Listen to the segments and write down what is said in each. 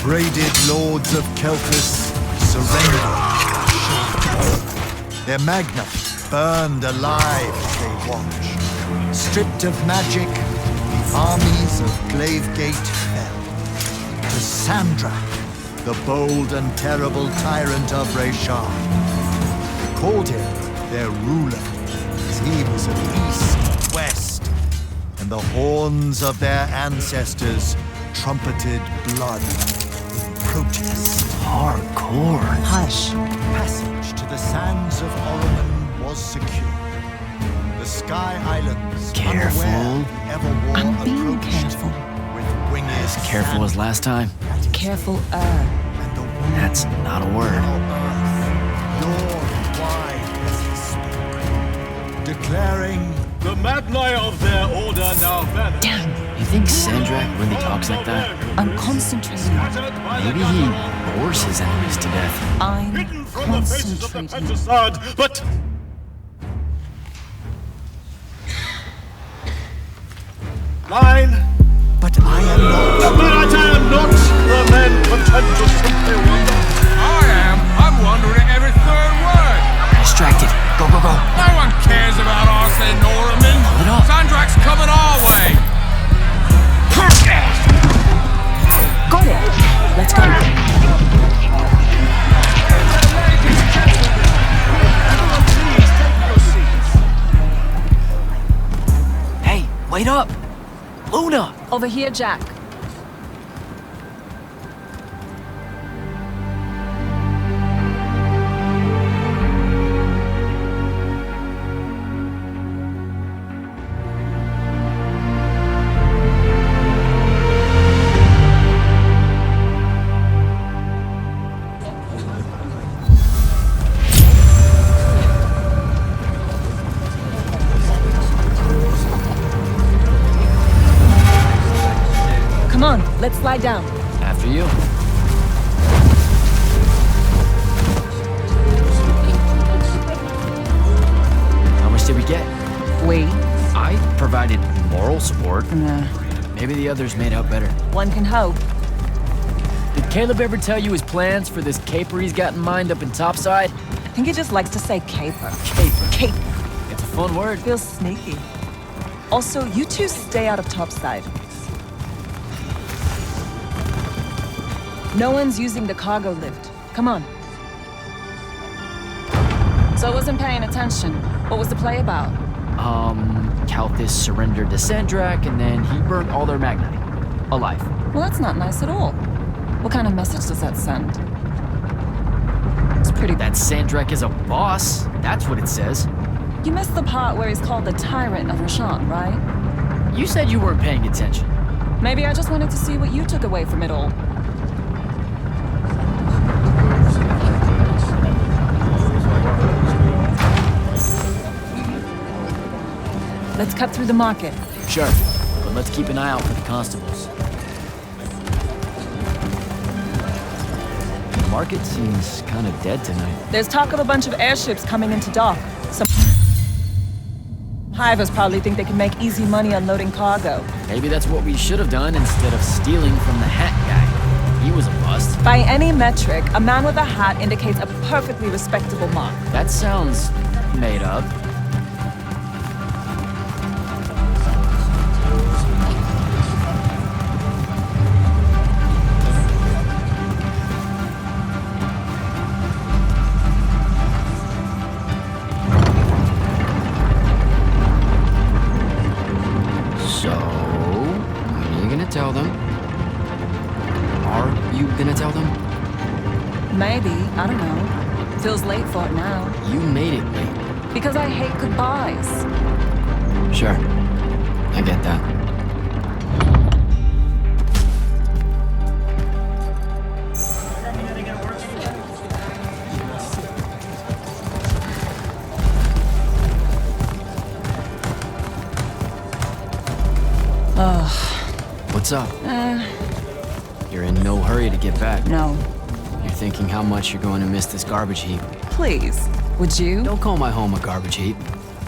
Braided lords of Keltis surrendered. Their magna burned alive as they watched. Stripped of magic, the armies of Glavegate fell. Cassandra, the bold and terrible tyrant of Rayshard, called him their ruler, as he was of east and west, and the horns of their ancestors trumpeted blood in protest. Hardcore. Hush. Passage to the sands of Oromon was secure. The Sky Islands, Careful. unaware ever war I'm being approached careful. with winged As careful as last time. Careful, and the wound That's not a word. of earth yawned wide as he spoke, declaring The Magni of their order now vanish. Damn, You think Sandrak really talks like that? I'm concentrating. Maybe he bores his enemies to death. I'm Hidden from the faces of the concentrating. Pentacard, but... Line, but I am not. but I am not the man content to simply wonder. I'm wondering every third word. Distracted. Go, go, go. No one cares about Arsene Norman. Hold it up. Sandrak's coming our way. Got it. Let's go. Hey, wait up. Luna. Over here, Jack. Come on, let's slide down. After you. How much did we get? We? I provided moral support. Nah. Maybe the others made out better. One can hope. Did Caleb ever tell you his plans for this caper he's got in mind up in Topside? I think he just likes to say caper. Caper. Caper. It's a fun word. Feels sneaky. Also, you two stay out of Topside. No one's using the cargo lift. Come on. So I wasn't paying attention. What was the play about? Calthus surrendered to Sandrak, and then he burnt all their Magnite. Alive. Well, that's not nice at all. What kind of message does that send? It's pretty bad. That Sandrak is a boss. That's what it says. You missed the part where he's called the Tyrant of Rashan, right? You said you weren't paying attention. Maybe I just wanted to see what you took away from it all. Let's cut through the market. Sure, but let's keep an eye out for the constables. The market seems kind of dead tonight. There's talk of a bunch of airships coming into dock. Some hivers probably think they can make easy money unloading cargo. Maybe that's what we should have done instead of stealing from the hat guy. He was a bust. By any metric, a man with a hat indicates a perfectly respectable mark. That sounds made up. Tell them? Are you gonna tell them? Maybe, I don't know. Feels late for it now. You made it late. Because I hate goodbyes. Sure. I get that. What's up? You're in no hurry to get back. No. You're thinking how much you're going to miss this garbage heap. Please, would you? Don't call my home a garbage heap.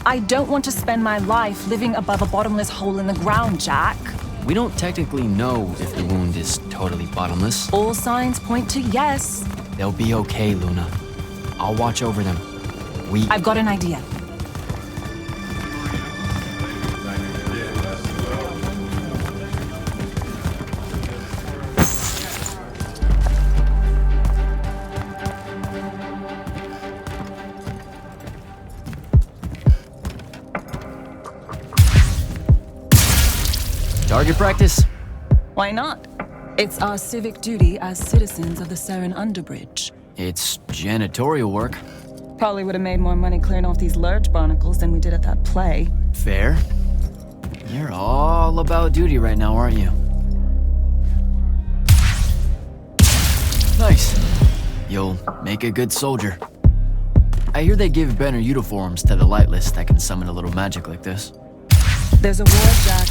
I don't want to spend my life living above a bottomless hole in the ground, Jack. We don't technically know if the wound is totally bottomless. All signs point to yes. They'll be okay, Luna. I'll watch over them. I've got an idea. Target practice? Why not? It's our civic duty as citizens of the Saren Underbridge. It's janitorial work. Probably would have made more money clearing off these lurch barnacles than we did at that play. Fair. You're all about duty right now, aren't you? Nice. You'll make a good soldier. I hear they give better uniforms to the lightless that can summon a little magic like this. There's a war, Jack.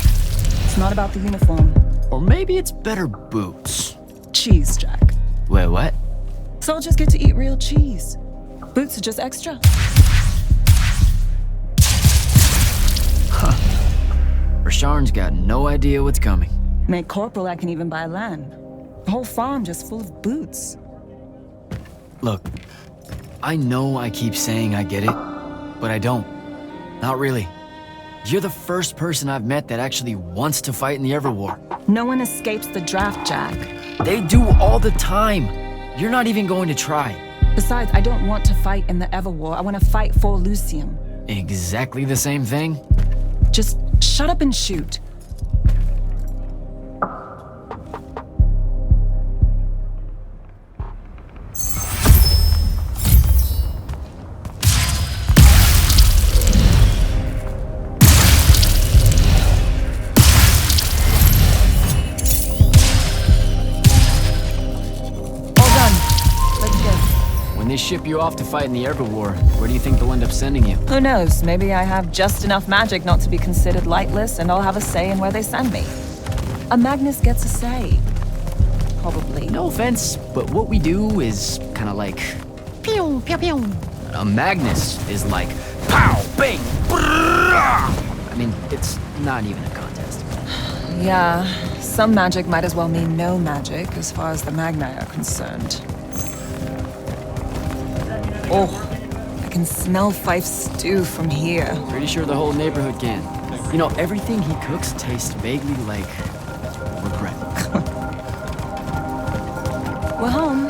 It's not about the uniform. Or maybe it's better boots. Cheese, Jack. Wait, what? Soldiers get to eat real cheese. Boots are just extra. Rasharn's got no idea what's coming. Make corporal, I can even buy land. The whole farm just full of boots. Look, I know I keep saying I get it, but I don't. Not really. You're the first person I've met that actually wants to fight in the Everwar. No one escapes the draft, Jack. They do all the time. You're not even going to try. Besides, I don't want to fight in the Everwar. I want to fight for Lucium. Exactly the same thing? Just shut up and shoot. They ship you off to fight in the Everwar. Where do you think they'll end up sending you? Who knows? Maybe I have just enough magic not to be considered lightless, and I'll have a say in where they send me. A Magnus gets a say. Probably. No offense, but what we do is kind of like pew, pew, pew. A Magnus is like pow, bang, brrrah. I mean, it's not even a contest. Yeah, some magic might as well mean no magic as far as the Magni are concerned. Oh, I can smell Fife's stew from here. Pretty sure the whole neighborhood can. You know, everything he cooks tastes vaguely like regret. We're home.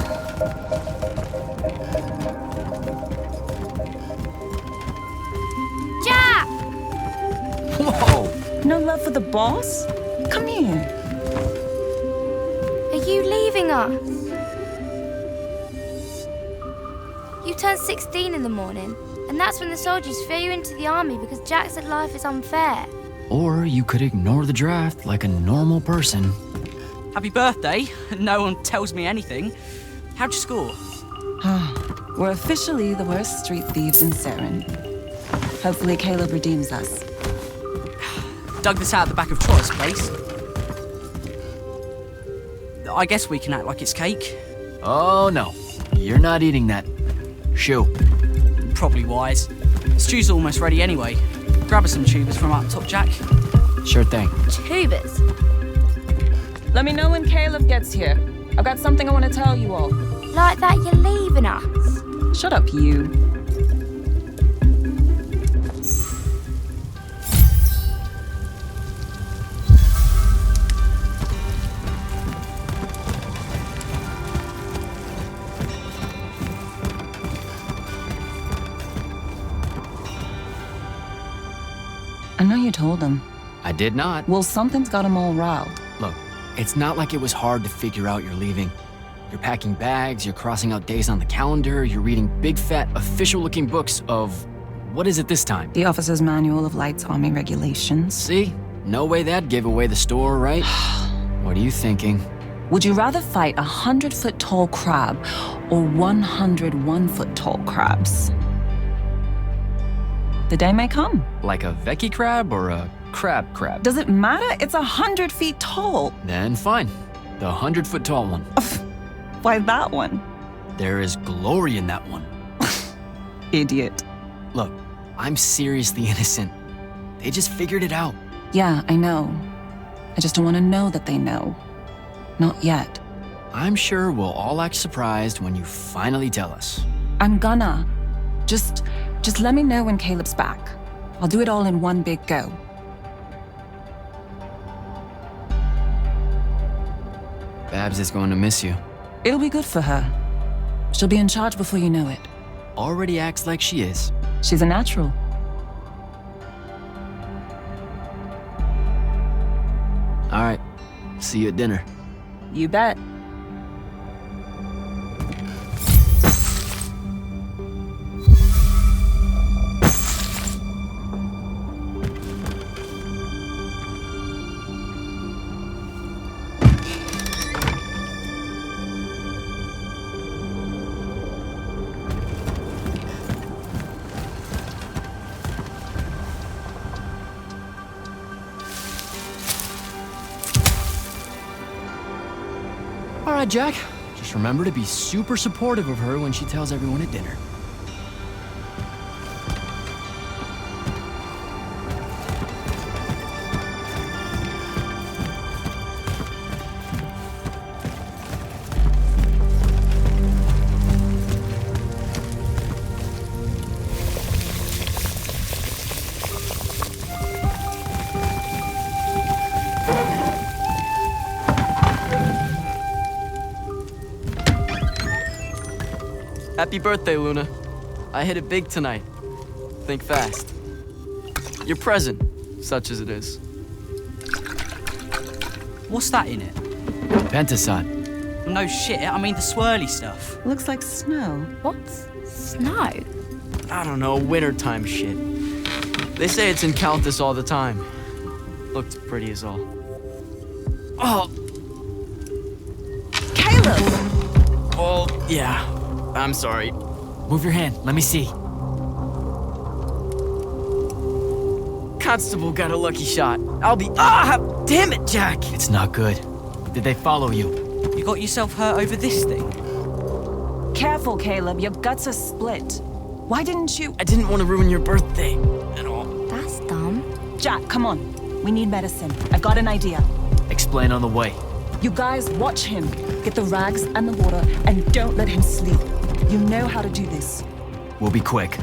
Jack! Whoa! No love for the boss? Come here. Are you leaving us? You turn 16 in the morning, and that's when the soldiers fear you into the army because Jack said life is unfair. Or you could ignore the draft like a normal person. Happy birthday. No one tells me anything. How'd you score? We're officially the worst street thieves in Saren. Hopefully Caleb redeems us. Dug this out the back of Troy's place. I guess we can act like it's cake. Oh no, you're not eating that. Shoo. Probably wise. Stew's almost ready anyway. Grab us some tubers from up top, Jack. Sure thing. Tubers. Let me know when Caleb gets here. I've got something I want to tell you all. Like that you're leaving us. Shut up, you. I know you told him. I did not. Well, something's got him all riled. Look, it's not like it was hard to figure out you're leaving. You're packing bags, you're crossing out days on the calendar, you're reading big fat official-looking books of... what is it this time? The Officer's Manual of Lights Army Regulations. See? No way that gave away the store, right? What are you thinking? Would you rather fight 100-foot-tall crab or 101-foot-tall crabs? The day may come. Like a Vecchi crab or a crab crab? Does it matter? It's 100 feet tall. Then fine. The 100-foot tall one. Why that one? There is glory in that one. Idiot. Look, I'm seriously innocent. They just figured it out. Yeah, I know. I just don't want to know that they know. Not yet. I'm sure we'll all act surprised when you finally tell us. I'm gonna. Just let me know when Caleb's back. I'll do it all in one big go. Babs is going to miss you. It'll be good for her. She'll be in charge before you know it. Already acts like she is. She's a natural. All right, see you at dinner. You bet. All right, Jack. Just remember to be super supportive of her when she tells everyone at dinner. Happy birthday, Luna. I hit it big tonight. Think fast. Your present, such as it is. What's that in it? Pentasod. No shit, I mean the swirly stuff. Looks like snow. What's snow? I don't know, wintertime shit. They say it's in Countess all the time. Looked pretty as all. Oh! Caleb! Oh, yeah. I'm sorry. Move your hand. Let me see. Constable got a lucky shot. I'll be— Ah! Damn it, Jack! It's not good. Did they follow you? You got yourself hurt over this thing? Careful, Caleb. Your guts are split. Why didn't you— I didn't want to ruin your birthday at all. That's dumb. Jack, come on. We need medicine. I've got an idea. Explain on the way. You guys watch him. Get the rags and the water, and don't let him sleep. You know how to do this. We'll be quick.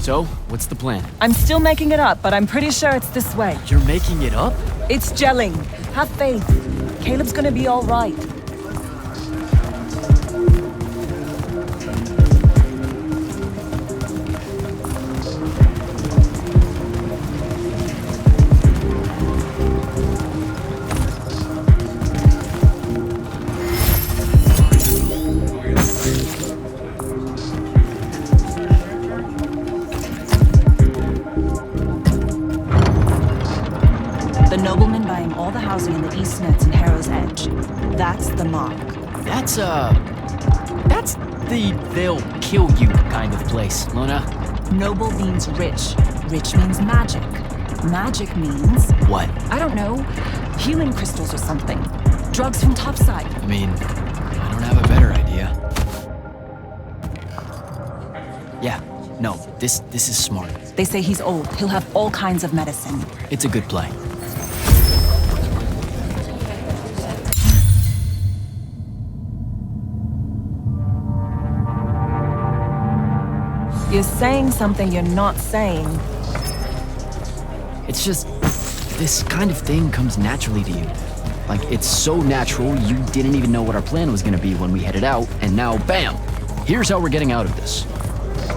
So, what's the plan? I'm still making it up, but I'm pretty sure it's this way. You're making it up? It's gelling. Have faith. Caleb's gonna be all right. The nobleman buying all the housing in the East Nets and Harrow's Edge. That's the mark. That's the they'll kill you kind of place, Luna. Noble means rich. Rich means magic. Magic means, What? I don't know, healing crystals or something. Drugs from topside. I mean, I don't have a better idea. Yeah, no, this is smart. They say he's old. He'll have all kinds of medicine. It's a good play. You're saying something you're not saying. It's just, this kind of thing comes naturally to you. Like, it's so natural, you didn't even know what our plan was gonna be when we headed out, and now, bam! Here's how we're getting out of this.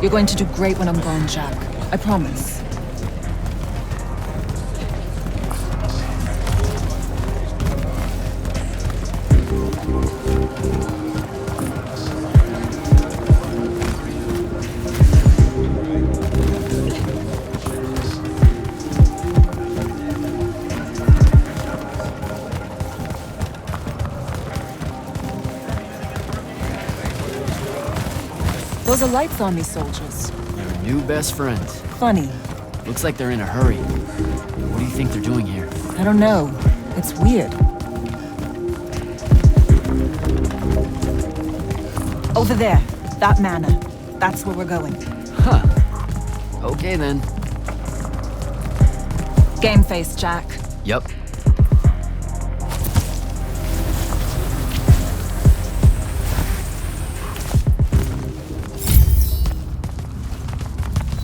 You're going to do great when I'm gone, Jack. I promise. Those are lights on me, soldiers. Your new best friends. Funny. Looks like they're in a hurry. What do you think they're doing here? I don't know. It's weird. Over there. That manor. That's where we're going. Huh. Okay then. Game face, Jack. Yup.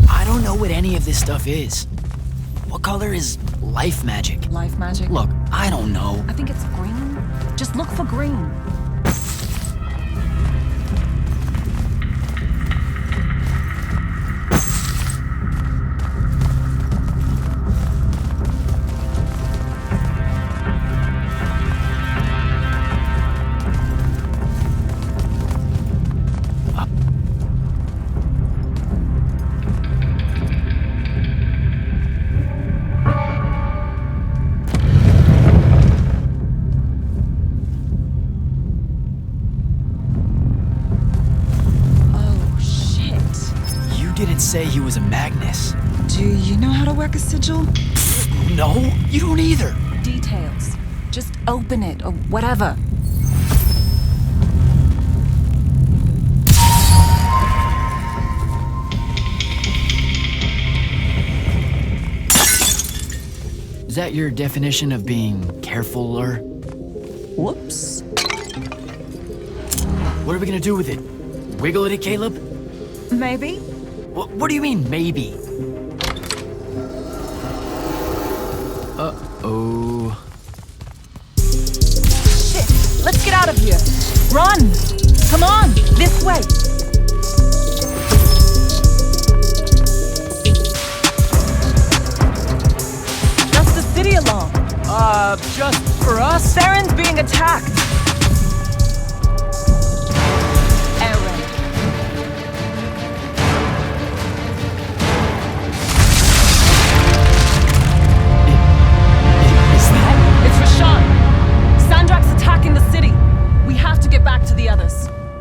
I don't know what any of this stuff is. What color is life magic? Life magic. Look, I don't know. I think it's green. Just look for green. Didn't say he was a Magnus. Do you know how to work a sigil? No, you don't either. Details. Just open it or whatever. Is that your definition of being carefuler? Whoops. What are we gonna do with it? Wiggle at it, Caleb? Maybe. What do you mean, maybe? Uh-oh. Shit! Let's get out of here! Run! Come on! This way! That's the city alarm! Just for us? Saren's being attacked!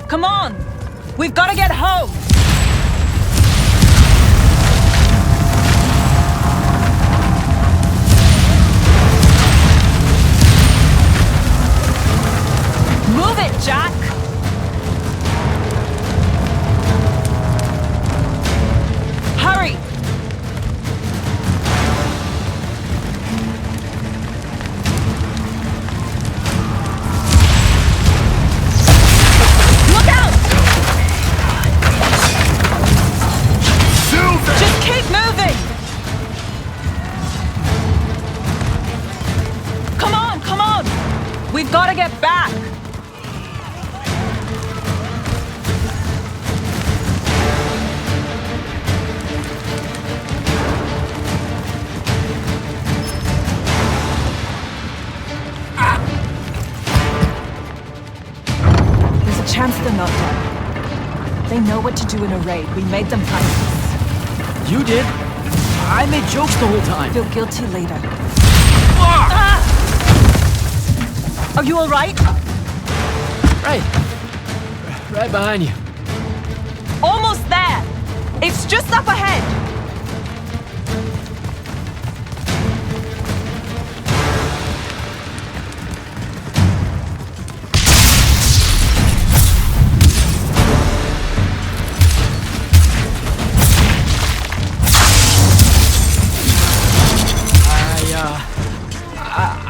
Come on! We've got to get home! Move it, Jack! Hurry! We've got to get back! There's a chance they're not dead. They know what to do in a raid. We made them fight us. You did? I made jokes the whole time. Feel guilty later. Are you all right? Right behind you. Almost there! It's just up ahead!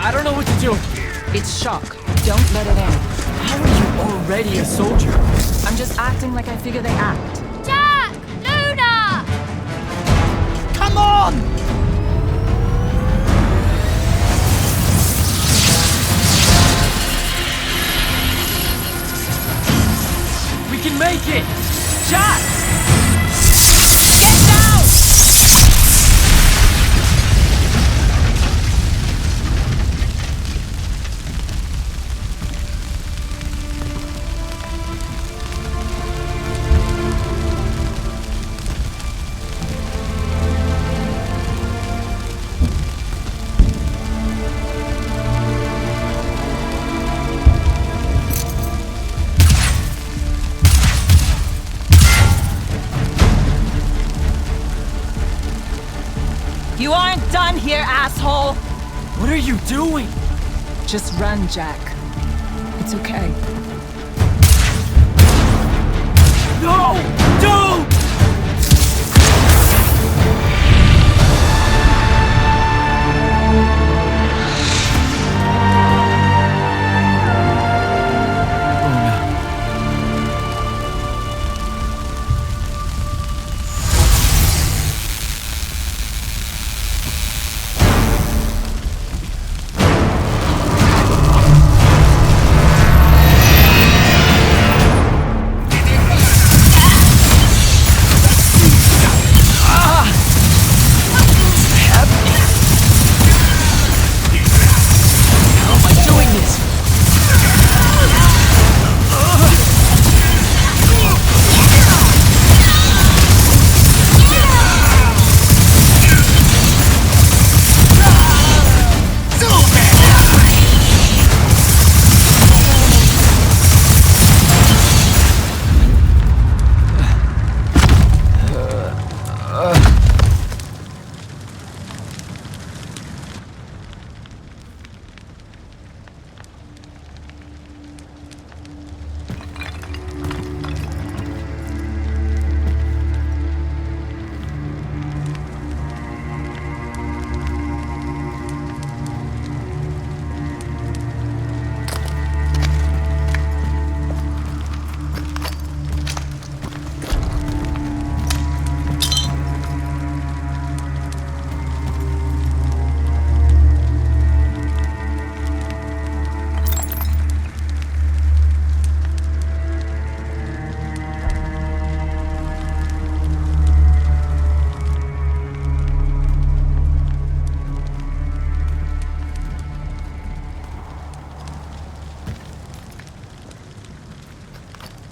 I don't know what to do. It's shock. Don't let it in. How are you already a soldier? I'm just acting like I figure they act. Jack! Luna! Come on! We can make it! Jack! Get down! You aren't done here, asshole! What are you doing? Just run, Jack. It's okay. No! Don't!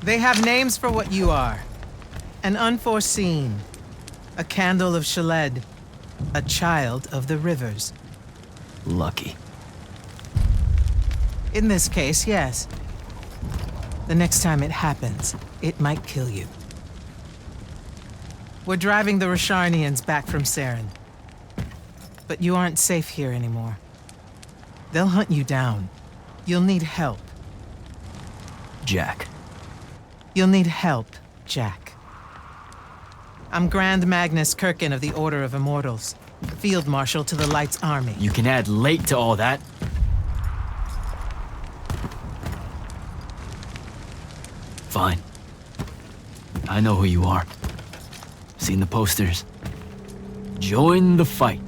They have names for what you are. An unforeseen, a candle of Shaled, a child of the rivers. Lucky. In this case, yes. The next time it happens, it might kill you. We're driving the Rasharnians back from Saren. But you aren't safe here anymore. They'll hunt you down. You'll need help. Jack. You'll need help, Jack. I'm Grand Magnus Kirkin of the Order of Immortals, Field Marshal to the Light's Army. You can add late to all that. Fine. I know who you are. Seen the posters. Join the fight.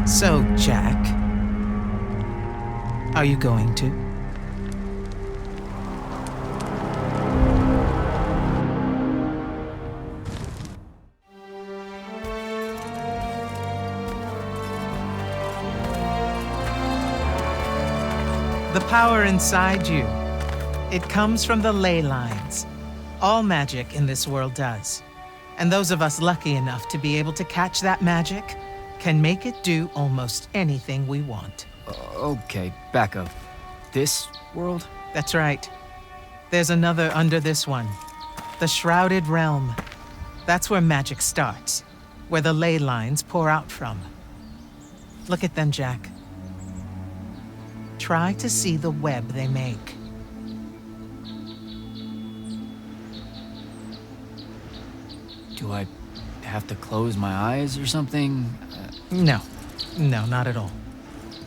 So, Jack, are you going to? The power inside you, it comes from the ley lines. All magic in this world does. And those of us lucky enough to be able to catch that magic can make it do almost anything we want. Okay, back up. This world? That's right. There's another under this one. The Shrouded Realm. That's where magic starts, where the ley lines pour out from. Look at them, Jack. Try to see the web they make. Do I have to close my eyes or something? No, not at all.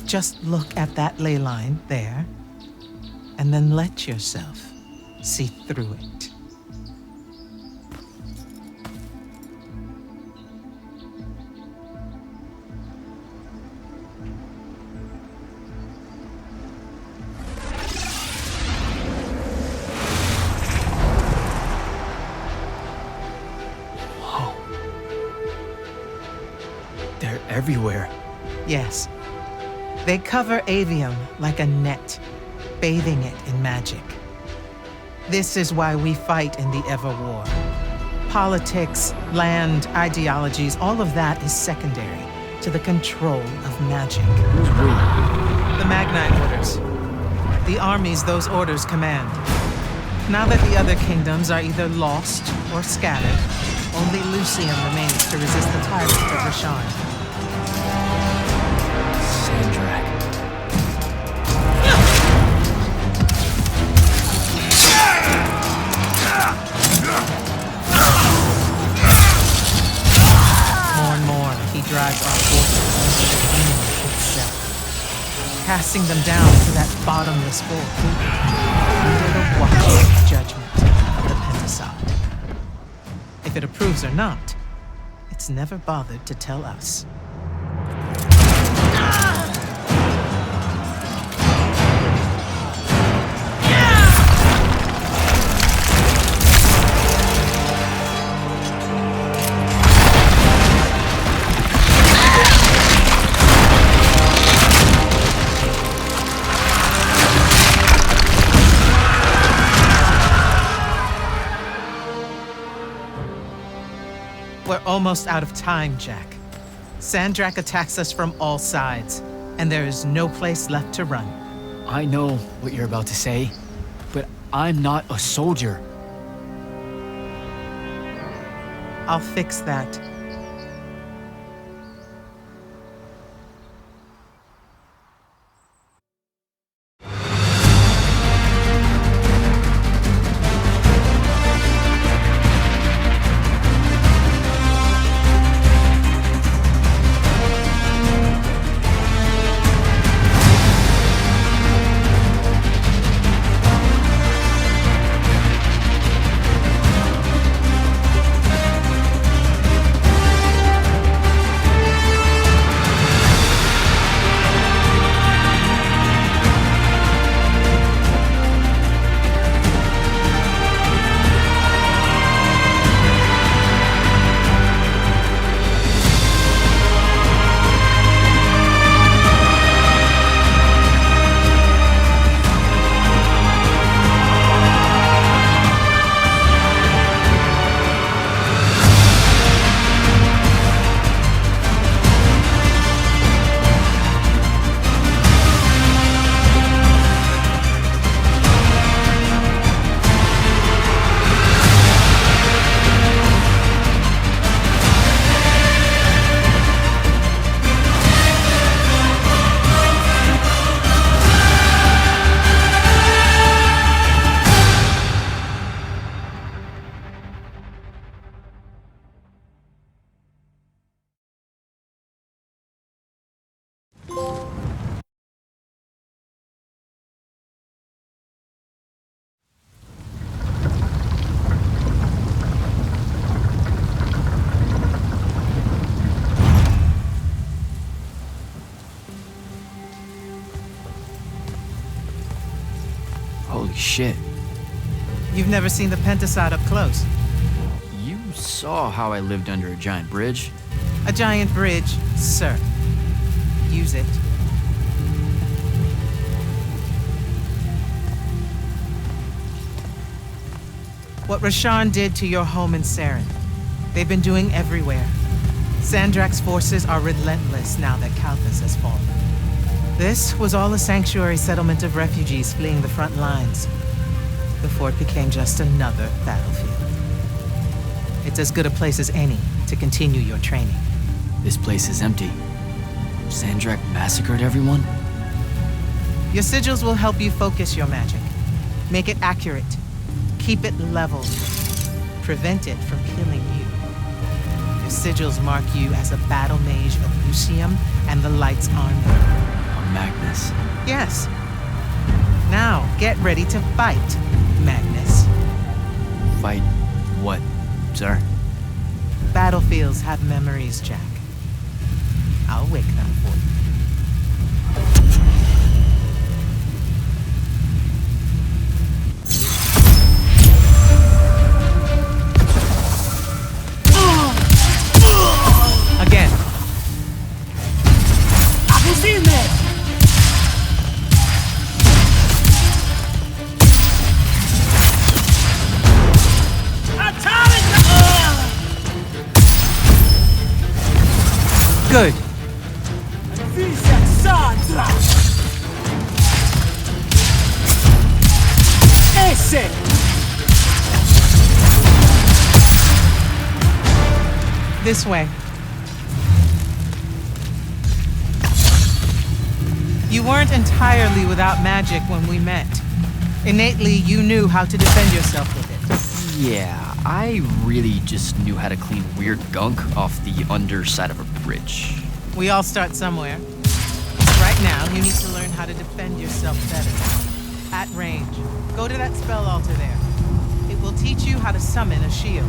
Just look at that ley line there, and then let yourself see through it. They're everywhere. Yes. They cover Aveum like a net, bathing it in magic. This is why we fight in the Everwar. Politics, land, ideologies, all of that is secondary to the control of magic. Who's we? The Magnite Orders. The armies those orders command. Now that the other kingdoms are either lost or scattered, only Lucium remains to resist the tyrant of Rasharn. Sandrak. More and more, he drives our forces into the kingdom itself, casting them down to that bottomless hole under the watchful judgment of the Pentasod. If it approves or not, it's never bothered to tell us. We're almost out of time, Jack. Sandrak attacks us from all sides, and there is no place left to run. I know what you're about to say, but I'm not a soldier. I'll fix that. You've never seen the Pentasod up close. You saw how I lived under a giant bridge. A giant bridge, sir. Use it. What Rasharn did to your home in Saren, they've been doing everywhere. Sandrak's forces are relentless now that Kalthus has fallen. This was all a sanctuary settlement of refugees fleeing the front lines, before it became just another battlefield. It's as good a place as any to continue your training. This place is empty. Sandrak massacred everyone? Your sigils will help you focus your magic. Make it accurate. Keep it level. Prevent it from killing you. Your sigils mark you as a battle mage of Lucium and the Light's army. A Magnus. Yes. Now, get ready to fight, Magnus. Fight what, sir? Battlefields have memories, Jack. I'll wake them for you. Again. Good. This way. You weren't entirely without magic when we met. Innately, you knew how to defend yourself with it. Yeah, I really just knew how to clean weird gunk off the underside of a bridge. We all start somewhere. Right now, you need to learn how to defend yourself better. At range, go to that spell altar there. It will teach you how to summon a shield.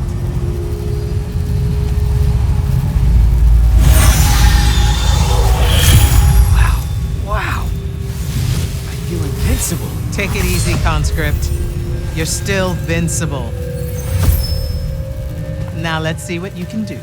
Wow. I feel invincible. Take it easy, conscript. You're still vincible. Now let's see what you can do.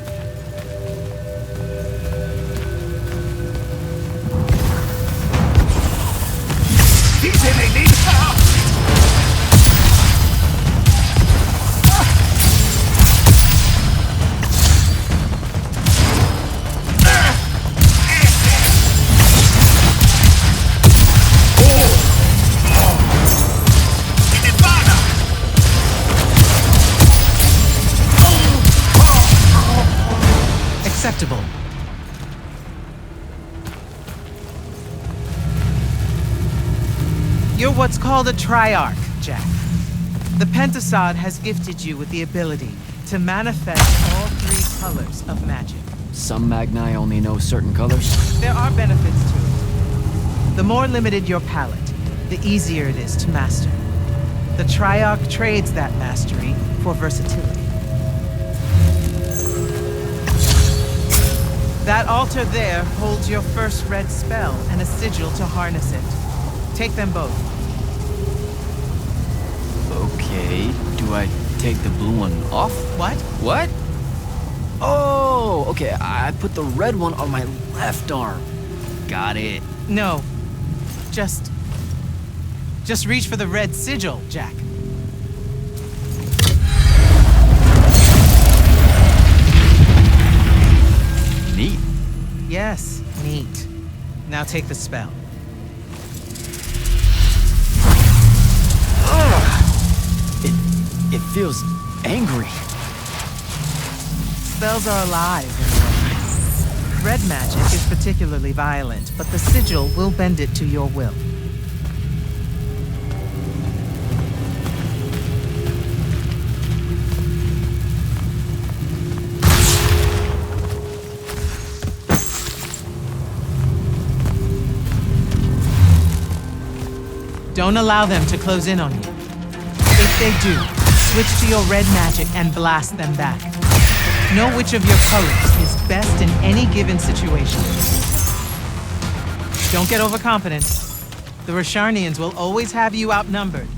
Acceptable. You're what's called a triarch, Jack. The Pentasod has gifted you with the ability to manifest all three colors of magic. Some Magni only know certain colors. There are benefits to it. The more limited your palette, the easier it is to master. The triarch trades that mastery for versatility. That altar there holds your first red spell and a sigil to harness it. Take them both. Okay, do I take the blue one off? What? What? Oh, okay, I put the red one on my left arm. Got it. No. Just reach for the red sigil, Jack. Neat. Yes, neat. Now take the spell. It feels angry. Spells are alive in a way. Red magic is particularly violent, but the sigil will bend it to your will. Don't allow them to close in on you. If they do, switch to your red magic and blast them back. Know which of your colors is best in any given situation. Don't get overconfident. The Rasharnians will always have you outnumbered.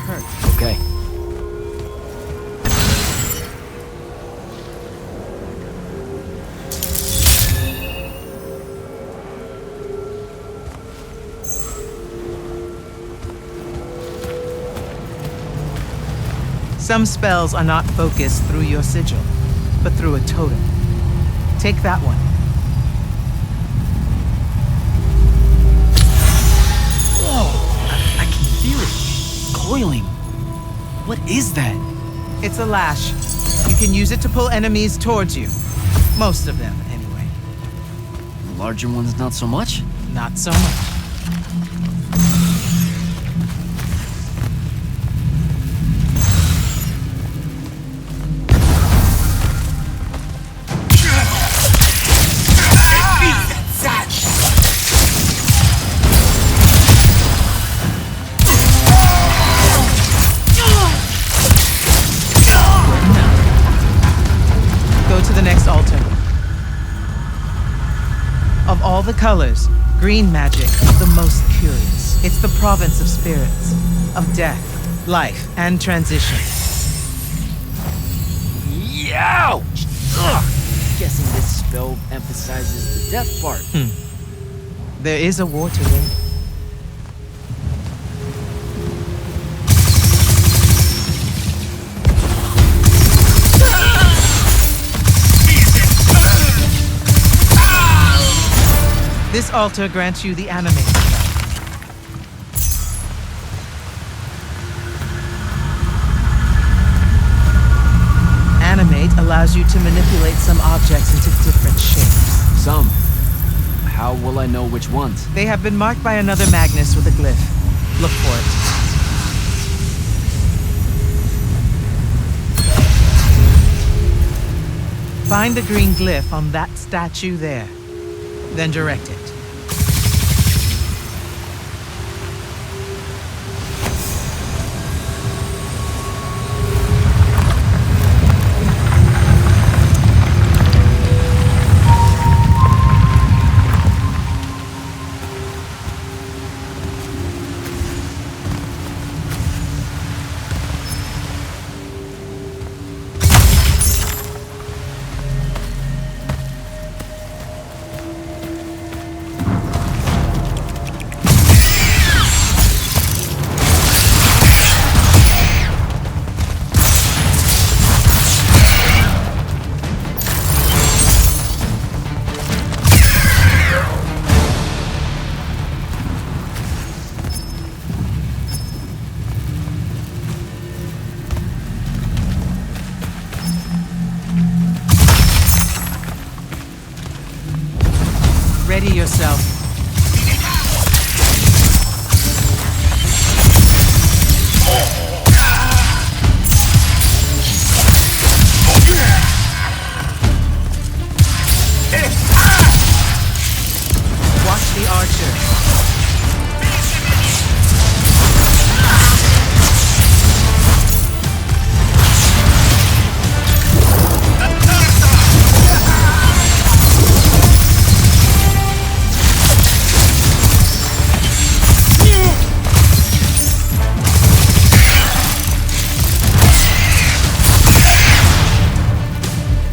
hurt. Okay. Some spells are not focused through your sigil, but through a totem. Take that one. Whoa! I can feel it. Coiling. What is that? It's a lash. You can use it to pull enemies towards you. Most of them, anyway. The larger ones, not so much? Not so much. Of all the colors, green magic is the most curious. It's the province of spirits, of death, life, and transition. Ouch! Ugh. Guessing this spell emphasizes the death part. There is a war to win. This altar grants you the animate effect. Animate allows you to manipulate some objects into different shapes. Some. How will I know which ones? They have been marked by another Magnus with a glyph. Look for it. Find the green glyph on that statue there. Then direct it. Ready yourself. Watch the archer.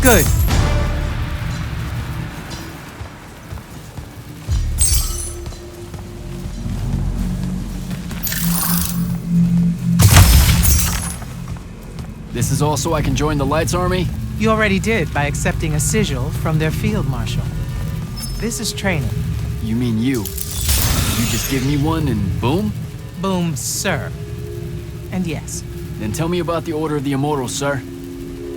Good. This is all so I can join the Lights Army? You already did by accepting a sigil from their field marshal. This is training. You mean you? You just give me one and boom? Boom, sir. And yes. Then tell me about the Order of the Immortals, sir.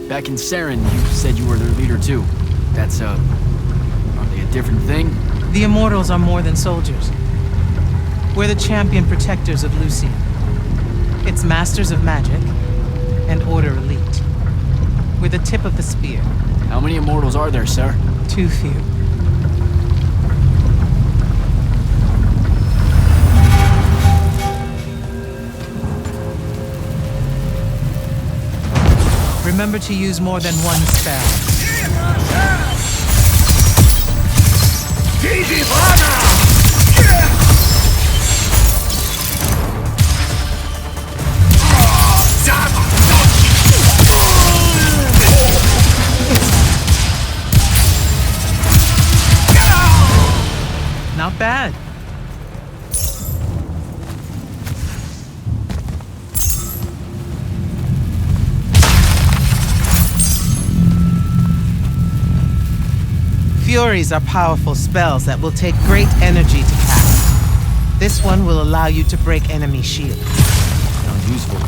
Back in Saren, you said you were their leader too. That's, are they a different thing? The Immortals are more than soldiers. We're the champion protectors of Lucian. It's masters of magic and Order elite. We're the tip of the spear. How many Immortals are there, sir? Too few. Remember to use more than one spell. Furies are powerful spells that will take great energy to cast. This one will allow you to break enemy shields. Sounds useful.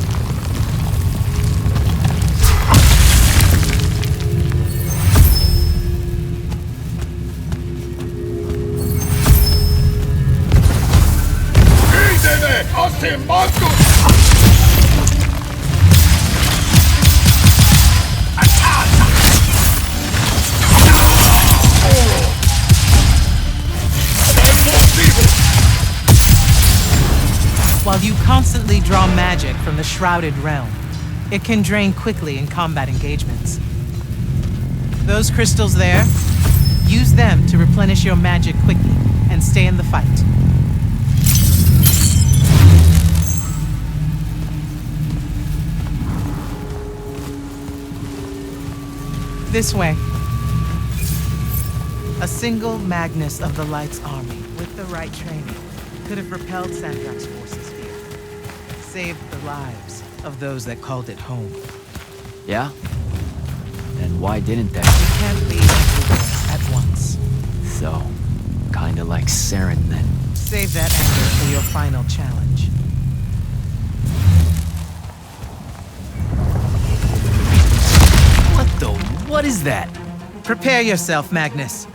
While you constantly draw magic from the Shrouded Realm, it can drain quickly in combat engagements. Those crystals there, use them to replenish your magic quickly and stay in the fight. This way. A single Magnus of the Light's army, with the right training, could have repelled Sandrak's forces here. Saved the lives of those that called it home. Yeah? And why didn't they? You can't leave everywhere at once. So, kinda like Saren then. Save that anger for your final challenge. What the? What is that? Prepare yourself, Magnus.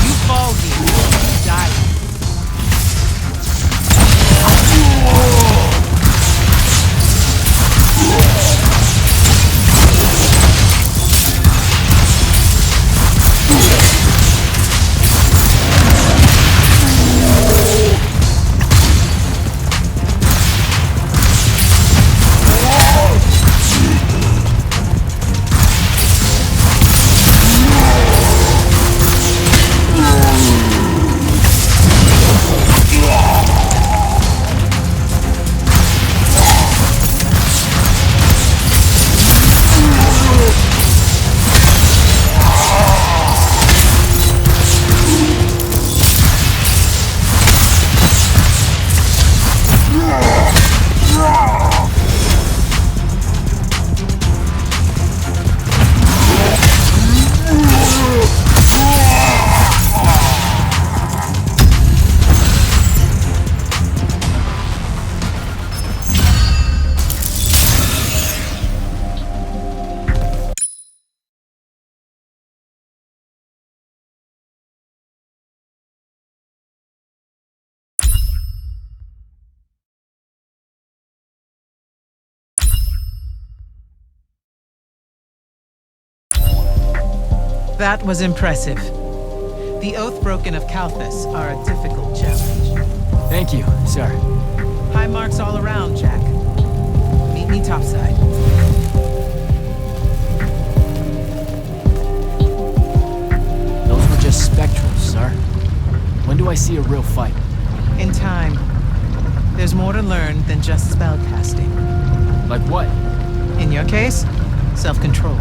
You fall here, you die. That was impressive. The Oathbroken of Kalthus are a difficult challenge. Thank you, sir. High marks all around, Jack. Meet me topside. Those were just spectrals, sir. When do I see a real fight? In time. There's more to learn than just spellcasting. Like what? In your case, self-control.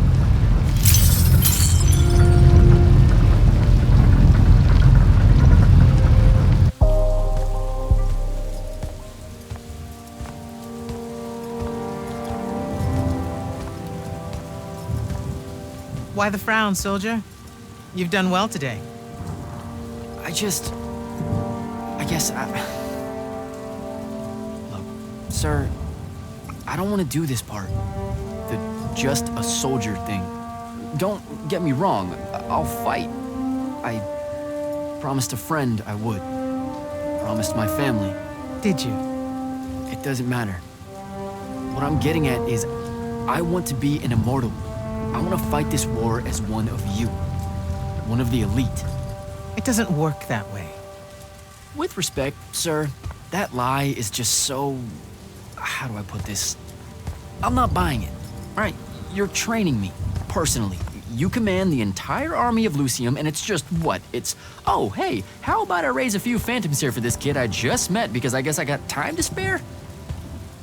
Why the frown, soldier? You've done well today. Look, sir, I don't want to do this part. The just a soldier thing. Don't get me wrong, I'll fight. I promised a friend I would. Promised my family. Did you? It doesn't matter. What I'm getting at is, I want to be an immortal. I want to fight this war as one of you. One of the elite. It doesn't work that way. With respect, sir, that lie is just so... How do I put this? I'm not buying it. Right, you're training me, personally. You command the entire army of Lucium, and it's just what? It's, oh, hey, how about I raise a few phantoms here for this kid I just met because I guess I got time to spare?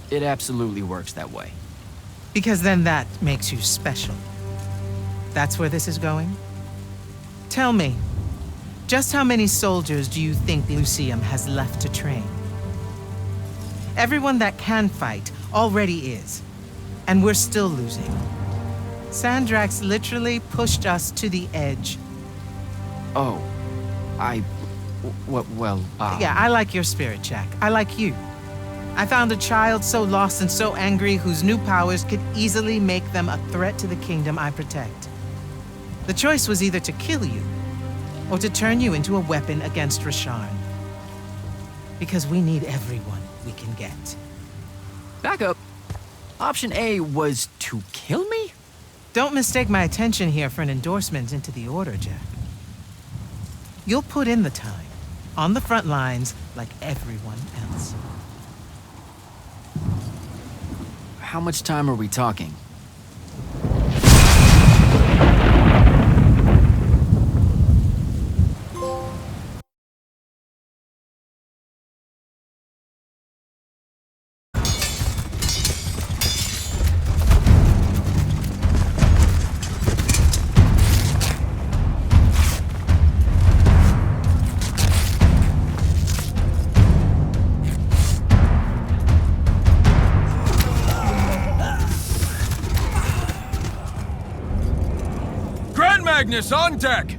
It absolutely works that way. Because then that makes you special. That's where this is going? Tell me, just how many soldiers do you think Lucium has left to train? Everyone that can fight already is. And we're still losing. Sandrax literally pushed us to the edge. Oh, Yeah, I like your spirit, Jack. I like you. I found a child so lost and so angry whose new powers could easily make them a threat to the kingdom I protect. The choice was either to kill you or to turn you into a weapon against Rasharn. Because we need everyone we can get. Back up. Option A was to kill me? Don't mistake my attention here for an endorsement into the Order, Jack. You'll put in the time, on the front lines, like everyone else. How much time are we talking? Magnus on deck!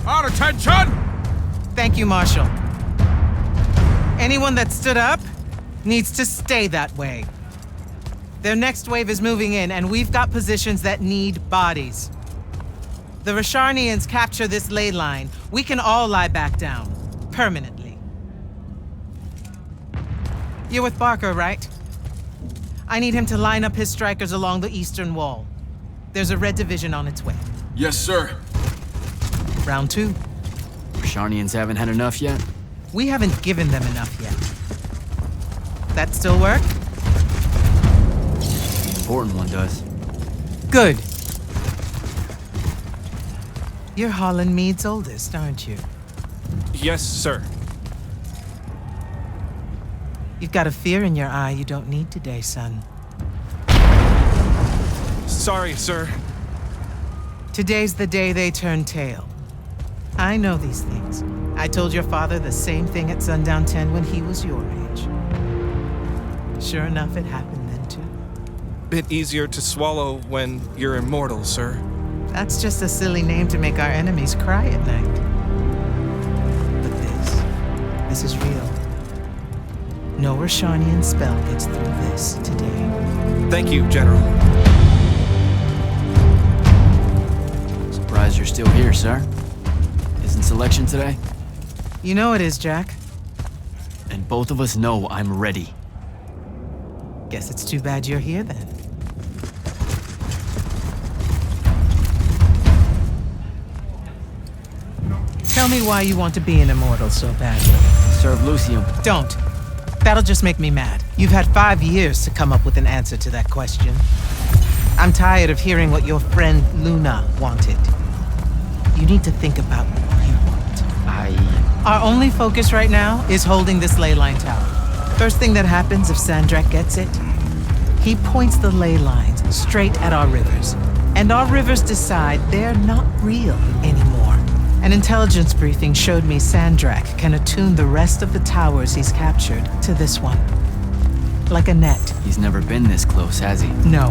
Our attention! Thank you, Marshal. Anyone that stood up needs to stay that way. Their next wave is moving in, and we've got positions that need bodies. The Rasharnians capture this ley line, we can all lie back down. Permanently. You're with Barker, right? I need him to line up his strikers along the eastern wall. There's a red division on its way. Yes, sir. Round 2. Rasharnians haven't had enough yet? We haven't given them enough yet. That still work? Important one does. Good. You're Holland Mead's oldest, aren't you? Yes, sir. You've got a fear in your eye you don't need today, son. Sorry, sir. Today's the day they turn tail. I know these things. I told your father the same thing at Sundown 10 when he was your age. Sure enough, it happened then too. Bit easier to swallow when you're immortal, sir. That's just a silly name to make our enemies cry at night. But this is real. No Rasharnian spell gets through this today. Thank you, General. Surprised you're still here, sir. Isn't selection today? You know it is, Jack. And both of us know I'm ready. Guess it's too bad you're here then. Tell me why you want to be an immortal so badly. Serve Lucium. Don't. That'll just make me mad. You've had 5 years to come up with an answer to that question. I'm tired of hearing what your friend Luna wanted. You need to think about what you want. Our only focus right now is holding this ley line tower. First thing that happens if Sandrak gets it, he points the ley lines straight at our rivers. And our rivers decide they're not real anymore. An intelligence briefing showed me Sandrak can attune the rest of the towers he's captured to this one. Like a net. He's never been this close, has he? No.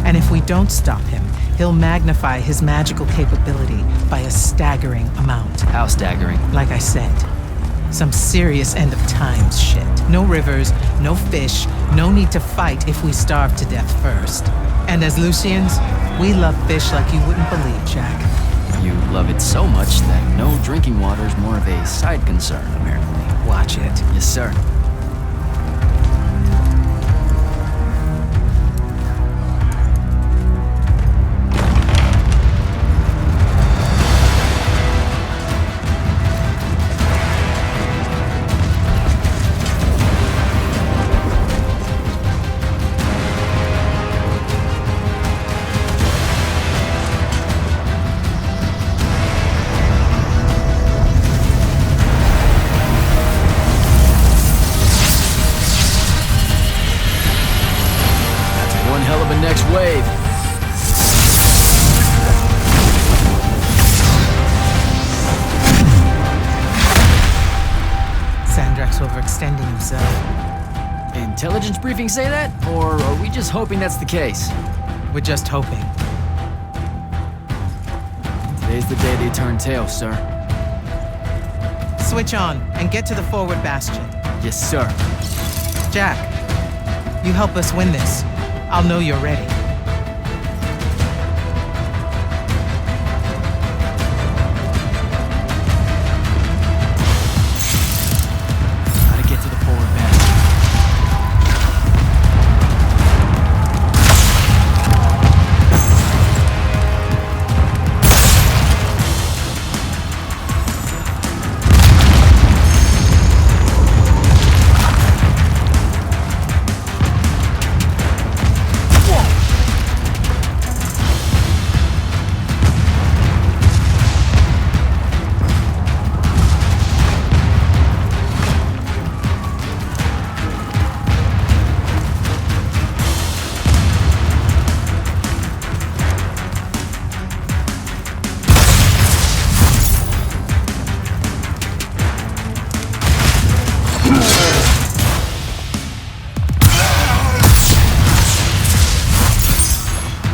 And if we don't stop him, he'll magnify his magical capability by a staggering amount. How staggering? Like I said, some serious end of times shit. No rivers, no fish, no need to fight if we starve to death first. And as Lucians, we love fish like you wouldn't believe, Jack. You love it so much that no drinking water is more of a side concern, apparently. Watch it. Yes, sir. the next wave. Sandrak's overextending himself. Intelligence briefings say that? Or are we just hoping that's the case? We're just hoping. Today's the day they turn tail, sir. Switch on and get to the forward bastion. Yes, sir. Jack, you help us win this. I'll know you're ready. Gotta get to the forward bastion.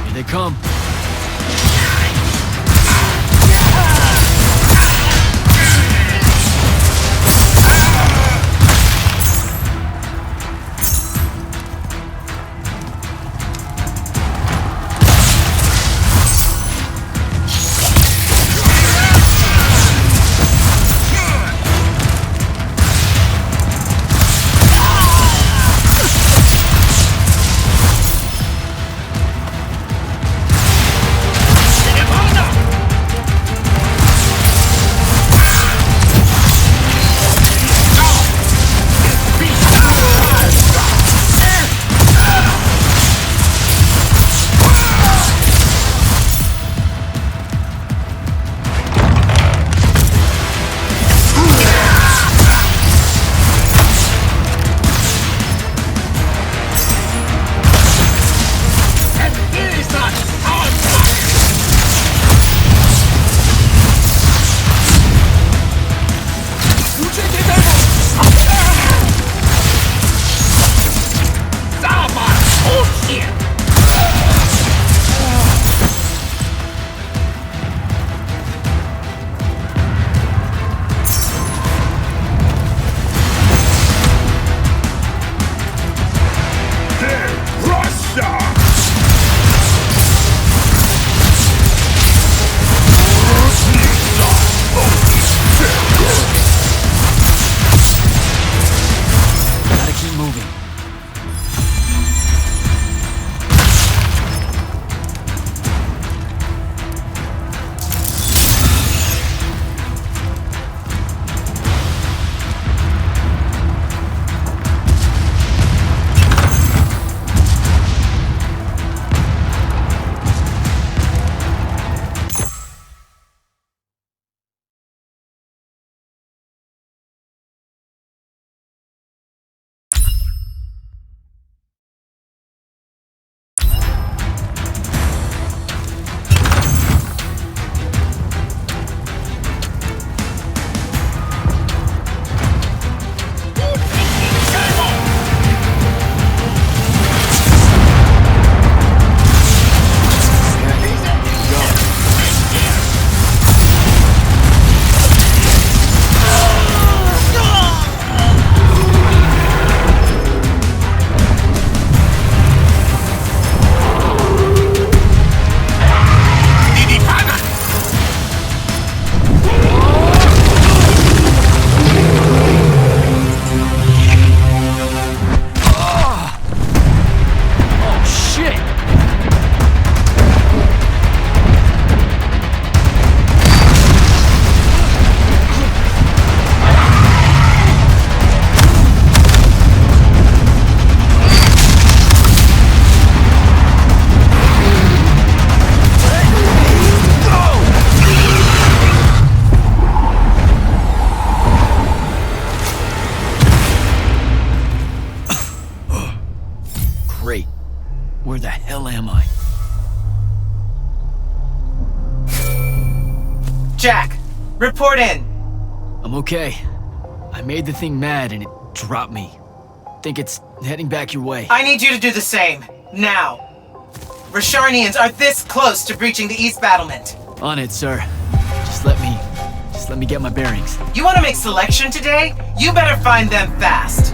Here they come. Where the hell am I? Jack, report in. I'm okay. I made the thing mad and it dropped me. Think it's heading back your way. I need you to do the same, now. Rasharnians are this close to breaching the East battlement. On it, sir. Just let me get my bearings. You want to make selection today? You better find them fast.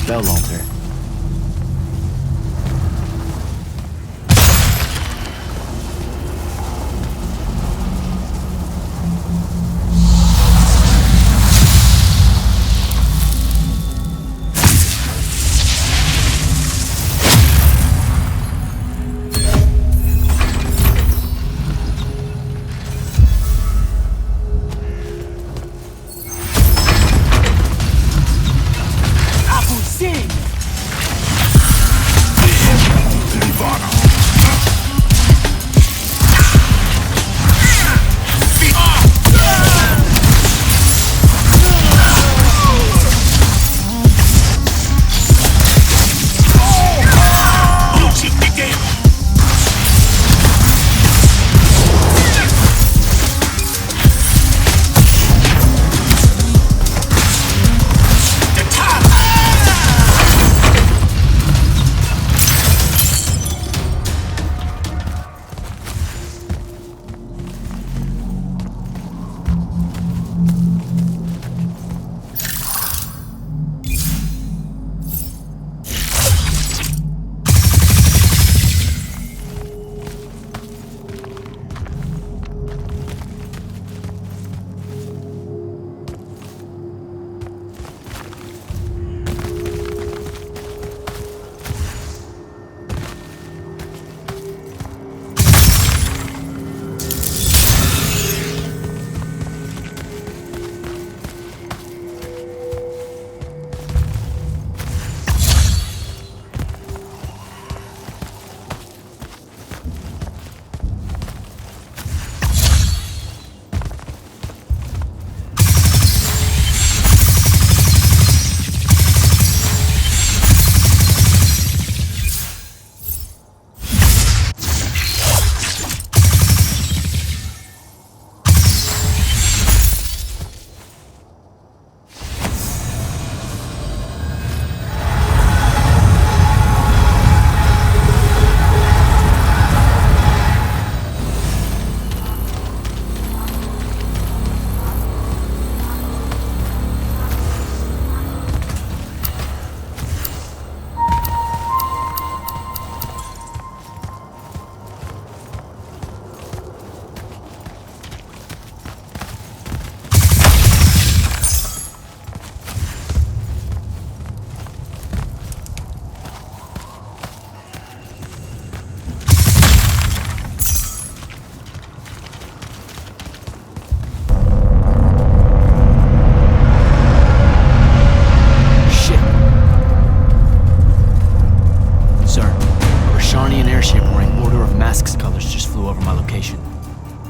spell altar.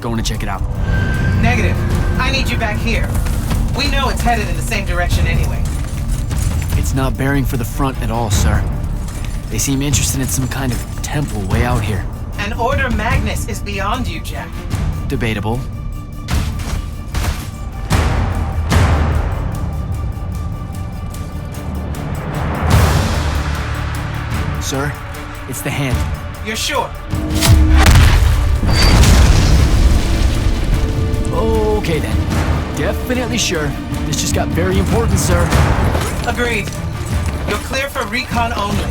Going to check it out. Negative. I need you back here. We know it's headed in the same direction anyway. It's not bearing for the front at all, sir. They seem interested in some kind of temple way out here. An Order Magnus is beyond you, Jack. Debatable. Sir, it's the hand. You're sure? Okay then. Definitely sure. This just got very important, sir. Agreed. You're clear for recon only.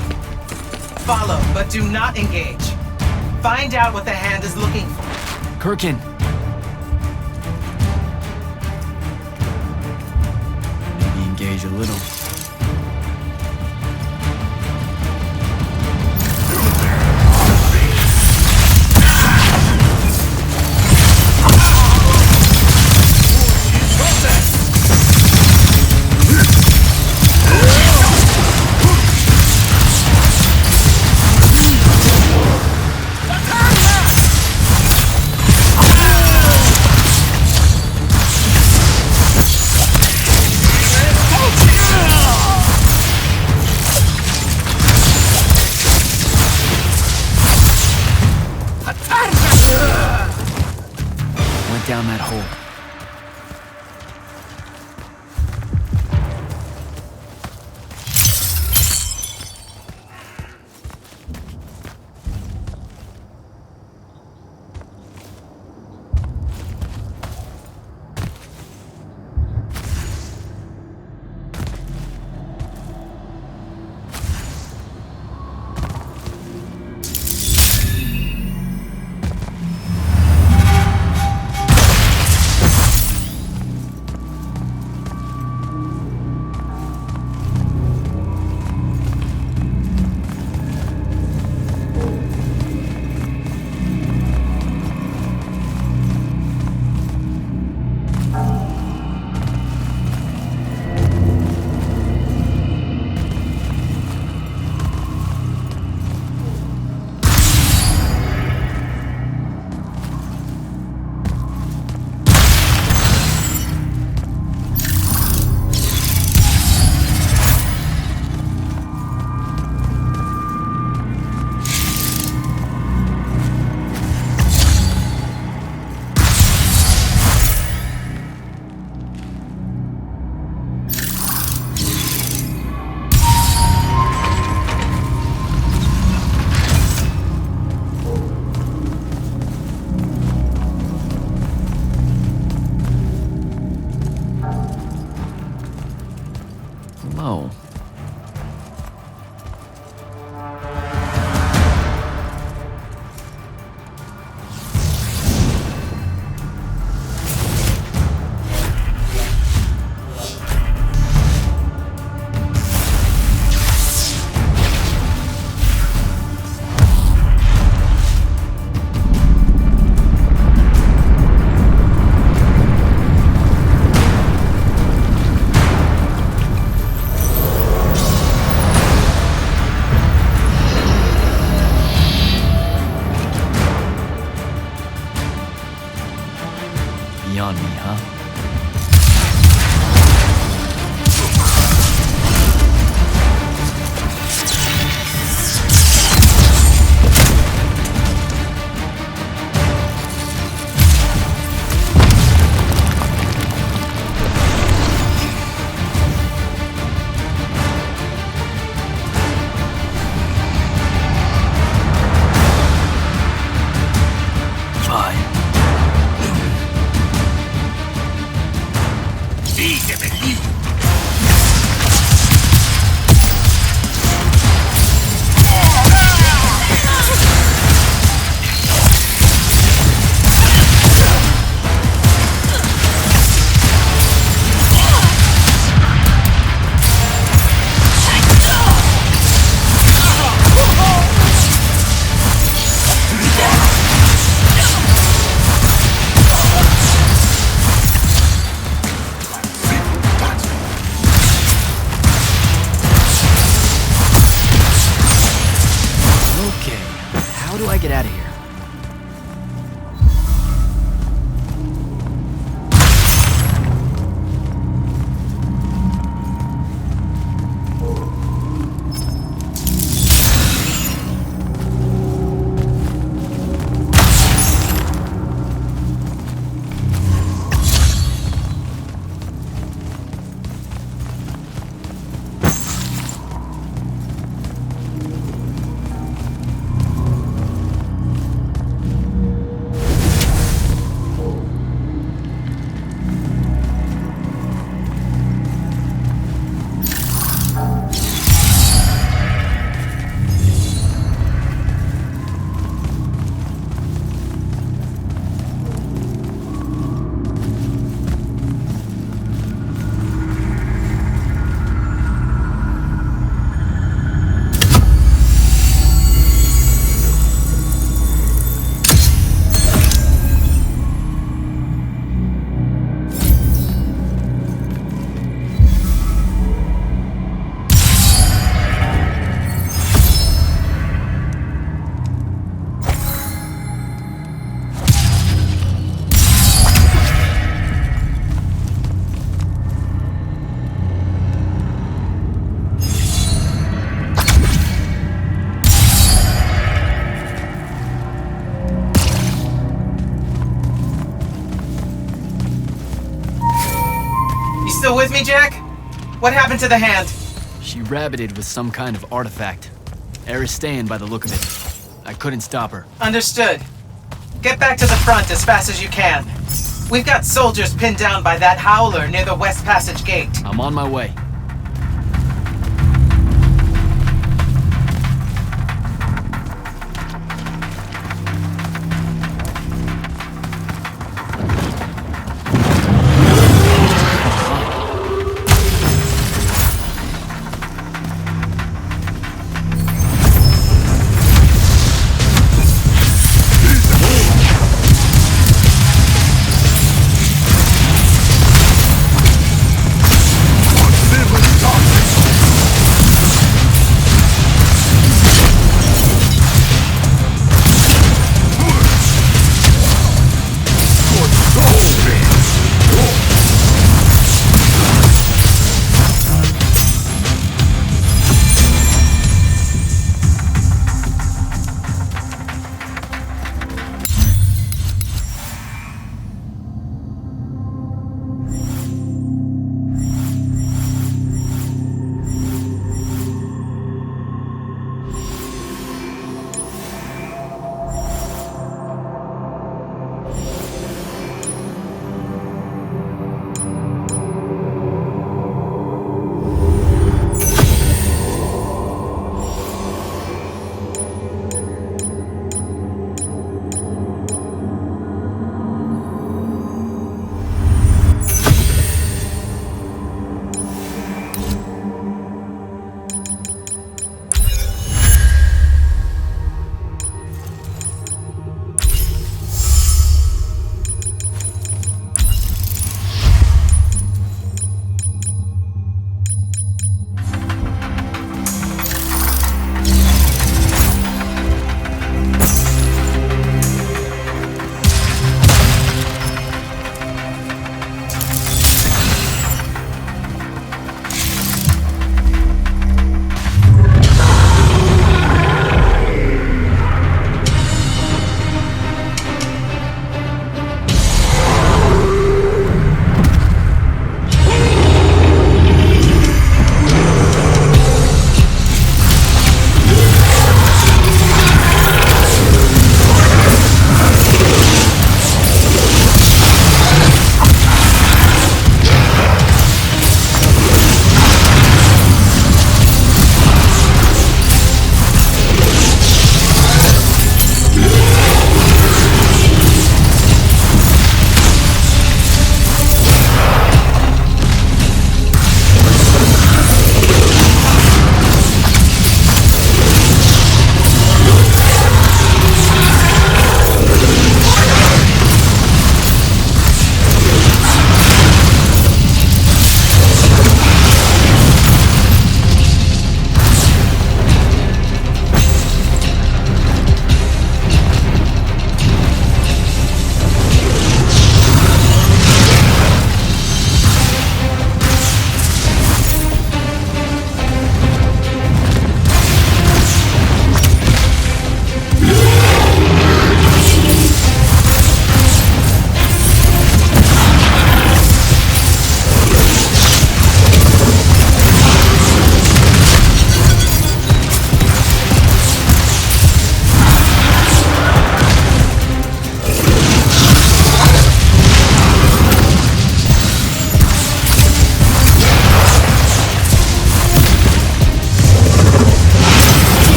Follow, but do not engage. Find out what the hand is looking for. Kirkin. Maybe engage a little. Down that hole. Oh. Beyond me, huh? Fine. Okay, how do I get out of here? You still with me, Jack? What happened to the hand? She rabbited with some kind of artifact. Aristean by the look of it. I couldn't stop her. Understood. Get back to the front as fast as you can. We've got soldiers pinned down by that howler near the West Passage gate. I'm on my way. What's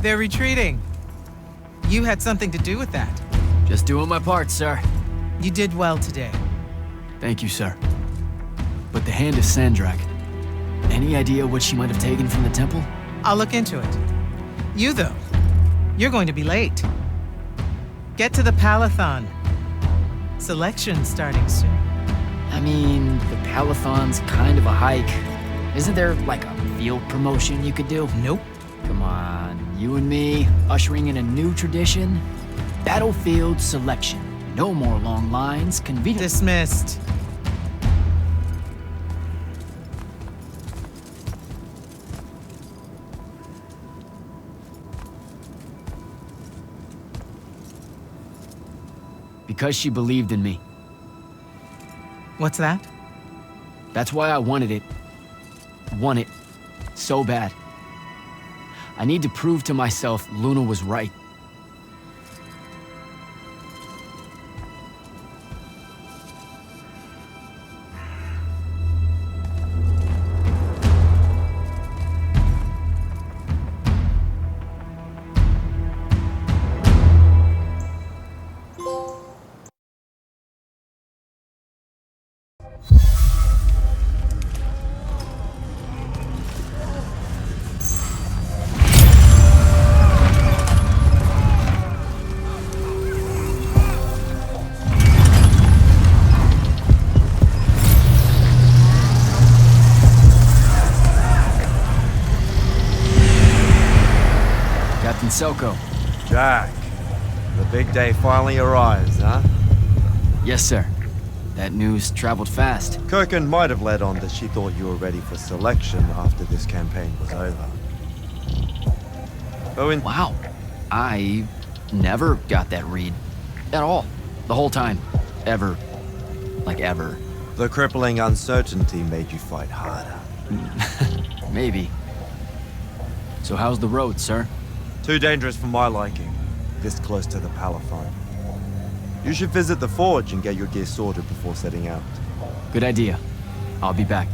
They're retreating. You had something to do with that. Just doing my part, sir. You did well today. Thank you, sir. But the hand of Sandrak, any idea what she might have taken from the temple? I'll look into it. You, though, you're going to be late. Get to the Palathon. Selection's starting soon. I mean, the Palathon's kind of a hike. Isn't there, like, a field promotion you could do? Nope. Come on, you and me, ushering in a new tradition? Battlefield selection. No more long lines, convenient. Dismissed. Because she believed in me. What's that? That's why I wanted it. Want it. So bad. I need to prove to myself Luna was right. Selko. Jack, the big day finally arrives, huh? Yes, sir. That news traveled fast. Kirkin might have led on that she thought you were ready for selection after this campaign was over. Owen. Wow. I never got that read. At all. The whole time. Ever. Like ever. The crippling uncertainty made you fight harder. Maybe. So how's the road, sir? Too dangerous for my liking, this close to the Palathon. You should visit the forge and get your gear sorted before setting out. Good idea. I'll be back.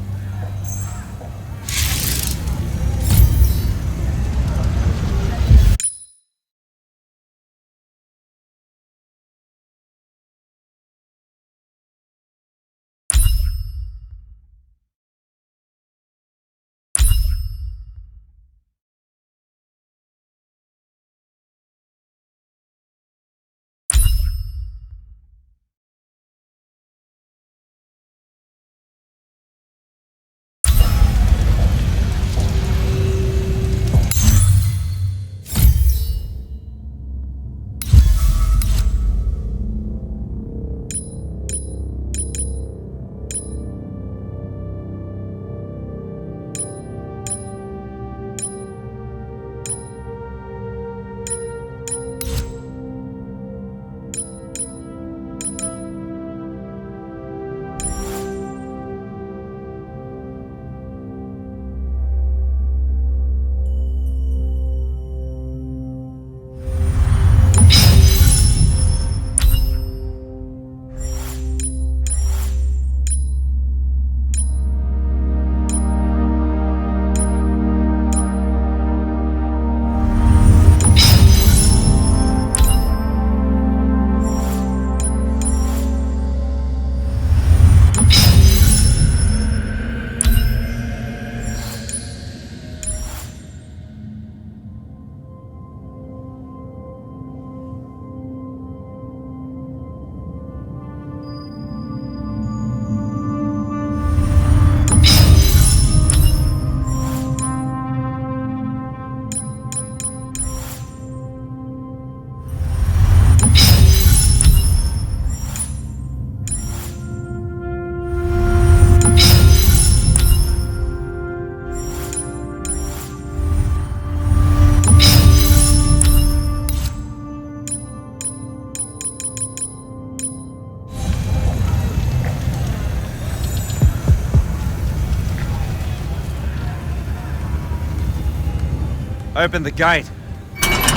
Open the gate.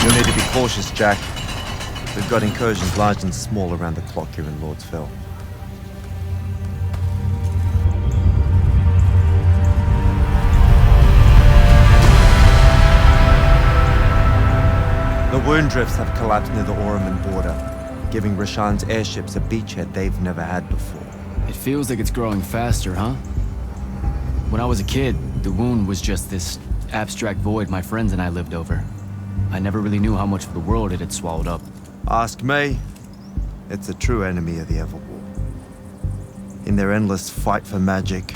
You'll need to be cautious, Jack. We've got incursions large and small around the clock here in Lordsville. wound drifts have collapsed near the Oraman border, giving Rashan's airships a beachhead they've never had before. It feels like it's growing faster, huh? When I was a kid, the wound was just this abstract void my friends and I lived over. I never really knew how much of the world it had swallowed up. Ask me. It's a true enemy of the Everwar. In their endless fight for magic,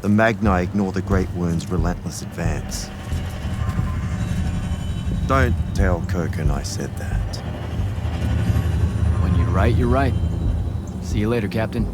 the Magni ignore the Great Wound's relentless advance. Don't tell Kirkin I said that. When you're right, you're right. See you later, Captain.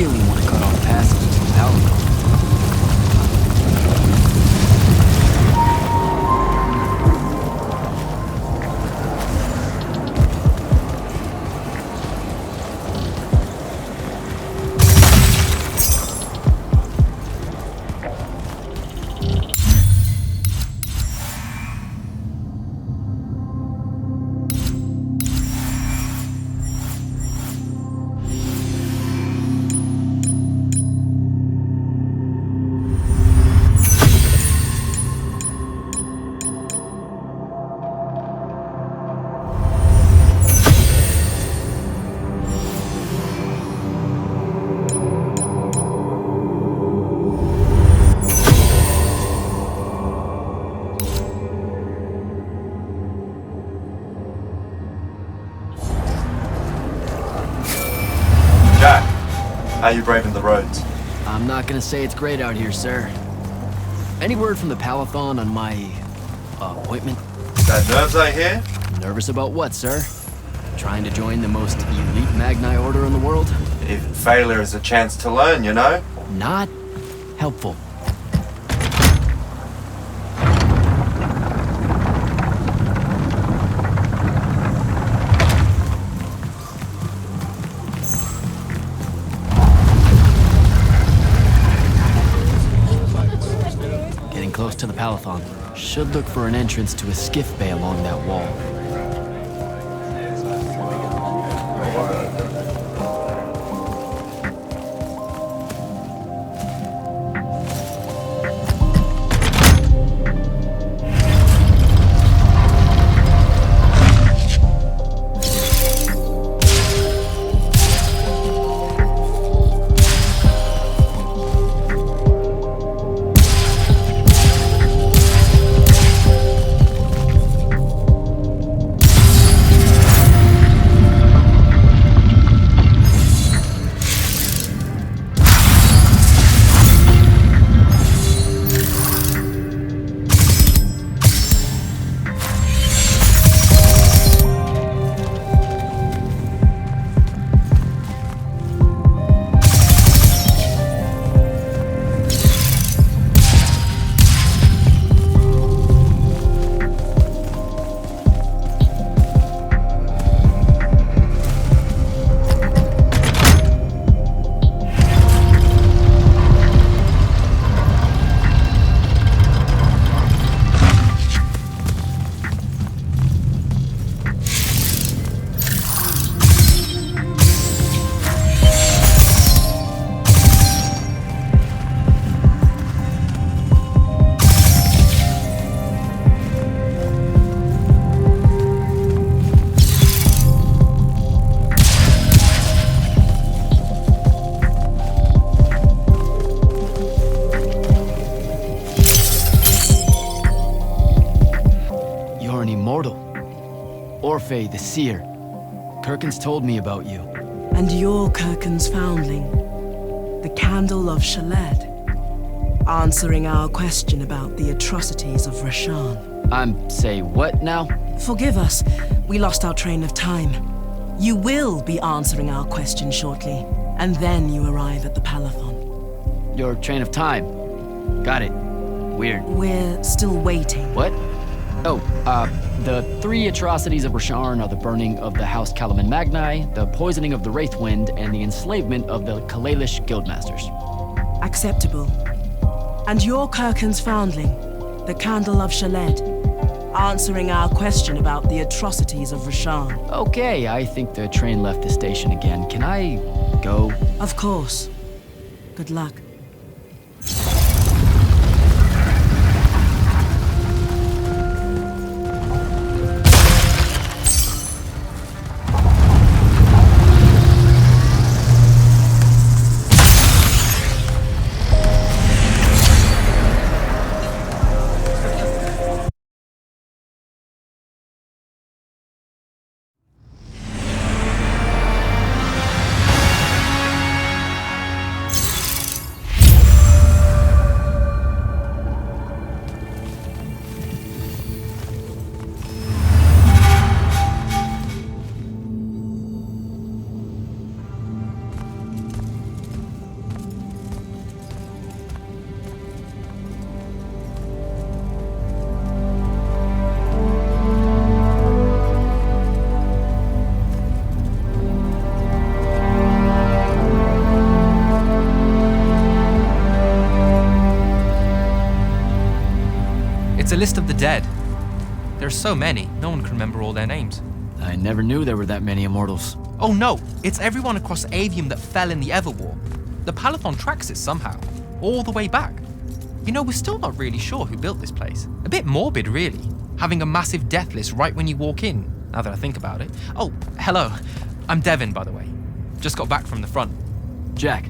really want to cut off passage to the Palace. Jack, how you braving the roads? I'm not gonna say it's great out here, sir. Any word from the Palathon on my appointment? That nerves I hear? Nervous about what, sir? Trying to join the most elite Magni order in the world? Even failure is a chance to learn, you know? Not helpful. Getting close to the Palathon. Should look for an entrance to a skiff bay along that wall. Orphe, the seer. Kirkin's told me about you. And you're Kirkin's foundling, the Candle of Shaled, answering our question about the atrocities of Rasharn. Say what now? Forgive us, we lost our train of time. You will be answering our question shortly, and then you arrive at the Palathon. Your train of time. Got it. Weird. We're still waiting. What? Oh, the 3 atrocities of Rasharn are the burning of the House Kalaman Magni, the poisoning of the Wraithwind, and the enslavement of the Kalalish Guildmasters. Acceptable. And you're Kirkin's foundling, the Candle of Shaled, answering our question about the atrocities of Rasharn. Okay, I think the train left the station again. Can I go? Of course. Good luck. It's a list of the dead. There are so many, no one can remember all their names. I never knew there were that many immortals. Oh no, it's everyone across Aveum that fell in the Everwar. The Palathon tracks it somehow, all the way back. You know, we're still not really sure who built this place. A bit morbid, really, having a massive death list right when you walk in, now that I think about it. Oh, hello. I'm Devin, by the way. Just got back from the front. Jack,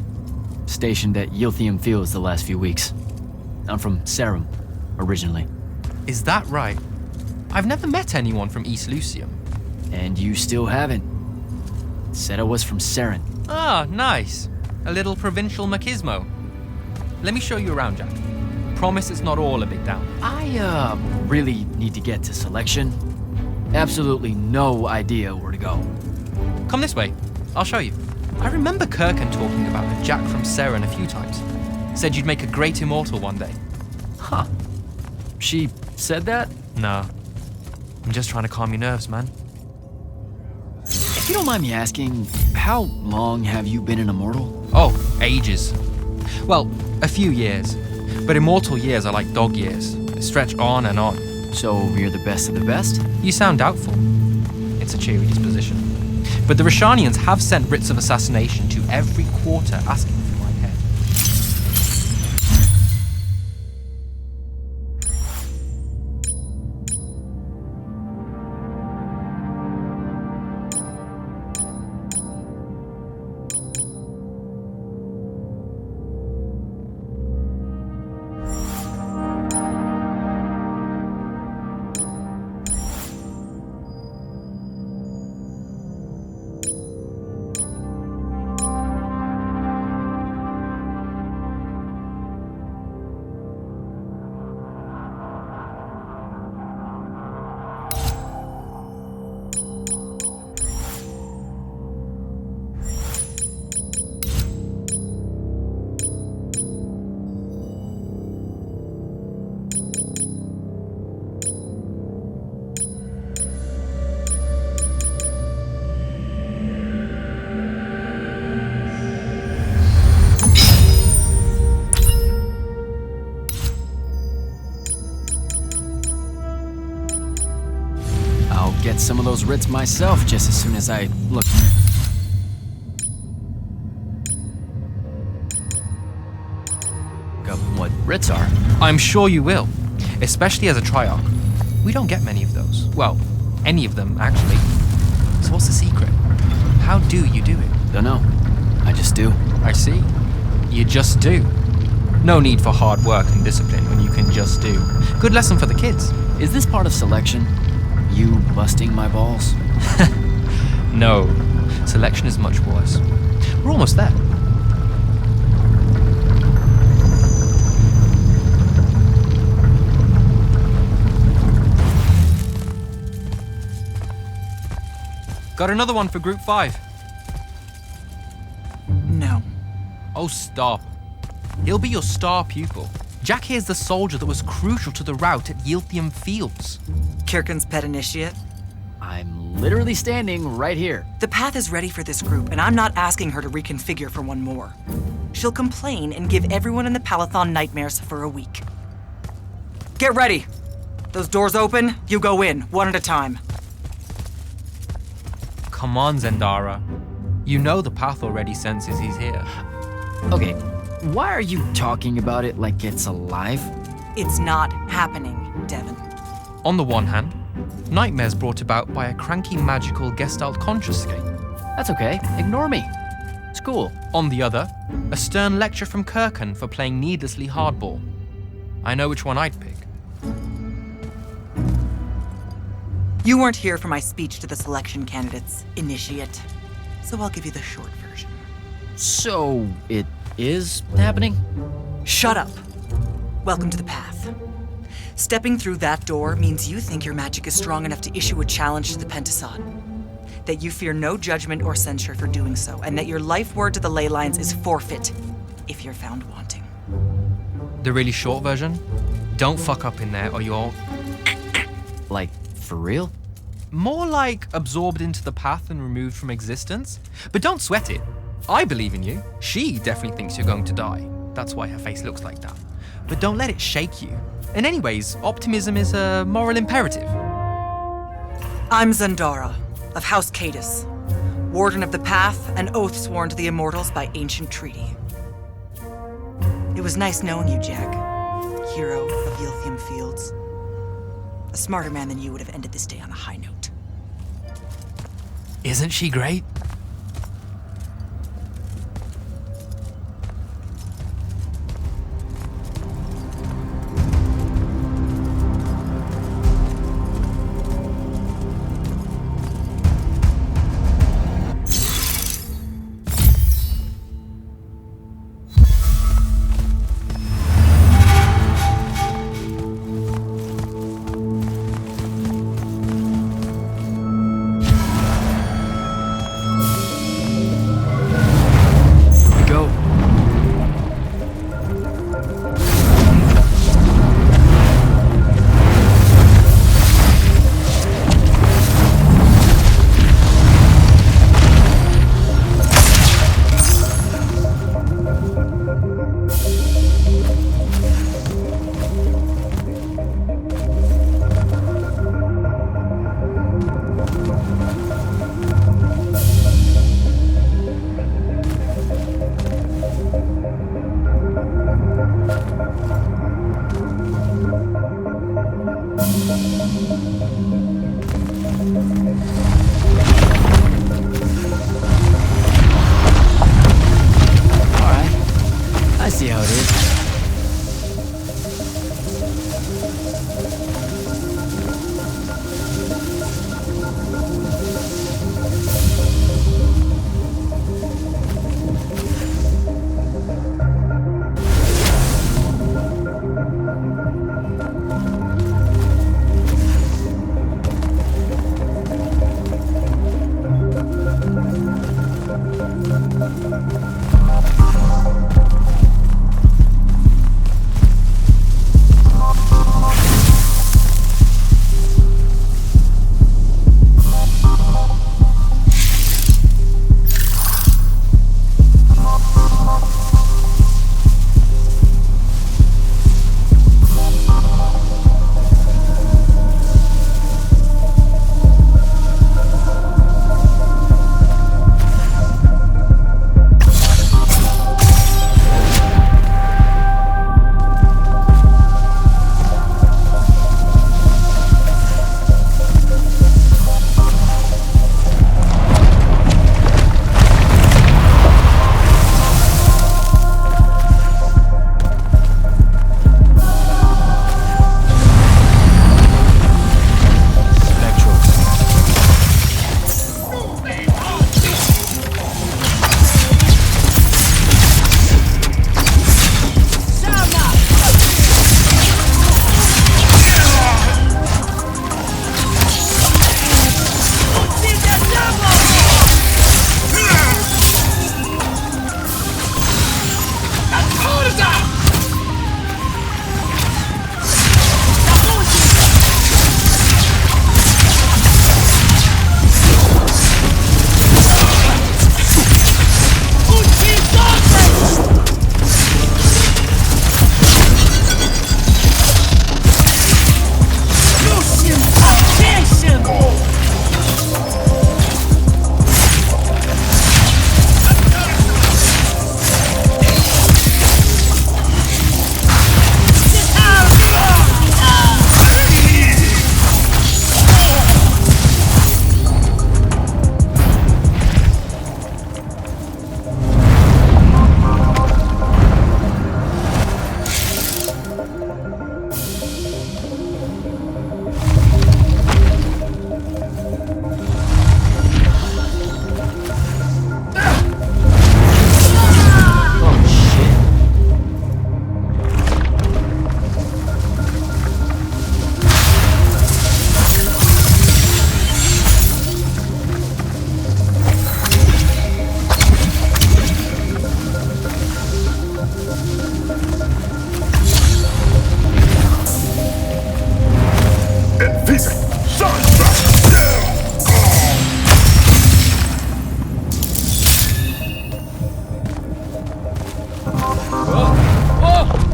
stationed at Yilthium Fields the last few weeks. I'm from Serum, originally. Is that right? I've never met anyone from East Lucium. And you still haven't. Said I was from Seren. Ah, nice. A little provincial machismo. Let me show you around, Jack. Promise it's not all a big down. I, really need to get to selection. Absolutely no idea where to go. Come this way. I'll show you. I remember Kirkan talking about a Jack from Seren a few times. Said you'd make a great immortal one day. Huh. She said that? No. I'm just trying to calm your nerves, man. If you don't mind me asking, how long have you been an immortal? Oh, ages. Well, a few years. But immortal years are like dog years. They stretch on and on. So you're the best of the best? You sound doubtful. It's a cheery disposition. But the Rashanians have sent writs of assassination to every quarter asking for my head. Get some of those writs myself just as soon as I look. Up what writs are. I'm sure you will, especially as a Triarch. We don't get many of those. Well, any of them, actually. So what's the secret? How do you do it? Dunno. I just do. I see. You just do. No need for hard work and discipline when you can just do. Good lesson for the kids. Is this part of selection? You busting my balls? No. Selection is much worse. We're almost there. Got another one for Group 5. No. Oh, stop. He'll be your star pupil. Jack here's the soldier that was crucial to the rout at Yilthium Fields. Kirkan's pet initiate? I'm literally standing right here. The path is ready for this group, and I'm not asking her to reconfigure for one more. She'll complain and give everyone in the Palathon nightmares for a week. Get ready! Those doors open, you go in, one at a time. Come on, Zendara. You know the path already senses he's here. Okay, why are you talking about it like it's alive? It's not happening, Devin. On the one hand, nightmares brought about by a cranky magical Gestalt conscious scape. That's okay, ignore me. It's cool. On the other, a stern lecture from Kirkan for playing needlessly hardball. I know which one I'd pick. You weren't here for my speech to the selection candidates, initiate. So I'll give you the short version. So, it is happening? Shut up. Welcome to the path. Stepping through that door means you think your magic is strong enough to issue a challenge to the Pentasod. That you fear no judgment or censure for doing so, and that your life word to the ley lines is forfeit if you're found wanting. The really short version? Don't fuck up in there or you're... Like, for real? More like absorbed into the path and removed from existence. But don't sweat it. I believe in you. She definitely thinks you're going to die. That's why her face looks like that. but don't let it shake you. And anyways, optimism is a moral imperative. I'm Zandara, of House Cadus, Warden of the Path, and oath sworn to the Immortals by ancient treaty. It was nice knowing you, Jack, hero of Yilthium Fields. A smarter man than you would have ended this day on a high note. Isn't she great?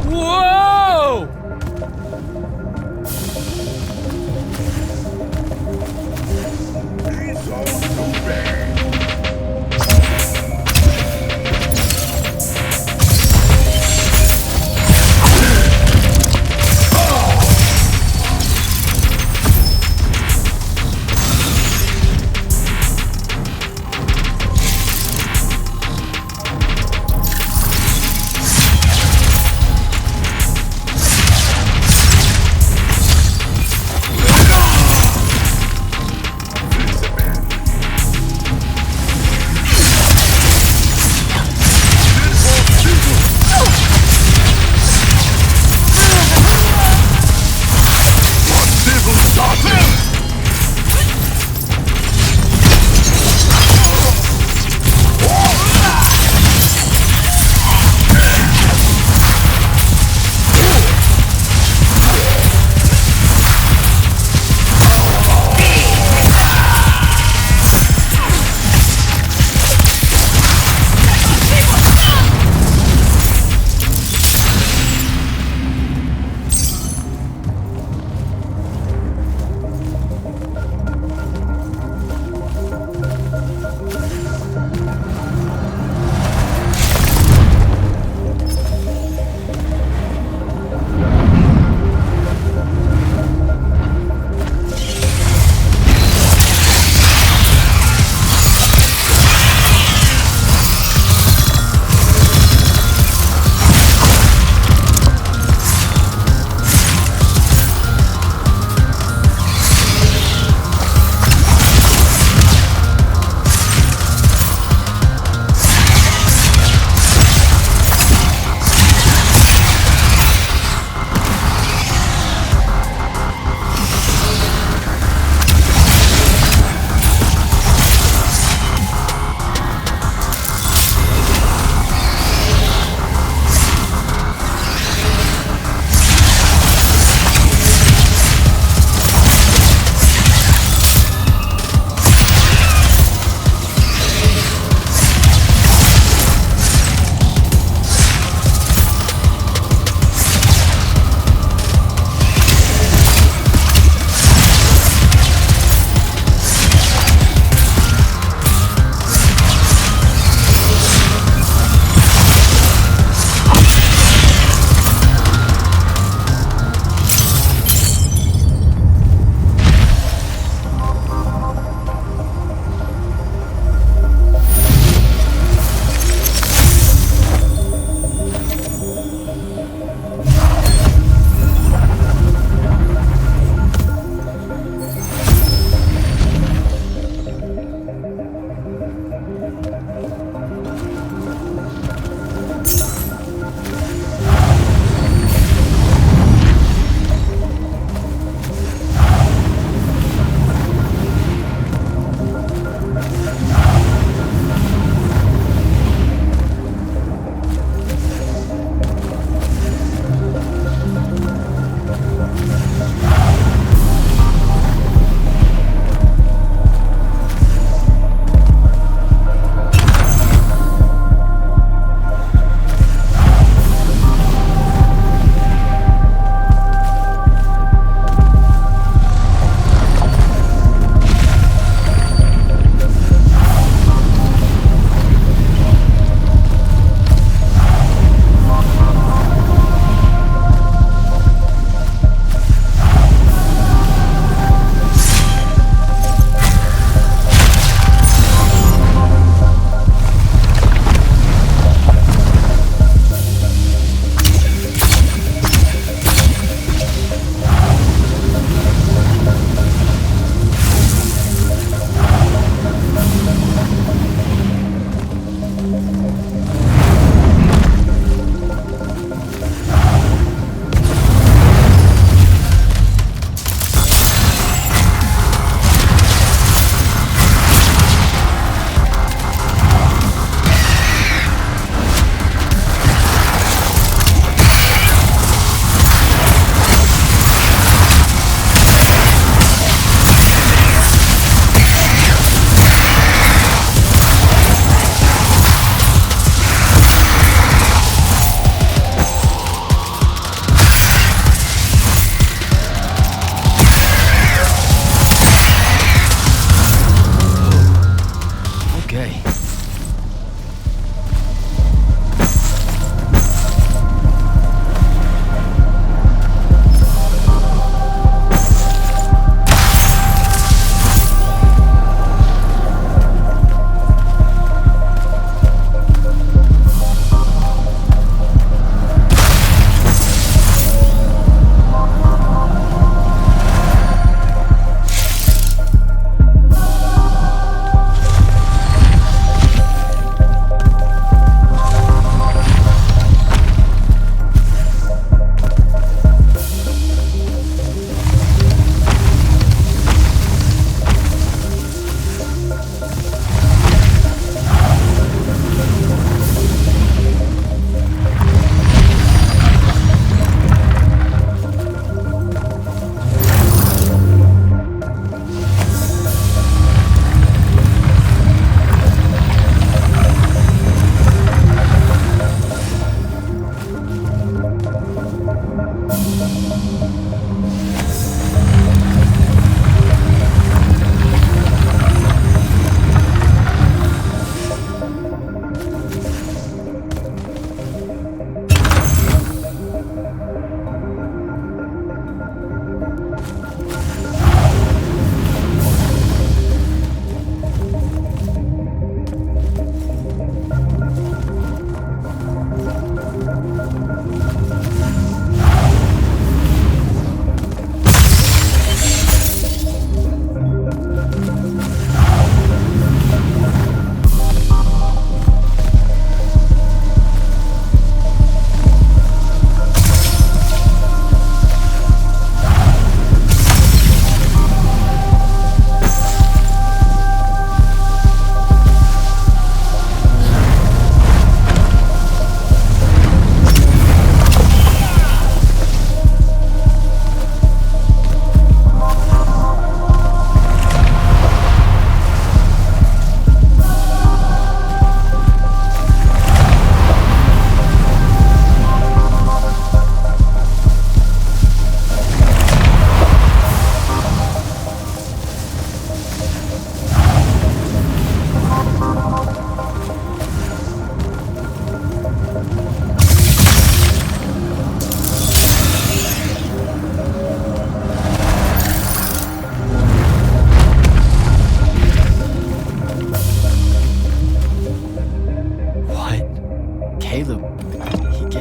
Whoa!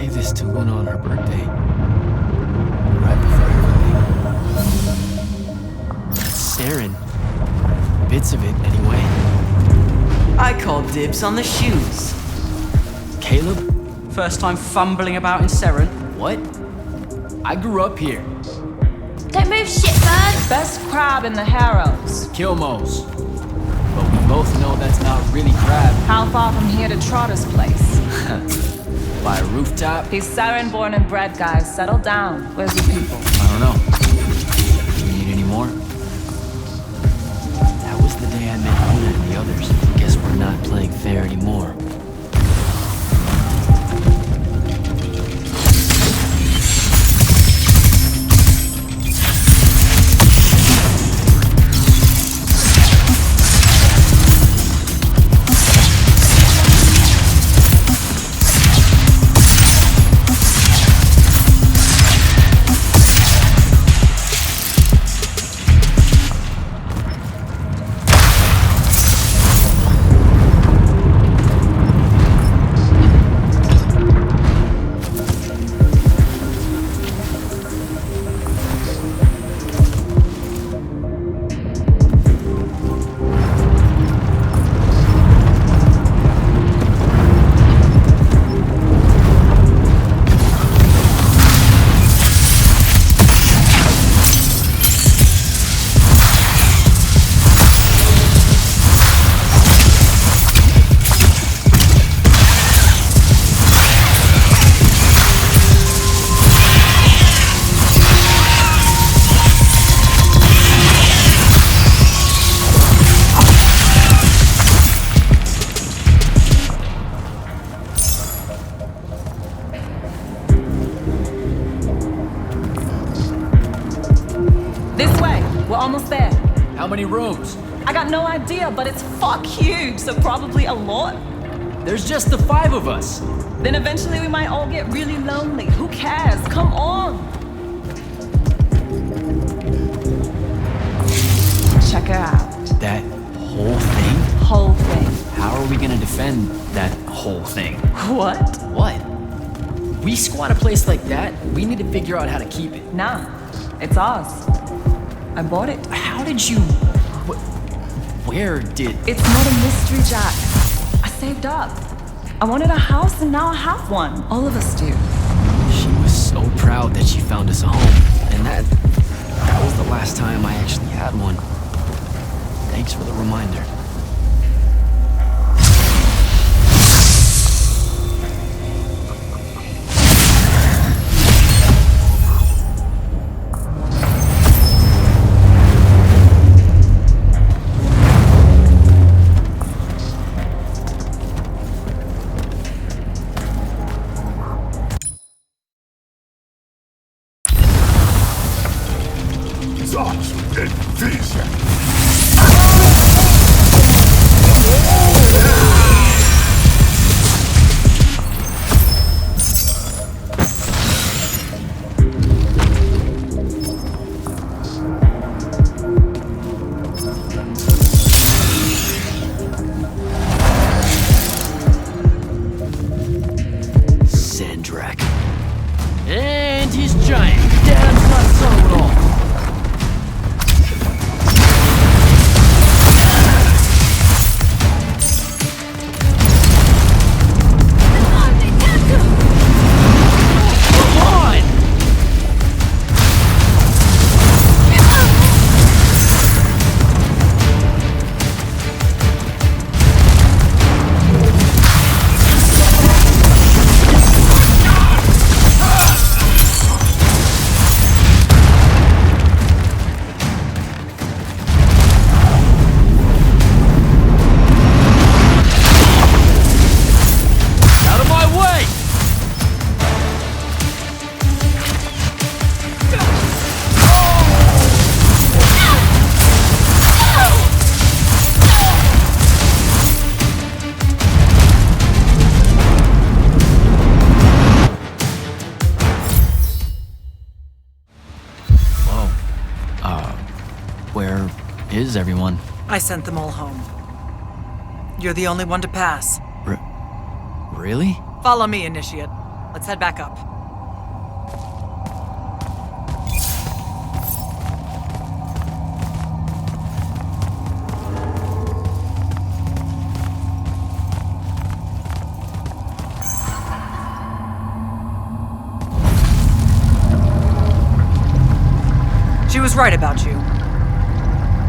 gave this to Luna on her birthday. Right before everything. It's Saren. Bits of it, anyway. I call dibs on the shoes. Caleb? First time fumbling about in Seren. What? I grew up here. Don't move, shitbird! Best crab in the Harrows. Kilmos. But we both know that's not really crab. How far from here to Trotter's place? By a rooftop? He's Saren born and bred, guys. Settle down. Where's your people? I don't know. Do you need any more? That was the day I met Luna and the others. Guess we're not playing fair anymore. Almost there. How many rooms? I got no idea, but it's fuck huge, so probably a lot. There's just the 5 of us. Then eventually we might all get really lonely. Who cares? Come on. Check her out. That whole thing? Whole thing. How are we gonna defend that whole thing? What? What? We squat a place like that, we need to figure out how to keep it. Nah, it's ours. I bought it. How did you... Where did... It's not a mystery, Jack. I saved up. I wanted a house and now I have one. All of us do. She was so proud that she found us a home. And that was the last time I actually had one. Thanks for the reminder. And he's giant. Dad's not so at all. Where is everyone? I sent them all home. You're the only one to pass. Really? Follow me, Initiate. Let's head back up. She was right about you.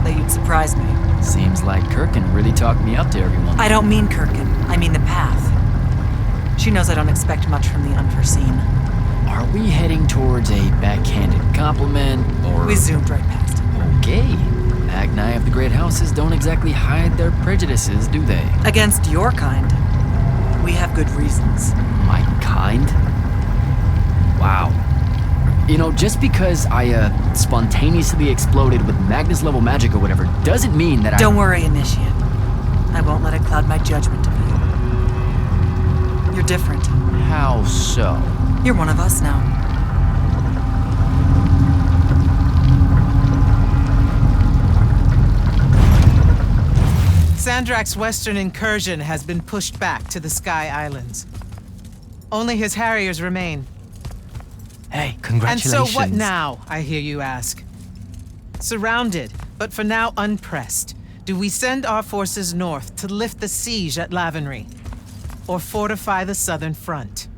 That you'd surprise me. Seems like Kirkin really talked me up to everyone. I don't mean Kirkin. I mean the path. She knows I don't expect much from the unforeseen. Are we heading towards a backhanded compliment, or... We zoomed right past it. Okay. Magni of the Great Houses don't exactly hide their prejudices, do they? Against your kind, we have good reasons. My kind? Wow. You know, just because I, spontaneously exploded with Magnus-level magic or whatever, doesn't mean that Don't worry, Initiate. I won't let it cloud my judgment of you. You're different. How so? You're one of us now. Sandrak's western incursion has been pushed back to the Sky Islands. Only his Harriers remain. Hey, Congratulations. And so what now, I hear you ask? Surrounded, but for now unpressed, do we send our forces north to lift the siege at Lavenry? Or fortify the southern front?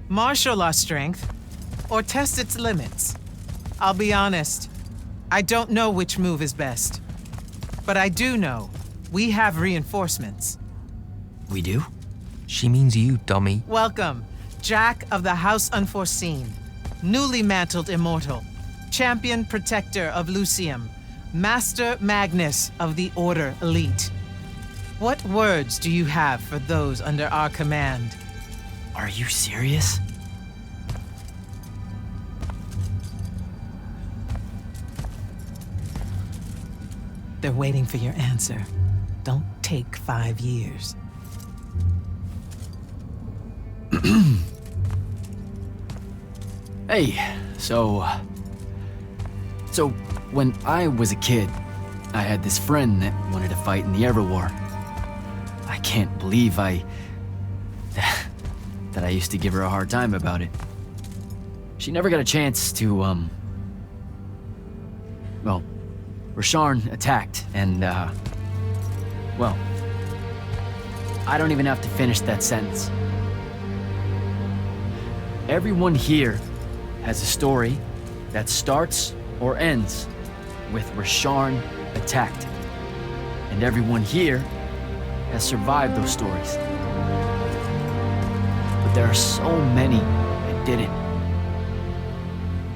Marshal our strength, or test its limits? I'll be honest, I don't know which move is best. But I do know we have reinforcements. We do? She means you, dummy. Welcome, Jack of the House Unforeseen, newly mantled immortal, champion protector of Lucium, Master Magnus of the Order Elite. What words do you have for those under our command? Are you serious? They're waiting for your answer. Don't take 5 years. Hey, so when I was a kid, I had this friend that wanted to fight in the Everwar. I can't believe that I used to give her a hard time about it. She never got a chance to, well, Rasharn attacked, and, well, I don't even have to finish that sentence. Everyone here has a story that starts or ends with Rasharn attacked. And everyone here has survived those stories. But there are so many that didn't.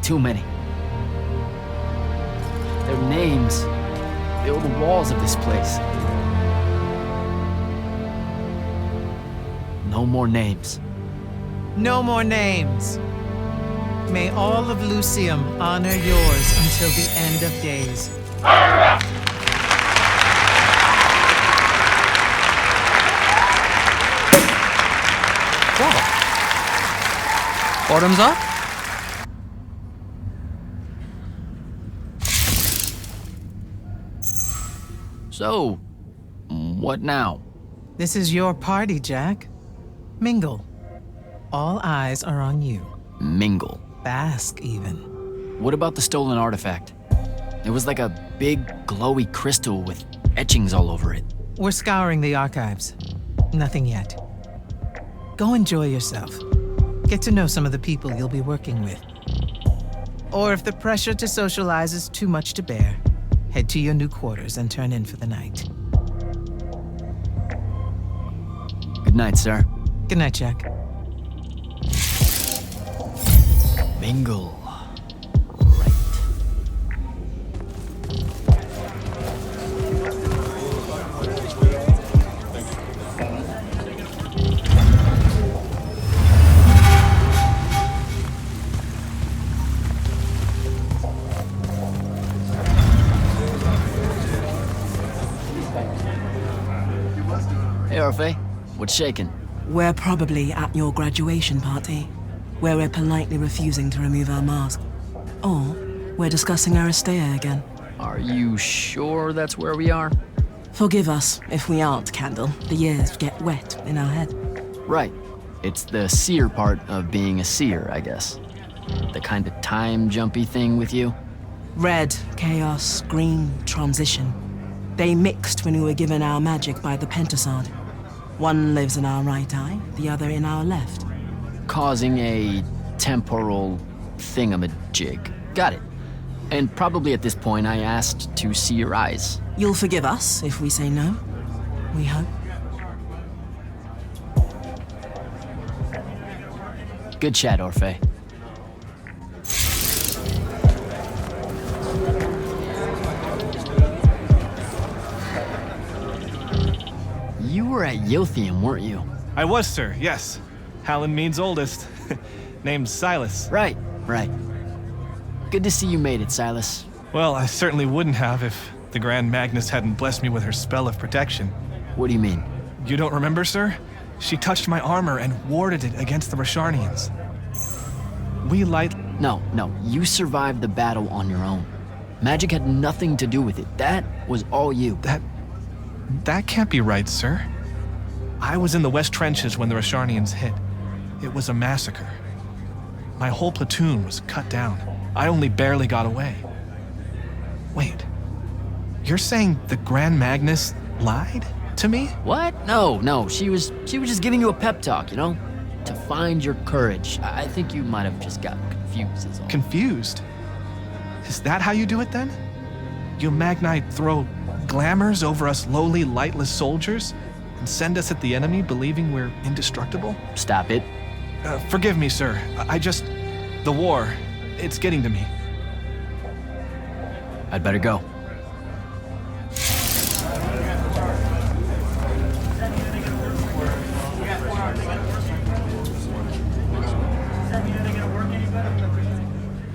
Too many. Their names fill the walls of this place. No more names. No more names. May all of Lucium honor yours until the end of days. Wow. Bottoms up? So, what now? This is your party, Jack. Mingle. All eyes are on you. Mingle. Bask, even. What about the stolen artifact? It was like a big, glowy crystal with etchings all over it. We're scouring the archives. Nothing yet. Go enjoy yourself. Get to know some of the people you'll be working with. Or if the pressure to socialize is too much to bear, head to your new quarters and turn in for the night. Good night, sir. Good night, Jack. Mingle. Hey, Orphe. What's shaking? We're probably at your graduation party, where we're politely refusing to remove our mask. Or we're discussing Aristea again. Are you sure that's where we are? Forgive us if we aren't, Candle. The years get wet in our head. Right. It's the seer part of being a seer, I guess. The kind of time jumpy thing with you. Red, chaos, green, transition. They mixed when we were given our magic by the Pentasod. One lives in our right eye, the other in our left. Causing a temporal thingamajig. Got it. And probably at this point I asked to see your eyes. You'll forgive us if we say no, we hope. Good chat, Orphe. You were at Yothium, weren't you? I was, sir, yes. Hallen means oldest. Name's Silas. Right. Good to see you made it, Silas. Well, I certainly wouldn't have if the Grand Magnus hadn't blessed me with her spell of protection. What do you mean? You don't remember, sir? She touched my armor and warded it against the Rasharnians. No, you survived the battle on your own. Magic had nothing to do with it. That was all you. That can't be right, sir. I was in the West Trenches when the Rasharnians hit. It was a massacre. My whole platoon was cut down. I only barely got away. Wait, you're saying the Grand Magnus lied to me? What? No, she was just giving you a pep talk, you know? To find your courage. I think you might have just got confused is all. Confused? Is that how you do it then? You Magnite throw glamours over us lowly, lightless soldiers and send us at the enemy believing we're indestructible? Stop it. Forgive me, sir. The war, it's getting to me. I'd better go.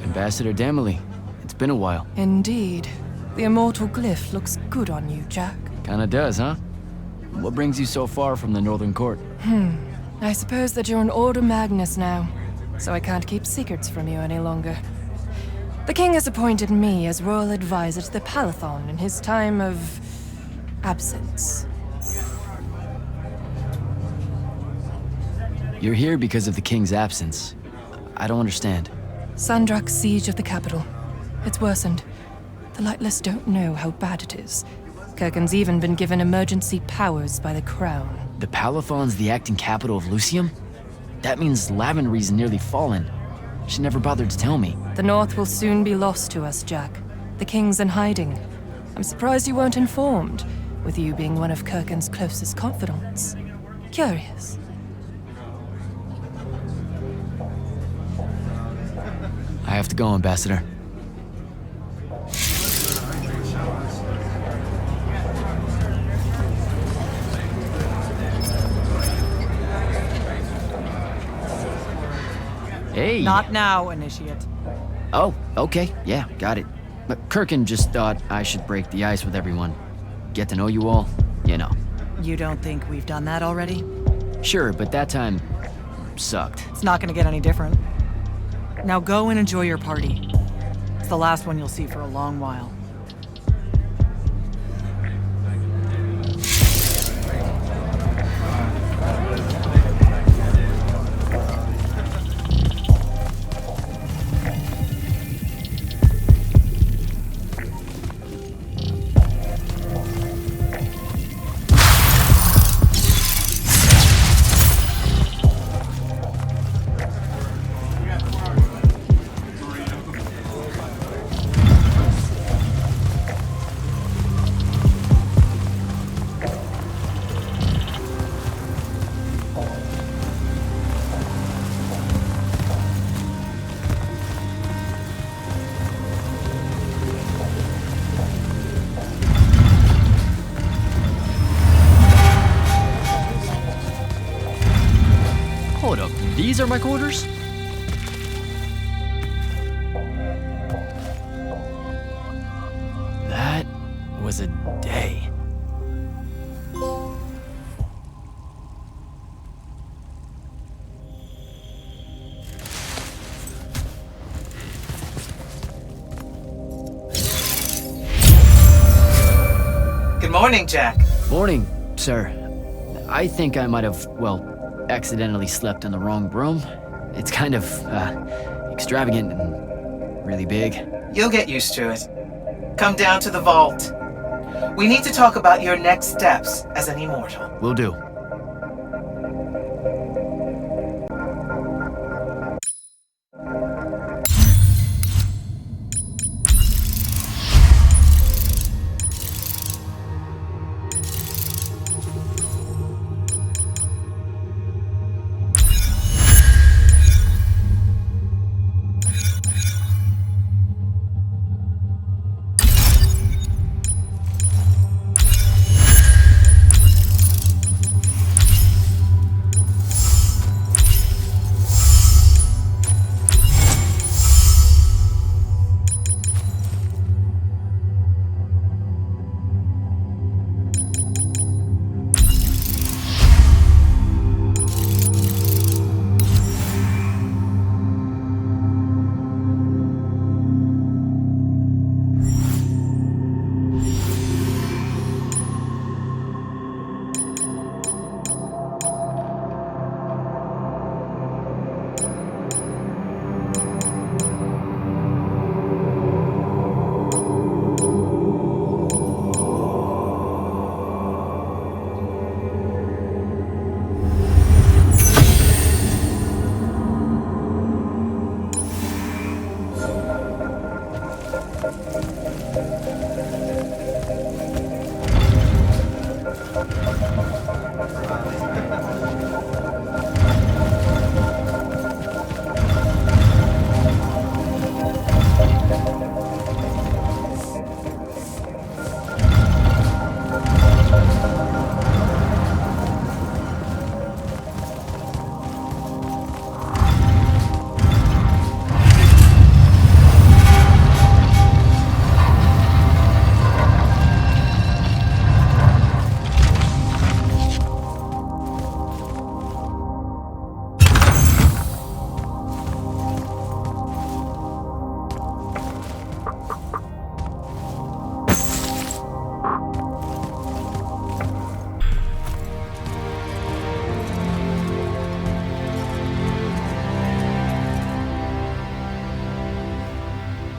Ambassador Damley, it's been a while. Indeed. The immortal glyph looks good on you, Jack. Kinda does, huh? What brings you so far from the Northern Court? I suppose that you're an Order Magnus now, so I can't keep secrets from you any longer. The king has appointed me as royal advisor to the Palathon in his time of absence. You're here because of the king's absence. I don't understand. Sandrak's siege of the capital. It's worsened. The Lightless don't know how bad it is. Kirken's even been given emergency powers by the crown. The Palathon's the acting capital of Lucium? That means Lavenry's nearly fallen. She never bothered to tell me. The North will soon be lost to us, Jack. The king's in hiding. I'm surprised you weren't informed, with you being one of Kirken's closest confidants. Curious. I have to go, Ambassador. Hey! Not now, Initiate. Oh, okay. Yeah, got it. But Kirken just thought I should break the ice with everyone. Get to know you all, you know. You don't think we've done that already? Sure, but that time sucked. It's not gonna get any different. Now go and enjoy your party. It's the last one you'll see for a long while. Hold up, these are my quarters? That was a day. Good morning, Jack. Morning, sir. I think I might have, well, accidentally slept in the wrong room. It's kind of, extravagant and really big. You'll get used to it. Come down to the vault. We need to talk about your next steps as an immortal. Will do.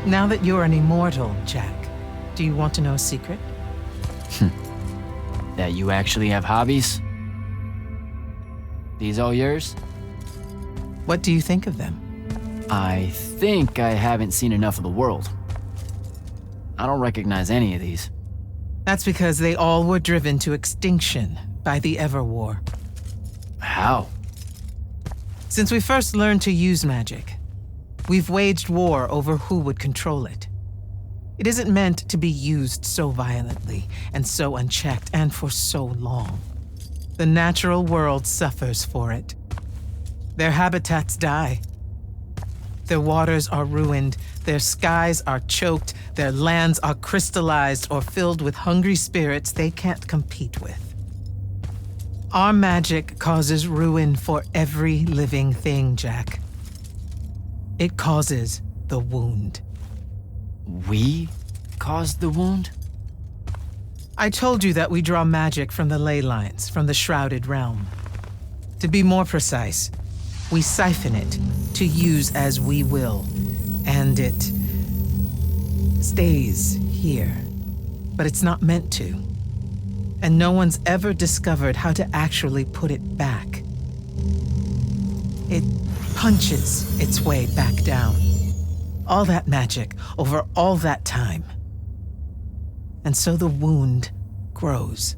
Now that you're an immortal, Jack, do you want to know a secret? That you actually have hobbies? These all yours? What do you think of them? I think I haven't seen enough of the world. I don't recognize any of these. That's because they all were driven to extinction by the Everwar. How? Since we first learned to use magic, we've waged war over who would control it. It isn't meant to be used so violently and so unchecked and for so long. The natural world suffers for it. Their habitats die. Their waters are ruined, their skies are choked, their lands are crystallized or filled with hungry spirits they can't compete with. Our magic causes ruin for every living thing, Jack. It causes the wound. We caused the wound? I told you that we draw magic from the ley lines, from the Shrouded Realm. To be more precise, we siphon it to use as we will, and it stays here. But it's not meant to. And no one's ever discovered how to actually put it back. It punches its way back down. All that magic over all that time. And so the wound grows.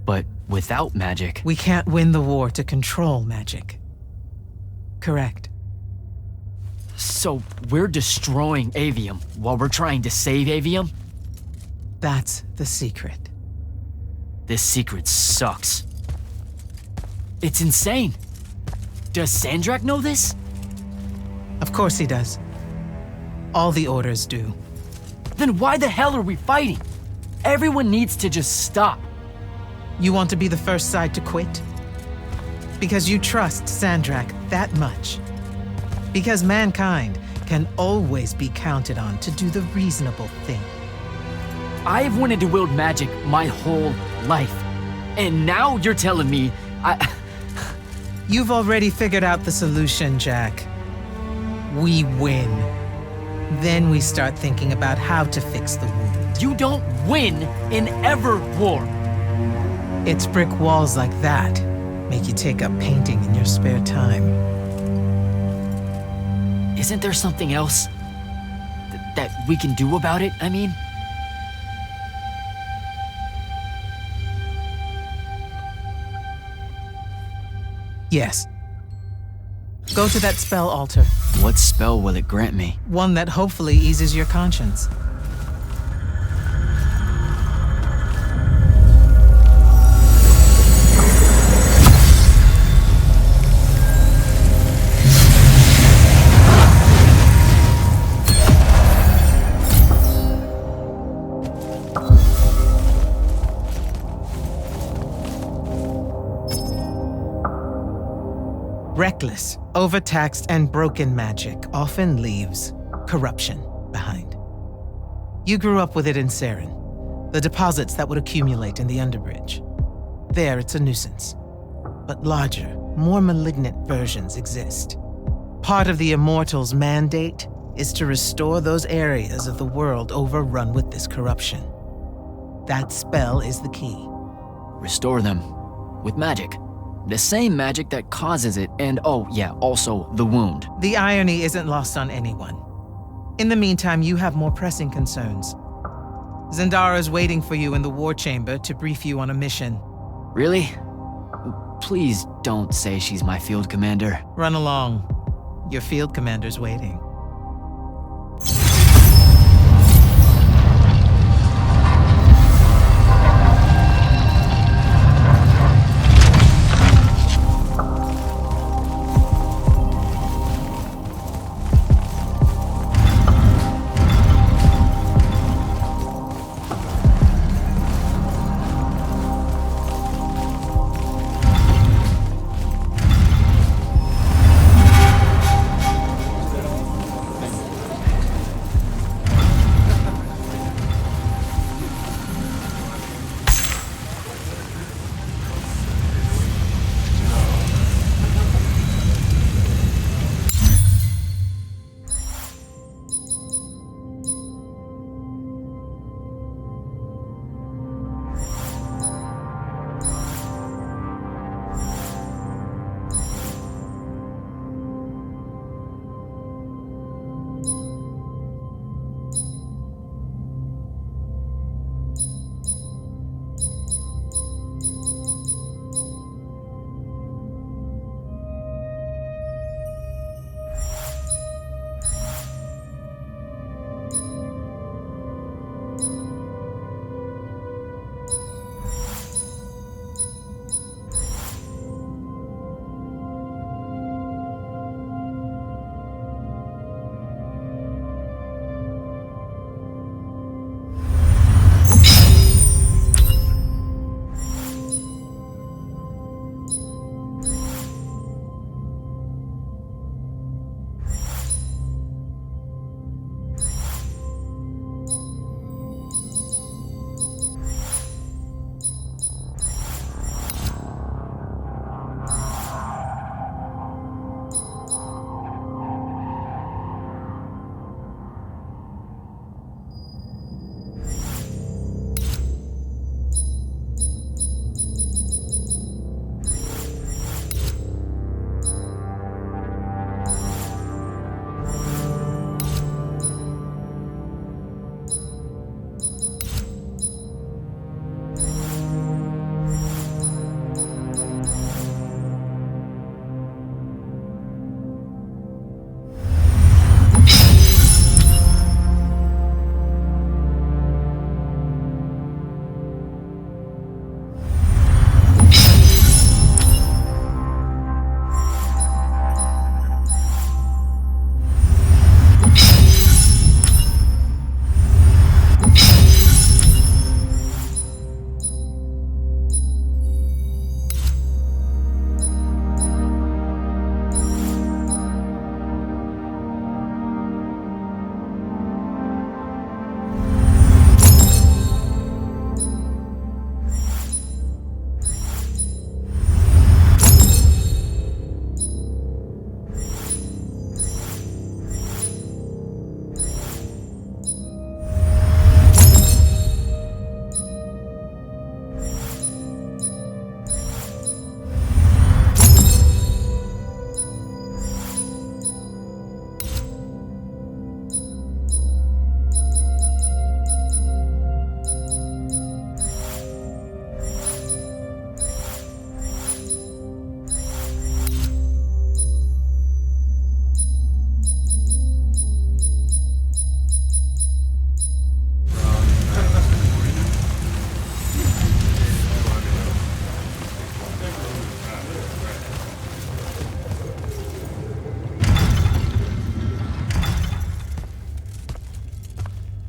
But without magic... We can't win the war to control magic. Correct. So we're destroying Aveum while we're trying to save Aveum? That's the secret. This secret sucks. It's insane. Does Sandrak know this? Of course he does. All the orders do. Then why the hell are we fighting? Everyone needs to just stop. You want to be the first side to quit? Because you trust Sandrak that much. Because mankind can always be counted on to do the reasonable thing. I've wanted to wield magic my whole life. And now you're telling me You've already figured out the solution, Jack. We win. Then we start thinking about how to fix the wound. You don't win in ever war. It's brick walls like that make you take up painting in your spare time. Isn't there something else that we can do about it, I mean? Yes. Go to that spell altar. What spell will it grant me? One that hopefully eases your conscience. Reckless, overtaxed, and broken magic often leaves corruption behind. You grew up with it in Saren, the deposits that would accumulate in the Underbridge. There, it's a nuisance. But larger, more malignant versions exist. Part of the Immortals' mandate is to restore those areas of the world overrun with this corruption. That spell is the key. Restore them. With magic. The same magic that causes it, and oh yeah, also the wound. The irony isn't lost on anyone. In the meantime, you have more pressing concerns. Zendara's waiting for you in the war chamber to brief you on a mission. Really? Please don't say she's my field commander. Run along. Your field commander's waiting.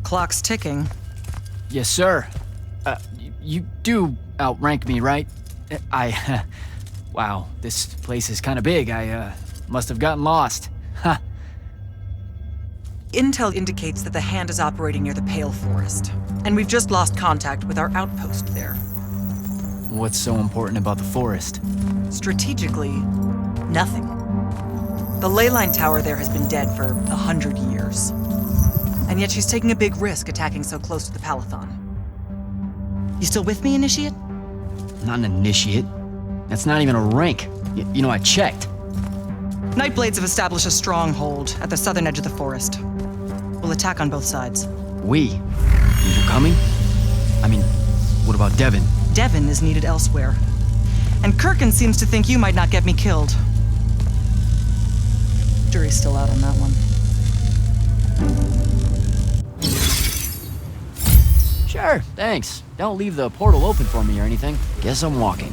Clock's ticking. Yes, sir. You do outrank me, right? Wow, this place is kind of big. I must have gotten lost. Ha. Intel indicates that the Hand is operating near the Pale Forest, and we've just lost contact with our outpost there. What's so important about the forest? Strategically, nothing. The ley line tower there has been dead for 100 years. And yet she's taking a big risk attacking so close to the Palathon. You still with me, Initiate? Not an initiate. That's not even a rank. You know, I checked. Nightblades have established a stronghold at the southern edge of the forest. We'll attack on both sides. We? And you're coming? I mean, what about Devin? Devin is needed elsewhere. And Kirkin seems to think you might not get me killed. Jury's still out on that one. Sure, thanks. Don't leave the portal open for me or anything. Guess I'm walking.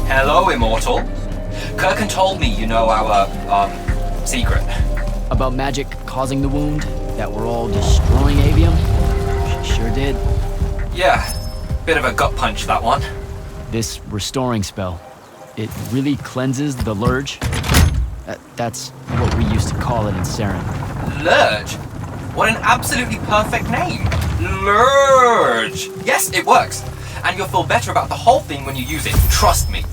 Hello, Immortal. Kirkin told me you know our, secret. About magic causing the wound? That we're all destroying Aveum? She sure did. Yeah, bit of a gut punch, that one. This restoring spell, it really cleanses the Lurge? That's what we used to call it in Saren. Lurge? What an absolutely perfect name. Lurge! Yes, it works. And you'll feel better about the whole thing when you use it. Trust me.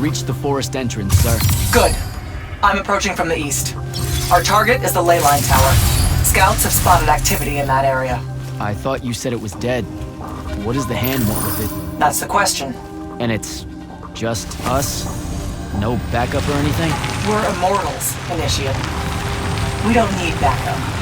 reached the forest entrance, sir. Good. I'm approaching from the east. Our target is the ley line tower. Scouts have spotted activity in that area. I thought you said it was dead. What does the hand want with it? That's the question. And it's just us? No backup or anything? We're Immortals, Initiate. We don't need backup.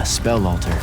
Spell altar.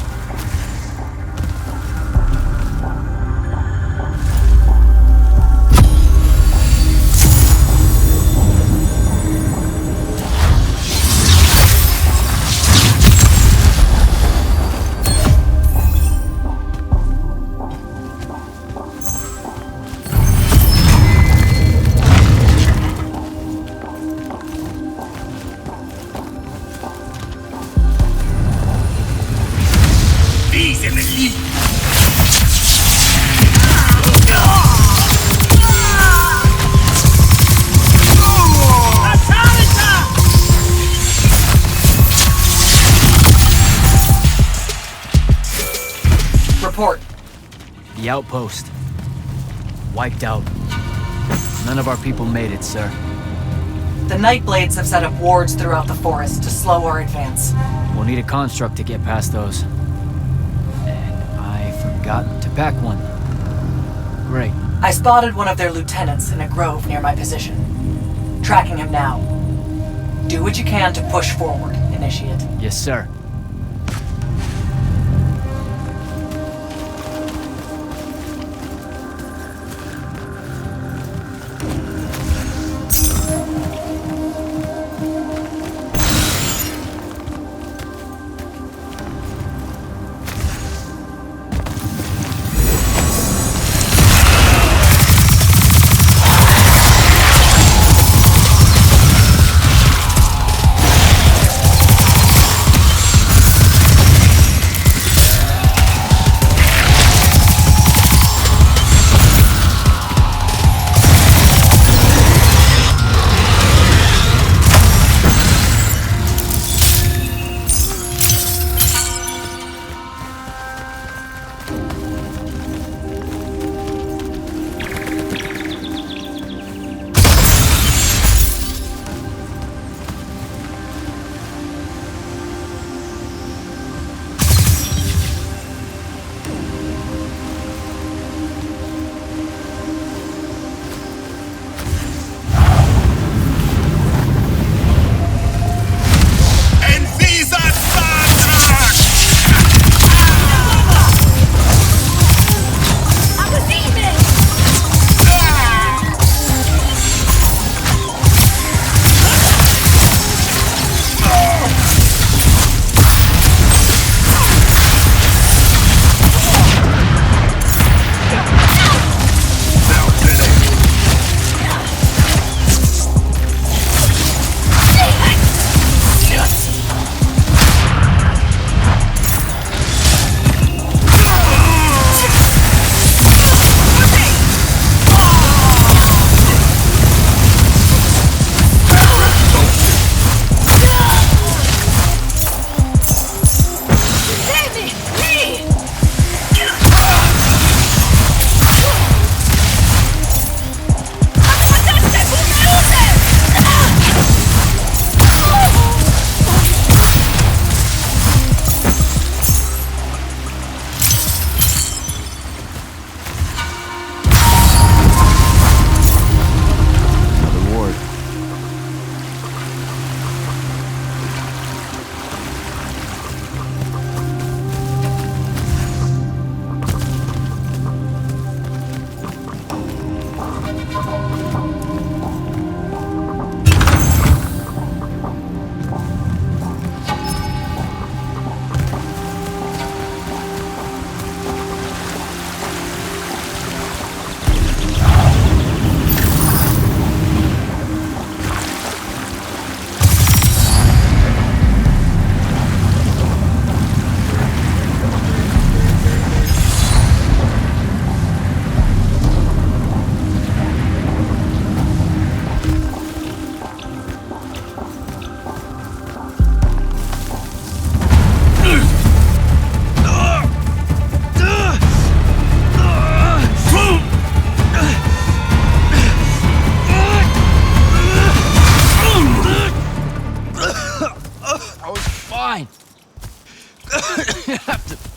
Report. The outpost. Wiped out. None of our people made it, sir. The Nightblades have set up wards throughout the forest to slow our advance. We'll need a construct to get past those. And I forgot to pack one. Great. I spotted one of their lieutenants in a grove near my position. Tracking him now. Do what you can to push forward, Initiate. Yes, sir.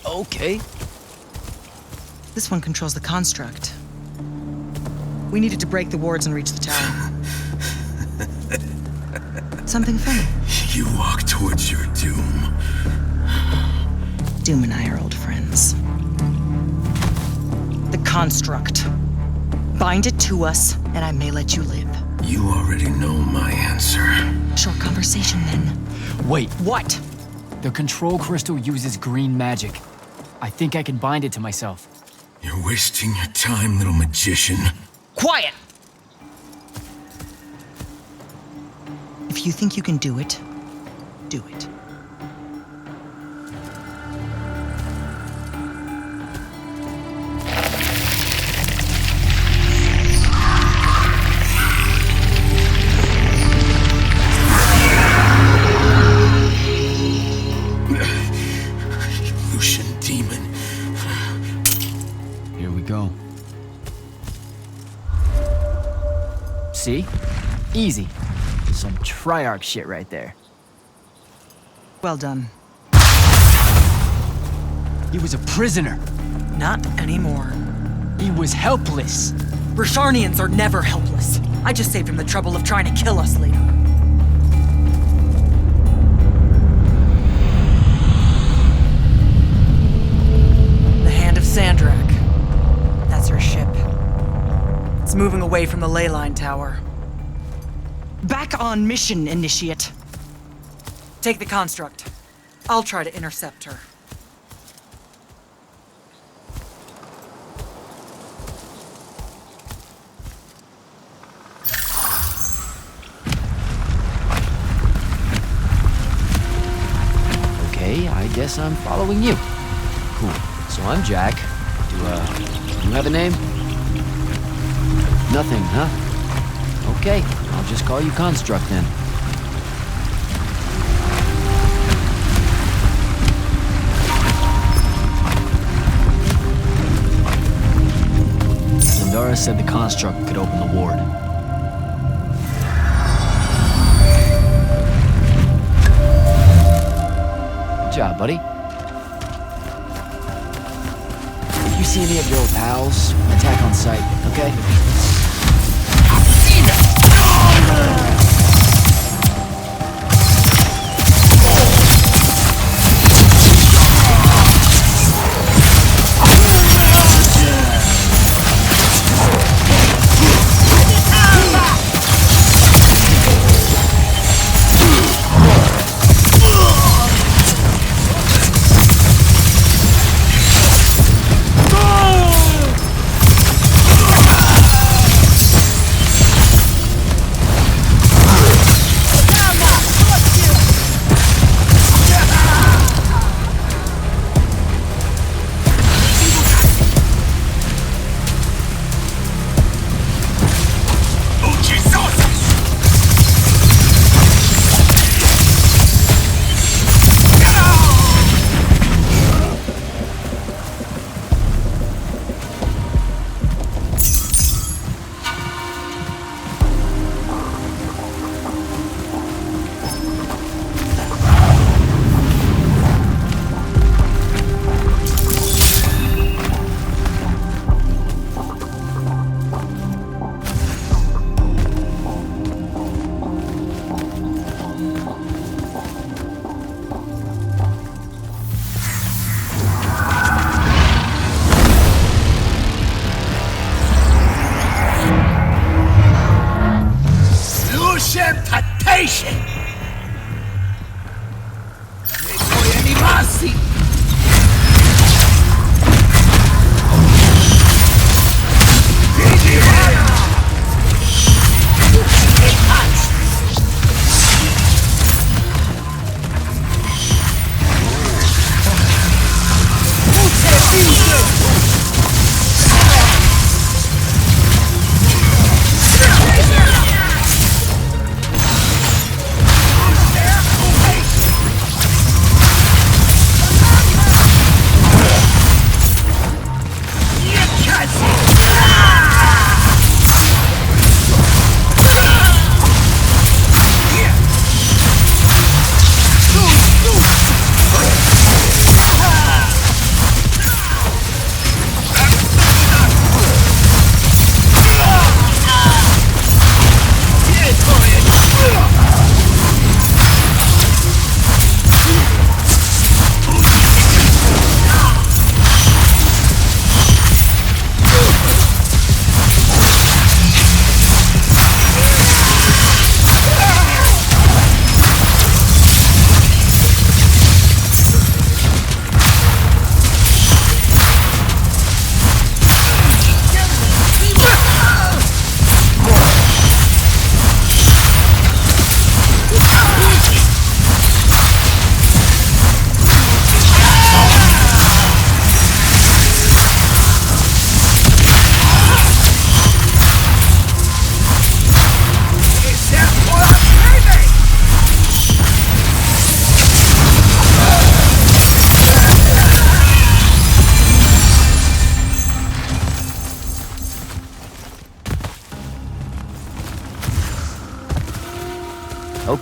Okay. This one controls the construct. We needed to break the wards and reach the tower. Something funny? You walk towards your doom. Doom and I are old friends. The construct. Bind it to us, and I may let you live. You already know my answer. Short conversation, then. Wait. What? The control crystal uses green magic. I think I can bind it to myself. You're wasting your time, little magician. Quiet! If you think you can do it, do it. Lucian demon. Here we go. See? Easy. Some Triarch shit right there. Well done. He was a prisoner. Not anymore. He was helpless. Rosharnians are never helpless. I just saved him the trouble of trying to kill us later. The Hand of Sandrak. That's her ship. It's moving away from the ley line tower. Back on mission, Initiate. Take the construct. I'll try to intercept her. Okay, I guess I'm following you. Cool. So I'm Jack. Do you have a name? Nothing, huh? Okay, I'll just call you Construct then. Zendara said the Construct could open the ward. Good job, buddy. If you see any of your old pals, attack on sight, okay?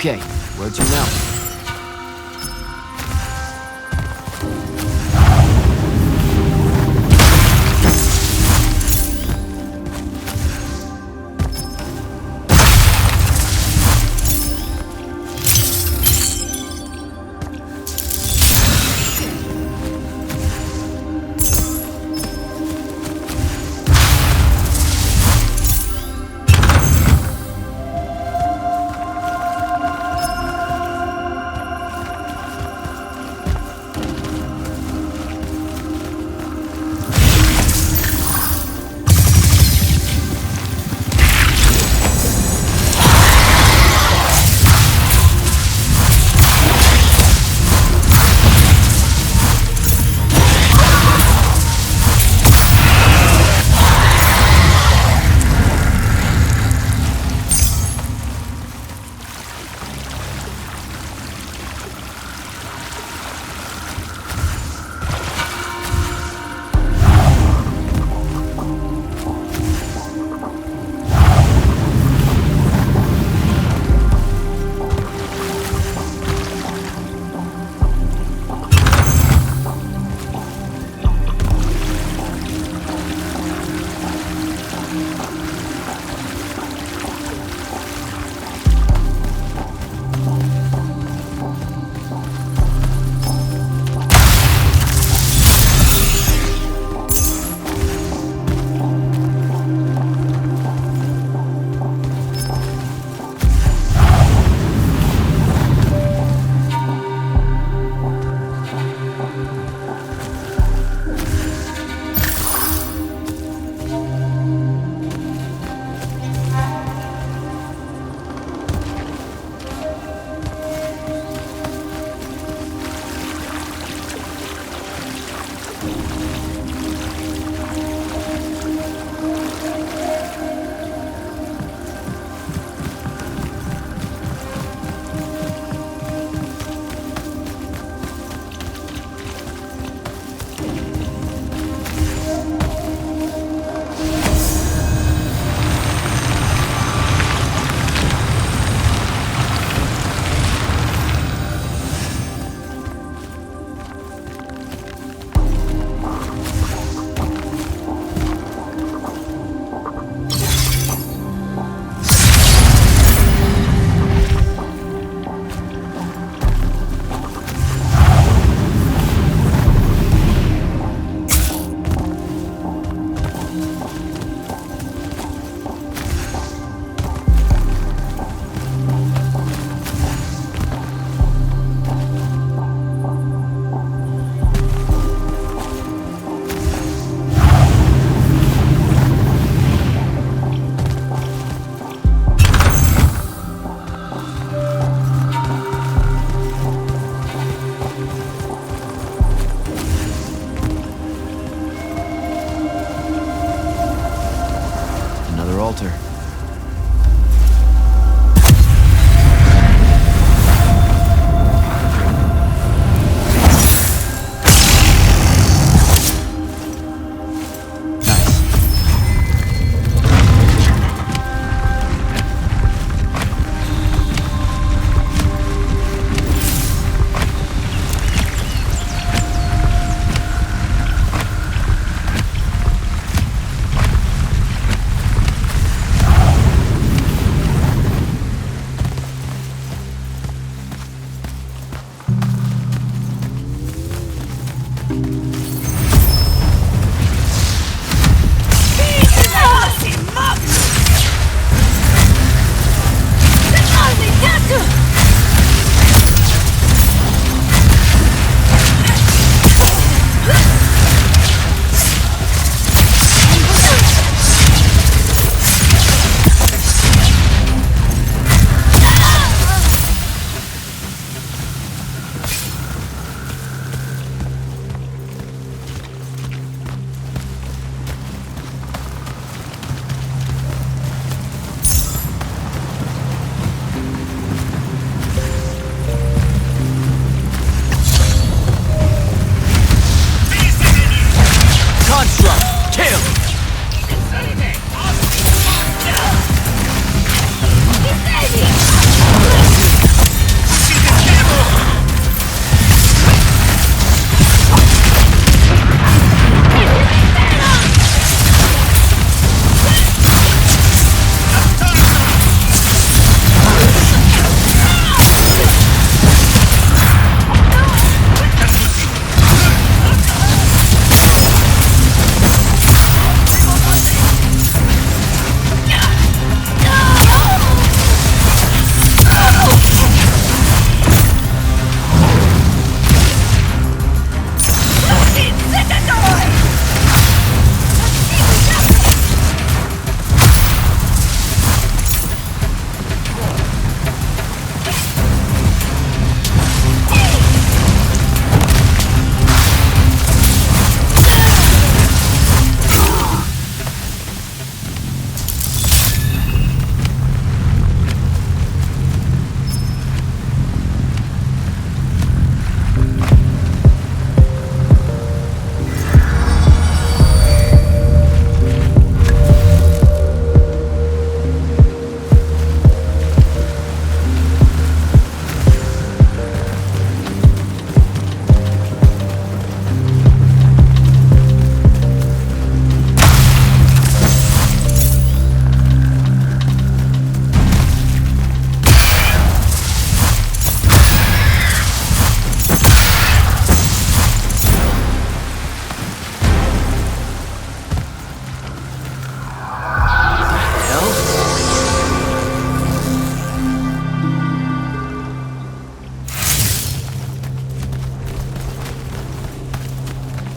Okay, where to now?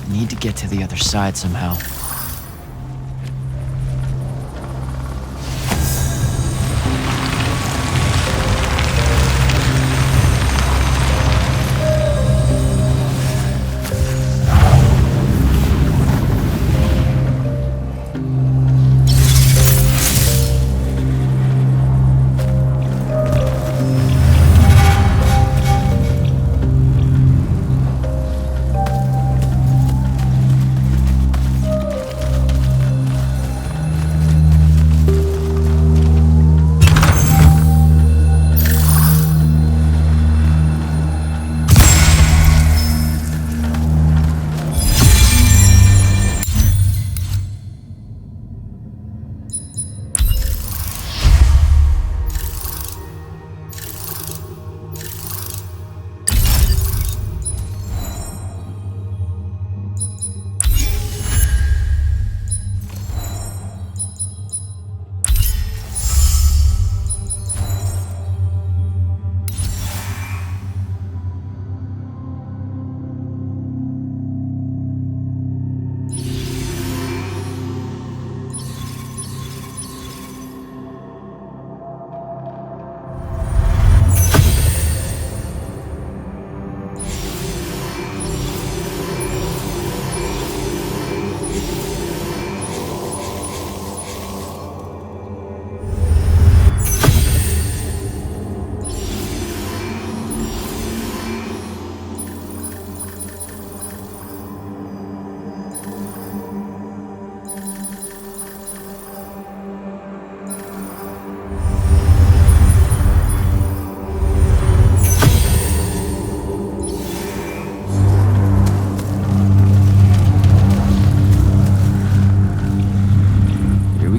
Need to get to the other side somehow.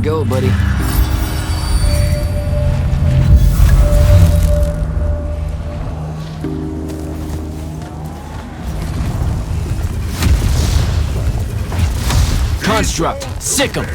Go, buddy. Construct, sick 'em.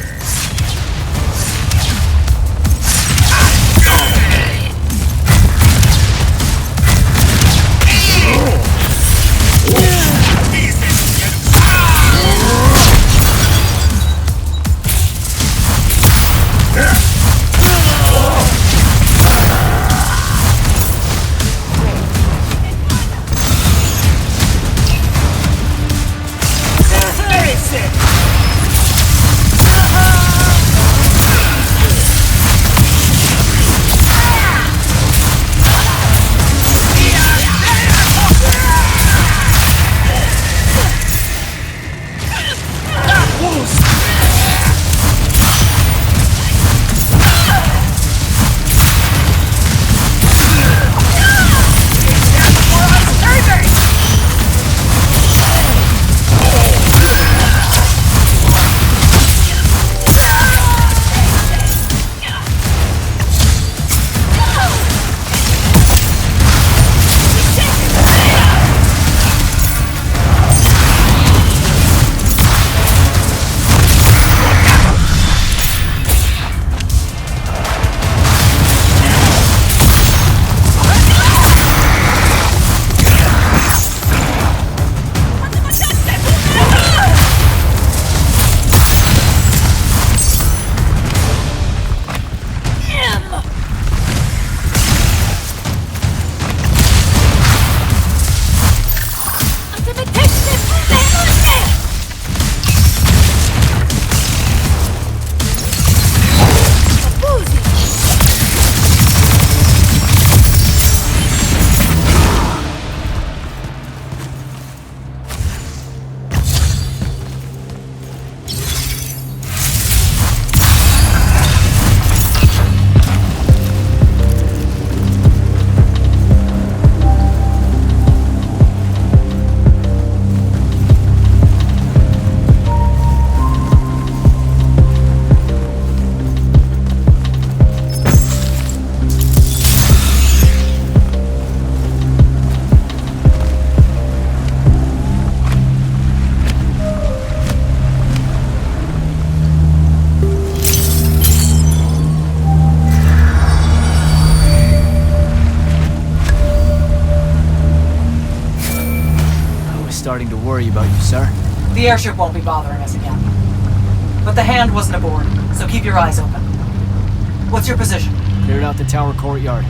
Starting to worry about you, sir. The airship won't be bothering us again. But the hand wasn't aboard, so keep your eyes open. What's your position? Cleared out the tower courtyard.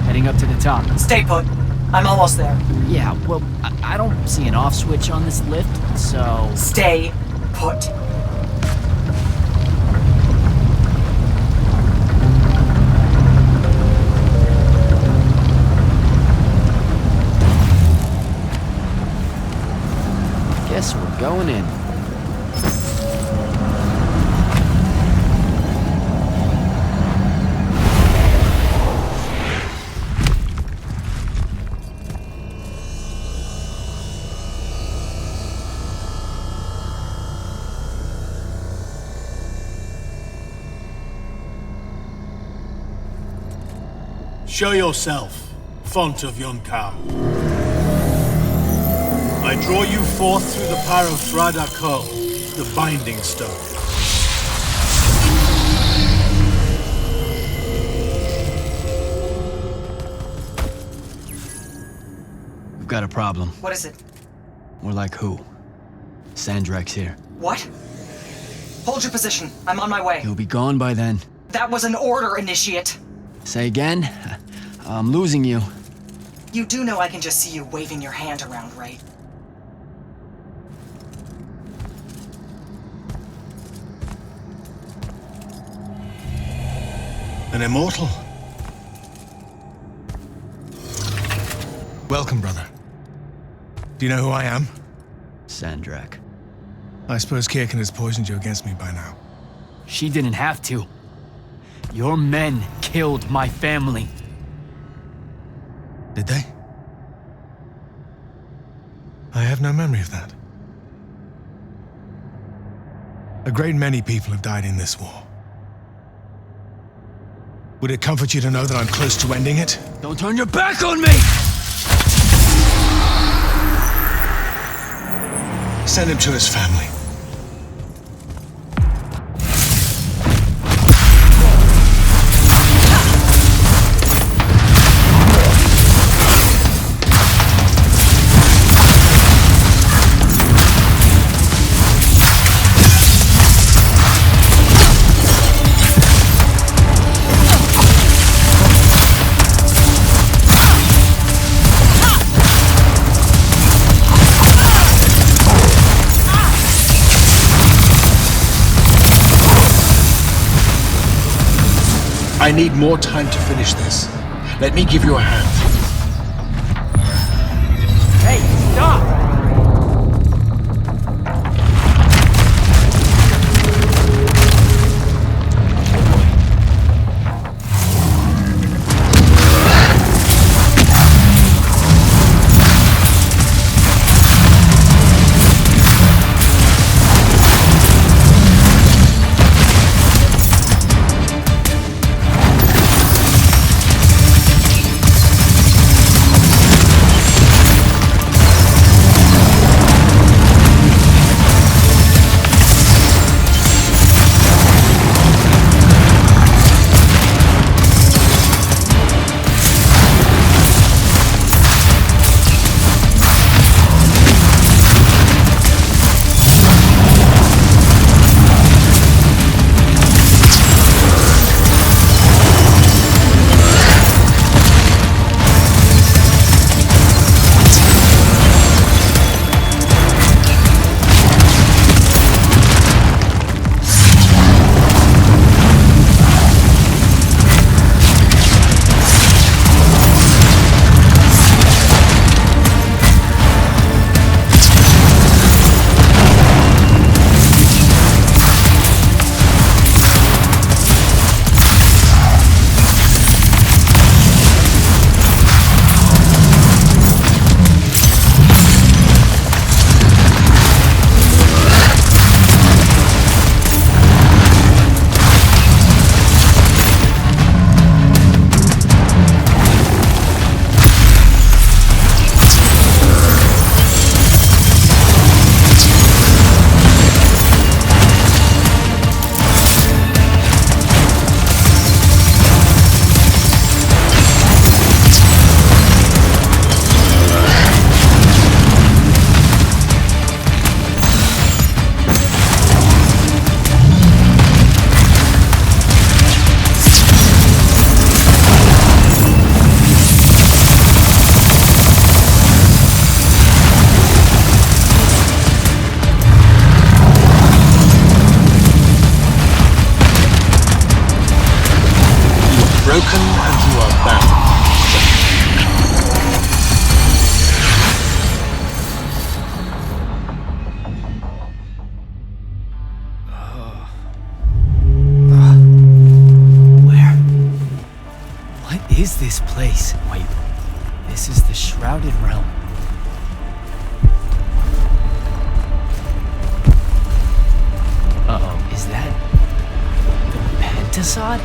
Heading up to the top. Stay put. I'm almost there. Yeah, well, I don't see an off switch on this lift, so... Stay put. Guess we're going in. Show yourself, font of yon cow. I draw you forth through the power of Thradakol, the Binding Stone. We've got a problem. What is it? More like who? Sandrak's here. What? Hold your position. I'm on my way. He'll be gone by then. That was an order, Initiate. Say again? I'm losing you. You do know I can just see you waving your hand around, right? An immortal? Welcome, brother. Do you know who I am? Sandrak. I suppose Kirkin has poisoned you against me by now. She didn't have to. Your men killed my family. Did they? I have no memory of that. A great many people have died in this war. Would it comfort you to know that I'm close to ending it? Don't turn your back on me! Send him to his family. I need more time to finish this. Let me give you a hand. Hey, stop! is this place? Wait, this is the Shrouded Realm. Uh-oh, is that the Pentasod?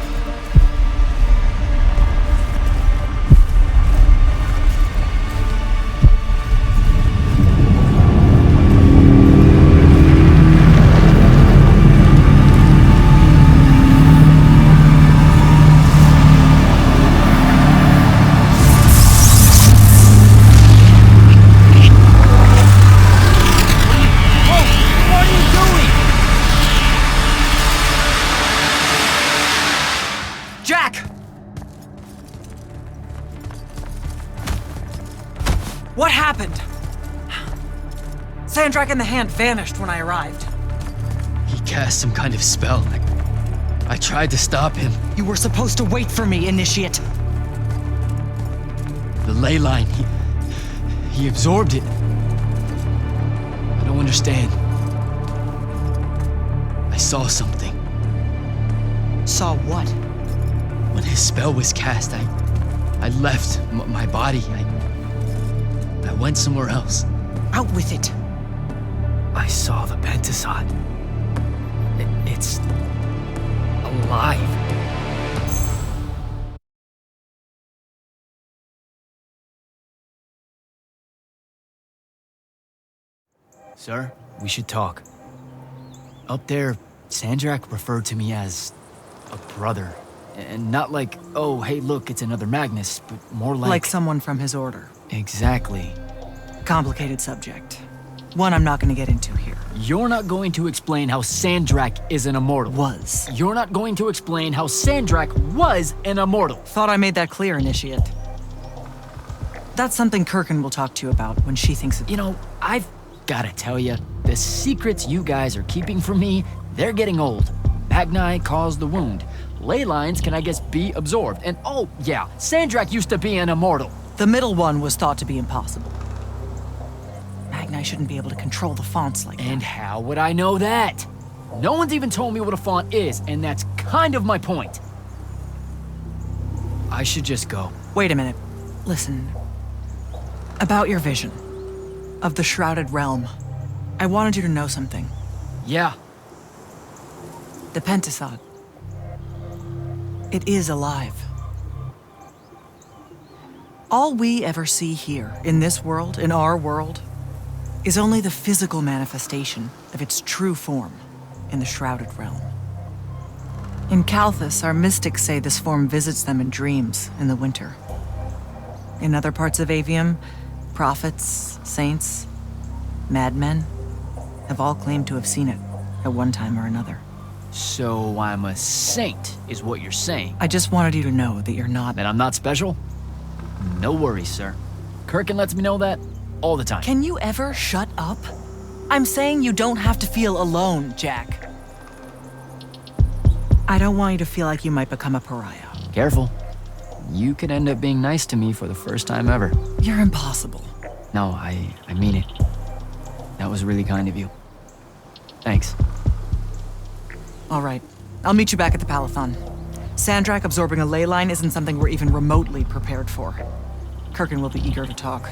What happened? Sandrak and the Hand vanished when I arrived. He cast some kind of spell. I tried to stop him. You were supposed to wait for me, Initiate. The ley line, he absorbed it. I don't understand. I saw something. Saw what? When his spell was cast, I left my body. I went somewhere else. Out with it. I saw the Pentasod. It's alive. Sir, we should talk. Up there, Sandrak referred to me as a brother. And not like, oh, hey, look, it's another Magnus, but more like... Like someone from his order. Exactly. Complicated subject. One I'm not going to get into here. You're not going to explain how Sandrak is an immortal. Was. You're not going to explain how Sandrak was an immortal. Thought I made that clear, Initiate. That's something Kirkin will talk to you about when she thinks it... You know, I've gotta tell you, the secrets you guys are keeping from me, they're getting old. Magni caused the wound. Ley lines can, I guess, be absorbed. And oh, yeah, Sandrak used to be an immortal. The middle one was thought to be impossible. Magni shouldn't be able to control the fonts like that. And how would I know that? No one's even told me what a font is, and that's kind of my point. I should just go. Wait a minute. Listen. About your vision of the Shrouded Realm, I wanted you to know something. Yeah. The Pentasod. It is alive. All we ever see here, in this world, in our world, is only the physical manifestation of its true form in the Shrouded Realm. In Kalthus, our mystics say this form visits them in dreams in the winter. In other parts of Aveum, prophets, saints, madmen have all claimed to have seen it at one time or another. So I'm a saint, is what you're saying. I just wanted you to know that you're not... That I'm not special? No worries, sir. Kirkin lets me know that all the time. Can you ever shut up? I'm saying you don't have to feel alone, Jack. I don't want you to feel like you might become a pariah. Careful. You could end up being nice to me for the first time ever. You're impossible. No, I mean it. That was really kind of you. Thanks. All right. I'll meet you back at the Palathon. Sandrak absorbing a ley line isn't something we're even remotely prepared for. Kirkin will be eager to talk.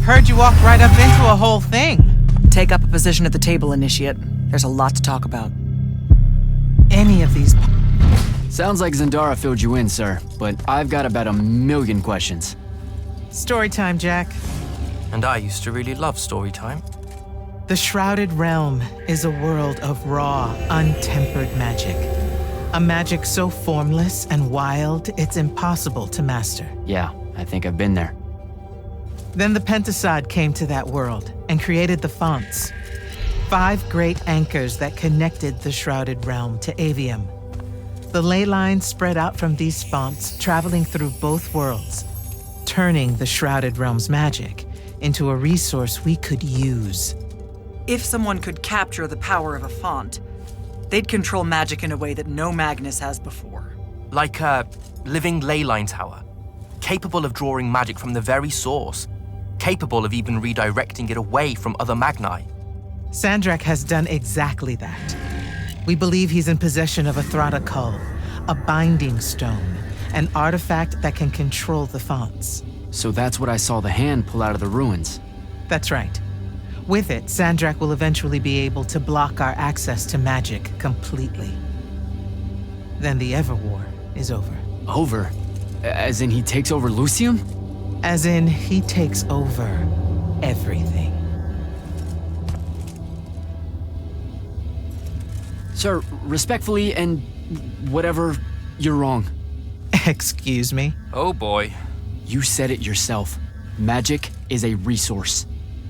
Heard you walked right up into a whole thing. Take up a position at the table, Initiate. There's a lot to talk about. Any of these... Sounds like Zendara filled you in, sir, but I've got about 1,000,000 questions. Story time, Jack. And I used to really love story time. The Shrouded Realm is a world of raw, untempered magic. A magic so formless and wild, it's impossible to master. Yeah, I think I've been there. Then the Pentasod came to that world and created the fonts. 5 great anchors that connected the Shrouded Realm to Aveum. The ley lines spread out from these fonts, traveling through both worlds, turning the Shrouded Realm's magic into a resource we could use. If someone could capture the power of a font, they'd control magic in a way that no Magnus has before. Like a living leyline tower, capable of drawing magic from the very source, capable of even redirecting it away from other Magni. Sandrak has done exactly that. We believe he's in possession of a Thrata Cull, a binding stone, an artifact that can control the fonts. So that's what I saw the hand pull out of the ruins. That's right. With it, Sandrak will eventually be able to block our access to magic completely. Then the Everwar is over. Over? As in he takes over Lucium? As in he takes over everything. Sir, respectfully and whatever, you're wrong. Excuse me? Oh boy. You said it yourself. Magic is a resource.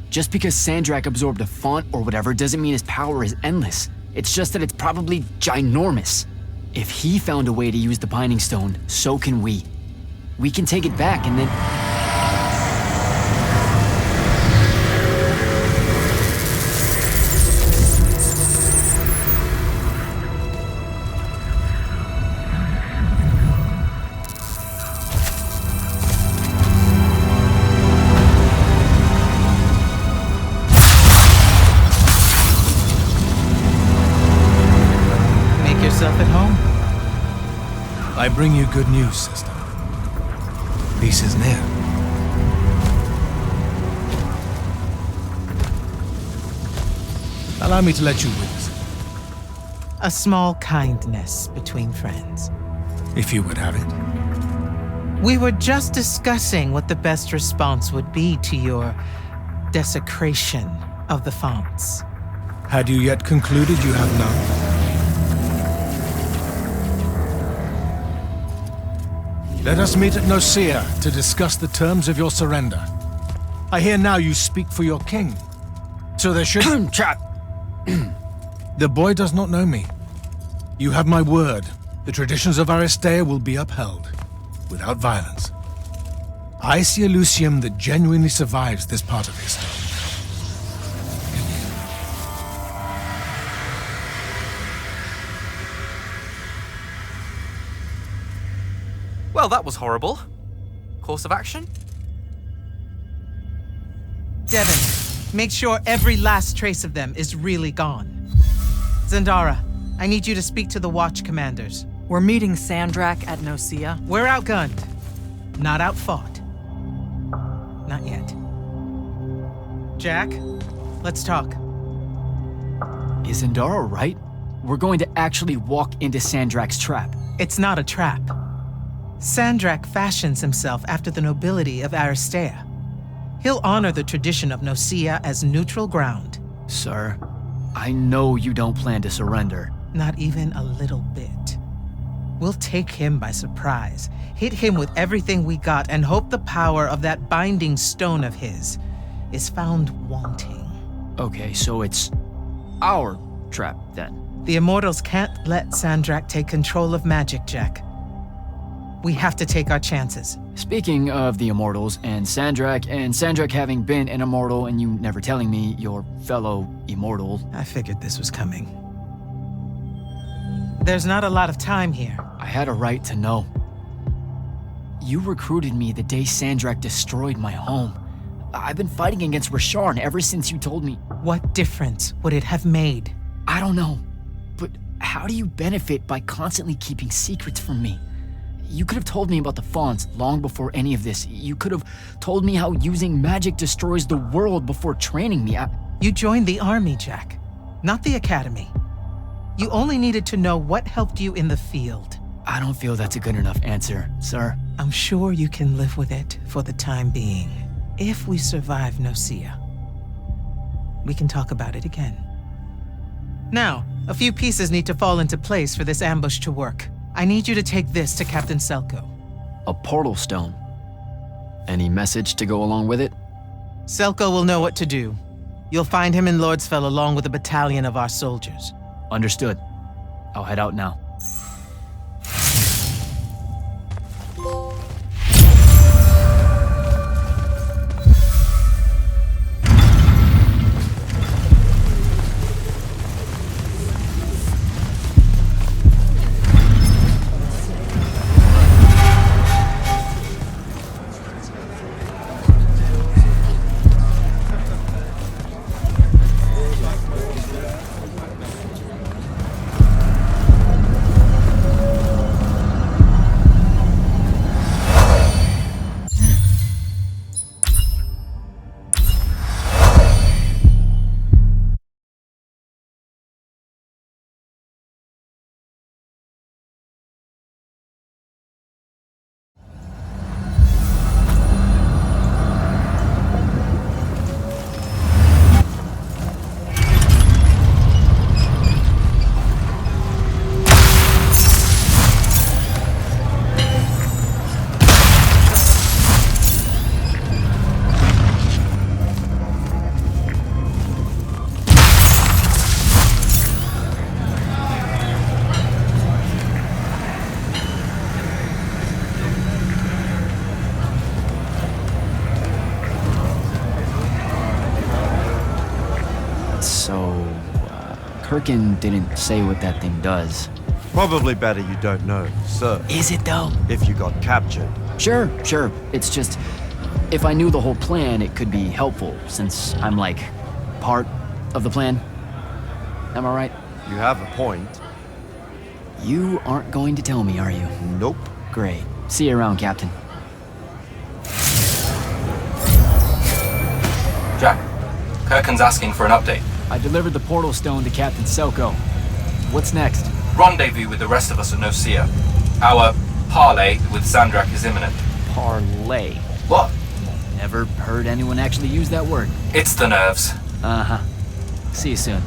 Just because Sandrak absorbed a font or whatever doesn't mean his power is endless. It's just that it's probably ginormous. If he found a way to use the Binding Stone, so can we. We can take it back and then... At home. I bring you good news, sister. Peace is near. Allow me to let you witness it. A small kindness between friends. If you would have it. We were just discussing what the best response would be to your desecration of the fonts. Had you yet concluded you have none? Let us meet at Nicaea to discuss the terms of your surrender. I hear now you speak for your king. So there should... Trap! The boy does not know me. You have my word. The traditions of Aristea will be upheld, without violence. I see a Lucium that genuinely survives this part of history. Well, that was horrible. Course of action? Devin, make sure every last trace of them is really gone. Zendara, I need you to speak to the Watch commanders. We're meeting Sandrak at Nicaea. We're outgunned, not outfought. Not yet. Jack, let's talk. Is Zendara right? We're going to actually walk into Sandrak's trap. It's not a trap. Sandrak fashions himself after the nobility of Aristea. He'll honor the tradition of Nicaea as neutral ground. Sir, I know you don't plan to surrender. Not even a little bit. We'll take him by surprise, hit him with everything we got, and hope the power of that binding stone of his is found wanting. Okay, so it's our trap, then. The Immortals can't let Sandrak take control of magic, Jack. We have to take our chances. Speaking of the Immortals and Sandrak having been an Immortal and you never telling me your fellow Immortal... I figured this was coming. There's not a lot of time here. I had a right to know. You recruited me the day Sandrak destroyed my home. I've been fighting against Rasharn ever since you told me. What difference would it have made? I don't know, but how do you benefit by constantly keeping secrets from me? You could have told me about the Fawns long before any of this. You could have told me how using magic destroys the world before training me. You joined the army, Jack, not the academy. You only needed to know what helped you in the field. I don't feel that's a good enough answer, sir. I'm sure you can live with it for the time being. If we survive Nocia, we can talk about it again. Now, a few pieces need to fall into place for this ambush to work. I need you to take this to Captain Selko. A portal stone. Any message to go along with it? Selko will know what to do. You'll find him in Lordsfell along with a battalion of our soldiers. Understood. I'll head out now. Kirkin didn't say what that thing does. Probably better you don't know, sir. Is it though? If you got captured. Sure. It's just, if I knew the whole plan, it could be helpful, since I'm like, part of the plan. Am I right? You have a point. You aren't going to tell me, are you? Nope. Great. See you around, Captain. Jack, Kirkin's asking for an update. I delivered the portal stone to Captain Selko. What's next? Rendezvous with the rest of us at Nocia. Our parley with Sandrak is imminent. Parlay. What? Never heard anyone actually use that word. It's the nerves. Uh-huh. See you soon.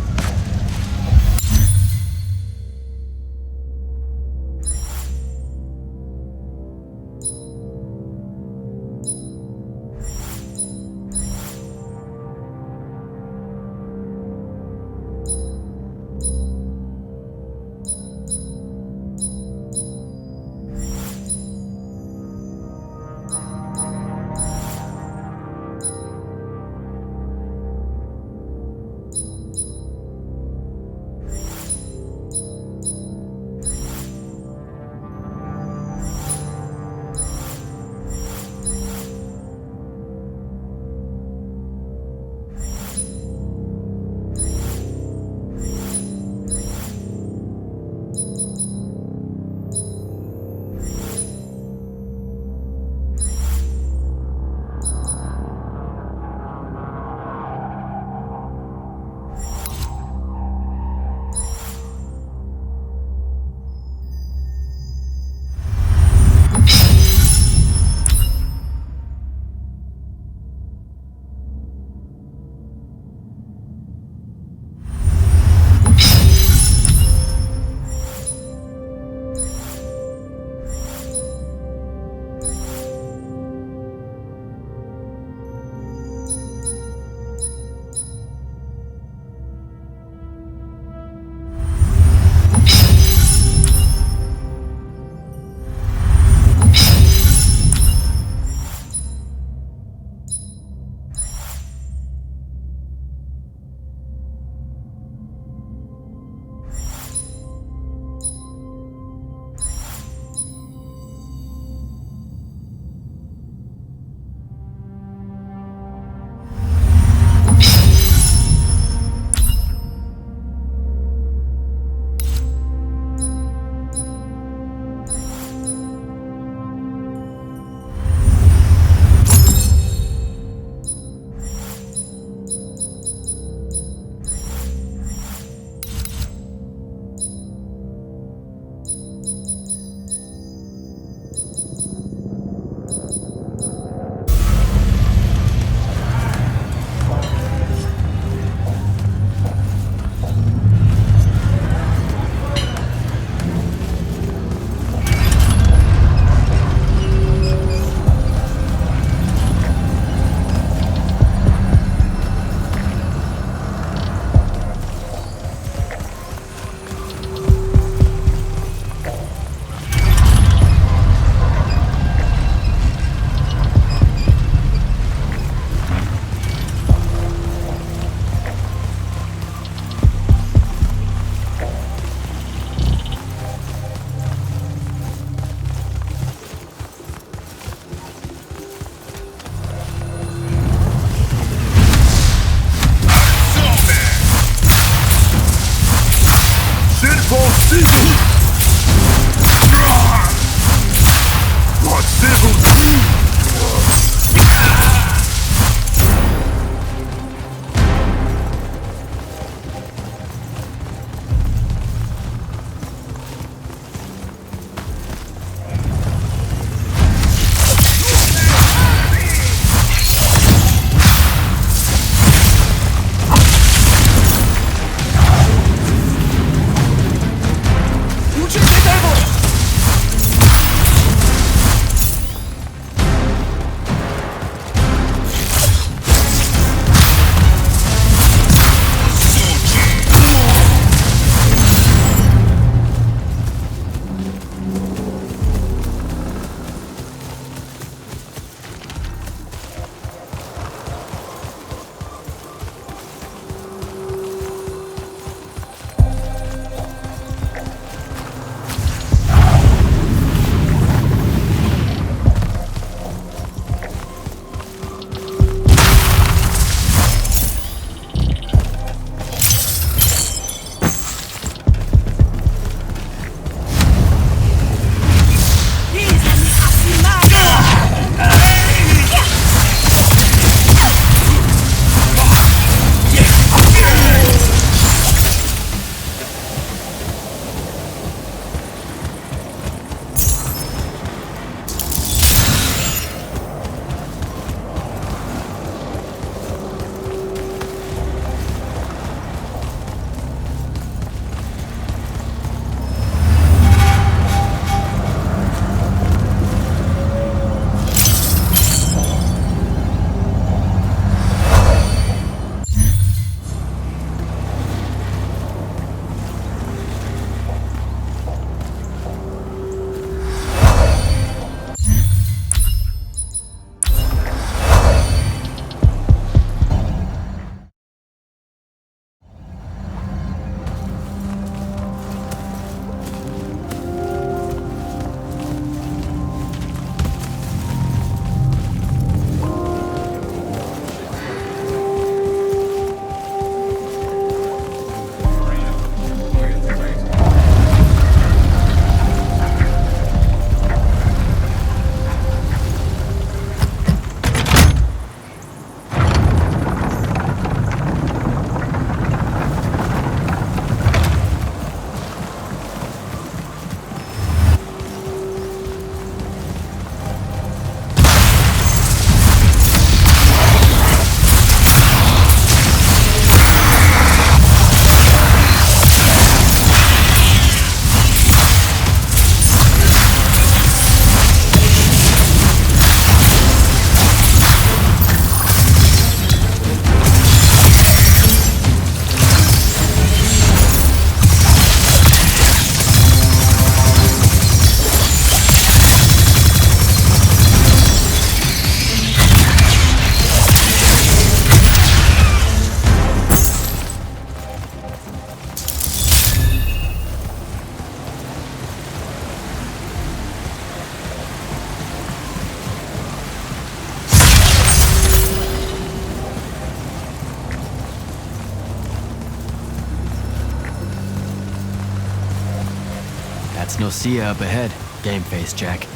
That's Nocia up ahead. Game face, Jack.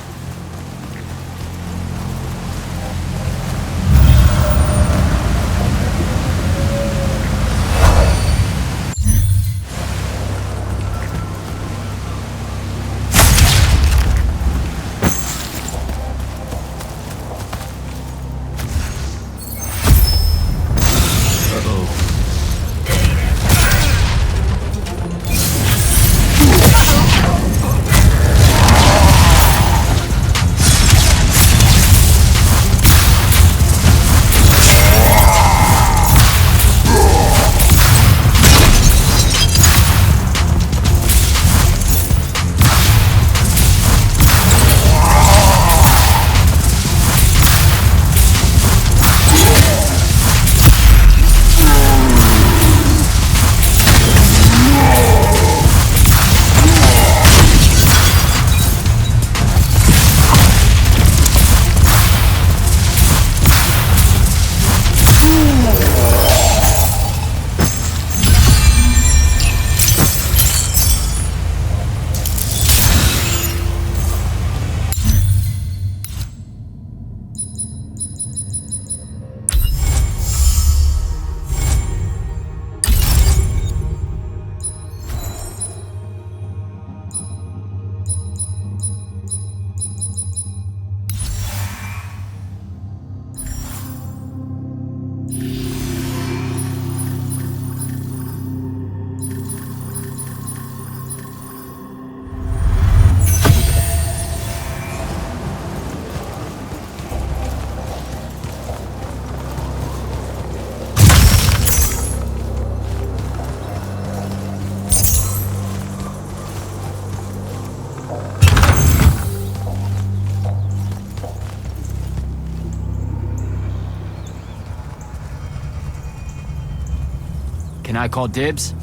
Can I call dibs?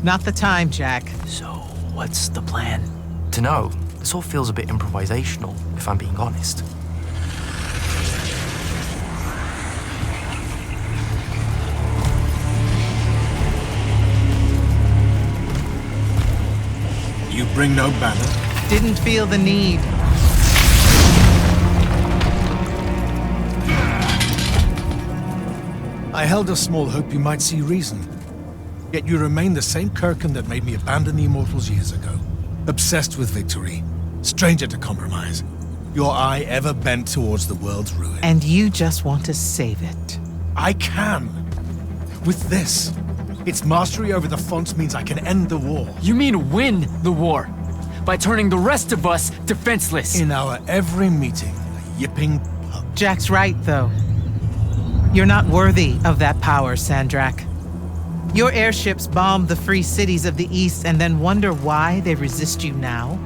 Not the time, Jack. So, what's the plan? Dunno. This all feels a bit improvisational, if I'm being honest. You bring no banner? Didn't feel the need. I held a small hope you might see reason. Yet you remain the same Kirkin that made me abandon the Immortals years ago. Obsessed with victory. Stranger to compromise. Your eye ever bent towards the world's ruin. And you just want to save it. I can. With this. Its mastery over the fonts means I can end the war. You mean win the war? By turning the rest of us defenseless? In our every meeting, a yipping pub. Jack's right, though. You're not worthy of that power, Sandrak. Your airships bomb the free cities of the East and then wonder why they resist you now?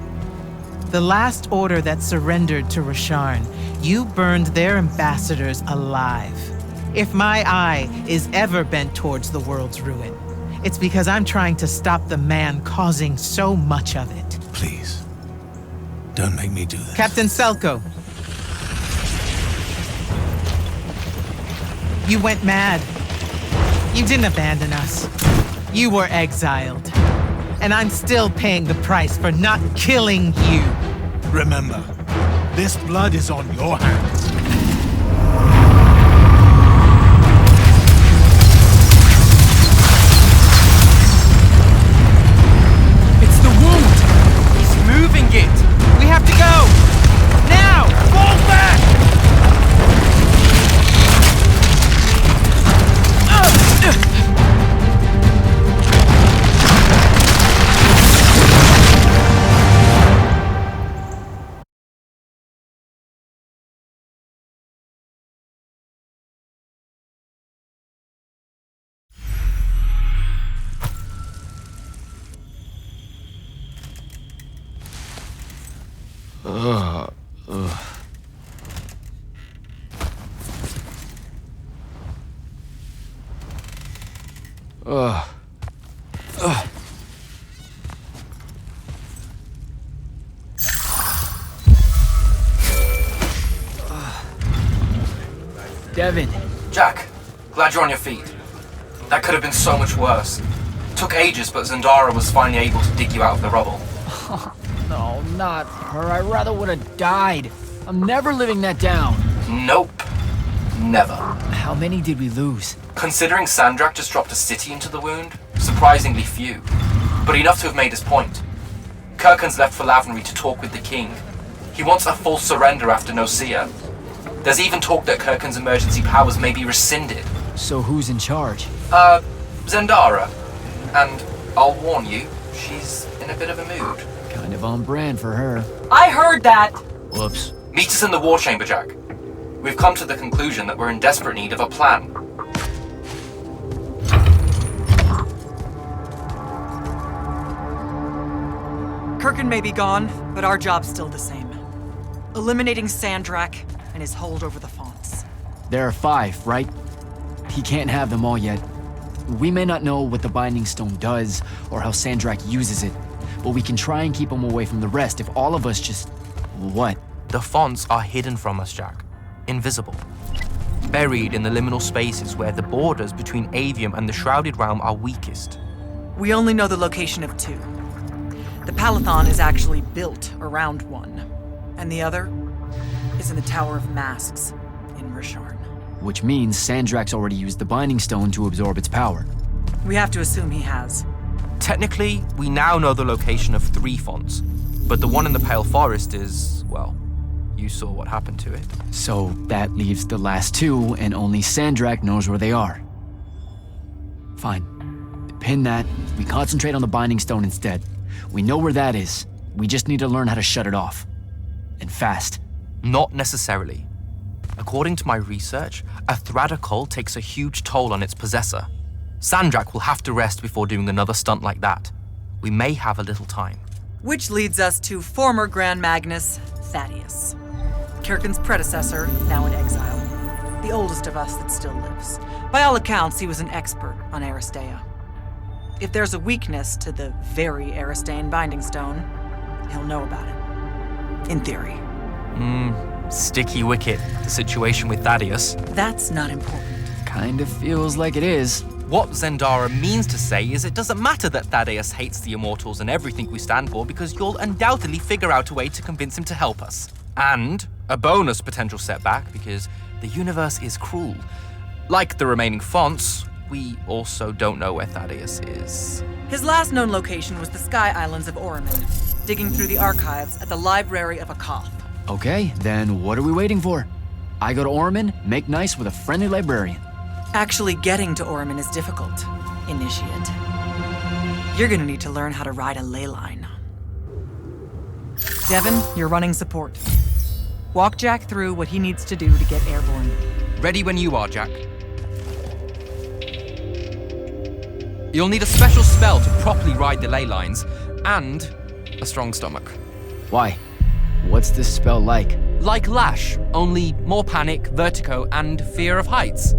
The last order that surrendered to Rasharn, you burned their ambassadors alive. If my eye is ever bent towards the world's ruin, it's because I'm trying to stop the man causing so much of it. Please, don't make me do this. Captain Selko. You went mad. You didn't abandon us. You were exiled. And I'm still paying the price for not killing you. Remember, this blood is on your hands. It's the wound! He's moving it! We have to go! Now! Fall back! Devin. Jack, glad you're on your feet. That could have been so much worse. Took ages, but Zendara was finally able to dig you out of the rubble. No, not her. I rather would have died. I'm never living that down. Nope. Never. How many did we lose? Considering Sandrak just dropped a city into the wound, surprisingly few. But enough to have made his point. Kirkin's left for Lavenry to talk with the king. He wants a full surrender after Nosea. There's even talk that Kirkin's emergency powers may be rescinded. So who's in charge? Zendara. And I'll warn you, she's in a bit of a mood. Kind of on brand for her. I heard that! Whoops. Meet us in the war chamber, Jack. We've come to the conclusion that we're in desperate need of a plan. Kirkin may be gone, but our job's still the same. Eliminating Sandrak and his hold over the fonts. There are 5, right? He can't have them all yet. We may not know what the Binding Stone does, or how Sandrak uses it, but we can try and keep him away from the rest if all of us just... What? The fonts are hidden from us, Jack. Invisible. Buried in the liminal spaces where the borders between Aveum and the Shrouded Realm are weakest. We only know the location of 2. The Palathon is actually built around one, and the other is in the Tower of Masks in Rasharn. Which means Sandrak's already used the Binding Stone to absorb its power. We have to assume he has. Technically, we now know the location of 3 fonts, but the one in the Pale Forest is, well, you saw what happened to it. So that leaves the last 2, and only Sandrak knows where they are. Fine. Pin that. We concentrate on the Binding Stone instead. We know where that is. We just need to learn how to shut it off. And fast. Not necessarily. According to my research, a Thradda cult takes a huge toll on its possessor. Sandrak will have to rest before doing another stunt like that. We may have a little time. Which leads us to former Grand Magnus, Thaddeus. Kirkin's predecessor, now in exile. The oldest of us that still lives. By all accounts, he was an expert on Aristea. If there's a weakness to the very Aristane binding stone, he'll know about it. In theory. Sticky wicket, the situation with Thaddeus. That's not important. Kind of feels like it is. What Zendara means to say is it doesn't matter that Thaddeus hates the Immortals and everything we stand for, because you'll undoubtedly figure out a way to convince him to help us. And a bonus potential setback, because the universe is cruel. Like the remaining fonts, we also don't know where Thaddeus is. His last known location was the Sky Islands of Oromon, digging through the archives at the Library of Akoth. Okay, then what are we waiting for? I go to Oromon, make nice with a friendly librarian. Actually getting to Oromon is difficult, Initiate. You're gonna need to learn how to ride a ley line. Devin, you're running support. Walk Jack through what he needs to do to get airborne. Ready when you are, Jack. You'll need a special spell to properly ride the ley lines, and a strong stomach. Why? What's this spell like? Like Lash, only more panic, vertigo, and fear of heights.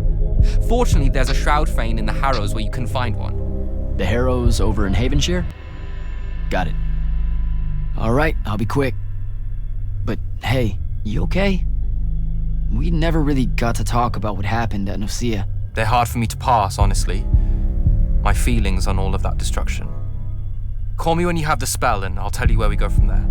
Fortunately, there's a Shroud Fane in the Harrows where you can find one. The Harrows over in Havenshire? Got it. All right, I'll be quick. But hey, you okay? We never really got to talk about what happened at Nicaea. They're hard for me to pass, honestly. My feelings on all of that destruction. Call me when you have the spell and I'll tell you where we go from there.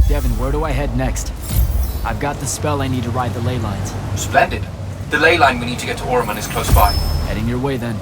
Devin, where do I head next? I've got the spell I need to ride the ley lines. Splendid. The ley line we need to get to Orman is close by. Heading your way then.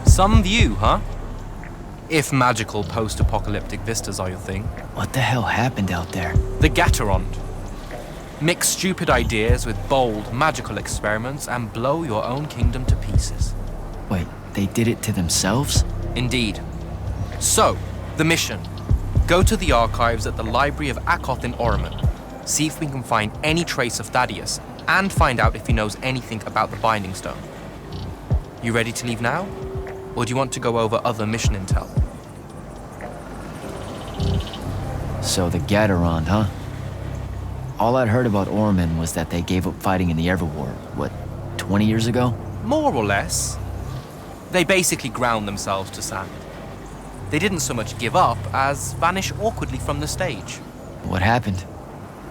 Some view, huh? If magical post-apocalyptic vistas are your thing. What the hell happened out there? The Gatorond. Mix stupid ideas with bold, magical experiments and blow your own kingdom to pieces. Wait, they did it to themselves? Indeed. So, the mission. Go to the archives at the Library of Akoth in Orman. See if we can find any trace of Thaddeus, and find out if he knows anything about the Binding Stone. You ready to leave now? Or do you want to go over other mission intel? So the Gatorond, huh? All I'd heard about Orman was that they gave up fighting in the Everwar, what, 20 years ago? More or less. They basically ground themselves to sand. They didn't so much give up as vanish awkwardly from the stage. What happened?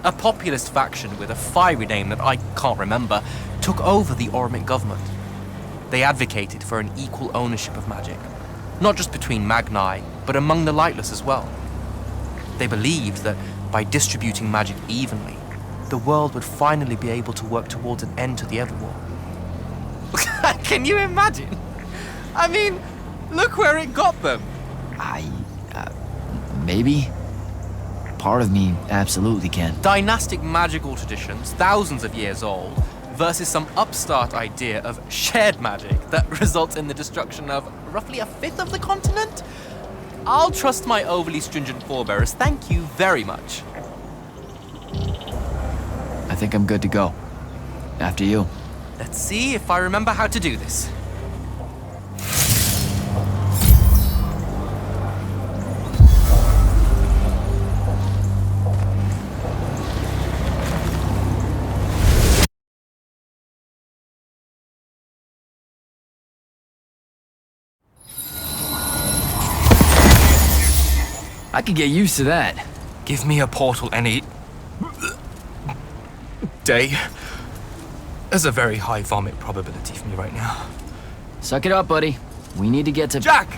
A populist faction with a fiery name that I can't remember took over the Ormic government. They advocated for an equal ownership of magic, not just between Magni, but among the lightless as well. They believed that by distributing magic evenly, the world would finally be able to work towards an end to the Everwar. Can you imagine? I mean, look where it got them. Maybe? Part of me absolutely can. Dynastic magical traditions, thousands of years old, versus some upstart idea of shared magic that results in the destruction of roughly a fifth of the continent? I'll trust my overly stringent forebears, thank you very much. I think I'm good to go. After you. Let's see if I remember how to do this. I could get used to that. Give me a portal any day. There's a very high vomit probability for me right now. Suck it up, buddy. We need to get to... Jack!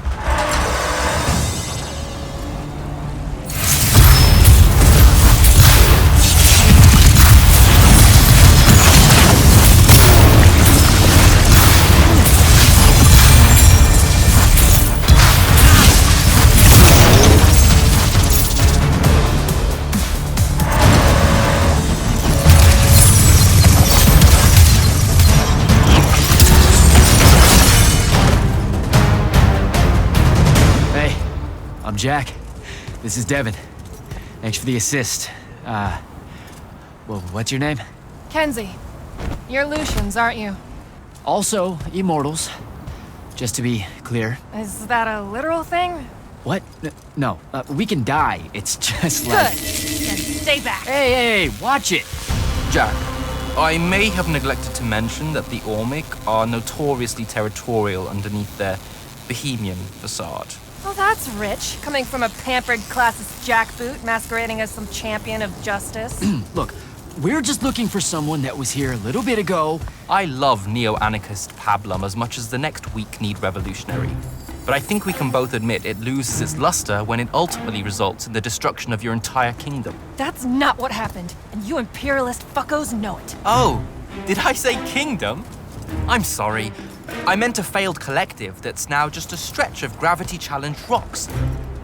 Jack. This is Devin. Thanks for the assist. Well, what's your name? Kenzie. You're Lucians, aren't you? Also, Immortals. Just to be clear. Is that a literal thing? What? No, we can die. It's just like... Good. Then stay back. Hey, watch it! Jack, I may have neglected to mention that the Ormic are notoriously territorial underneath their bohemian facade. Oh, that's rich. Coming from a pampered classist jackboot masquerading as some champion of justice. Look, we're just looking for someone that was here a little bit ago. I love neo-anarchist pablum as much as the next weak-kneed revolutionary. But I think we can both admit it loses its luster when it ultimately results in the destruction of your entire kingdom. That's not what happened, and you imperialist fuckos know it. Oh, did I say kingdom? I'm sorry. I meant a failed collective that's now just a stretch of gravity-challenged rocks.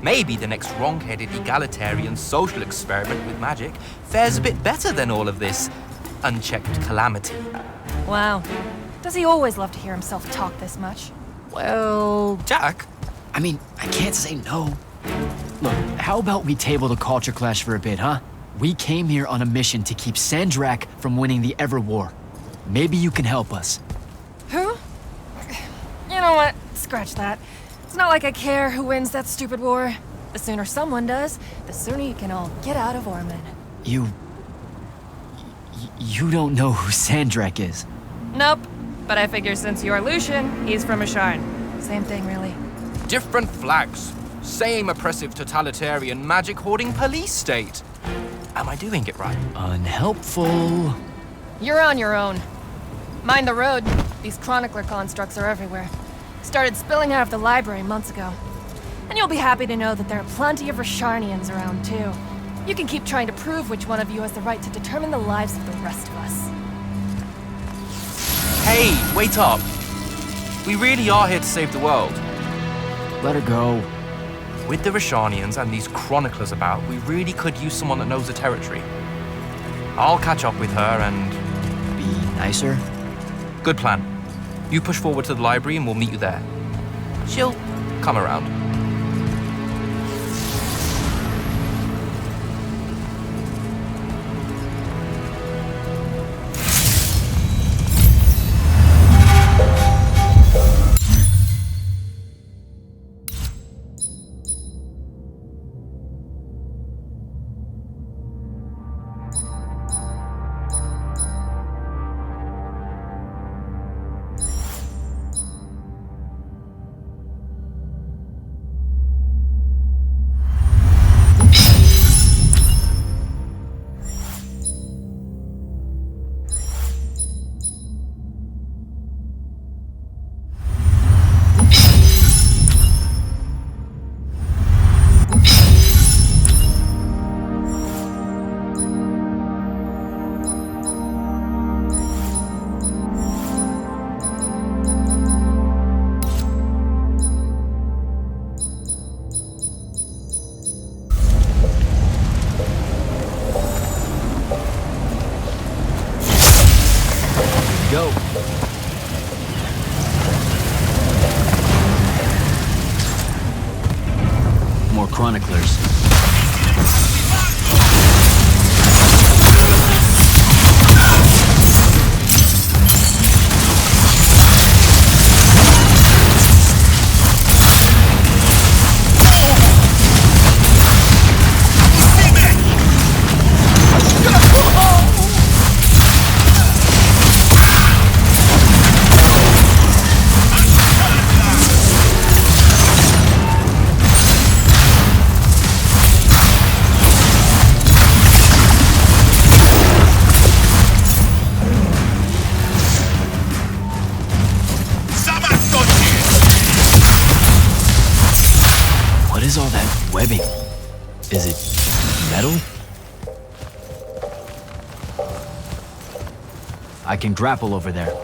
Maybe the next wrong-headed egalitarian social experiment with magic fares a bit better than all of this unchecked calamity. Wow. Does he always love to hear himself talk this much? Well... Jack? I mean, I can't say no. Look, how about we table the culture clash for a bit, huh? We came here on a mission to keep Sandrak from winning the Ever War. Maybe you can help us. Who? You know what? Scratch that. It's not like I care who wins that stupid war. The sooner someone does, the sooner you can all get out of Orman. You don't know who Sandrak is? Nope. But I figure since you're Lucian, he's from Asharn. Same thing, really. Different flags. Same oppressive totalitarian magic-hoarding police state. Am I doing it right? Unhelpful. You're on your own. Mind the road. These chronicler constructs are everywhere. Started spilling out of the library months ago. And you'll be happy to know that there are plenty of Rasharnians around, too. You can keep trying to prove which one of you has the right to determine the lives of the rest of us. Hey, wait up. We really are here to save the world. Let her go. With the Rasharnians and these chroniclers about, we really could use someone that knows the territory. I'll catch up with her and... Be nicer? Good plan. You push forward to the library and we'll meet you there. She'll come around. Go. More chroniclers. What is all that webbing? Is it metal? I can grapple over there.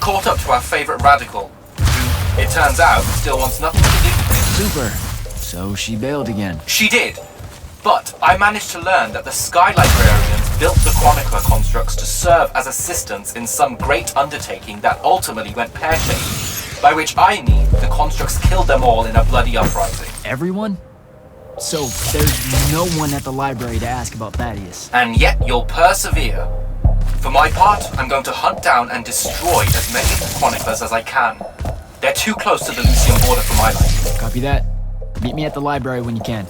caught up to our favorite radical, who, it turns out, still wants nothing to do with it. Super. So she bailed again. She did. But I managed to learn that the Sky Librarians built the Chronicler constructs to serve as assistants in some great undertaking that ultimately went pear-shaped, by which I mean the constructs killed them all in a bloody uprising. Everyone? So there's no one at the library to ask about Thaddeus. And yet you'll persevere. For my part, I'm going to hunt down and destroy as many of the Chroniclers as I can. They're too close to the Lucian border for my liking. Copy that. Meet me at the library when you can.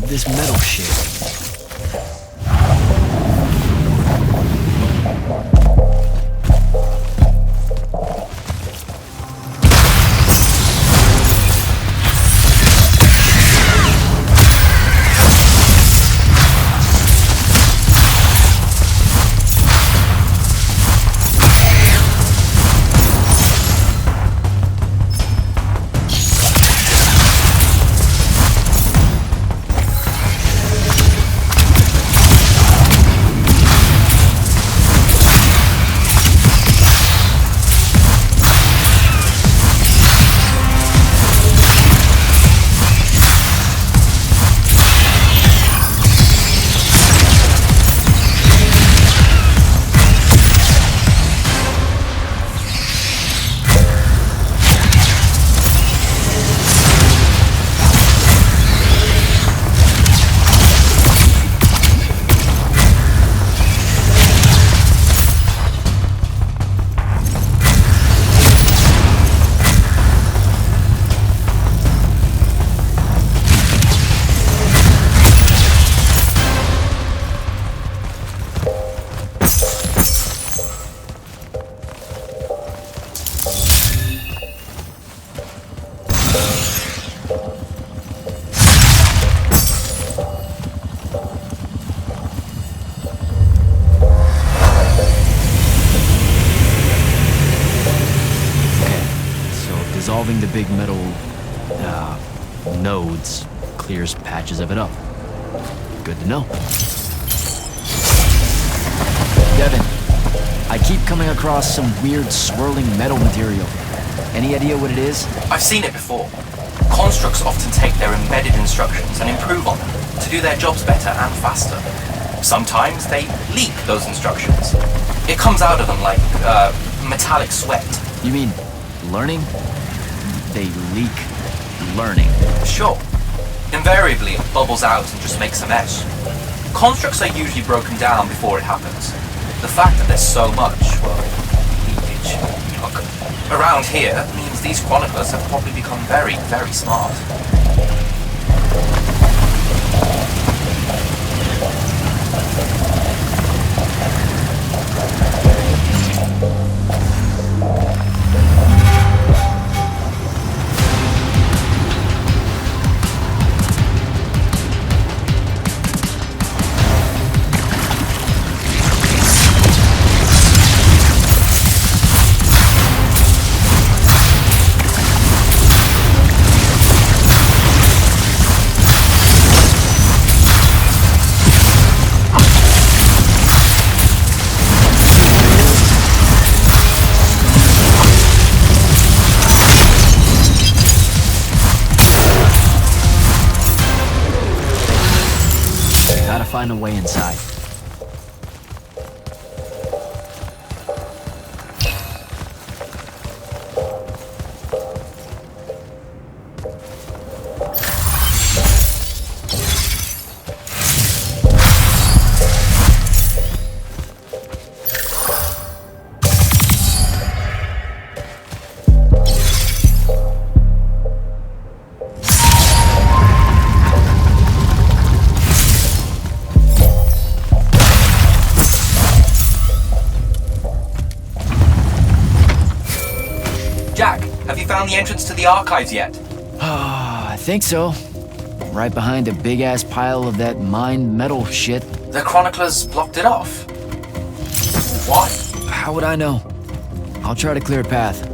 This metal shit. Dissolving the big metal nodes clears patches of it up. Good to know. Devin, I keep coming across some weird swirling metal material. Any idea what it is? I've seen it before. Constructs often take their embedded instructions and improve on them to do their jobs better and faster. Sometimes they leak those instructions. It comes out of them like metallic sweat. You mean learning? They leak learning. Sure. Invariably, it bubbles out and just makes a mess. Constructs are usually broken down before it happens. The fact that there's so much, well, leakage, yuck, around here means these chroniclers have probably become very, very smart. Find a way inside. found the entrance to the archives yet? I think so. Right behind a big-ass pile of that mined metal shit. The chroniclers blocked it off. Why? How would I know? I'll try to clear a path.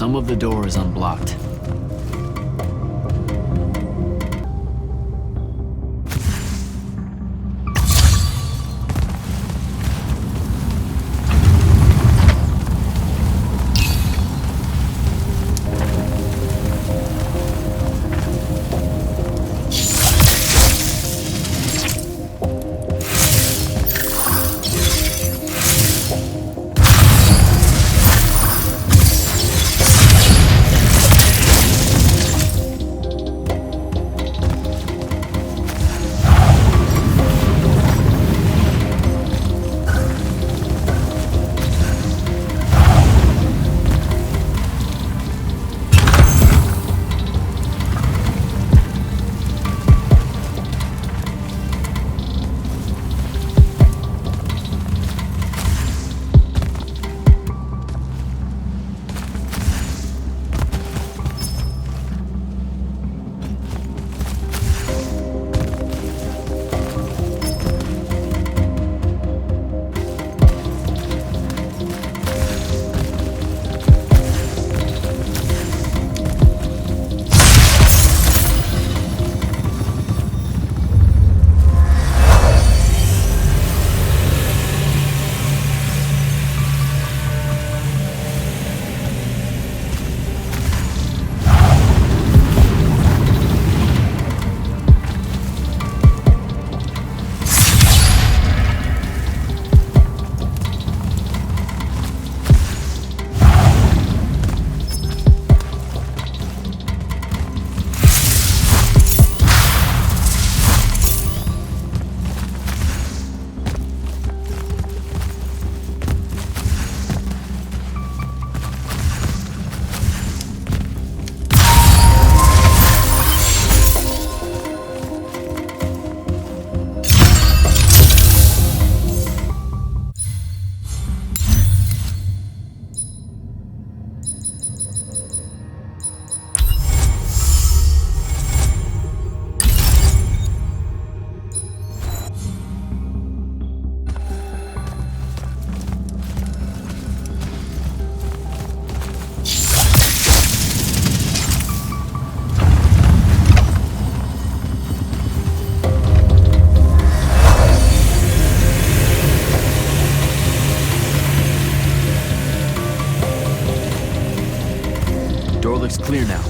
Some of the door is unblocked. Looks clear now.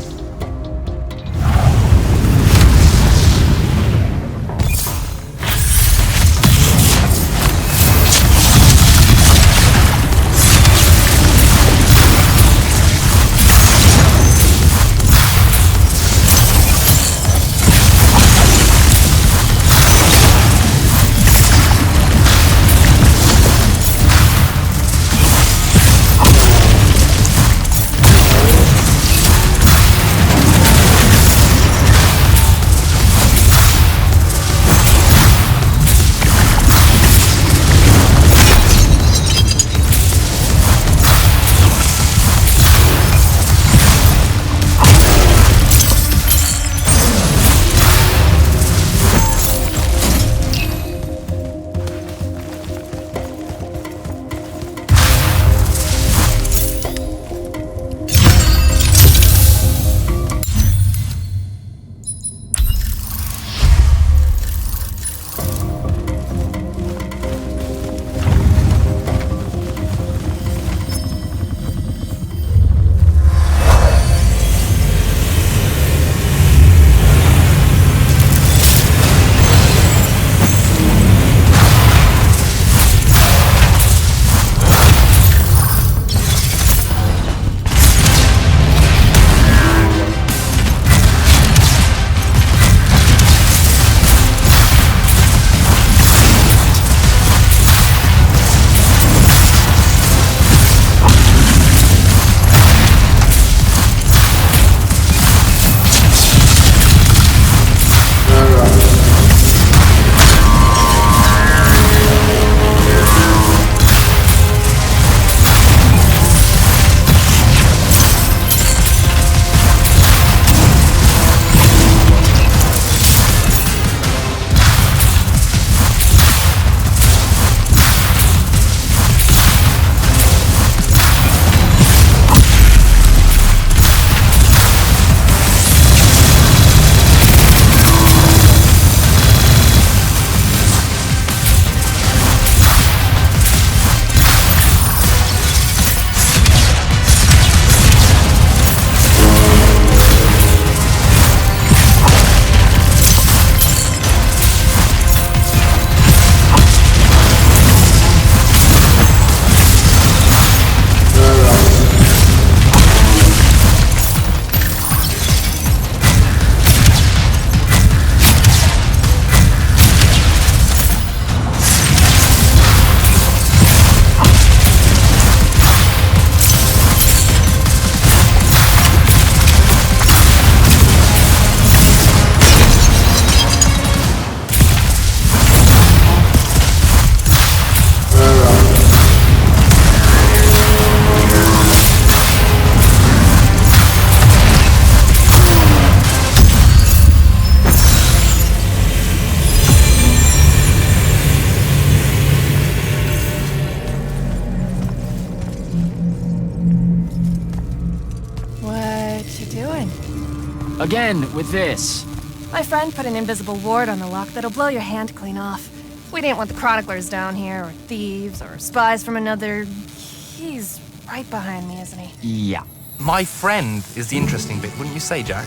Again, with this. My friend put an invisible ward on the lock that'll blow your hand clean off. We didn't want the chroniclers down here, or thieves, or spies from another... He's right behind me, isn't he? Yeah. My friend is the interesting bit, wouldn't you say, Jack?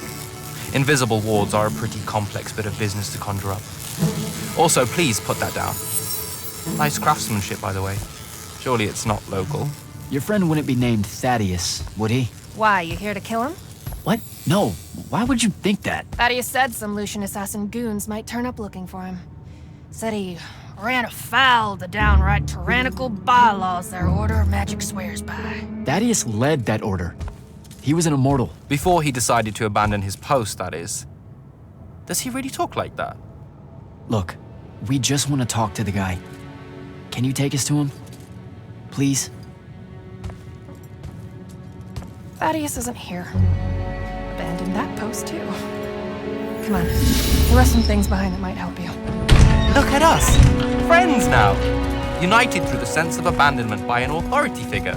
Invisible wards are a pretty complex bit of business to conjure up. Also, please put that down. Nice craftsmanship, by the way. Surely it's not local. Your friend wouldn't be named Thaddeus, would he? Why, you here to kill him? What? No. Why would you think that? Thaddeus said some Lucian assassin goons might turn up looking for him. Said he ran afoul of the downright tyrannical bylaws their Order of Magic swears by. Thaddeus led that order. He was an immortal. Before he decided to abandon his post, that is. Does he really talk like that? Look, we just want to talk to the guy. Can you take us to him? Please? Thaddeus isn't here. Abandoned that post, too. Come on. He left some things behind that might help you. Look at us! Friends now! United through the sense of abandonment by an authority figure.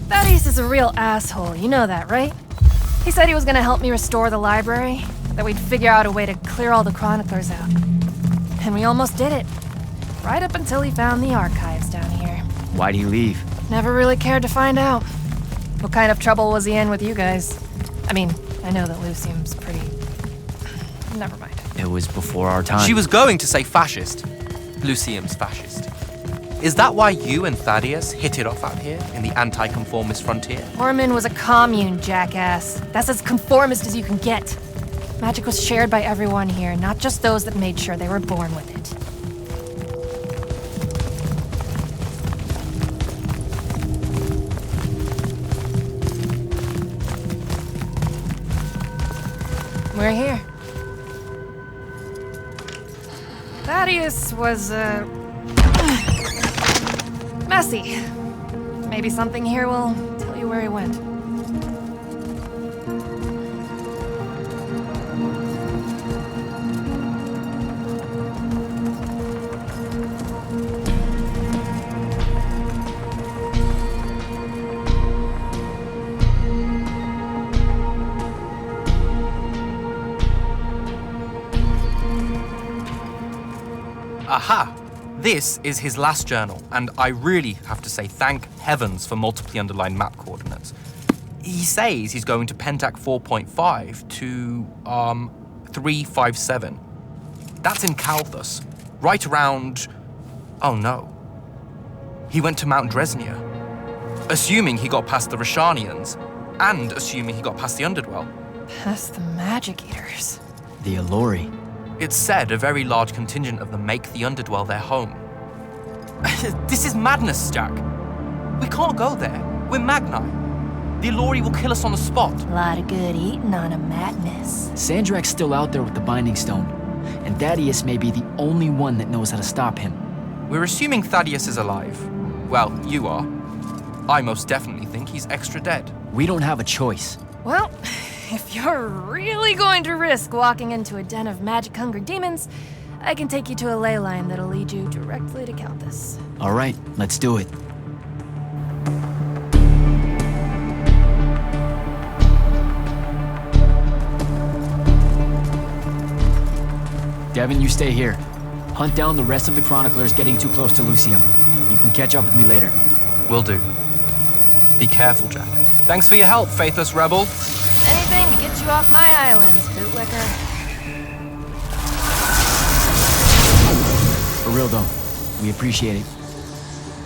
Thaddeus is a real asshole, you know that, right? He said he was gonna help me restore the library, that we'd figure out a way to clear all the chroniclers out. And we almost did it. Right up until he found the archives down here. Why'd he leave? Never really cared to find out. What kind of trouble was he in with you guys? I mean, I know that Lucium's pretty... Never mind. It was before our time. She was going to say fascist. Lucium's fascist. Is that why you and Thaddeus hit it off out here in the anti-conformist frontier? Orman was a commune, jackass. That's as conformist as you can get. Magic was shared by everyone here, not just those that made sure they were born with it. We're here. Thaddeus was, messy. Maybe something here will tell you where he went. Aha! This is his last journal, and I really have to say thank heavens for multiply underlined map coordinates. He says he's going to Pentac 4.5 to, 357. That's in Kalthus, right around... Oh no. He went to Mount Dresnir. Assuming he got past the Rashanians, and assuming he got past the Underdwell. Past the Magic Eaters. The Allori. It's said a very large contingent of them make the Underdwell their home. This is madness, Jack. We can't go there. We're Magni. The Allori will kill us on the spot. A lot of good eating on a madness. Sandrak's still out there with the Binding Stone, and Thaddeus may be the only one that knows how to stop him. We're assuming Thaddeus is alive. Well, you are. I most definitely think he's extra dead. We don't have a choice. Well, if you're really going to risk walking into a den of magic-hungry demons, I can take you to a ley line that'll lead you directly to Kalthus. All right, let's do it. Devin, you stay here. Hunt down the rest of the chroniclers getting too close to Lucium. You can catch up with me later. Will do. Be careful, Jack. Thanks for your help, faithless rebel. Anything to get you off my islands, bootlicker. For real though, we appreciate it.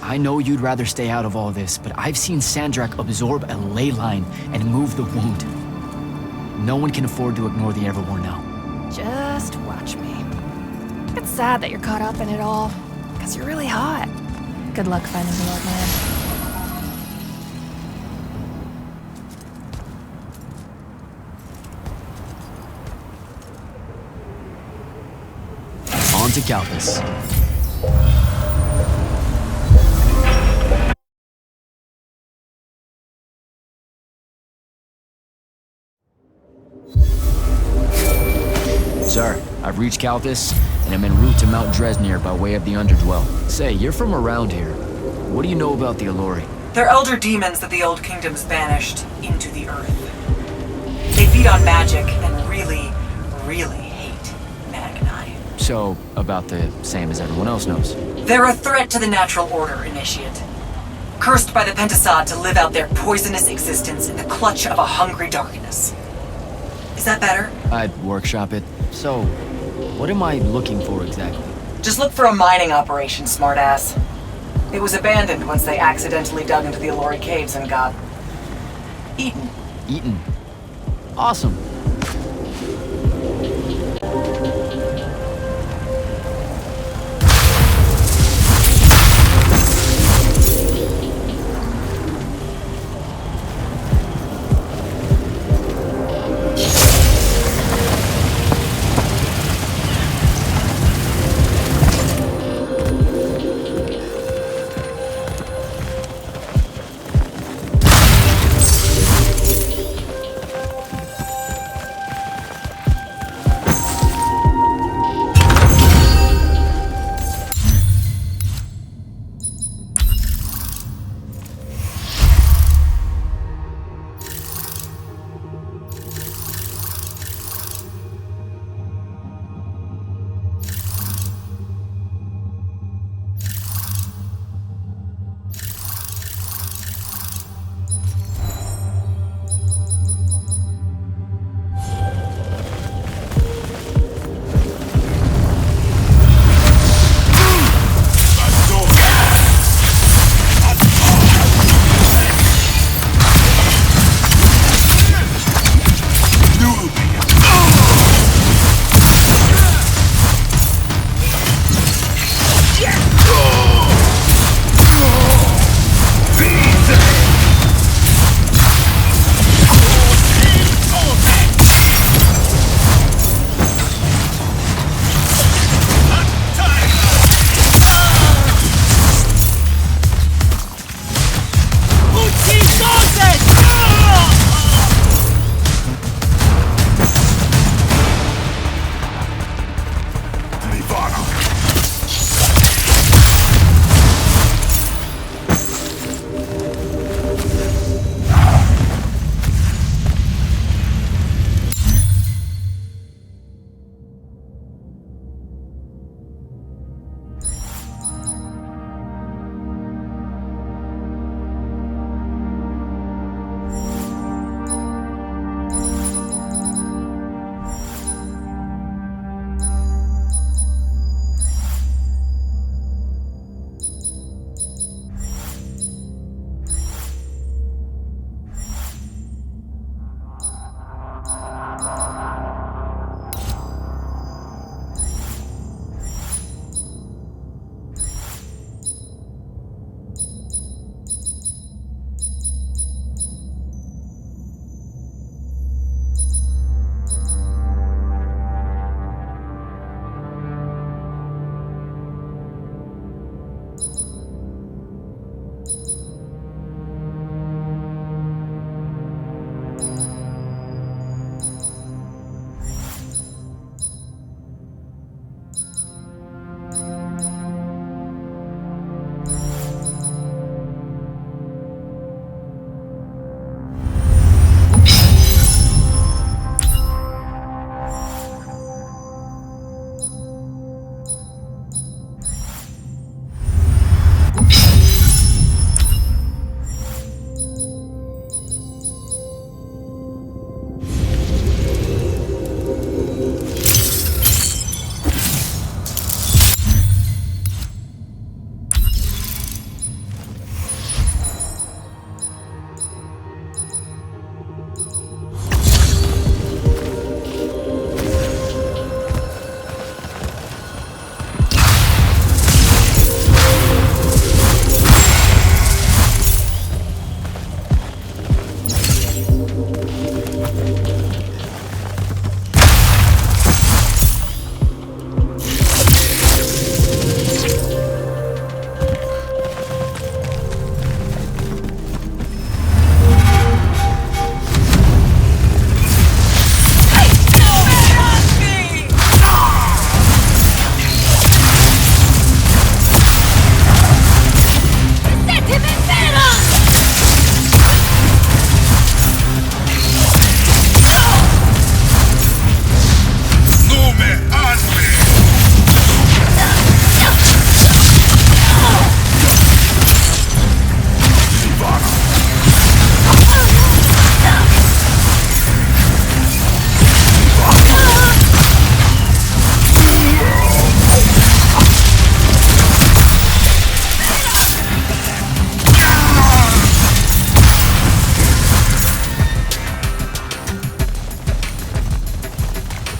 I know you'd rather stay out of all this, but I've seen Sandrak absorb a ley line and move the wound. No one can afford to ignore the Everwar now. Just watch me. It's sad that you're caught up in it all, because you're really hot. Good luck finding the old man. On to Kalthus. Sir, I've reached Kalthus, and I'm en route to Mount Dresnir by way of the Underdwell. Say, you're from around here. What do you know about the Allori? They're elder demons that the Old Kingdoms banished into the earth. They feed on magic and really, really hate Magni. So, about the same as everyone else knows. They're a threat to the natural order, Initiate. Cursed by the Pentasod to live out their poisonous existence in the clutch of a hungry darkness. Is that better? I'd workshop it. So, what am I looking for exactly? Just look for a mining operation, smartass. It was abandoned once they accidentally dug into the Alori caves and got... eaten. Eaten. Awesome.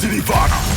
custody of honor.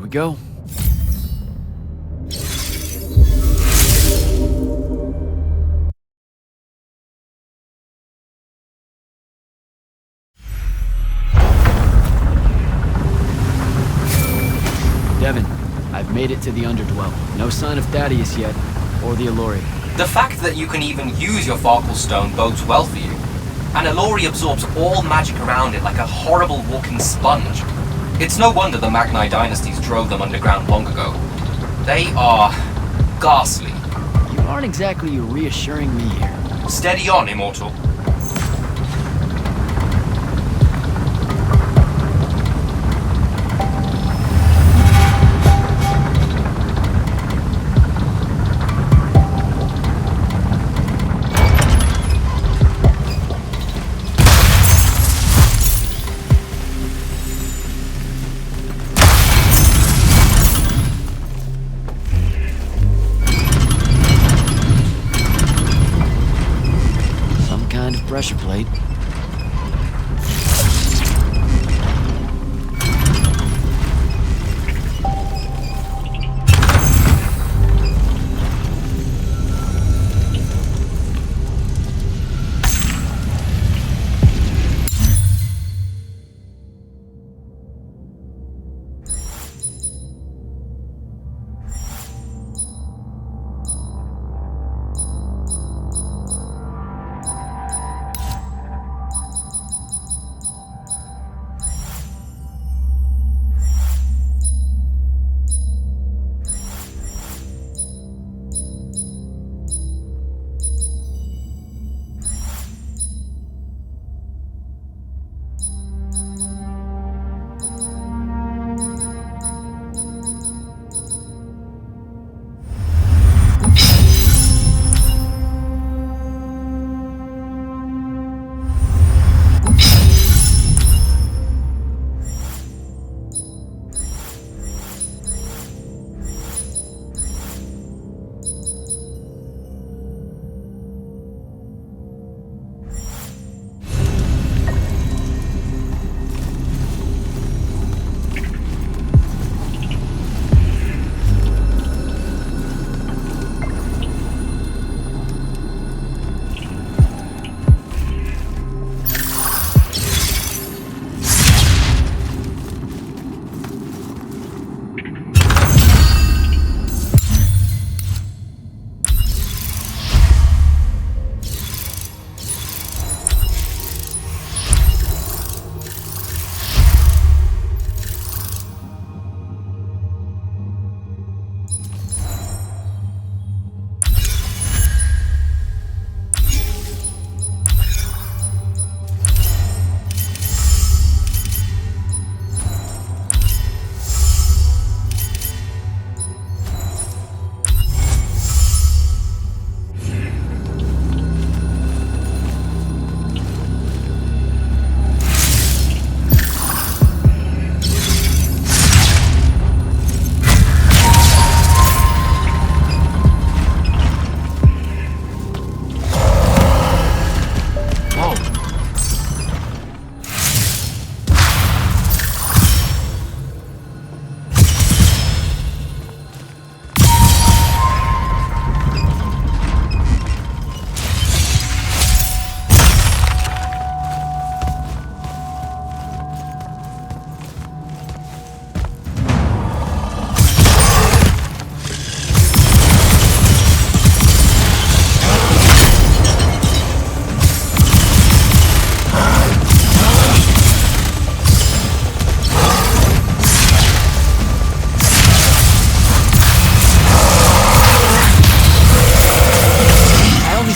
we go. Devin, I've made it to the Underdwell. No sign of Thaddeus yet, or the Allori. The fact that you can even use your Farkle Stone bodes well for you. And Allori absorbs all magic around it like a horrible walking sponge. It's no wonder the Magni dynasties drove them underground long ago. They are ghastly. You aren't exactly reassuring me here. Steady on, Immortal. Pressure plate.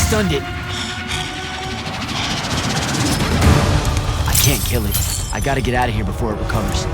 Stunned it. I can't kill it. I gotta get out of here before it recovers.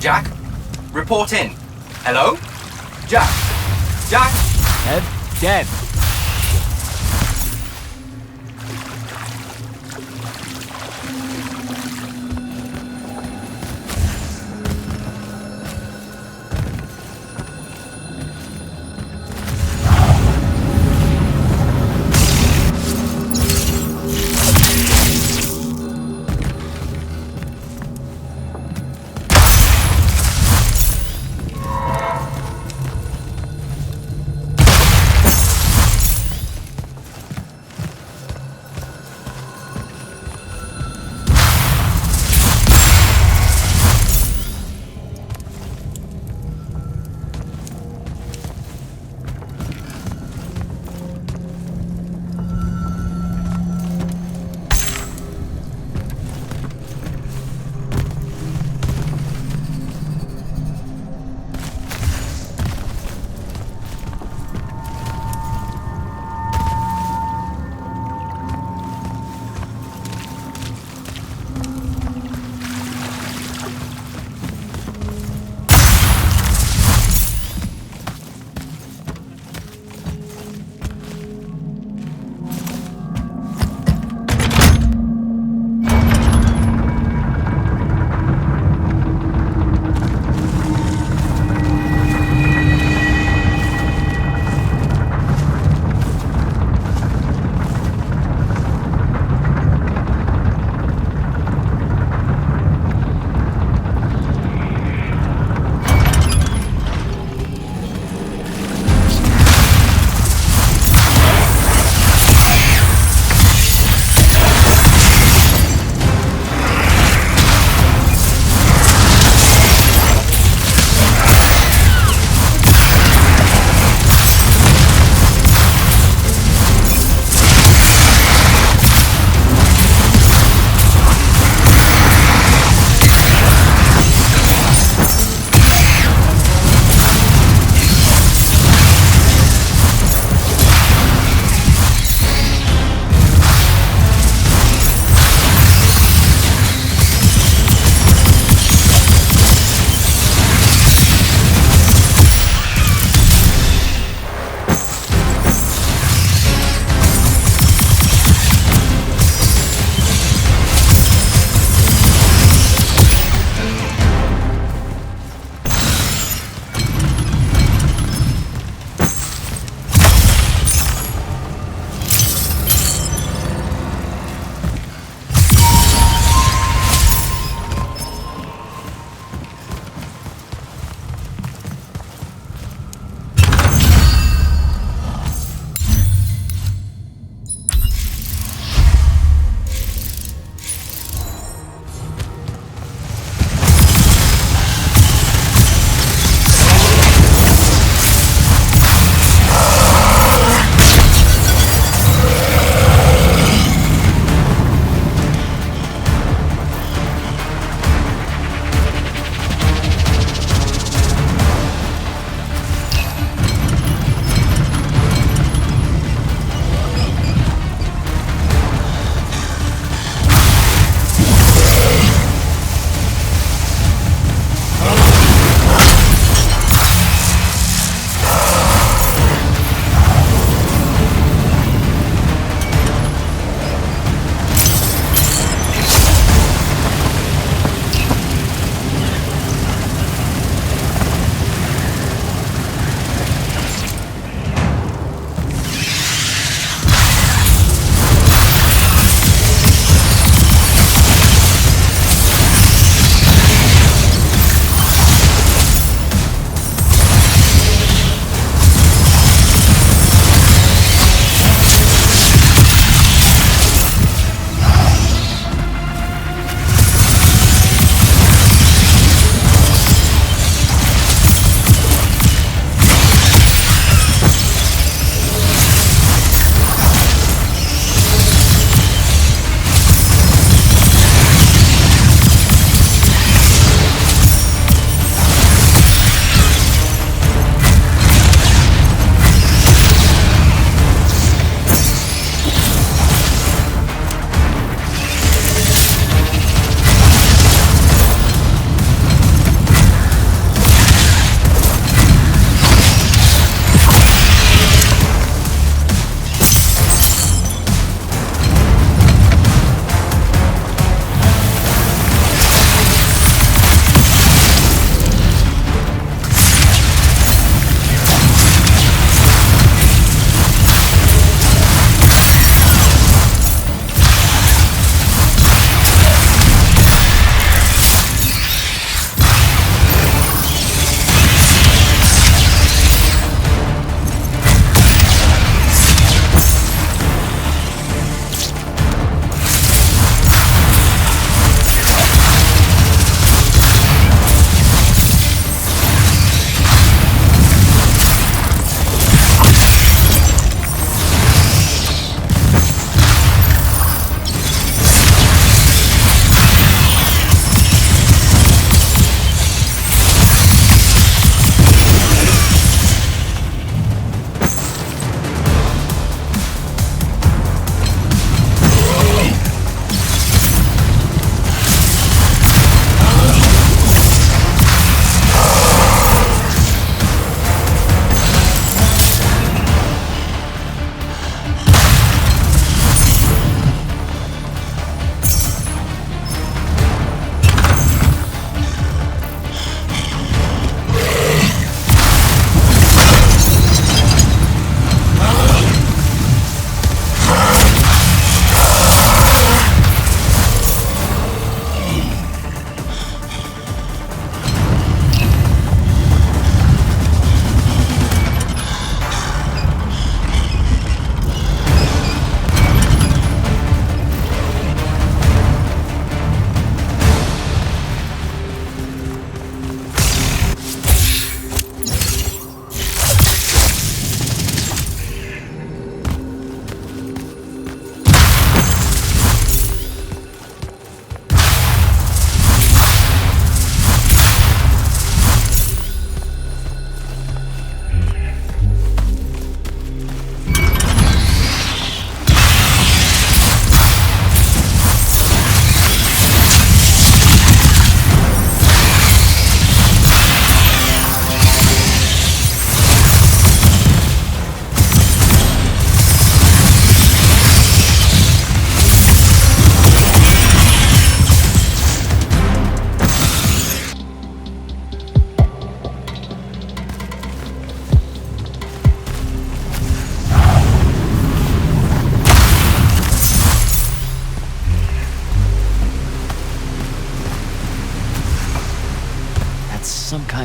Jack? Report in. Hello? Jack? Jack? Dev.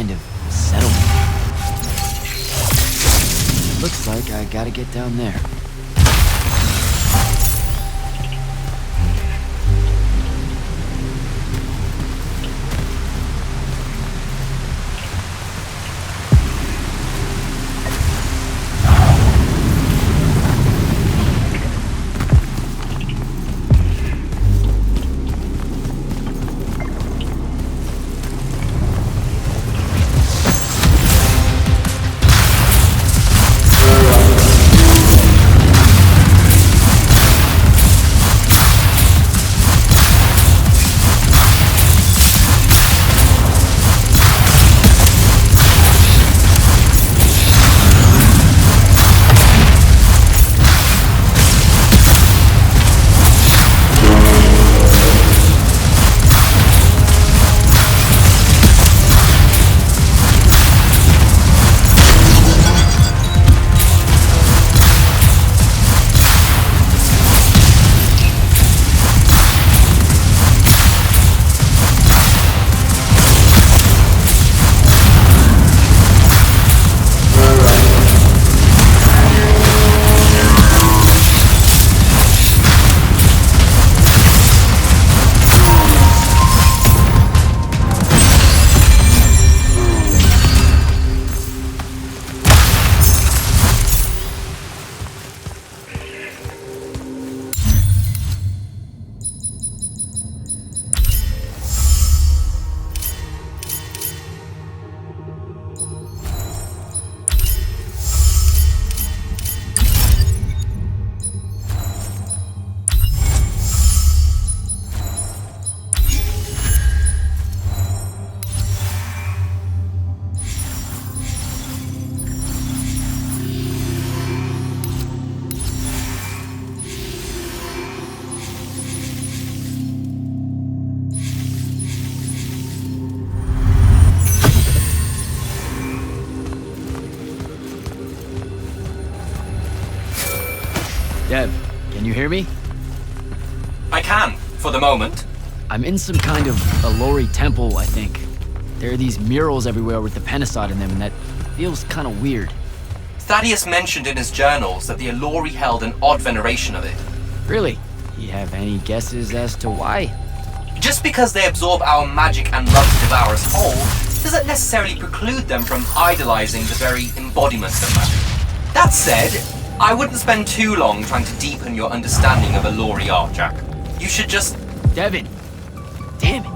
kind of settlement. Looks like I gotta get down there. Dev, can you hear me? I can, for the moment. I'm in some kind of Allori temple, I think. There are these murals everywhere with the Pentasod in them, and that feels kind of weird. Thaddeus mentioned in his journals that the Allori held an odd veneration of it. Really? You have any guesses as to why? Just because they absorb our magic and love to devour us whole, doesn't necessarily preclude them from idolizing the very embodiment of magic. That said, I wouldn't spend too long trying to deepen your understanding of Allori art, Jack. You should just... Devin! Damn it!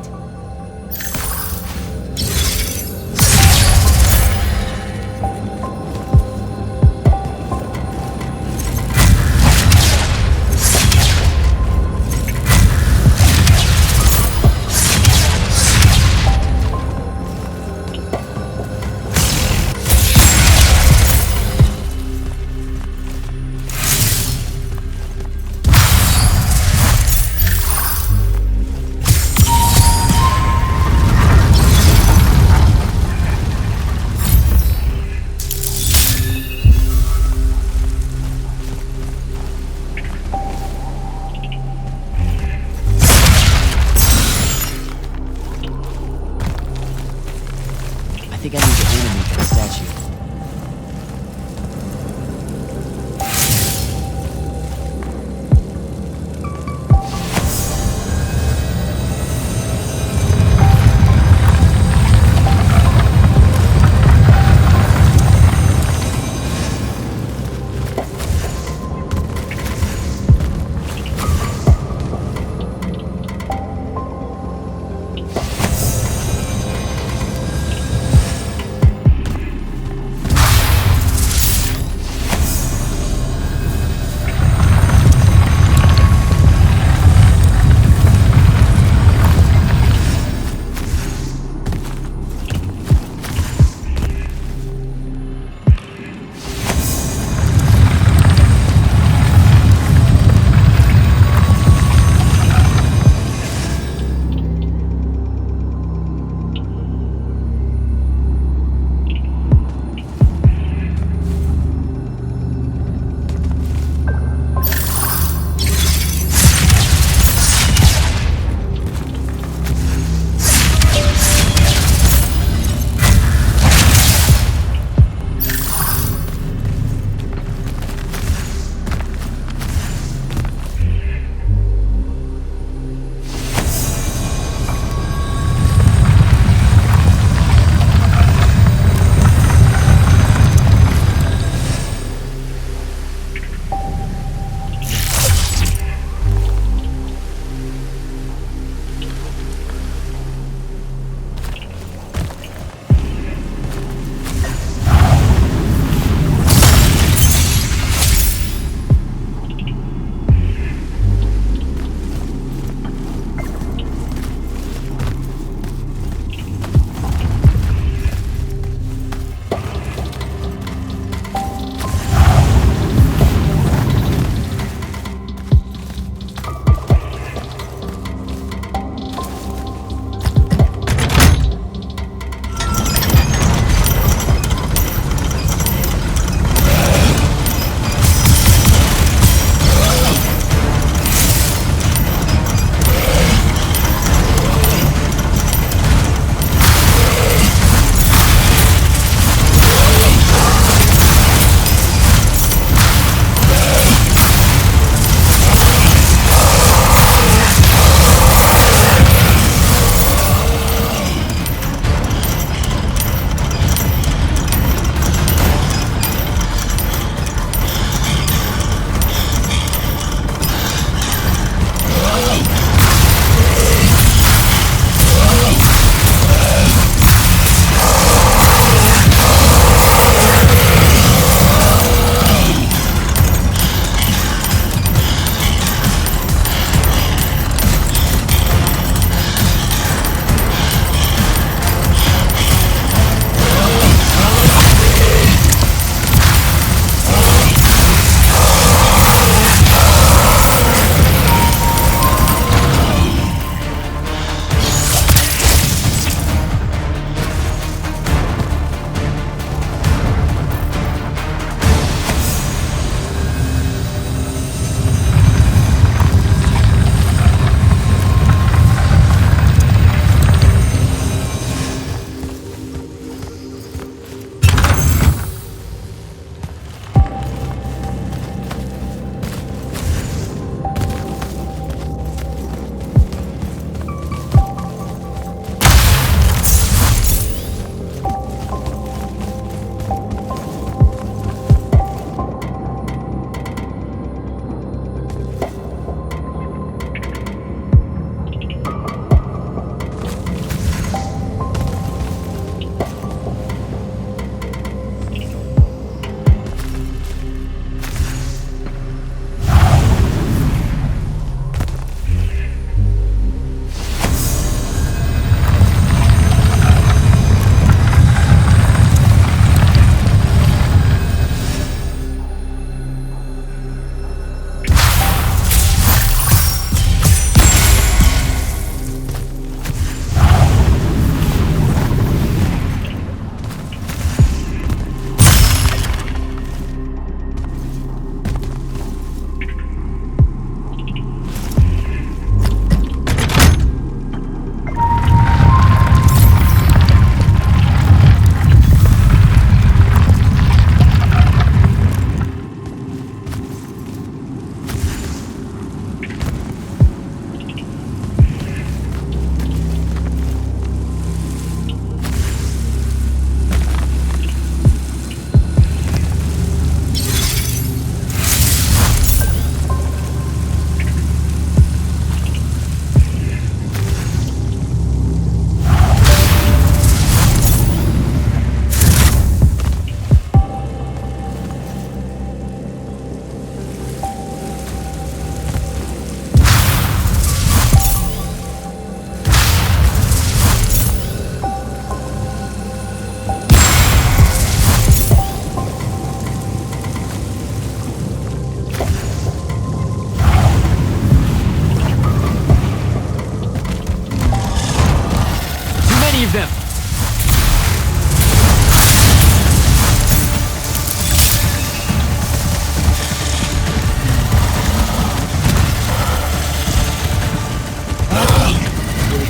I think I need to animate the statue.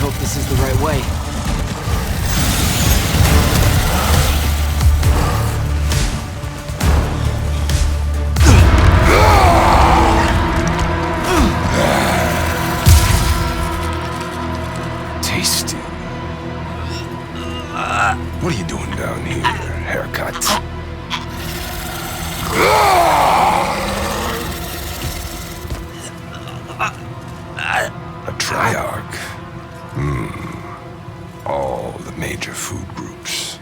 hope this is the right way. Tasty. What are you doing down here? Haircut. A triarch. All the major food groups.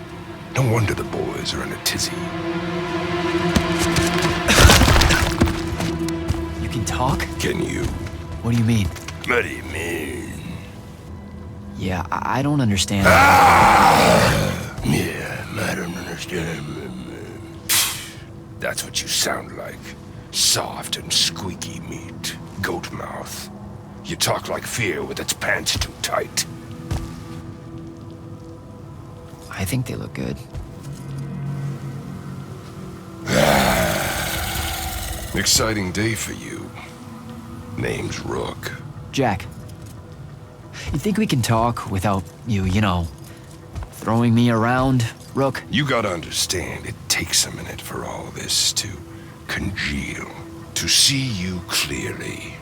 No wonder the boys are in a tizzy. You can talk? Can you? What do you mean? What do you mean? Yeah, I don't understand. Yeah, I don't understand. That's what you sound like. Soft and squeaky meat. Goat mouth. You talk like fear with its pants too tight. I think they look good. Exciting day for you. Name's Rook. Jack, you think we can talk without you know, throwing me around, Rook? You gotta understand, it takes a minute for all this to congeal, to see you clearly.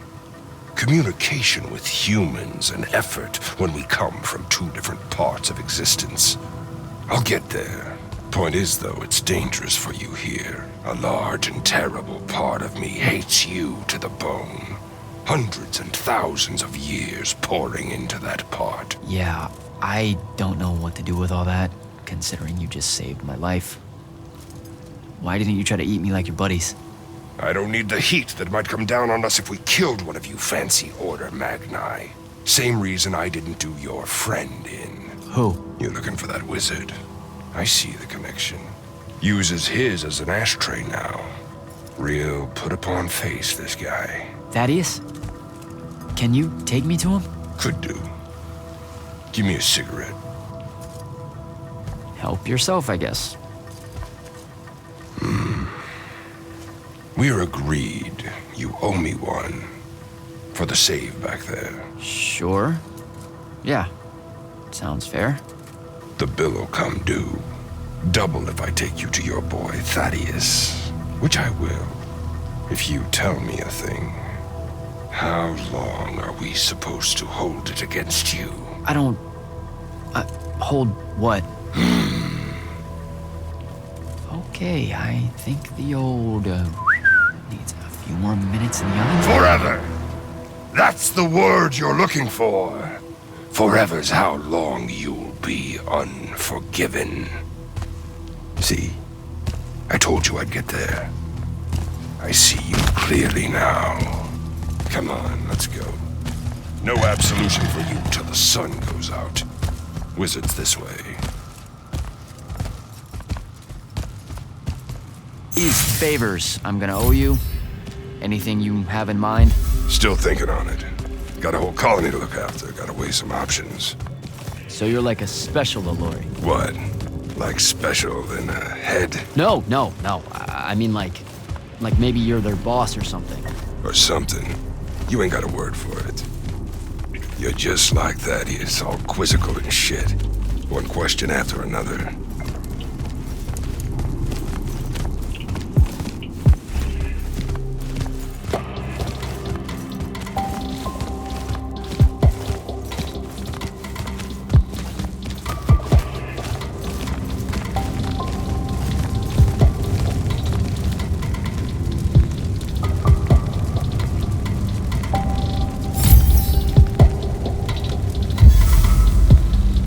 Communication with humans, an effort when we come from two different parts of existence. I'll get there. Point is, though, it's dangerous for you here. A large and terrible part of me hates you to the bone. Hundreds and thousands of years pouring into that part. Yeah, I don't know what to do with all that, considering you just saved my life. Why didn't you try to eat me like your buddies? I don't need the heat that might come down on us if we killed one of you fancy Order Magni. Same reason I didn't do your friend in. Who? You're looking for that wizard. I see the connection. Uses his as an ashtray now. Real put-upon face, this guy. Thaddeus? Can you take me to him? Could do. Give me a cigarette. Help yourself, I guess. We're agreed. You owe me one. For the save back there. Sure. Yeah. Sounds fair. The bill'll come due. Double if I take you to your boy Thaddeus. Which I will. If you tell me a thing. How long are we supposed to hold it against you? I don't... hold what? Okay, I think the old, needs a few more minutes in the oven. Forever! That's the word you're looking for. Forever's how long you'll be unforgiven. See? I told you I'd get there. I see you clearly now. Come on, let's go. No absolution for you till the sun goes out. Wizards this way. These favors I'm gonna owe you. Anything you have in mind? Still thinking on it. Got a whole colony to look after. Gotta weigh some options. So you're like a special Alluri. What? Like special in a head? No. I mean like maybe you're their boss or something. Or something. You ain't got a word for it. You're just like Thaddeus, all quizzical and shit. One question after another.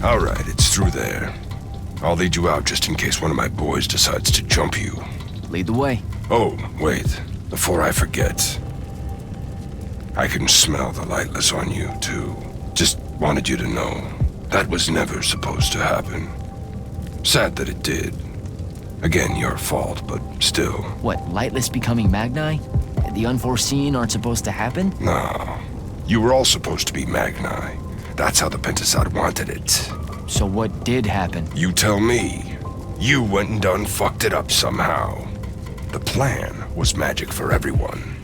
All right, it's through there. I'll lead you out just in case one of my boys decides to jump you. Lead the way. Oh, wait. Before I forget. I can smell the lightless on you, too. Just wanted you to know. That was never supposed to happen. Sad that it did. Again, your fault, but still. What, lightless becoming Magni? The unforeseen aren't supposed to happen? No. You were all supposed to be Magni. That's how the Pentasod wanted it. So what did happen? You tell me. You went and done fucked it up somehow. The plan was magic for everyone.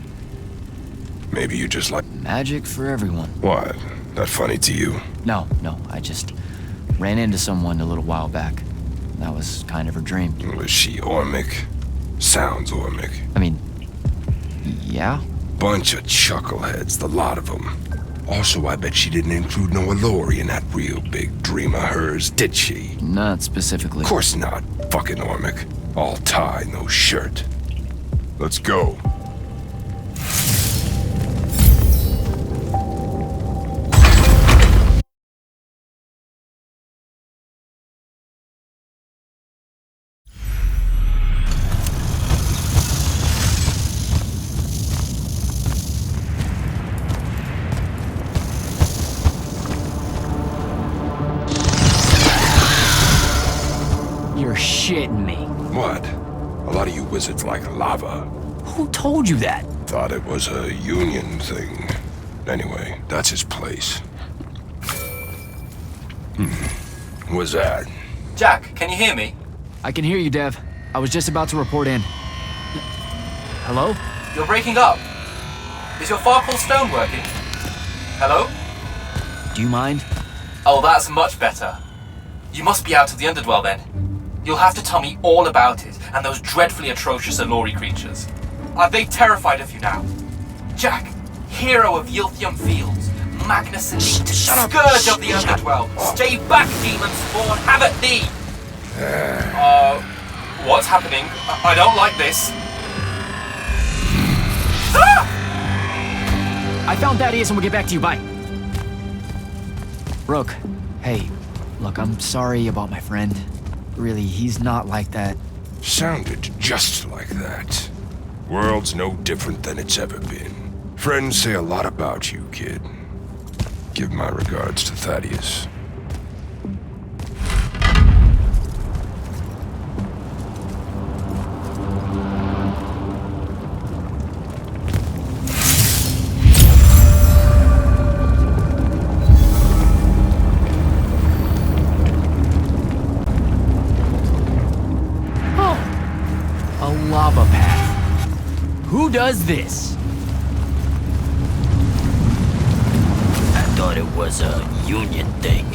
Maybe you just like... Magic for everyone. What? Not funny to you? No, I just ran into someone a little while back. That was kind of her dream. Was she Ormic? Sounds Ormic. I mean, yeah? Bunch of chuckleheads, the lot of them. Also, I bet she didn't include no Allori in that real big dream of hers, did she? Not specifically. Of course not. Fucking Ormic. All tie, no shirt. Let's go. You're shitting me. What? A lot of you wizards like lava. Who told you that? Thought it was a union thing. Anyway, that's his place. What's that? Jack, can you hear me? I can hear you, Dev. I was just about to report in. Hello? You're breaking up. Is your Farkle stone working? Hello? Do you mind? Oh, that's much better. You must be out of the Underdwell then. You'll have to tell me all about it, and those dreadfully atrocious Allori creatures. Are they terrified of you now? Jack, hero of Yilthium Fields, Magnus Elite, Scourge of the Underdwell, stay back, demon spawn, have at thee! What's happening? I don't like this. I found Thaddeus and we'll get back to you, bye. Rook, hey, look, I'm sorry about my friend. Really, he's not like that. Sounded just like that. World's no different than it's ever been. Friends say a lot about you, kid. Give my regards to Thaddeus. Lava path. Who does this? I thought it was a union thing.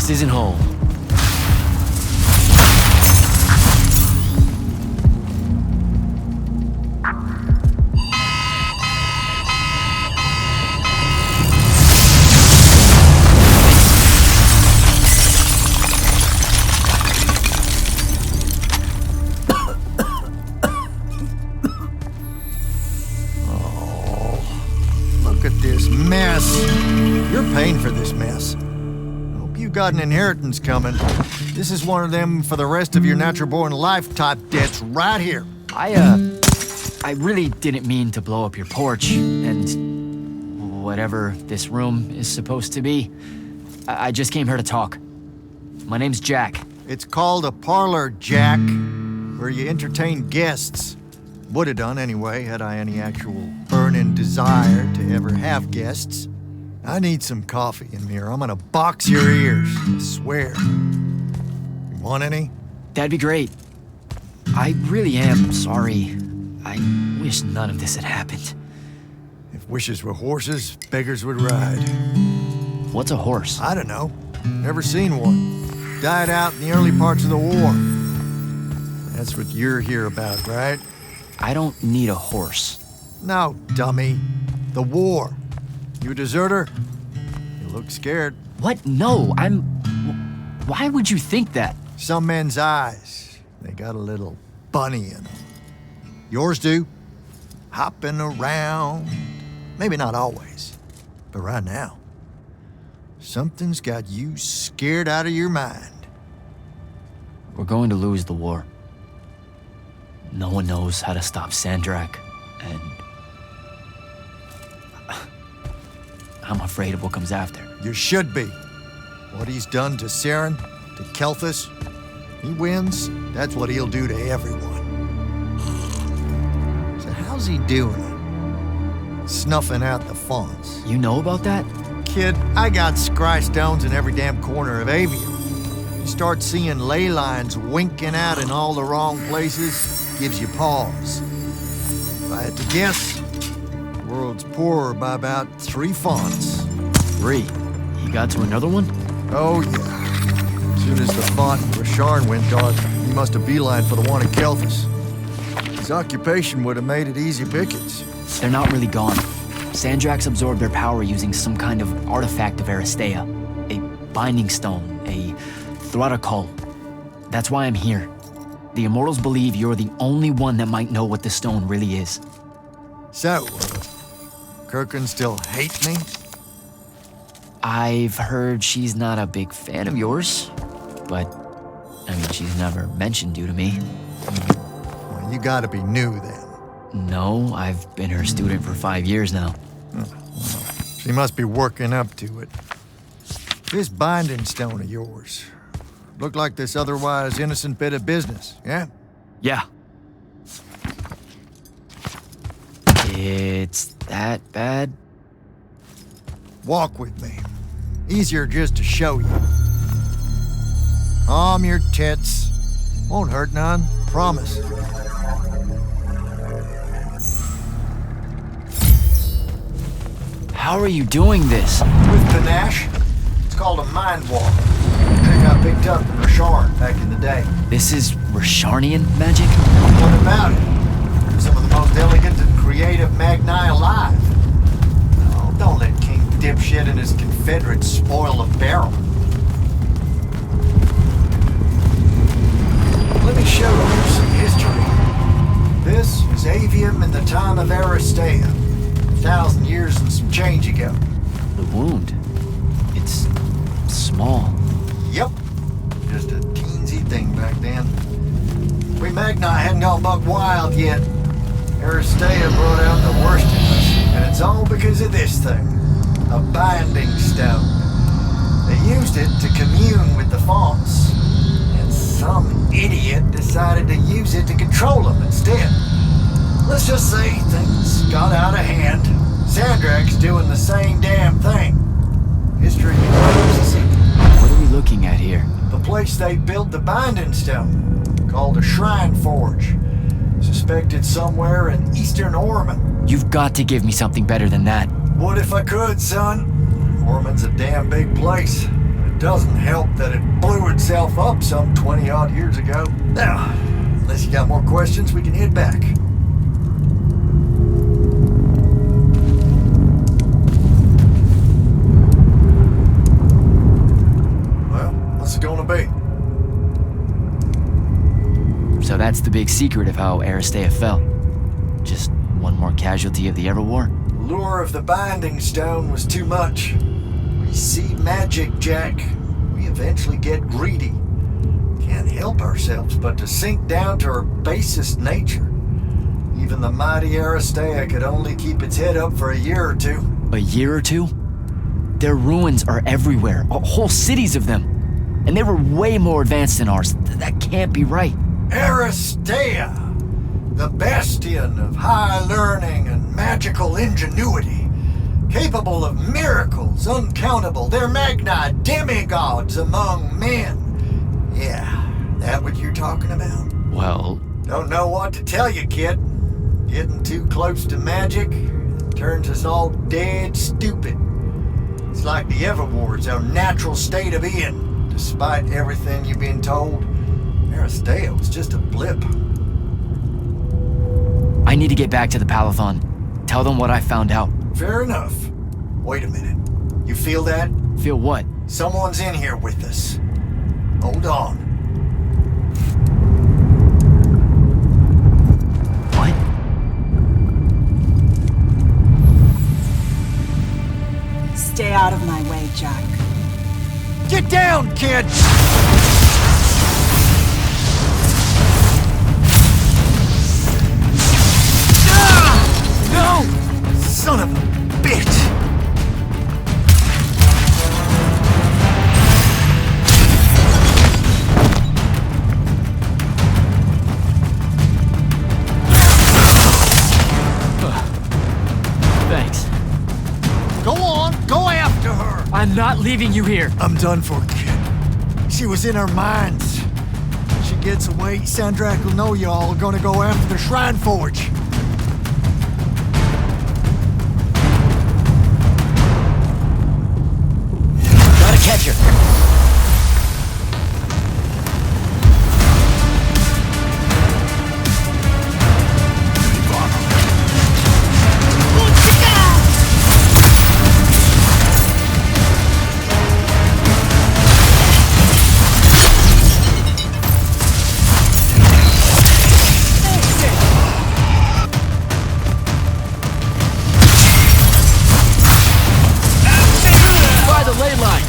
box isn't whole. Mess. You're paying for this mess. Hope you got an inheritance coming. This is one of them for the rest of your natural-born life type debts right here. I really didn't mean to blow up your porch, and whatever this room is supposed to be. I just came here to talk. My name's Jack. It's called a parlor, Jack, where you entertain guests. Would have done anyway, had I any actual burning desire to ever have guests. I need some coffee in here. I'm gonna box your ears, I swear. You want any? That'd be great. I really am sorry. I wish none of this had happened. If wishes were horses, beggars would ride. What's a horse? I don't know. Never seen one. Died out in the early parts of the war. That's what you're here about, right? I don't need a horse. No, dummy. The war. You a deserter? You look scared. What? No, Why would you think that? Some men's eyes, they got a little bunny in them. Yours do. Hopping around. Maybe not always, but right now. Something's got you scared out of your mind. We're going to lose the war. No one knows how to stop Sandrak, and I'm afraid of what comes after. You should be. What he's done to Saren, to Kelthus, he wins, that's what he'll do to everyone. So how's he doing it? Snuffing out the fonts. You know about that? Kid, I got scry stones in every damn corner of Aveum. You start seeing ley lines winking out in all the wrong places, gives you pause. If I had to guess, the world's poorer by about 3 fonts. 3? He got to another one? Oh, yeah. As soon as the font in Rasharn went dark, he must have beelined for the one in Kelthus. His occupation would have made it easy pickings. They're not really gone. Sandrax absorbed their power using some kind of artifact of Aristea. A binding stone, a Throtakol. That's why I'm here. The Immortals believe you're the only one that might know what the stone really is. So, Kirkin still hate me? I've heard she's not a big fan of yours, but, I mean, she's never mentioned you to me. Well, you gotta be new then. No, I've been her student for 5 years now. Well, she must be working up to it. This binding stone of yours, look like this otherwise innocent bit of business, yeah? Yeah. It's that bad? Walk with me. Easier just to show you. Calm your tits. Won't hurt none, promise. How are you doing this? With panache. It's called a mind walk. Trick I picked up in Rasharn back in the day. This is Rasharnian magic? What about it? Some of the most elegant and creative Magni alive. Oh, don't let King Dipshit and his Confederates spoil the barrel. Let me show you some history. This is Aveum in the time of Aristea. 1,000 years and some change ago. The wound. It's small. Yep. Just a teensy thing back then. We Magni hadn't gone buck wild yet. Aristea brought out the worst in us, and it's all because of this thing. A binding stone. They used it to commune with the fonts, and some idiot decided to use it to control them instead. Let's just say things got out of hand. Sandrak's doing the same damn thing. History knows the secret. What are we looking at here? The place they built the binding stone, called a shrine forge. Suspected somewhere in eastern Orman. You've got to give me something better than that. What if I could, son? Orman's a damn big place. A Doesn't help that it blew itself up some 20-odd years ago. Now, unless you got more questions, we can head back. Well, what's it gonna be? So that's the big secret of how Aristea fell. Just one more casualty of the Everwar? The lure of the Binding Stone was too much. We see magic, Jack. We eventually get greedy. Can't help ourselves but to sink down to our basest nature. Even the mighty Aristea could only keep its head up for a year or two. A year or two? Their ruins are everywhere, whole cities of them. And they were way more advanced than ours. That can't be right. Aristea, the bastion of high learning and magical ingenuity, capable of miracles uncountable. They're Magni demigods among men. Yeah, that what you're talking about? Well... Don't know what to tell you, kid. Getting too close to magic turns us all dead stupid. It's like the Everwar's our natural state of being. Despite everything you've been told, Aristea was just a blip. I need to get back to the Palathon. Tell them what I found out. Fair enough. Wait a minute. You feel that? Feel what? Someone's in here with us. Hold on. What? Stay out of my way, Jack. Get down, kid! No! Son of a bitch! Thanks. Go on, go after her! I'm not leaving you here. I'm done for, kid. She was in our minds. She gets away, Sandrak will know y'all are gonna go after the Shrine Forge. Gotta catch her. Try the ley line.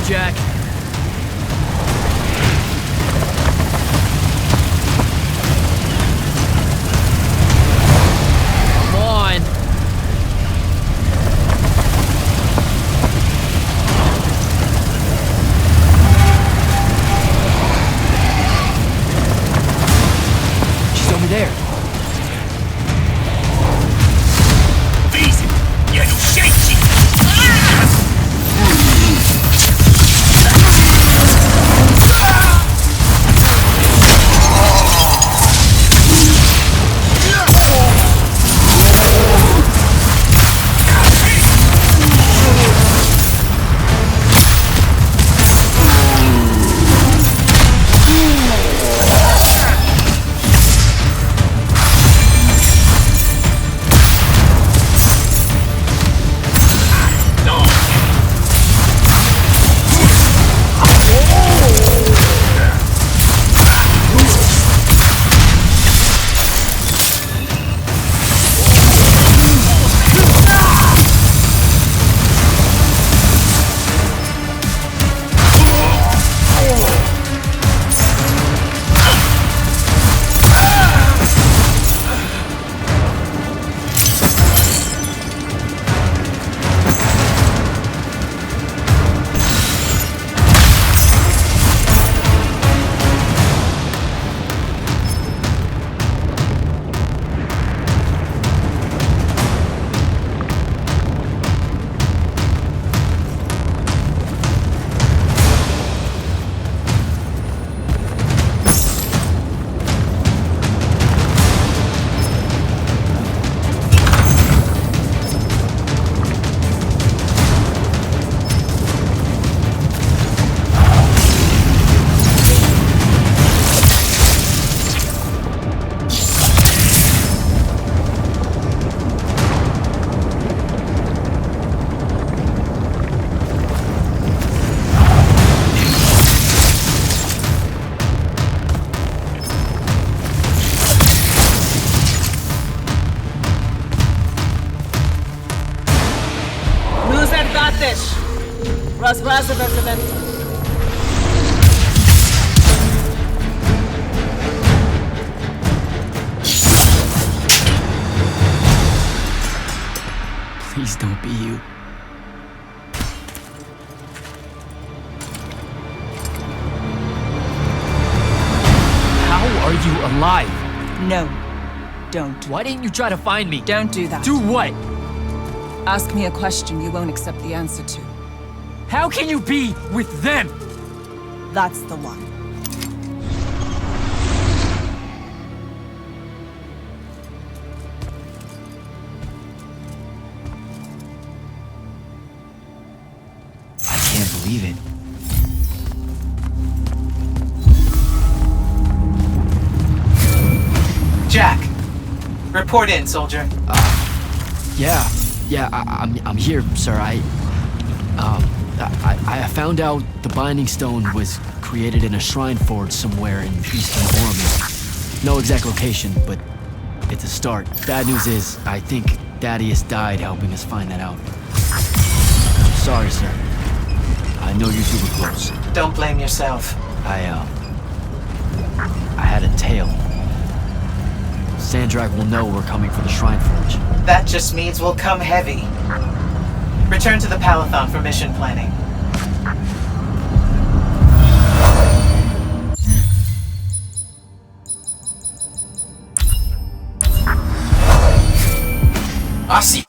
Jack. Come on. She's over there. Easy. Yeah, no shaky. Please don't be you. How are you alive? No, don't. Why didn't you try to find me? Don't do that. Do what? Ask me a question you won't accept the answer to. How can you be with them? That's the one. I can't believe it. Jack, report in, soldier. I'm here, sir. I found out the Binding Stone was created in a shrine forge somewhere in eastern Orman. No exact location, but it's a start. Bad news is, I think Thaddeus died helping us find that out. Sorry, sir. I know you two were close. Don't blame yourself. I had a tail. Sandrak will know we're coming for the Shrine Forge. That just means we'll come heavy. Return to the Palathon for mission planning. I see.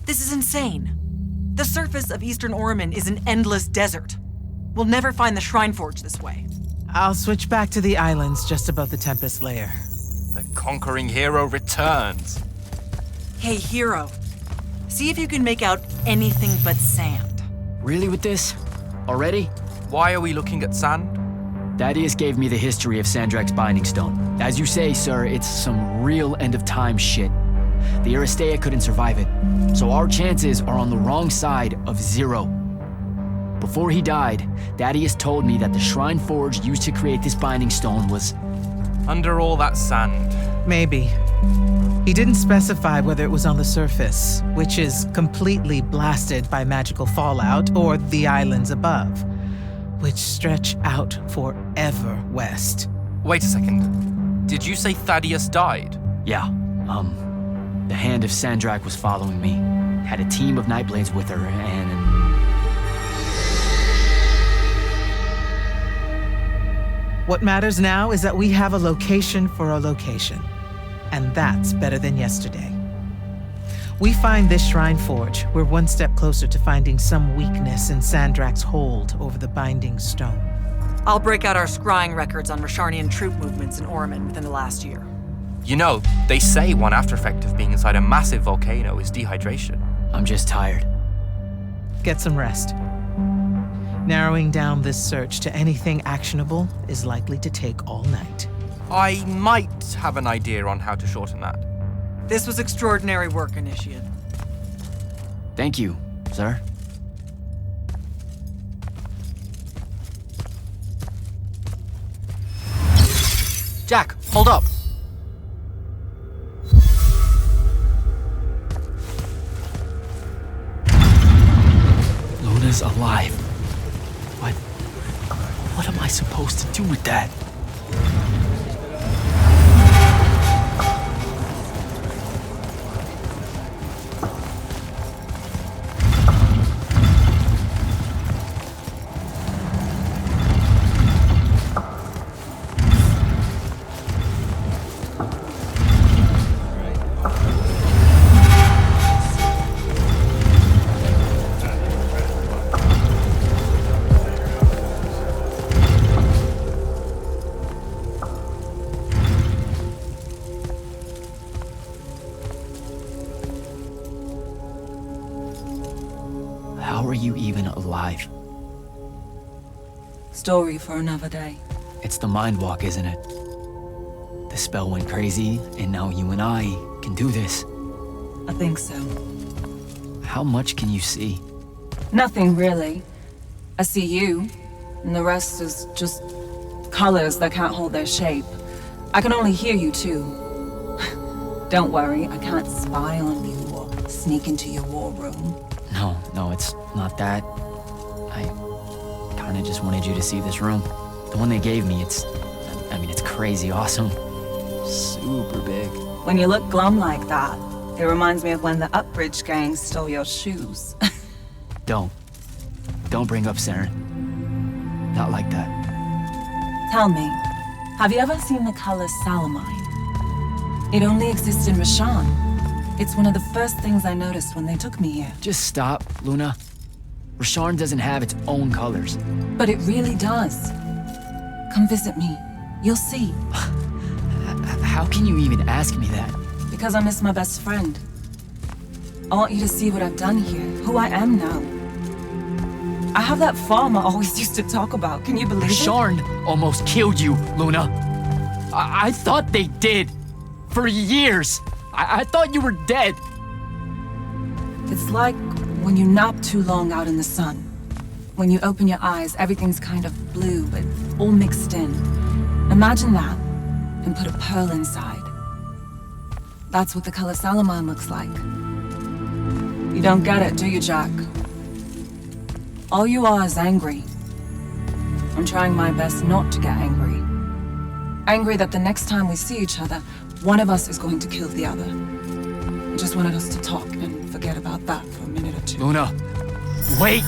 This is insane. The surface of Eastern Orman is an endless desert. We'll never find the Shrine Forge this way. I'll switch back to the islands just above the Tempest Layer. The conquering hero returns. Hey, hero. See if you can make out anything but sand. Really with this? Already? Why are we looking at sand? Thaddeus gave me the history of Sandrak's Binding Stone. As you say, sir, it's some real end-of-time shit. The Aristea couldn't survive it, so our chances are on the wrong side of 0. Before he died, Thaddeus told me that the Shrine Forge used to create this Binding Stone was... under all that sand. Maybe. He didn't specify whether it was on the surface, which is completely blasted by magical fallout, or the islands above, which stretch out forever west. Wait a second. Did you say Thaddeus died? Yeah, the Hand of Sandrak was following me. Had a team of Nightblades with her, and... What matters now is that we have a location for a location. And that's better than yesterday. We find this Shrine Forge, we're one step closer to finding some weakness in Sandrak's hold over the Binding Stone. I'll break out our scrying records on Rasharnian troop movements in Orman within the last year. You know, they say one after effect of being inside a massive volcano is dehydration. I'm just tired. Get some rest. Narrowing down this search to anything actionable is likely to take all night. I might have an idea on how to shorten that. This was extraordinary work, Initiate. Thank you, sir. Jack, hold up. Luna's alive. What am I supposed to do with that? are you even alive? Story for another day. It's the mind walk, isn't it? The spell went crazy, and now you and I can do this. I think so. How much can you see? Nothing really. I see you, and the rest is just colors that can't hold their shape. I can only hear you too. Don't worry, I can't spy on you or sneak into your war room. No, it's not that. I kinda just wanted you to see this room. The one they gave me, it's crazy awesome. Super big. When you look glum like that, it reminds me of when the Upbridge gang stole your shoes. Don't bring up Saren. Not like that. Tell me, have you ever seen the color Salamine? It only exists in Rashan. It's one of the first things I noticed when they took me here. Just stop, Luna. Rasharn doesn't have its own colors. But it really does. Come visit me. You'll see. How can you even ask me that? Because I miss my best friend. I want you to see what I've done here, who I am now. I have that farm I always used to talk about. Can you believe it? Rasharn almost killed you, Luna. I thought they did. For years. I thought you were dead. It's like when you nap too long out in the sun. When you open your eyes, everything's kind of blue, but all mixed in. Imagine that, and put a pearl inside. That's what the color Salamine looks like. You don't get it, do you, Jack? All you are is angry. I'm trying my best not to get angry. Angry that the next time we see each other, one of us is going to kill the other. I just wanted us to talk and forget about that for a minute or two. Luna, wait!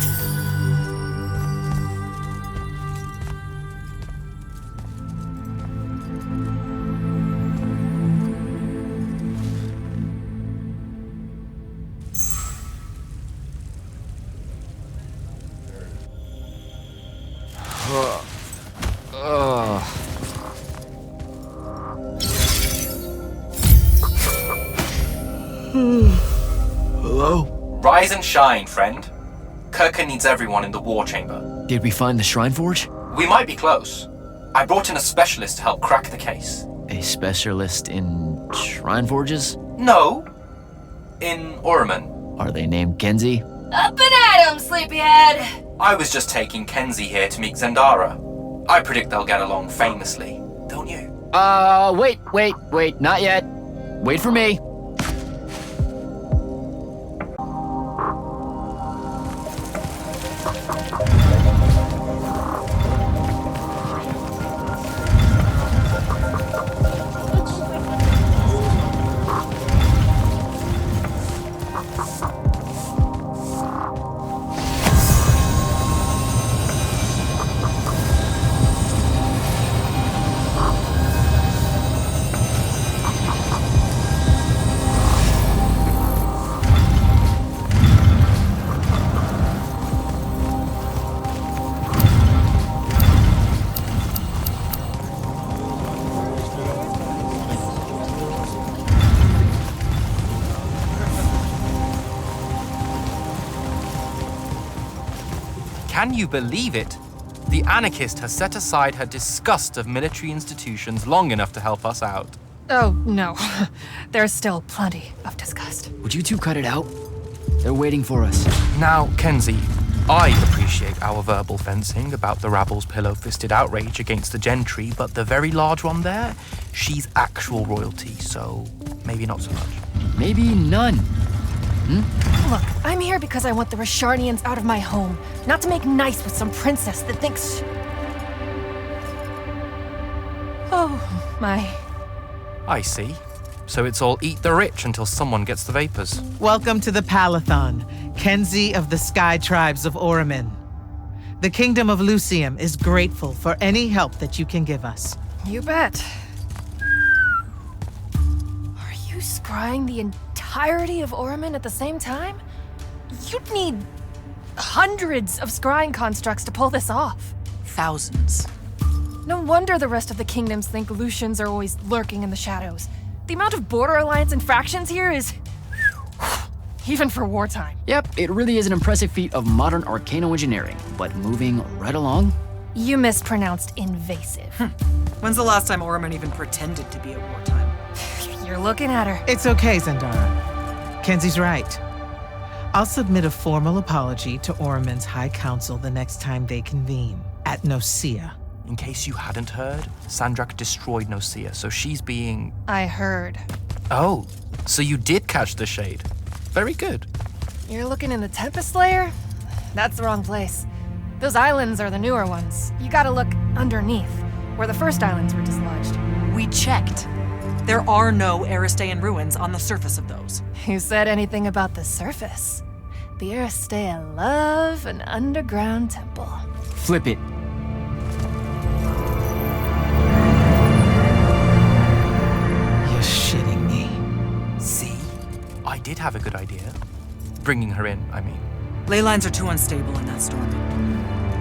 Hello? Rise and shine, friend. Kirkin needs everyone in the war chamber. Did we find the Shrine Forge? We might be close. I brought in a specialist to help crack the case. A specialist in Shrine Forges? No. In Orman. Are they named Kenzie? Up and at 'em, sleepyhead! I was just taking Kenzie here to meet Zendara. I predict they'll get along famously, don't you? Wait, not yet. Wait for me. Can you believe it? The anarchist has set aside her disgust of military institutions long enough to help us out. Oh, no. There's still plenty of disgust. Would you two cut it out? They're waiting for us. Now, Kenzie, I appreciate our verbal fencing about the rabble's pillow-fisted outrage against the gentry, but the very large one there, she's actual royalty, so maybe not so much. Maybe none. Look, I'm here because I want the Rasharnians out of my home, not to make nice with some princess that thinks... Oh, my... I see. So it's all eat the rich until someone gets the vapors. Welcome to the Palathon, Kenzie of the Sky Tribes of Oramin. The Kingdom of Lucium is grateful for any help that you can give us. You bet. Are you scrying the entirety of Oramin at the same time? You'd need hundreds of scrying constructs to pull this off. Thousands. No wonder the rest of the kingdoms think Lucians are always lurking in the shadows. The amount of border alliance and factions here is... even for wartime. Yep, it really is an impressive feat of modern arcano engineering, but moving right along. You mispronounced invasive. When's the last time Orman even pretended to be at wartime? You're looking at her. It's okay, Zendara. Kenzie's right. I'll submit a formal apology to Orman's High Council the next time they convene at Nosea. In case you hadn't heard, Sandrak destroyed Nosea, so she's being... I heard. Oh, so you did catch the shade. Very good. You're looking in the Tempest layer? That's the wrong place. Those islands are the newer ones. You gotta look underneath, where the first islands were dislodged. We checked. There are no Aristean ruins on the surface of those. Who said anything about the surface? The Aristea love an underground temple. Flip it. You're shitting me. See? I did have a good idea. Bringing her in, I mean. Ley lines are too unstable in that storm.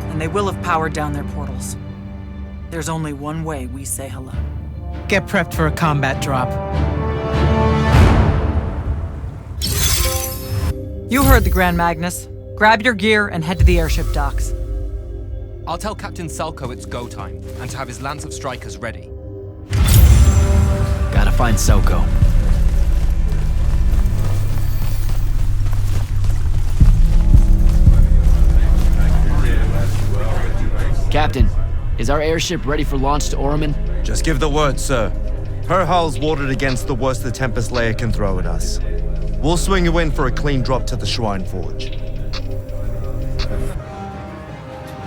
And they will have powered down their portals. There's only one way we say hello. Get prepped for a combat drop. You heard the Grand Magnus. Grab your gear and head to the airship docks. I'll tell Captain Selko it's go time, and to have his lance of strikers ready. Gotta find Selko. Captain, is our airship ready for launch to Orman? Just give the word, sir. Her hull's warded against the worst the Tempest layer can throw at us. We'll swing you in for a clean drop to the Shrine Forge.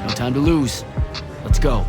No time to lose. Let's go.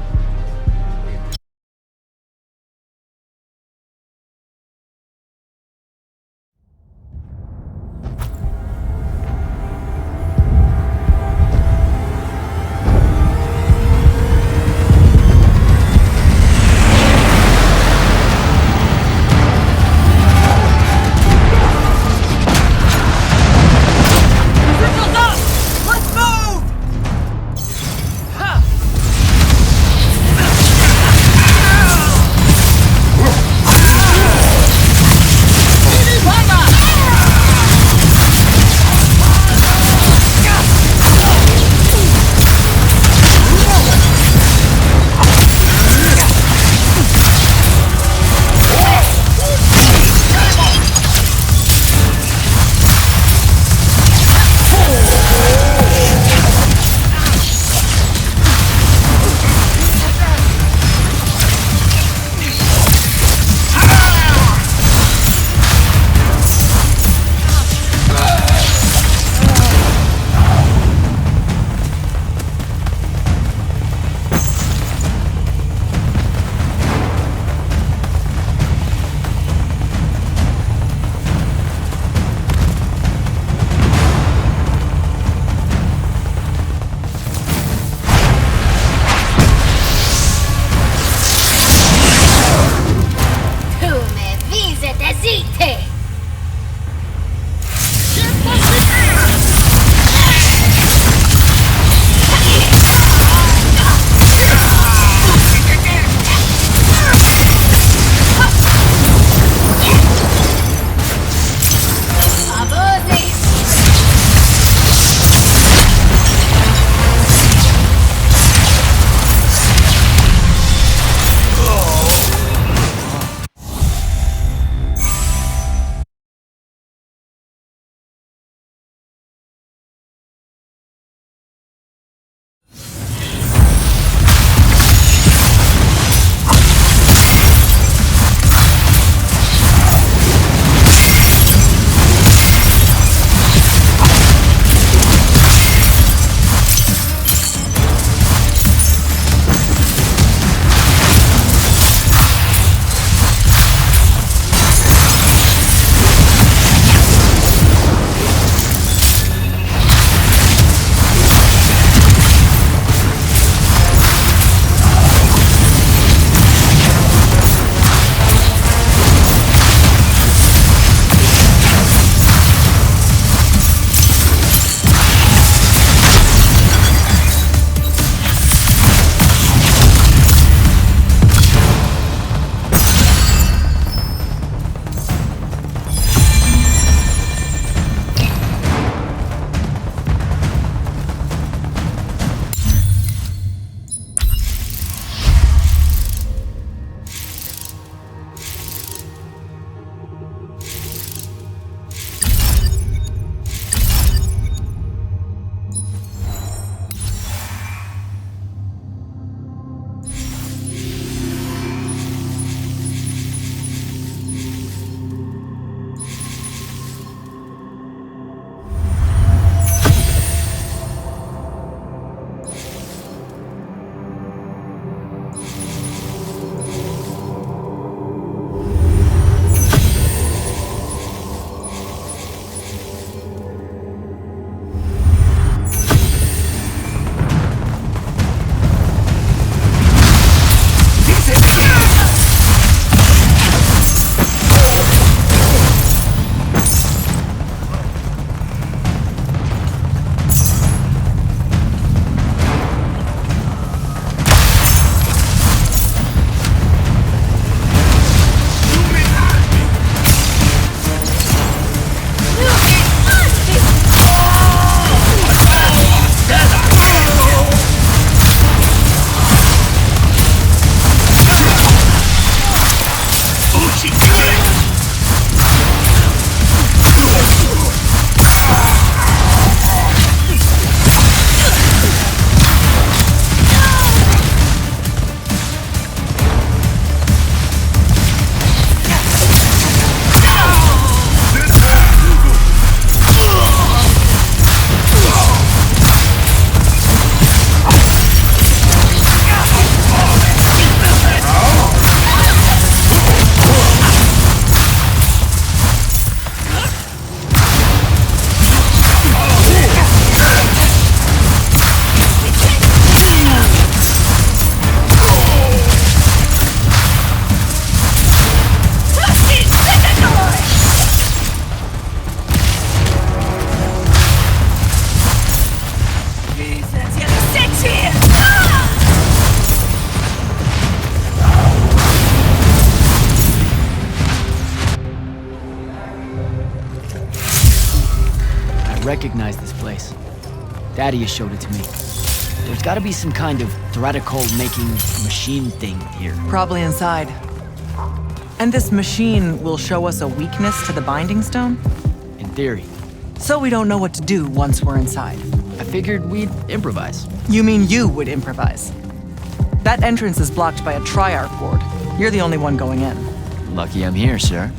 recognize this place. Daddy has showed it to me. There's gotta be some kind of Threatical-making machine thing here. Probably inside. And this machine will show us a weakness to the Binding Stone? In theory. So we don't know what to do once we're inside. I figured we'd improvise. You mean you would improvise? That entrance is blocked by a Triarch ward. You're the only one going in. Lucky I'm here, sir.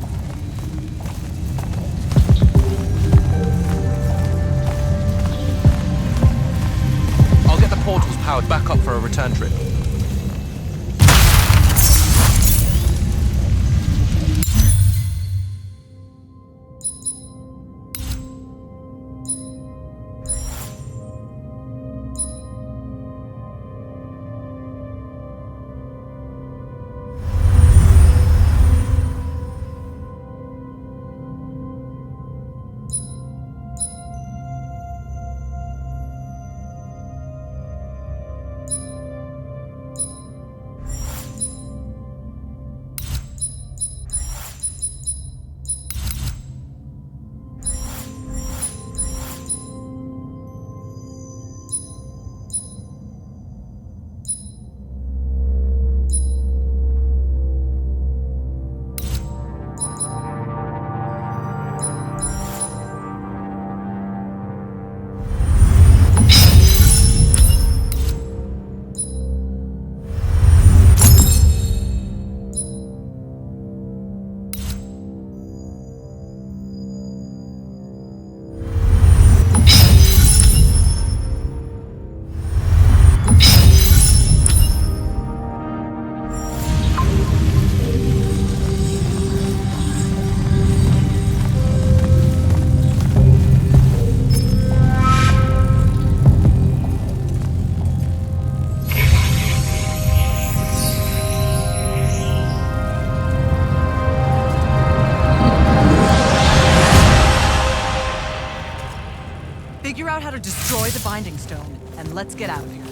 I'll get the portals powered back up for a return trip. Figure out how to destroy the Binding Stone, and let's get out of here.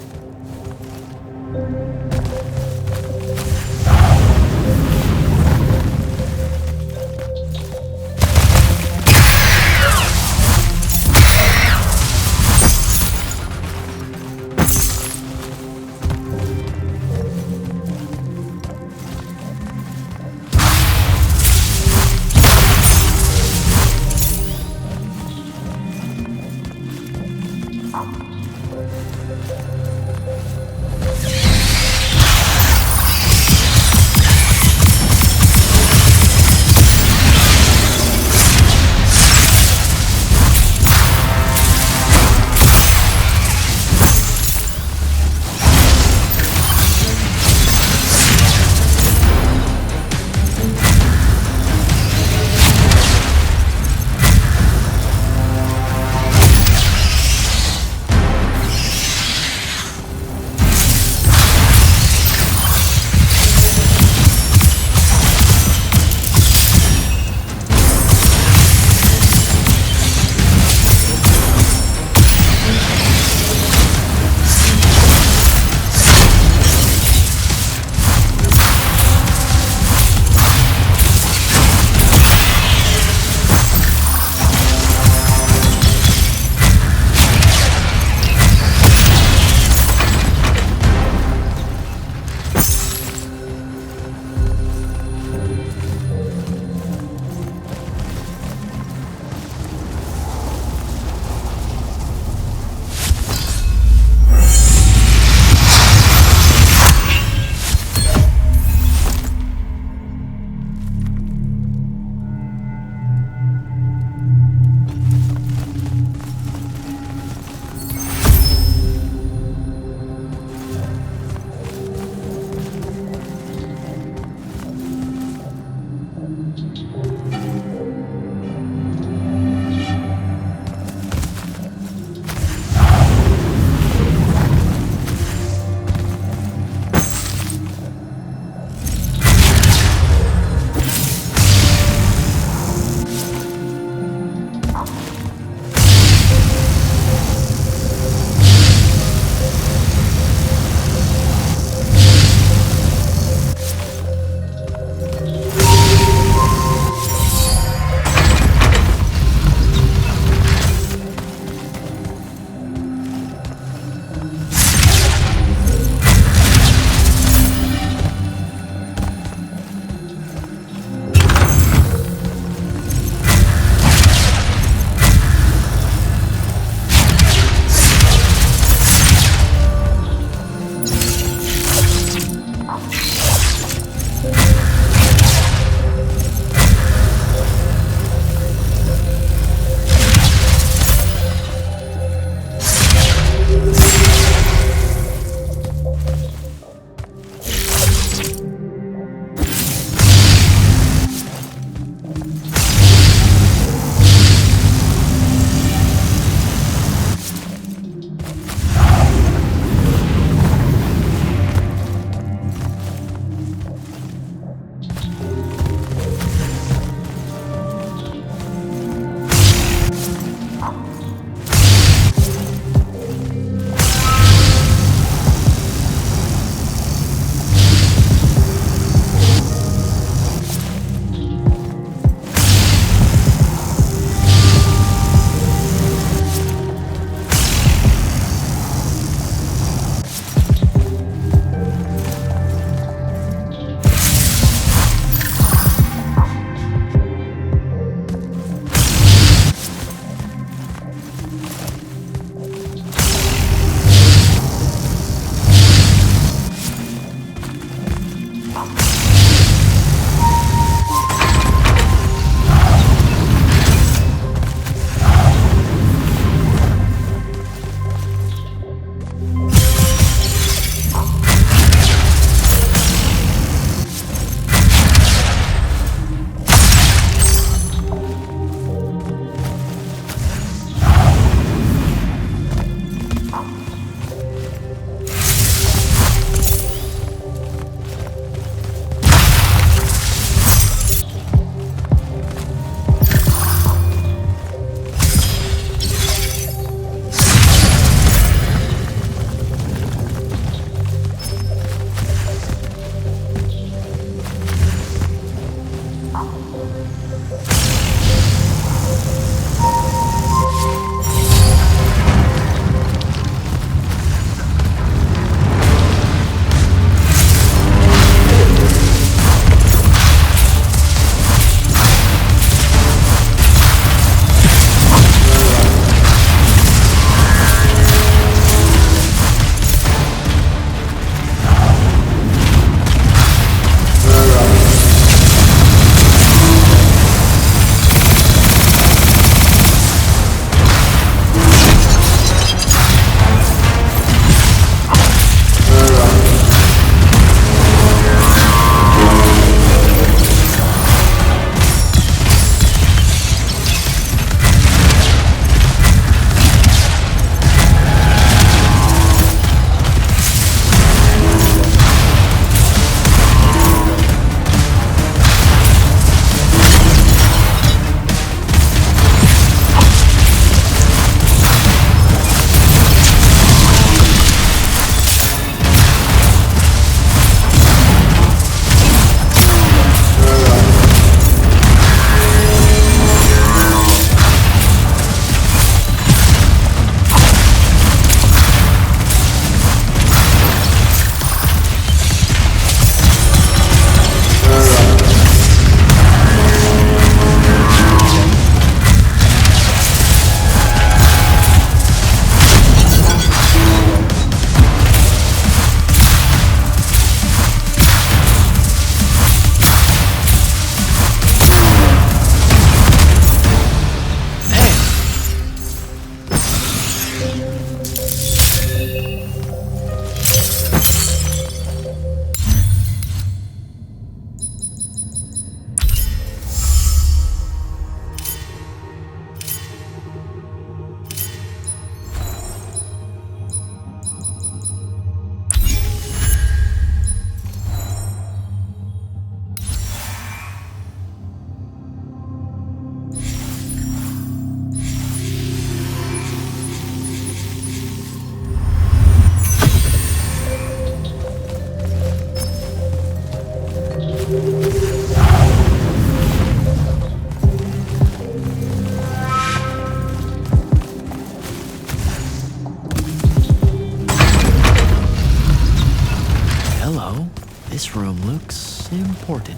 This room looks important.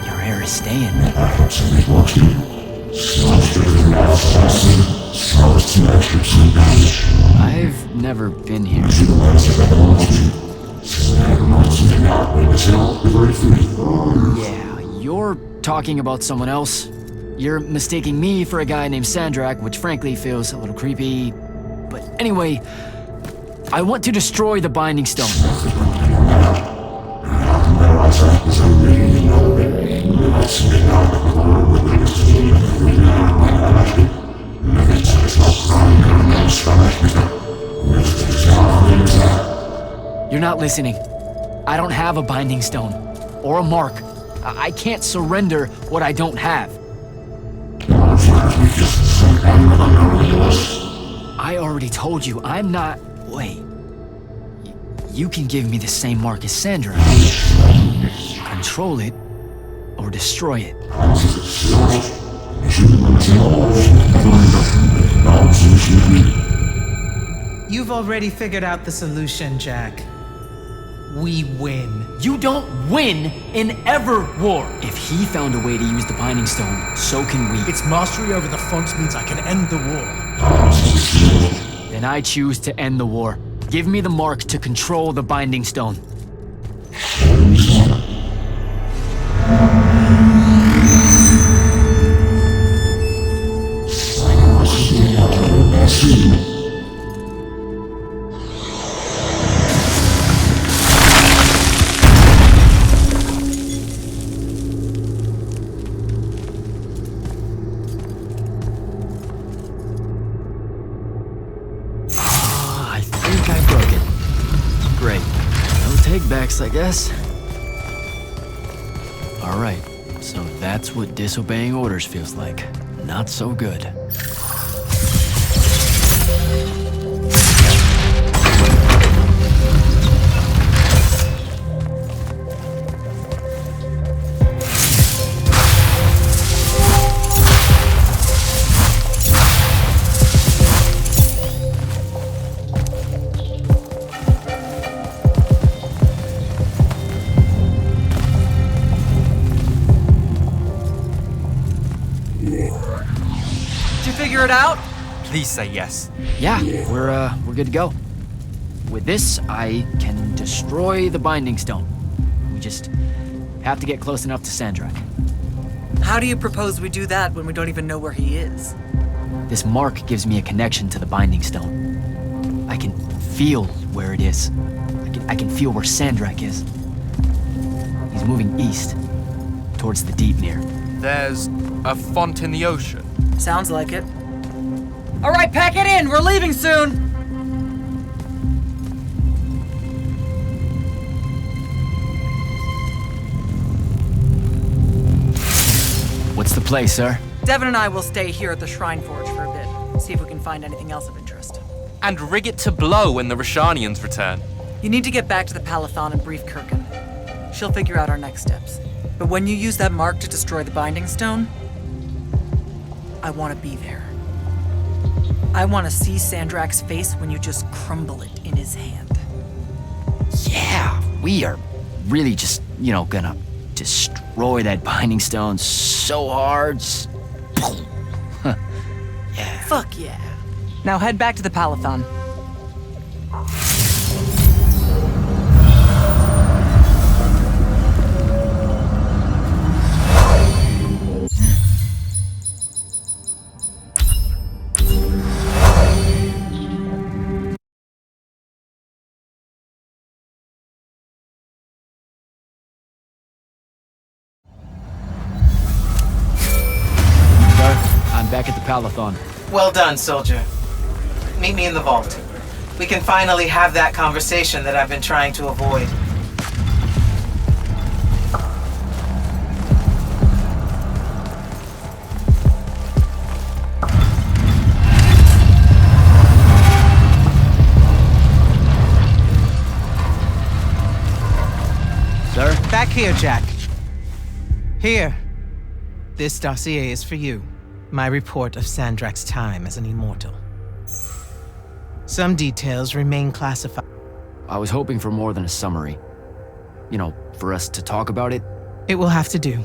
Your hair is staying. I've never been here. Yeah, you're talking about someone else. You're mistaking me for a guy named Sandrak, which frankly feels a little creepy. But anyway, I want to destroy the Binding Stone. You're not listening. I don't have a Binding Stone. Or a mark. I can't surrender what I don't have. I already told you, I'm not... Wait. You can give me the same mark as Sandra. Control it, or destroy it. You've already figured out the solution, Jack. We win. You don't win in Ever War. If he found a way to use the Binding Stone, so can we. Its mastery over the font means I can end the war. Then I choose to end the war. Give me the mark to control the Binding Stone. pigbacks, I guess. Alright, so that's what disobeying orders feels like. Not so good. Figure it out? Please say yes. Yeah, we're good to go. With this, I can destroy the Binding Stone. We just have to get close enough to Sandrak. How do you propose we do that when we don't even know where he is? This mark gives me a connection to the Binding Stone. I can feel where it is. I can feel where Sandrak is. He's moving east, towards the Deepmere. There's a font in the ocean. Sounds like it. All right, pack it in. We're leaving soon. What's the play, sir? Devin and I will stay here at the Shrine Forge for a bit. See if we can find anything else of interest. And rig it to blow when the Rashanians return. You need to get back to the Palathon and brief Kirkin. She'll figure out our next steps. But when you use that mark to destroy the Binding Stone, I want to be there. I want to see Sandrak's face when you just crumble it in his hand. Yeah, we are really just, gonna destroy that Binding Stone so hard. Yeah. Fuck yeah. Now head back to the Palathon. Back at the Palathon. Well done, soldier. Meet me in the vault. We can finally have that conversation that I've been trying to avoid. Sir? Back here, Jack. Here. This dossier is for you. My report of Sandrak's time as an immortal. Some details remain classified. I was hoping for more than a summary. For us to talk about it. It will have to do.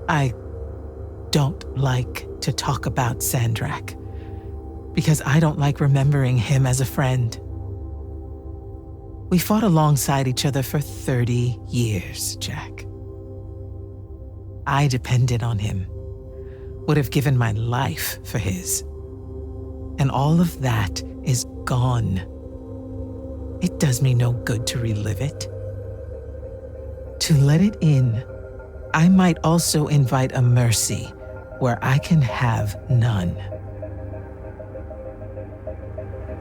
I don't like to talk about Sandrak, because I don't like remembering him as a friend. We fought alongside each other for 30 years, Jack. I depended on him. Would have given my life for his. And all of that is gone. It does me no good to relive it. To let it in, I might also invite a mercy where I can have none.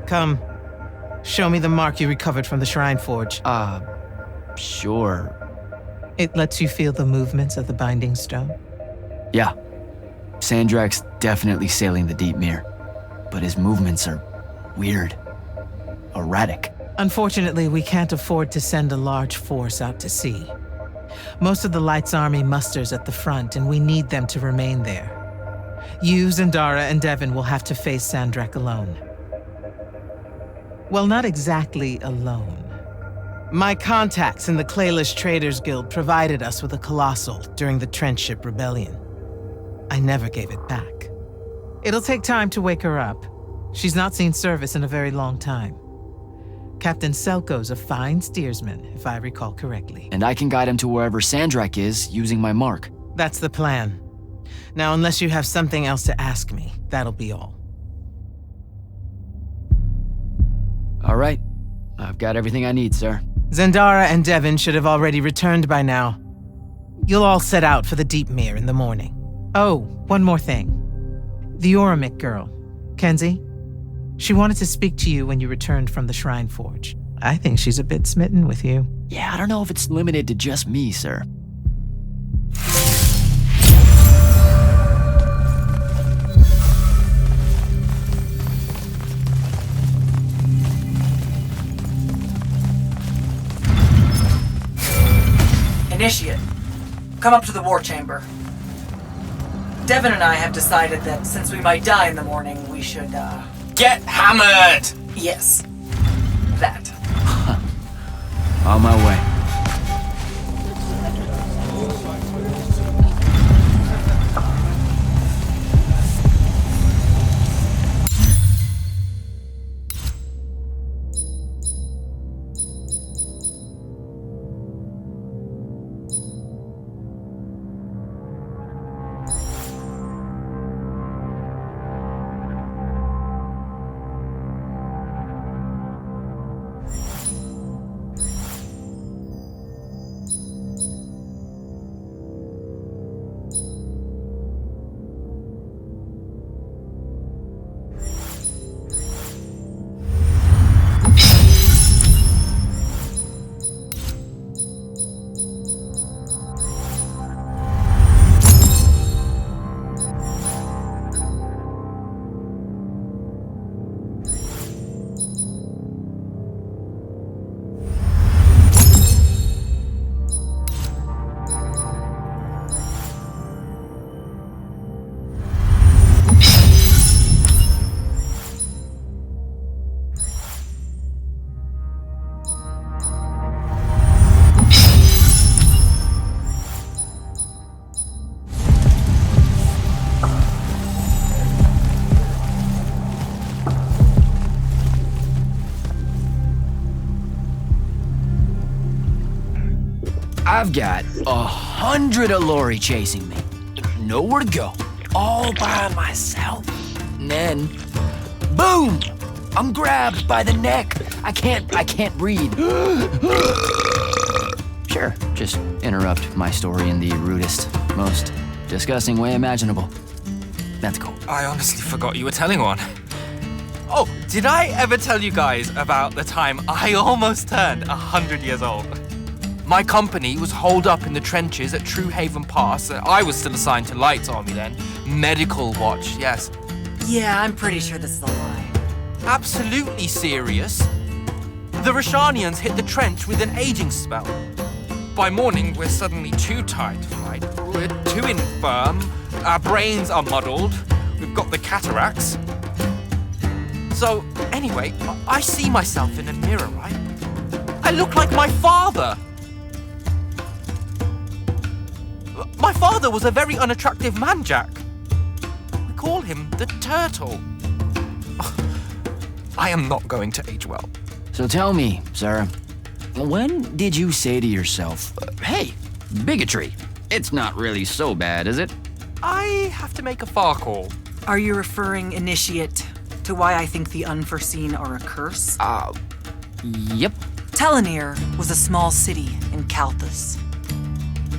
Come, show me the mark you recovered from the Shrine Forge. Sure. It lets you feel the movements of the Binding Stone? Yeah. Sandrak's definitely sailing the Deepmere, but his movements are weird, erratic. Unfortunately, we can't afford to send a large force out to sea. Most of the Light's army musters at the front, and we need them to remain there. You, Zendara, and Devin will have to face Sandrak alone. Well, not exactly alone. My contacts in the Clayless Traders Guild provided us with a Colossal during the Trenchship Rebellion. I never gave it back. It'll take time to wake her up. She's not seen service in a very long time. Captain Selko's a fine steersman, if I recall correctly. And I can guide him to wherever Sandrak is using my mark. That's the plan. Now, unless you have something else to ask me, that'll be all. All right. I've got everything I need, sir. Zendara and Devin should have already returned by now. You'll all set out for the Deepmere in the morning. Oh, one more thing. The Oromik girl, Kenzie, she wanted to speak to you when you returned from the Shrine Forge. I think she's a bit smitten with you. Yeah, I don't know if it's limited to just me, sir. Initiate, come up to the war chamber. Devin and I have decided that since we might die in the morning, we should, Get hammered! Yes. That. On my way. I've got 100 Allori chasing me. Nowhere to go. All by myself. And then, boom! I'm grabbed by the neck. I can't breathe. Sure, just interrupt my story in the rudest, most disgusting way imaginable. That's cool. I honestly forgot you were telling one. Oh, did I ever tell you guys about the time I almost turned 100 years old? My company was holed up in the trenches at True Haven Pass. I was still assigned to Light's army then. Medical watch, yes. Yeah, I'm pretty sure this is a lie. Absolutely serious. The Rashanians hit the trench with an aging spell. By morning, we're suddenly too tired to fight. We're too infirm. Our brains are muddled. We've got the cataracts. So, anyway, I see myself in a mirror, right? I look like my father. My father was a very unattractive man, Jack. We call him the Turtle. I am not going to age well. So tell me, sir, when did you say to yourself, hey, bigotry, it's not really so bad, is it? I have to make a far call. Are you referring, Initiate, to why I think the unforeseen are a curse? Yep. Telenir was a small city in Kalthus.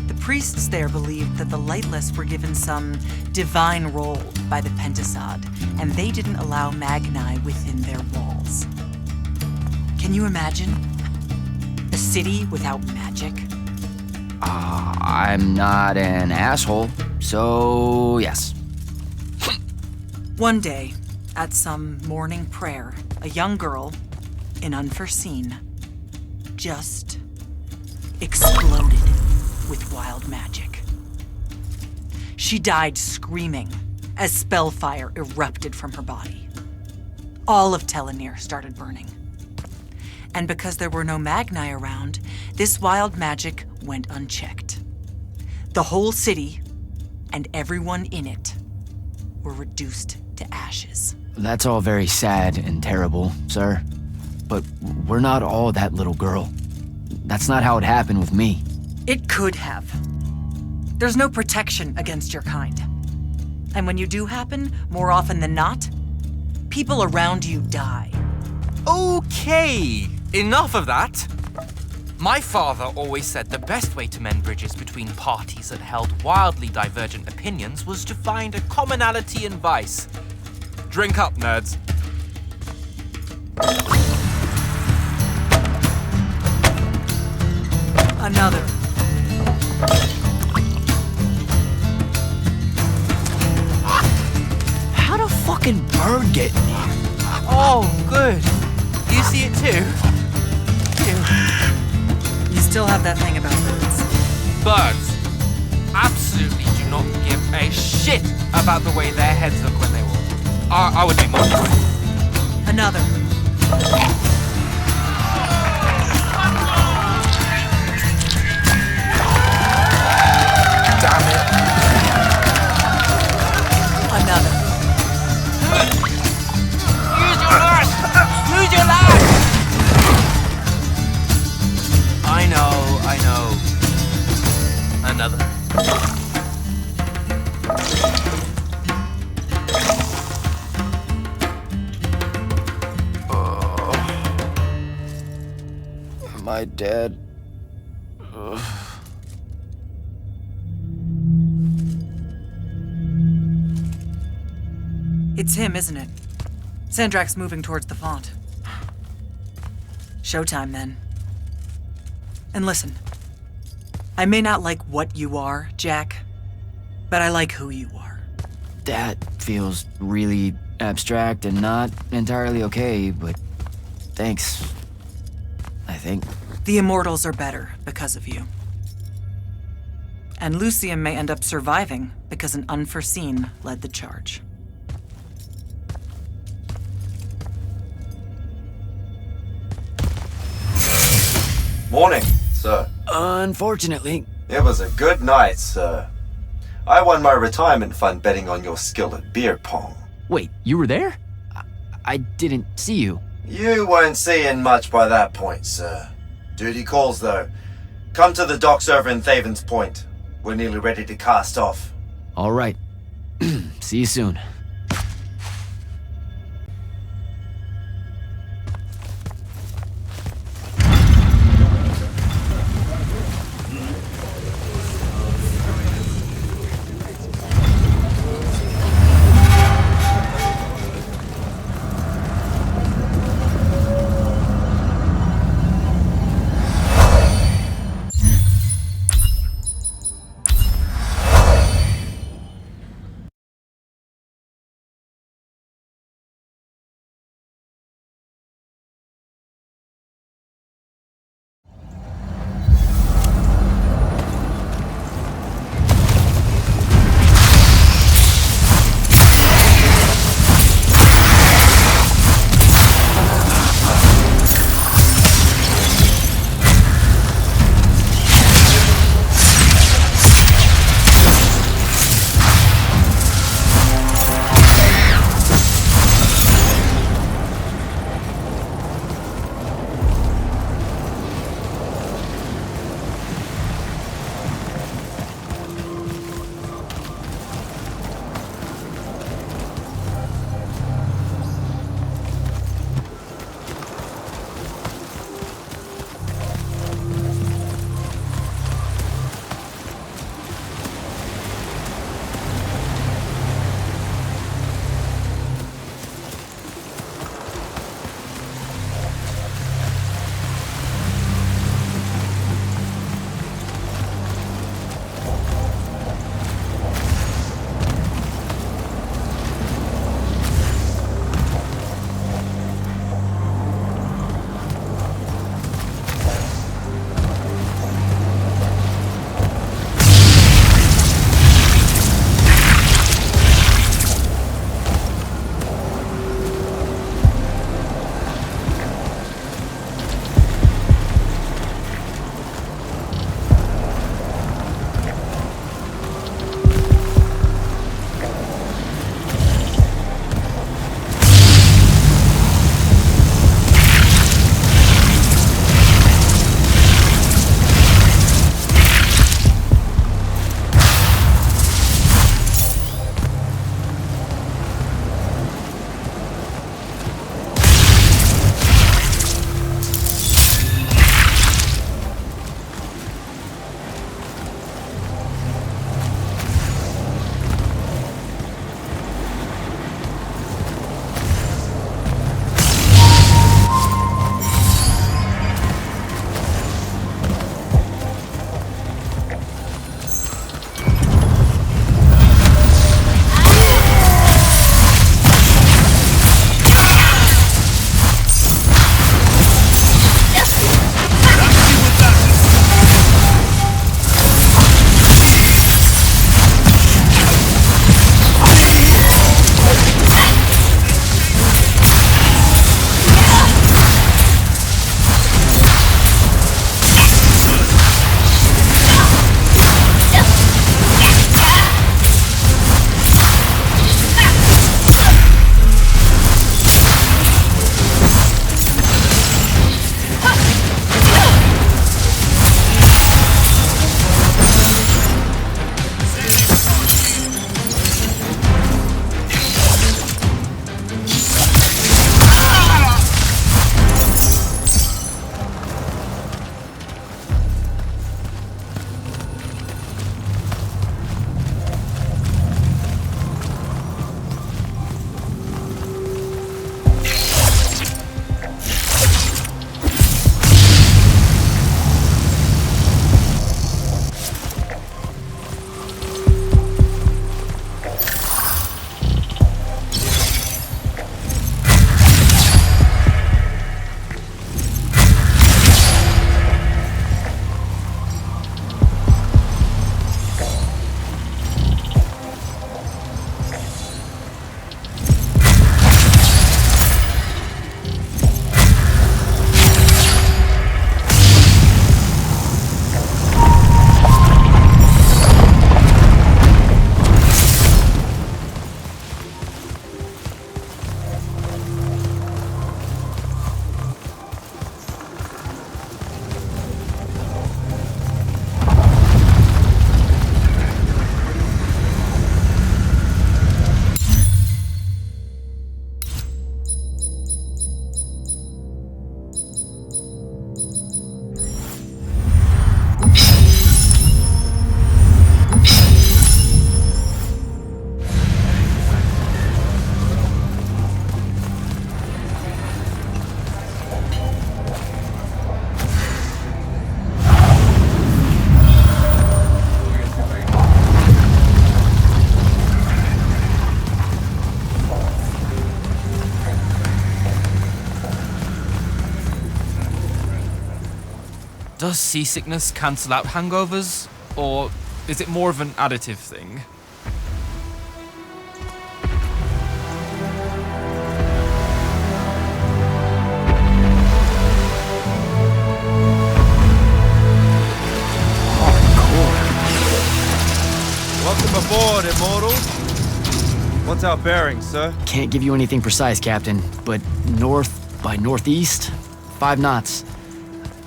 The priests there believed that the Lightless were given some divine role by the Pentasod, and they didn't allow Magni within their walls. Can you imagine? A city without magic? I'm not an asshole, so yes. One day, at some morning prayer, a young girl, in Unforeseen, just exploded with wild magic. She died screaming as spellfire erupted from her body. All of Telenir started burning. And because there were no Magni around, this wild magic went unchecked. The whole city and everyone in it were reduced to ashes. That's all very sad and terrible, sir. But we're not all that little girl. That's not how it happened with me. It could have. There's no protection against your kind. And when you do happen, more often than not, people around you die. Okay, enough of that. My father always said the best way to mend bridges between parties that held wildly divergent opinions was to find a commonality in vice. Drink up, nerds. Another. How'd a fucking bird get in here? Oh, good. You see it too? You still have that thing about birds. Birds absolutely do not give a shit about the way their heads look when they walk. I would be mortified. Another. Damn it. Another. Use your lash! Use your lash! I know. Another. Am I dead? Ugh. It's him, isn't it? Sandrak's moving towards the font. Showtime, then. And listen, I may not like what you are, Jack, but I like who you are. That feels really abstract and not entirely okay, but thanks. I think. The Immortals are better because of you. And Lucium may end up surviving because an unforeseen led the charge. Morning, sir. Unfortunately. It was a good night, sir. I won my retirement fund betting on your skill at beer pong. Wait, you were there? I didn't see you. You weren't seeing much by that point, sir. Duty calls, though. Come to the docks over in Thaven's Point. We're nearly ready to cast off. All right. See you soon. Does seasickness cancel out hangovers? Or is it more of an additive thing? Welcome aboard, Immortals. What's our bearing, sir? Can't give you anything precise, Captain, but north by northeast, 5 knots.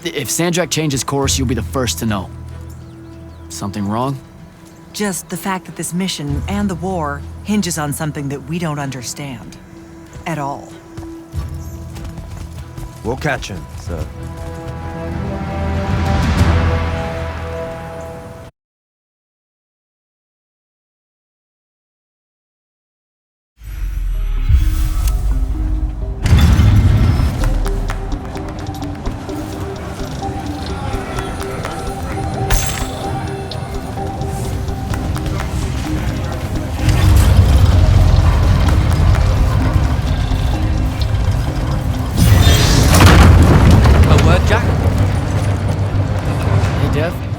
If Sandrak changes course, you'll be the first to know. Something wrong? Just the fact that this mission and the war hinges on something that we don't understand. At all. We'll catch him, sir.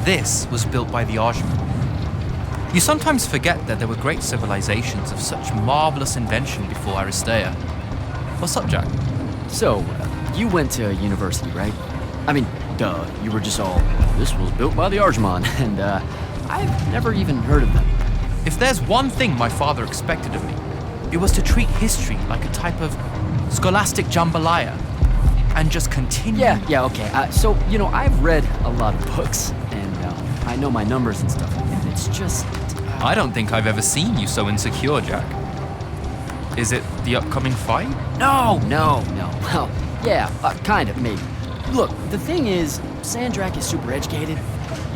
This was built by the Ajman. You sometimes forget that there were great civilizations of such marvelous invention before Aristea. What's up, Jack? So, you went to university, right? I mean, duh, you were just all, this was built by the Ajman, and I've never even heard of them. If there's one thing my father expected of me, it was to treat history like a type of scholastic jambalaya, and just continue. Yeah, okay. So, you know, I've read a lot of books, and I know my numbers and stuff like that. It's just... I don't think I've ever seen you so insecure, Jack. Is it the upcoming fight? No. Well, yeah, kind of, maybe. Look, the thing is, Sandrak is super educated.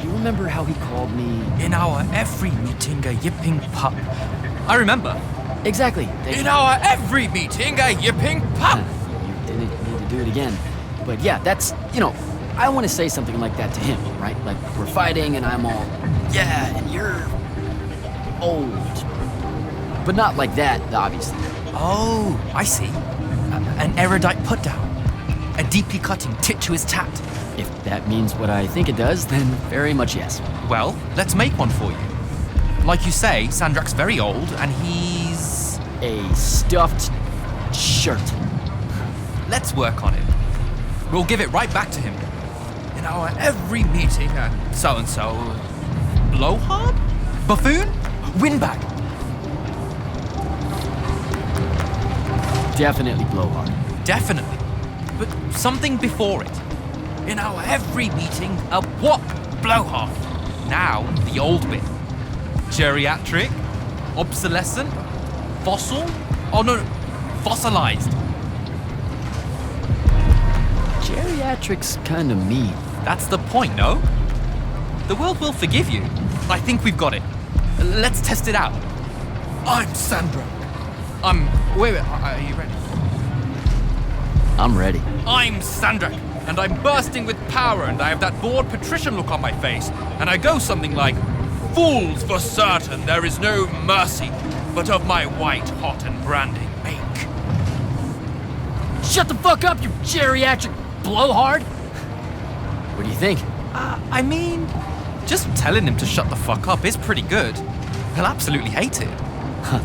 You remember how he called me... In our every meeting, a yipping pup. I remember. Exactly. In our every meeting, a yipping pup! You didn't need to do it again. But yeah, that's, you know, I want to say something like that to him, right? Like, we're fighting and I'm all, yeah, and you're old. But not like that, obviously. Oh, I see. An erudite put-down. A deeply cutting tit to his tat. If that means what I think it does, then very much yes. Well, let's make one for you. Like you say, Sandrak's very old, and he's... a stuffed shirt. Let's work on it. We'll give it right back to him. In our every meeting, so-and-so... Blowhard? Buffoon? Windbag? Definitely blowhard. Definitely. But something before it. In our every meeting, a what? Blowhard. Now, the old bit. Geriatric? Obsolescent? Fossil? Oh no, fossilized. Geriatric's kinda mean. That's the point, no? The world will forgive you. I think we've got it. Let's test it out. I'm Sandra. Wait, are you ready? I'm ready. I'm Sandrak, and I'm bursting with power, and I have that bored patrician look on my face, and I go something like, "Fools, for certain, there is no mercy, but of my white hot and branding make." Shut the fuck up, you geriatric blowhard! What do you think? I mean, just telling him to shut the fuck up is pretty good. He'll absolutely hate it. Huh.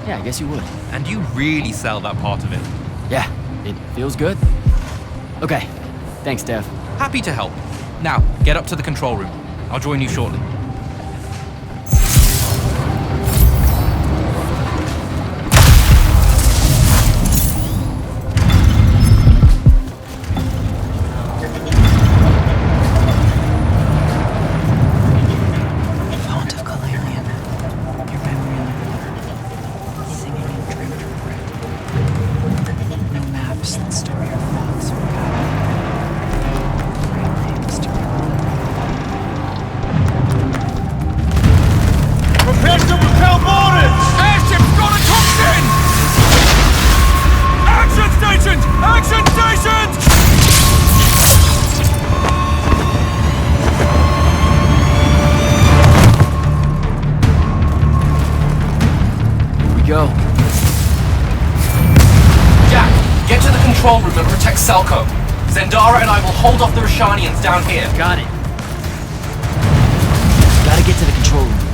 Yeah, I guess you would. And you really sell that part of it. Yeah, it feels good. Okay, thanks, Dev. Happy to help. Now, get up to the control room. I'll join you shortly. Go. Jack, get to the control room and protect Selco. Zendara and I will hold off the Rashanians down here. Got it. Gotta get to the control room.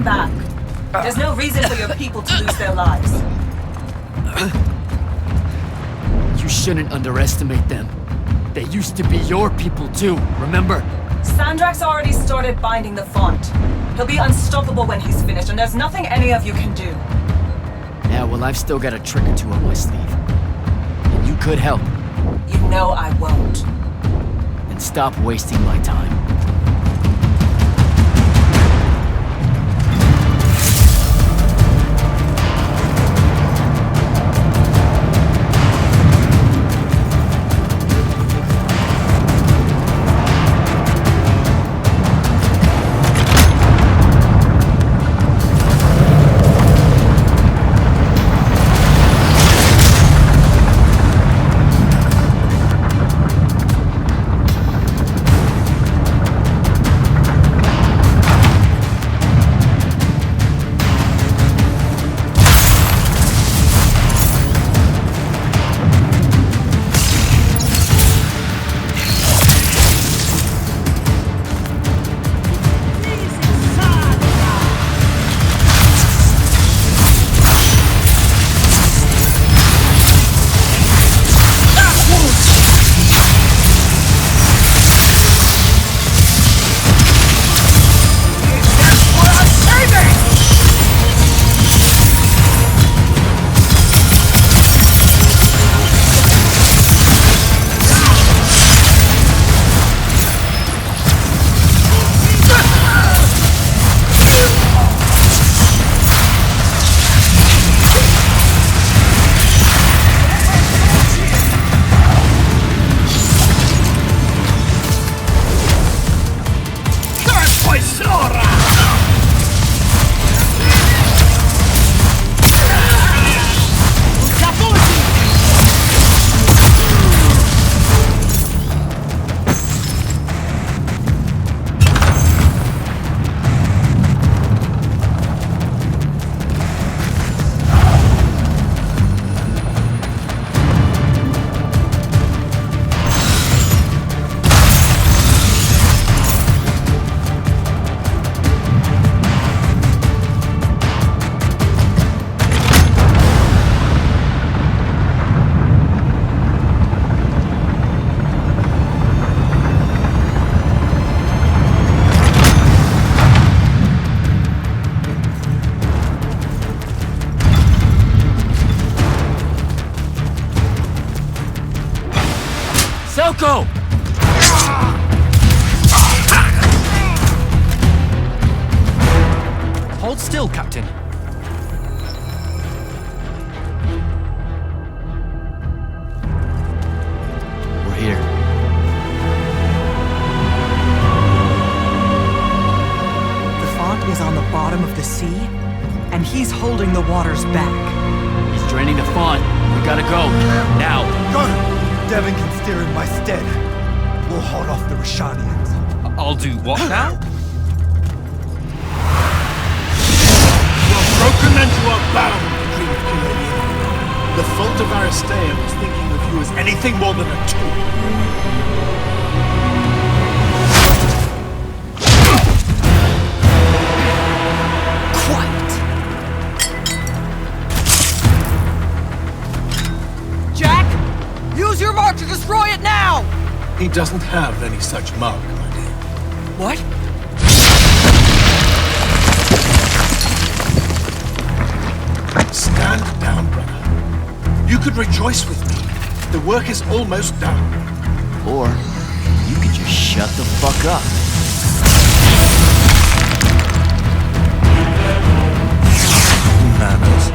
back. There's no reason for your people to lose their lives. You shouldn't underestimate them. They used to be your people too, remember? Sandrak's already started binding the font. He'll be unstoppable when he's finished, and there's nothing any of you can do. Yeah, well, I've still got a trick or two up my sleeve. And you could help. You know I won't. And stop wasting my time. Go! Hold still, Captain. We're here. The font is on the bottom of the sea, and he's holding the waters back. He's draining the font. We gotta go. Now. Go! Devin can steer in my stead. We'll hold off the Rashanians. I'll do what now? You are broken and you are bound, King of Kilolian. The fault of Aristea was thinking of you as anything more than a tool. Use your mark to destroy it now! He doesn't have any such mark, my dear. What? Stand down, brother. You could rejoice with me. The work is almost done. Or you could just shut the fuck up. Manners.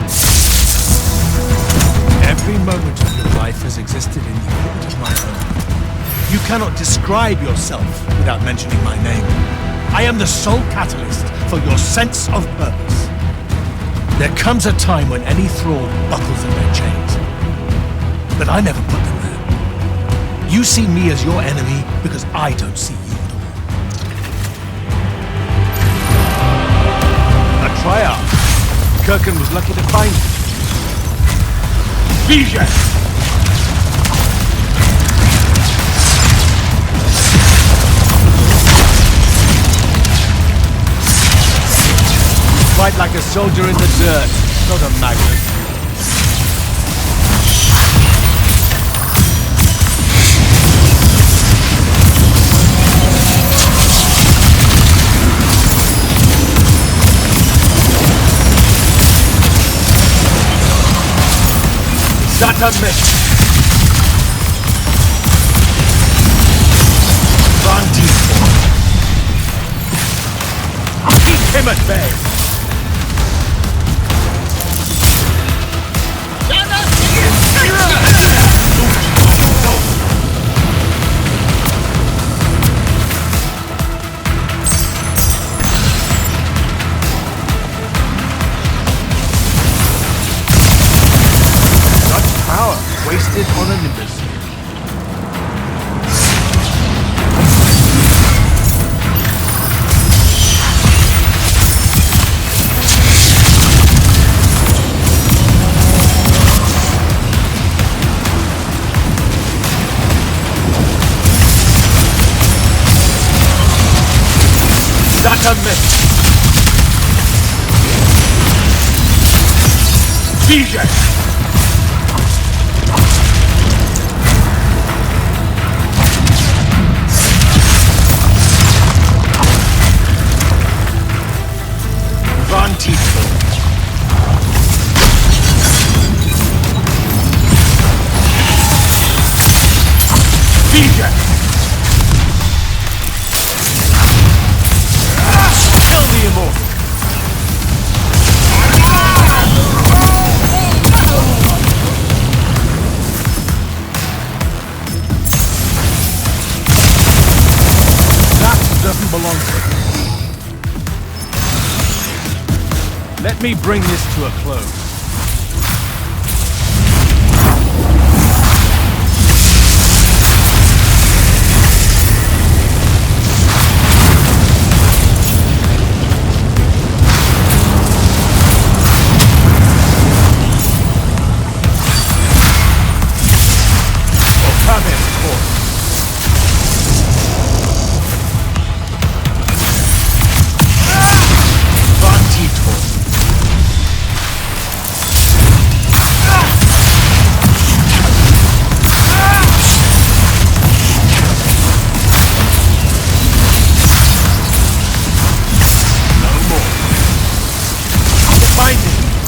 Every moment of your life has existed in the orbit of my own. You cannot describe yourself without mentioning my name. I am the sole catalyst for your sense of purpose. There comes a time when any thrall buckles in their chains. But I never put them there. You see me as your enemy because I don't see you at all. A triarch. Kirkin was lucky to find you. Vision! fight like a soldier in the dirt, not a magnet. That a miss. Keep him at bay. Wasted on a Nimbus. That a miss. DJ! Kill the Immortal! That doesn't belong to me. Let me bring this to a close.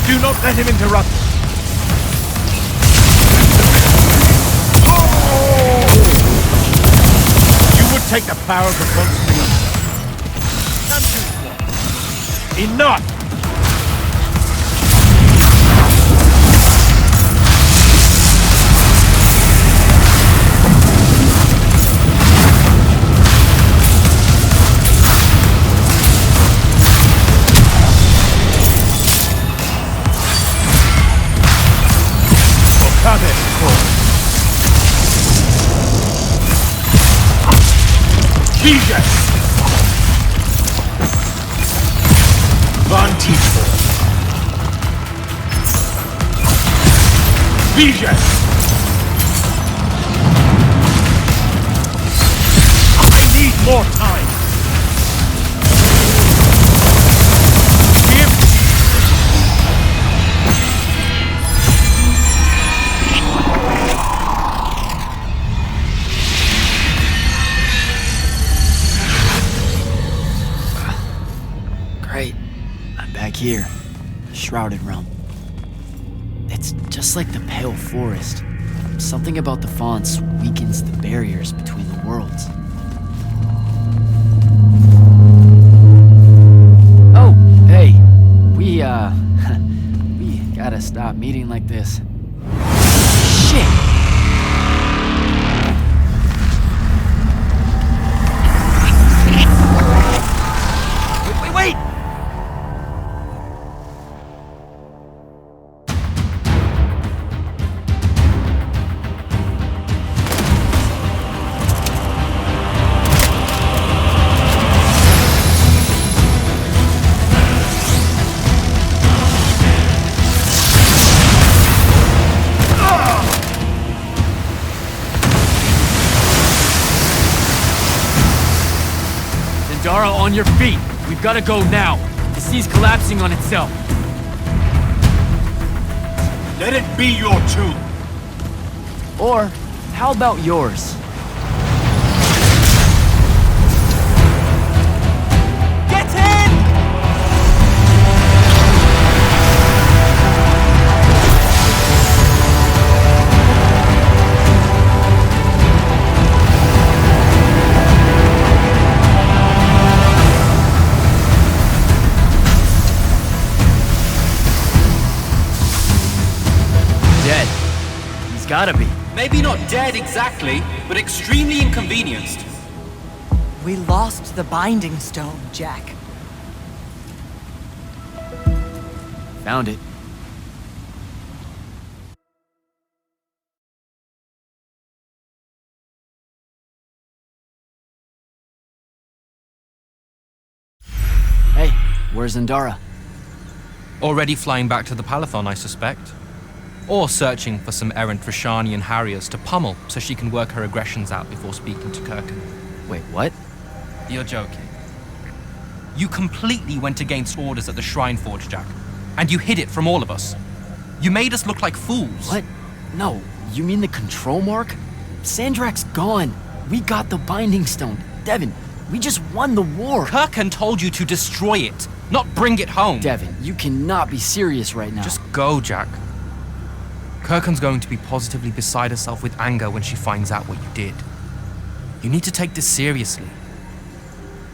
Do not let him interrupt. Oh! You would take the power of the monster. Enough! DJ! Van Tietford. DJ! I need more time. Here, Shrouded Realm. It's just like the Pale Forest. Something about the fonts weakens the barriers between the worlds. Oh, hey, we gotta stop meeting like this. Shit! Wait! Dara, on your feet! We've got to go now! This sea's collapsing on itself. Let it be your tomb. Or, how about yours? Get in! Dead. He's gotta be. Maybe not dead exactly, but extremely inconvenienced. We lost the Binding Stone, Jack. Found it. Hey, where's Zendara? Already flying back to the Palathon, I suspect. Or searching for some errant Rashanian Harriers to pummel so she can work her aggressions out before speaking to Kirkan. Wait, what? You're joking. You completely went against orders at the Shrine Forge, Jack. And you hid it from all of us. You made us look like fools. What? No, you mean the control mark? Sandrak's gone. We got the Binding Stone. Devin, we just won the war. Kirkan told you to destroy it, not bring it home. Devin, you cannot be serious right now. Just go, Jack. Kirkan's going to be positively beside herself with anger when she finds out what you did. You need to take this seriously.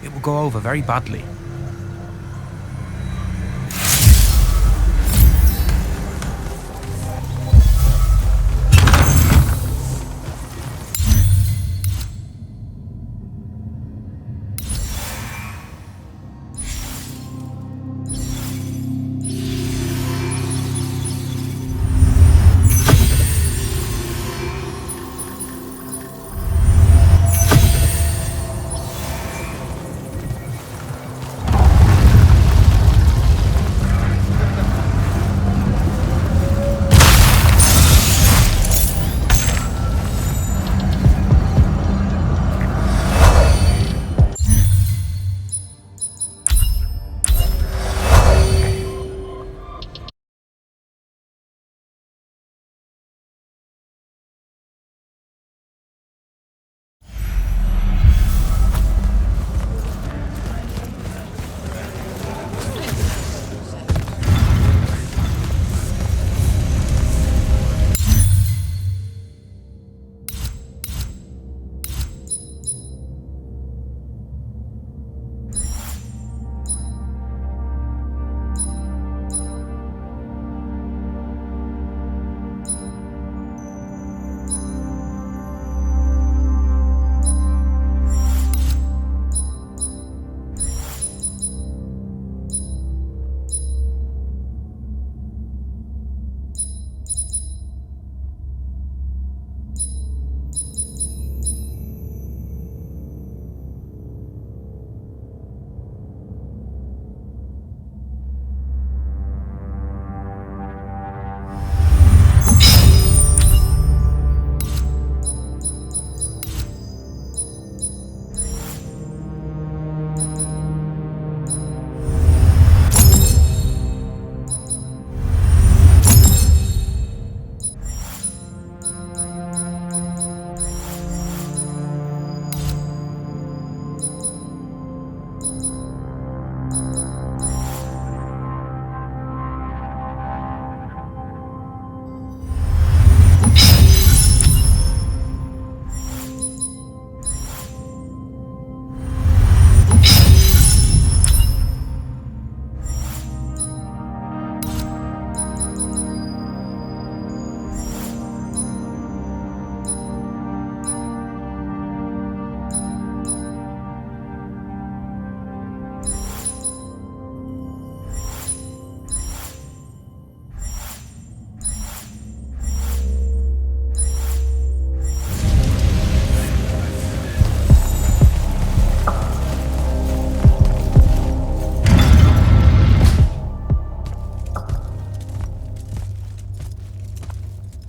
It will go over very badly.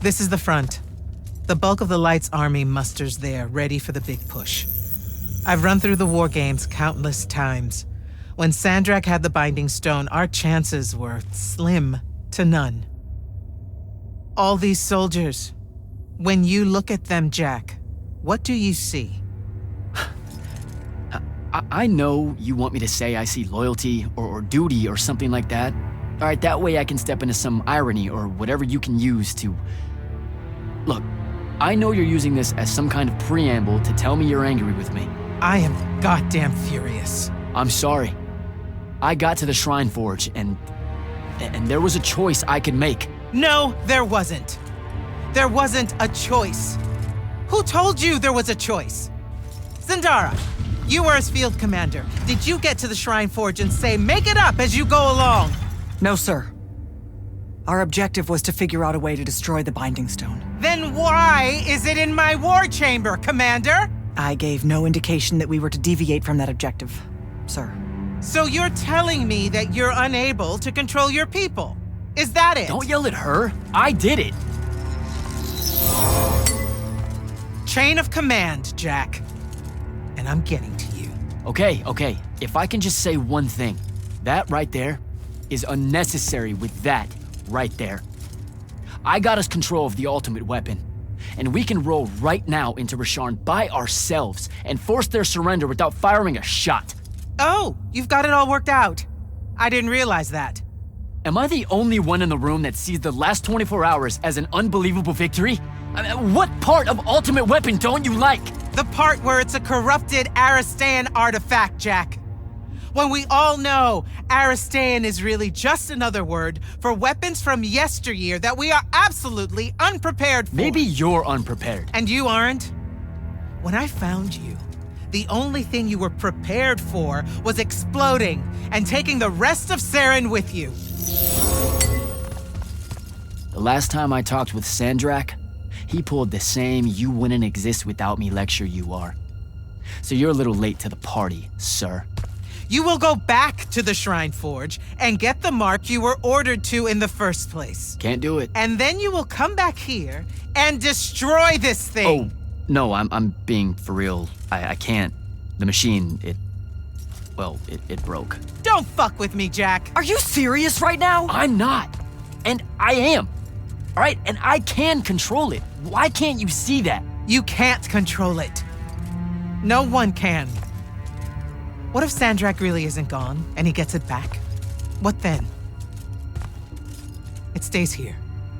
This is the front. The bulk of the Light's army musters there, ready for the big push. I've run through the war games countless times. When Sandrak had the Binding Stone, our chances were slim to none. All these soldiers, when you look at them, Jack, what do you see? I know you want me to say I see loyalty or duty or something like that. All right, that way I can step into some irony or whatever you can use to... Look, I know you're using this as some kind of preamble to tell me you're angry with me. I am goddamn furious. I'm sorry. I got to the Shrine Forge and there was a choice I could make. No, there wasn't. There wasn't a choice. Who told you there was a choice? Zendara, you were as field commander. Did you get to the Shrine Forge and say, make it up as you go along? No, sir. Our objective was to figure out a way to destroy the Binding Stone. Then why is it in my war chamber, Commander? I gave no indication that we were to deviate from that objective, sir. So you're telling me that you're unable to control your people? Is that it? Don't yell at her. I did it. Chain of command, Jack. And I'm getting to you. Okay. If I can just say one thing. That right there is unnecessary with that right there. I got us control of the ultimate weapon. And we can roll right now into Rasharn by ourselves and force their surrender without firing a shot. Oh, you've got it all worked out. I didn't realize that. Am I the only one in the room that sees the last 24 hours as an unbelievable victory? I mean, what part of Ultimate Weapon don't you like? The part where it's a corrupted Aristean artifact, Jack. When we all know Aristean is really just another word for weapons from yesteryear that we are absolutely unprepared for. Maybe you're unprepared. And you aren't? When I found you, the only thing you were prepared for was exploding and taking the rest of Saren with you. The last time I talked with Sandrak, he pulled the same "you wouldn't exist without me" lecture you are. So you're a little late to the party, sir. You will go back to the Shrine Forge and get the mark you were ordered to in the first place. Can't do it. And then you will come back here and destroy this thing. Oh, no, I'm being for real. I can't. The machine, it broke. Don't fuck with me, Jack. Are you serious right now? I'm not. And I am. All right? And I can control it. Why can't you see that? You can't control it. No one can. What if Sandrak really isn't gone and he gets it back? What then? It stays here,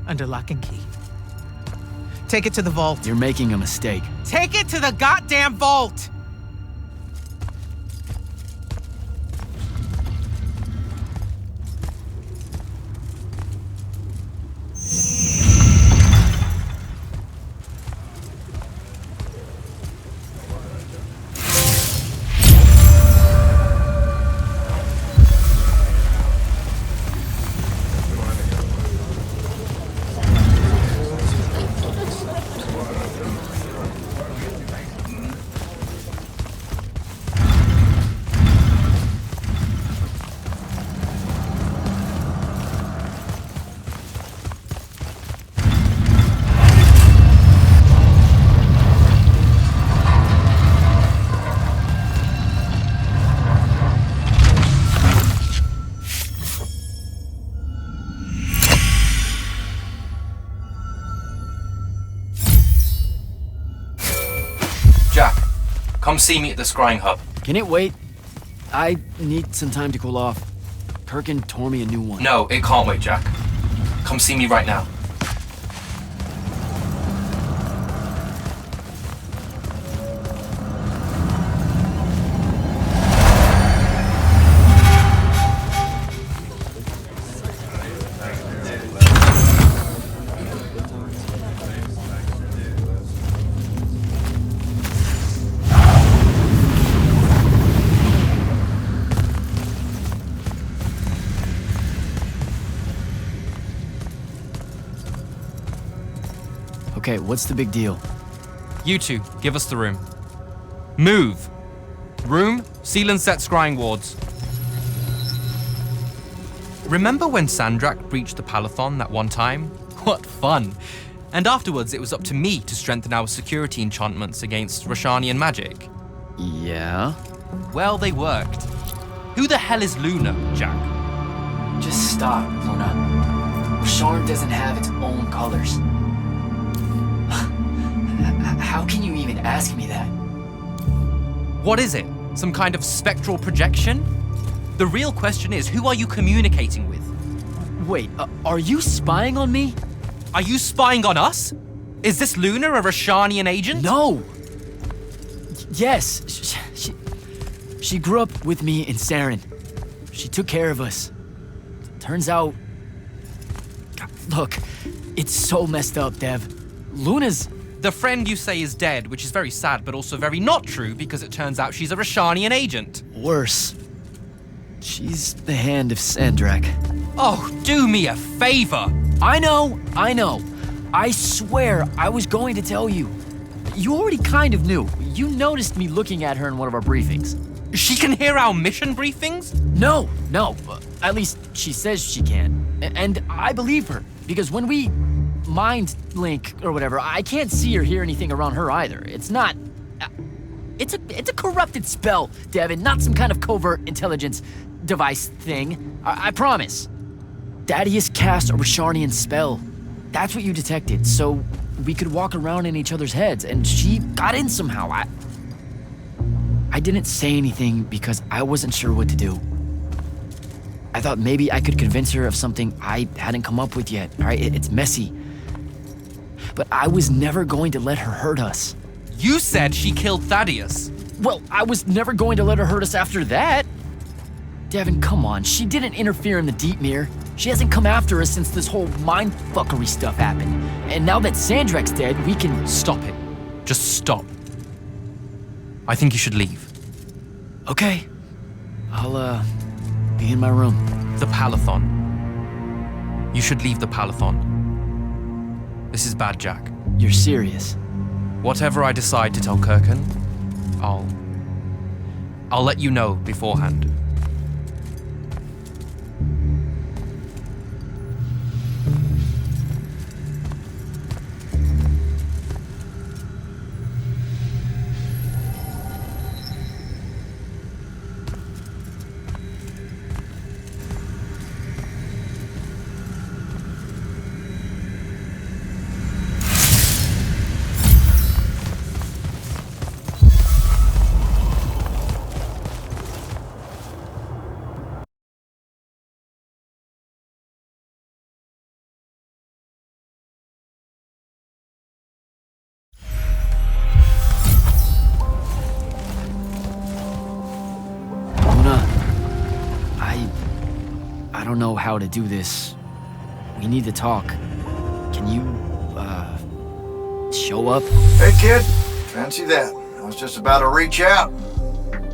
under lock and key. Take it to the vault. You're making a mistake. Take it to the goddamn vault! Come see me at the scrying hub. Can it wait? I need some time to cool off. Kirkin tore me a new one. No, it can't wait, Jack. Come see me right now. Okay, what's the big deal? You two, give us the room. Move! Room, seal and set scrying wards. Remember when Sandrak breached the Palathon that one time? What fun! And afterwards, it was up to me to strengthen our security enchantments against Rashanian magic. Yeah? Well, they worked. Who the hell is Luna, Jack? Just stop, Luna. Sharn doesn't have its own colors. How can you even ask me that? What is it? Some kind of spectral projection? The real question is, who are you communicating with? Wait, are you spying on me? Are you spying on us? Is this Luna a Rashanian agent? No! Yes, she grew up with me in Saren. She took care of us. Turns out... Look, it's so messed up, Dev. Luna's... The friend you say is dead, which is very sad, but also very not true, because it turns out she's a Rashanian agent. Worse. She's the hand of Sandrak. Oh, do me a favor! I know. I swear I was going to tell you. You already kind of knew. You noticed me looking at her in one of our briefings. She can hear our mission briefings? No. At least she says she can. And I believe her, because when we mind link or whatever, I can't see or hear anything around her either. It's not... It's a corrupted spell, Devin, not some kind of covert intelligence device thing. I promise. Thaddeus cast a Rashanian spell. That's what you detected, so we could walk around in each other's heads, and she got in somehow. I didn't say anything because I wasn't sure what to do. I thought maybe I could convince her of something I hadn't come up with yet, all right? It's messy. But I was never going to let her hurt us. You said she killed Thaddeus. Well, I was never going to let her hurt us after that. Devin, come on. She didn't interfere in the Deep Mirror. She hasn't come after us since this whole mindfuckery stuff happened. And now that Sandrak's dead, we can... Stop it. Just stop. I think you should leave. Okay. I'll, be in my room. The Palathon. You should leave the Palathon. This is bad, Jack. You're serious? Whatever I decide to tell Kirkan, I'll let you know beforehand. I don't know how to do this. We need to talk. Can you, show up? Hey, kid. Fancy that. I was just about to reach out.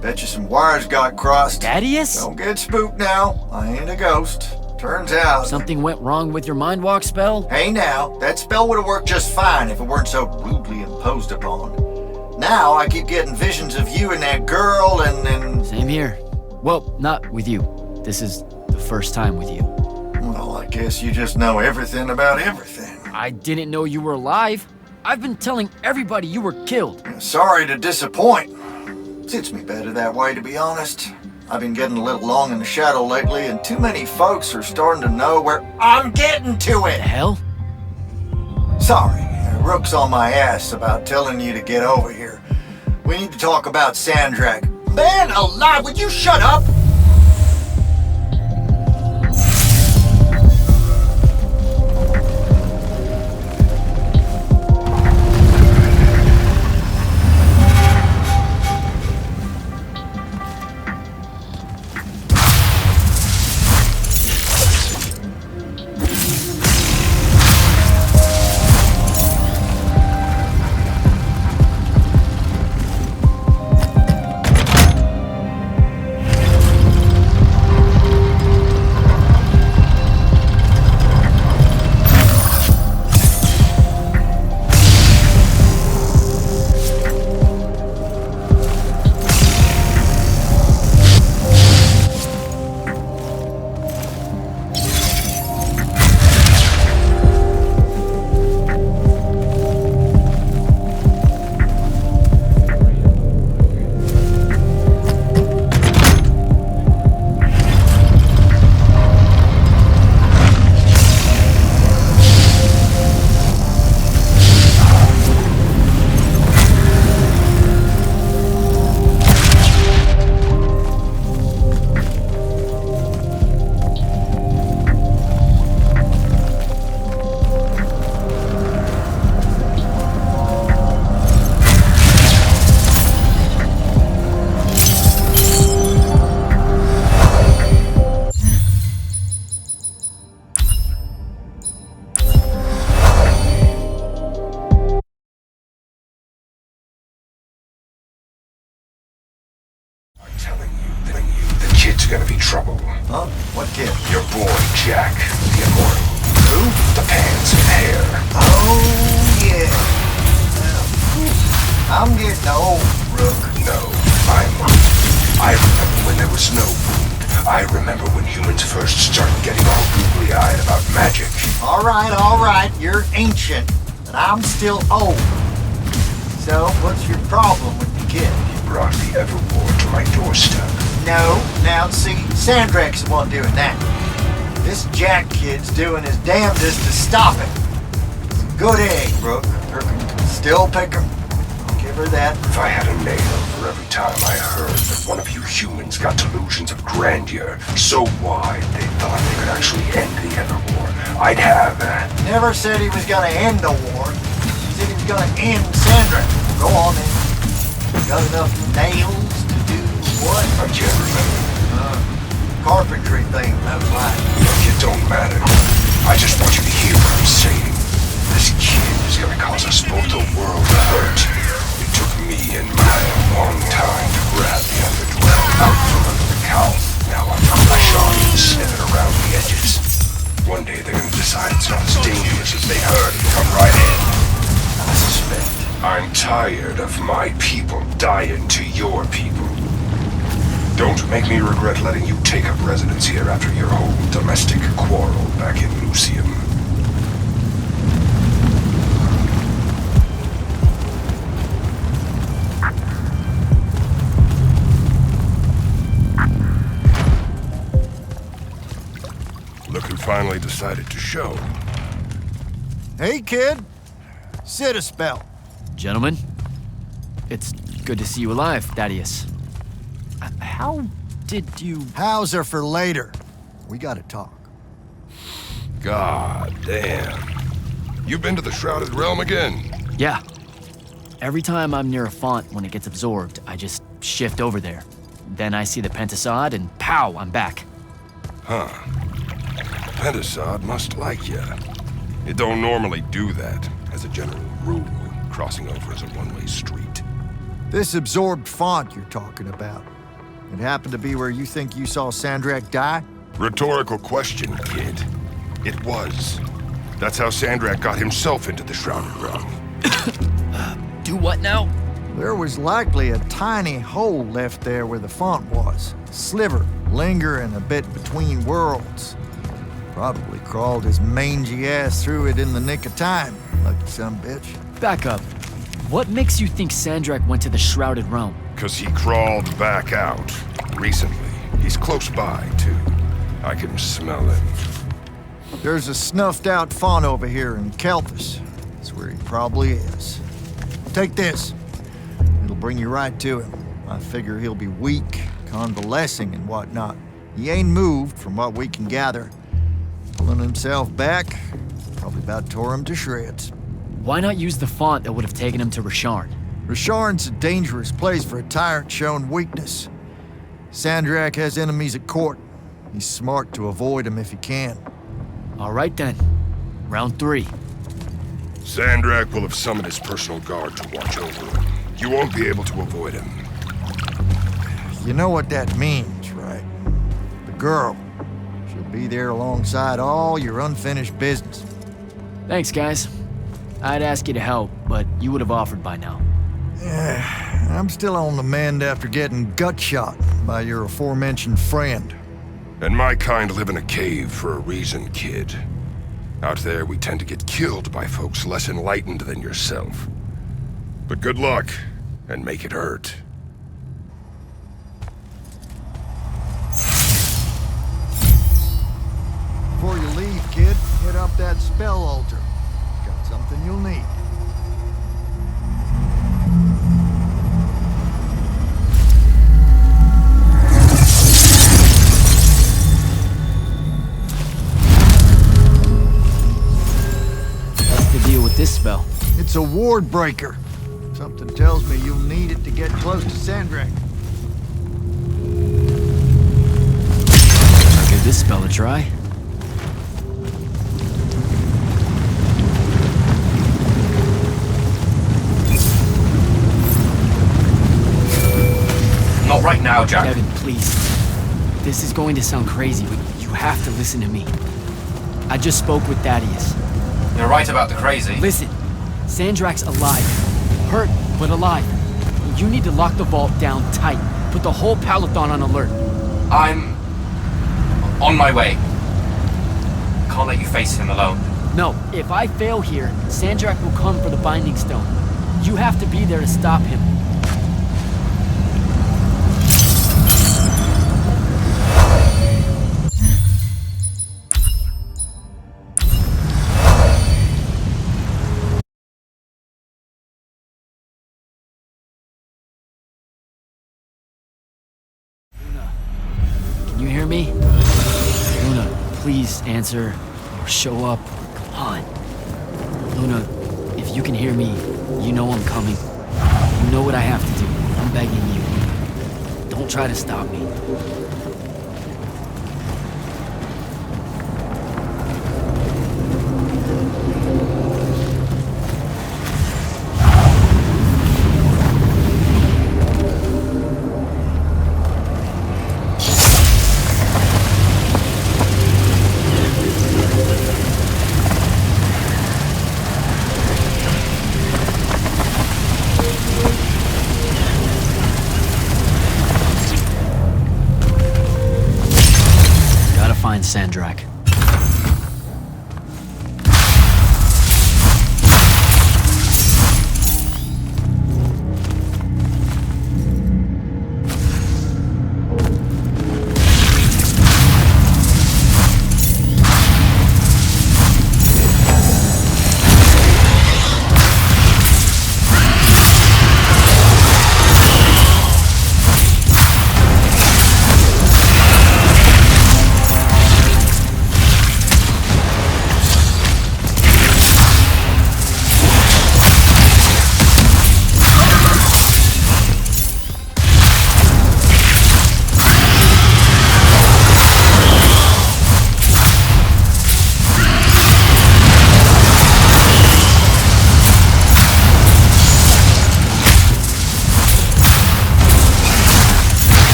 Bet you some wires got crossed. Thaddeus? Don't get spooked now. I ain't a ghost. Turns out... Something went wrong with your mind walk spell? Hey now, that spell would have worked just fine if it weren't so rudely imposed upon. Now I keep getting visions of you and that girl and... Same here. Well, not with you. This is the first time with you. Well, I guess you just know everything about everything. I didn't know you were alive. I've been telling everybody you were killed. Sorry to disappoint. Suits me better that way, to be honest. I've been getting a little long in the shadow lately, and too many folks are starting to know where I'm getting to it. The hell? Sorry, Rook's on my ass about telling you to get over here. We need to talk about Sandrak. Man alive, would you shut up? trouble. Huh? What kid? Your boy, Jack, the Immortal. Who? The pants and hair. Oh, yeah. I'm getting old, Rook. No, I'm not. I remember when there was no wound. I remember when humans first started getting all googly-eyed about magic. All right. You're ancient, but I'm still old. So, what's your problem with the kid? He brought the Everwar to my doorstep. No. Now, see, Sandrak's the one doing that. This Jack kid's doing his damnedest to stop it. He's a good egg, Rook. Her can still pick him. I'll give her that. If I had a nail for every time I heard that one of you humans got delusions of grandeur so wide they thought they could actually end the Everwar, I'd have... Never said he was gonna end the war. He said he was gonna end Sandrak. Go on then. Got enough nails to do what? I can't remember. Carpentry thing, that was right. Look, it don't matter. I just want you to hear what I'm saying. This kid is gonna cause us both a world of hurt. It took me and Maya a long time to grab the underdwelling out from under the cowl. Now I'm flesh on and sniffing around the edges. One day they're gonna decide it's not as dangerous as they heard and come right in. I suspect. I'm tired of my people dying to your people. Don't make me regret letting you take up residence here after your whole domestic quarrel back in Lucium. Look who finally decided to show. Hey, kid. Sit a spell. Gentlemen, it's good to see you alive, Thaddeus. How did you... How's are for later. We gotta talk. God damn. You've been to the Shrouded Realm again? Yeah. Every time I'm near a font when it gets absorbed, I just shift over there. Then I see the Pentasod and pow, I'm back. Huh. Pentasod must like ya. It don't normally do that. As a general rule, crossing over is a one-way street. This absorbed font you're talking about. It happened to be where you think you saw Sandrak die? Rhetorical question, kid. It was. That's how Sandrak got himself into the Shrouded Realm. Do what now? There was likely a tiny hole left there where the font was. Sliver, lingering a bit between worlds. Probably crawled his mangy ass through it in the nick of time. Lucky son bitch. Back up. What makes you think Sandrak went to the Shrouded Realm? 'Cause he crawled back out. Recently. He's close by, too. I can smell him. There's a snuffed out font over here in Kelthus. That's where he probably is. Take this. It'll bring you right to him. I figure he'll be weak, convalescing and whatnot. He ain't moved, from what we can gather. Pulling himself back, probably about tore him to shreds. Why not use the font that would have taken him to Rasharn? Rasharn's a dangerous place for a tyrant showing weakness. Sandrak has enemies at court. He's smart to avoid them if he can. All right then. Round 3. Sandrak will have summoned his personal guard to watch over him. You won't be able to avoid him. You know what that means, right? The girl. She'll be there alongside all your unfinished business. Thanks, guys. I'd ask you to help, but you would have offered by now. I'm still on the mend after getting gut shot by your aforementioned friend. And my kind live in a cave for a reason, kid. Out there, we tend to get killed by folks less enlightened than yourself. But good luck, and make it hurt. Before you leave, kid, hit up that spell altar. Got something you'll need. What's the deal with this spell? It's a ward breaker. Something tells me you'll need it to get close to Sandrak. I'll give this spell a try. Not right now, Jack. Kevin, please. This is going to sound crazy, but you have to listen to me. I just spoke with Thaddeus. You're right about the crazy. Listen, Sandrak's alive. Hurt, but alive. You need to lock the vault down tight. Put the whole Palathon on alert. I'm on my way. Can't let you face him alone. No, if I fail here, Sandrak will come for the Binding Stone. You have to be there to stop him. Can you hear me? Luna, please answer or show up. Come on. Luna, if you can hear me, you know I'm coming. You know what I have to do. I'm begging you. Don't try to stop me.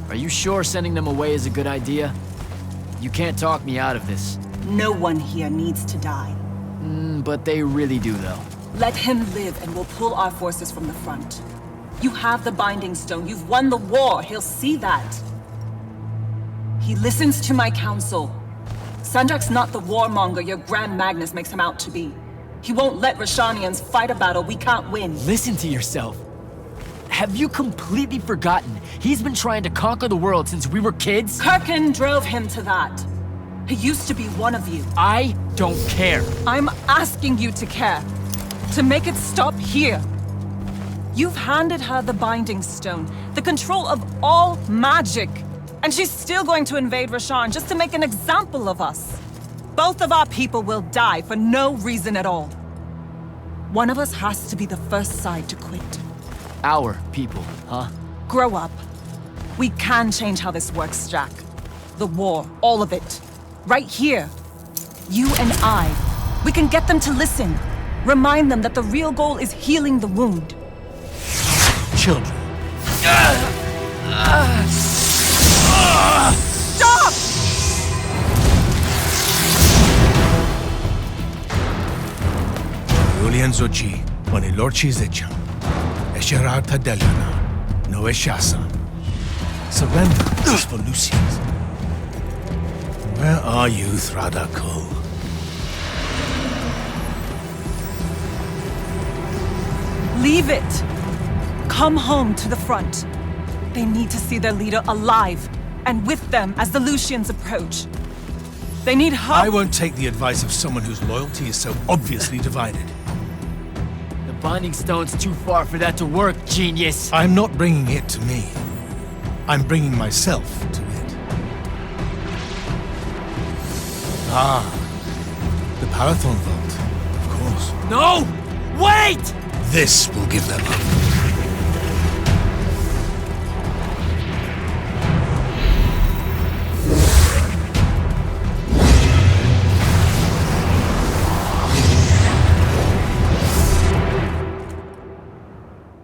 Are you sure sending them away is a good idea? You can't talk me out of this. No one here needs to die. But they really do, though. Let him live and we'll pull our forces from the front. You have the Binding Stone. You've won the war. He'll see that. He listens to my counsel. Sandrak's not the warmonger your Grand Magnus makes him out to be. He won't let Rashanians fight a battle we can't win. Listen to yourself. Have you completely forgotten? He's been trying to conquer the world since we were kids? Kirkin drove him to that. He used to be one of you. I don't care. I'm asking you to care. To make it stop here. You've handed her the Binding Stone, the control of all magic. And she's still going to invade Rasharn just to make an example of us. Both of our people will die for no reason at all. One of us has to be the first side to quit. Our people, huh? Grow up. We can change how this works, Jack. The war, all of it. Right here. You and I. We can get them to listen. Remind them that the real goal is healing the wound. Children. Stop! Julian Zochi, Wanilorchi Zecha, Esherar Tadelana, Noe Shasa. Surrender is for Lucians. Where are you, Thrada Cole? Leave it! Come home to the front. They need to see their leader alive, and with them as the Lucians approach. They need help. I won't take the advice of someone whose loyalty is so obviously divided. The Binding Stone's too far for that to work, genius! I'm not bringing it to me. I'm bringing myself to it. Ah, the Parathon Vault, of course. No! Wait! This will give them up.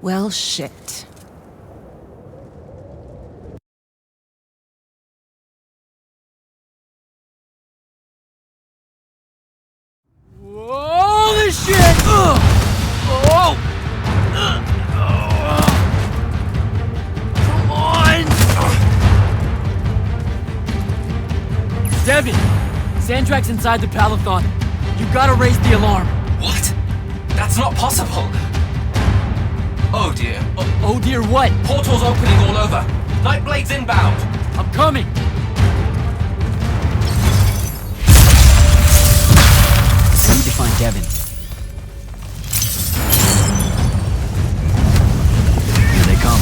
Well, shit. Holy shit! Oh! Come on! Devin! Sandrak's inside the Palathon. You gotta raise the alarm. What? That's not possible. Oh dear. Oh dear what? Portals opening all over. Nightblade's inbound. I'm coming. I need to find Devin. Here they come.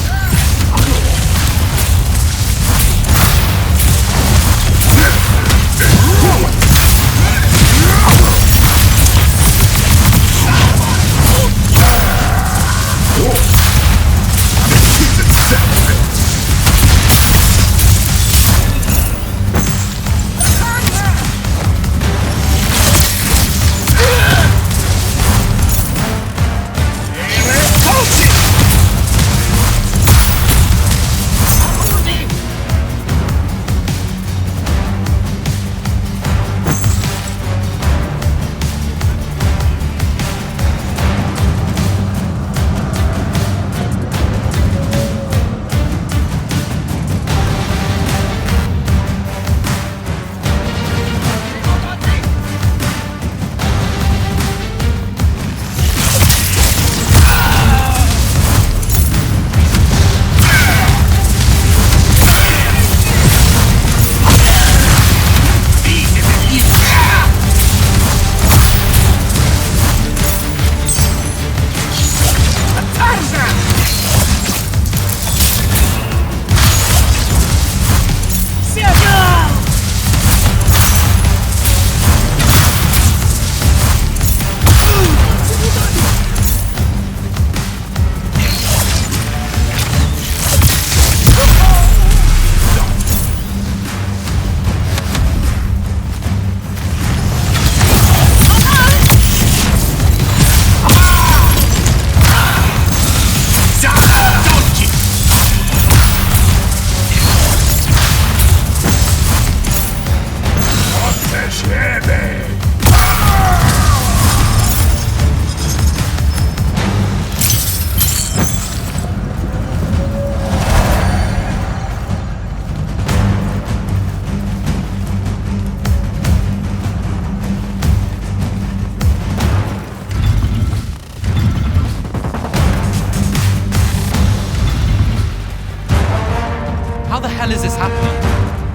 How the hell is this happening?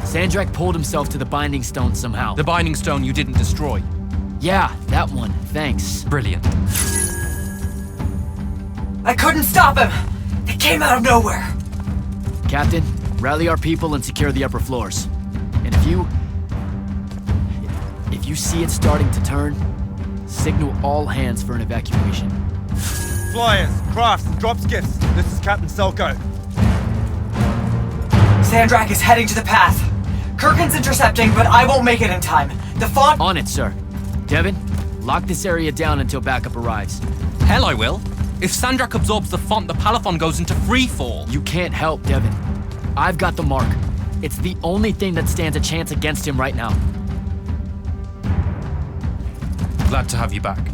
Sandrak pulled himself to the Binding Stone somehow. The Binding Stone you didn't destroy? Yeah, that one. Thanks. Brilliant. I couldn't stop him! They came out of nowhere! Captain, rally our people and secure the upper floors. And if you see it starting to turn, signal all hands for an evacuation. Flyers, crafts, and drop skiffs. This is Captain Selko. Sandrak is heading to the path. Kirkin's intercepting, but I won't make it in time. The font— On it, sir. Devin, lock this area down until backup arrives. Hell I will. If Sandrak absorbs the font, the Palathon goes into free fall. You can't help, Devin. I've got the mark. It's the only thing that stands a chance against him right now. Glad to have you back.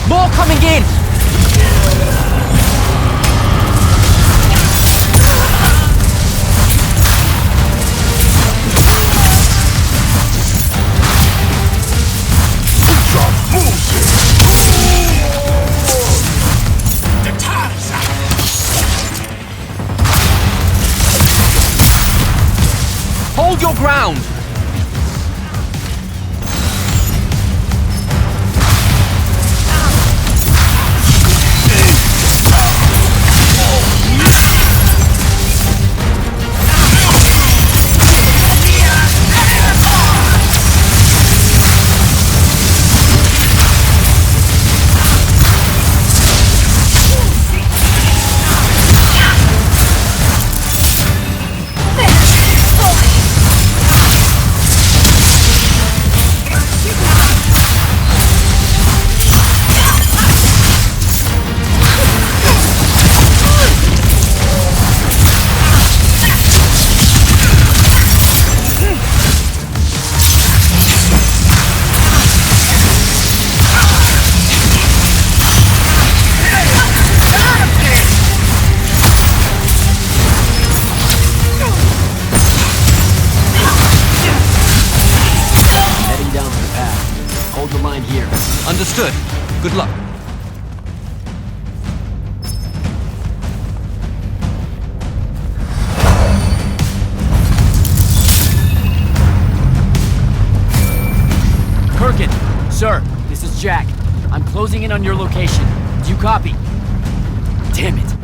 More coming in! Hold your ground! Understood. Good luck. Kirkin, sir, this is Jack. I'm closing in on your location. Do you copy? Damn it.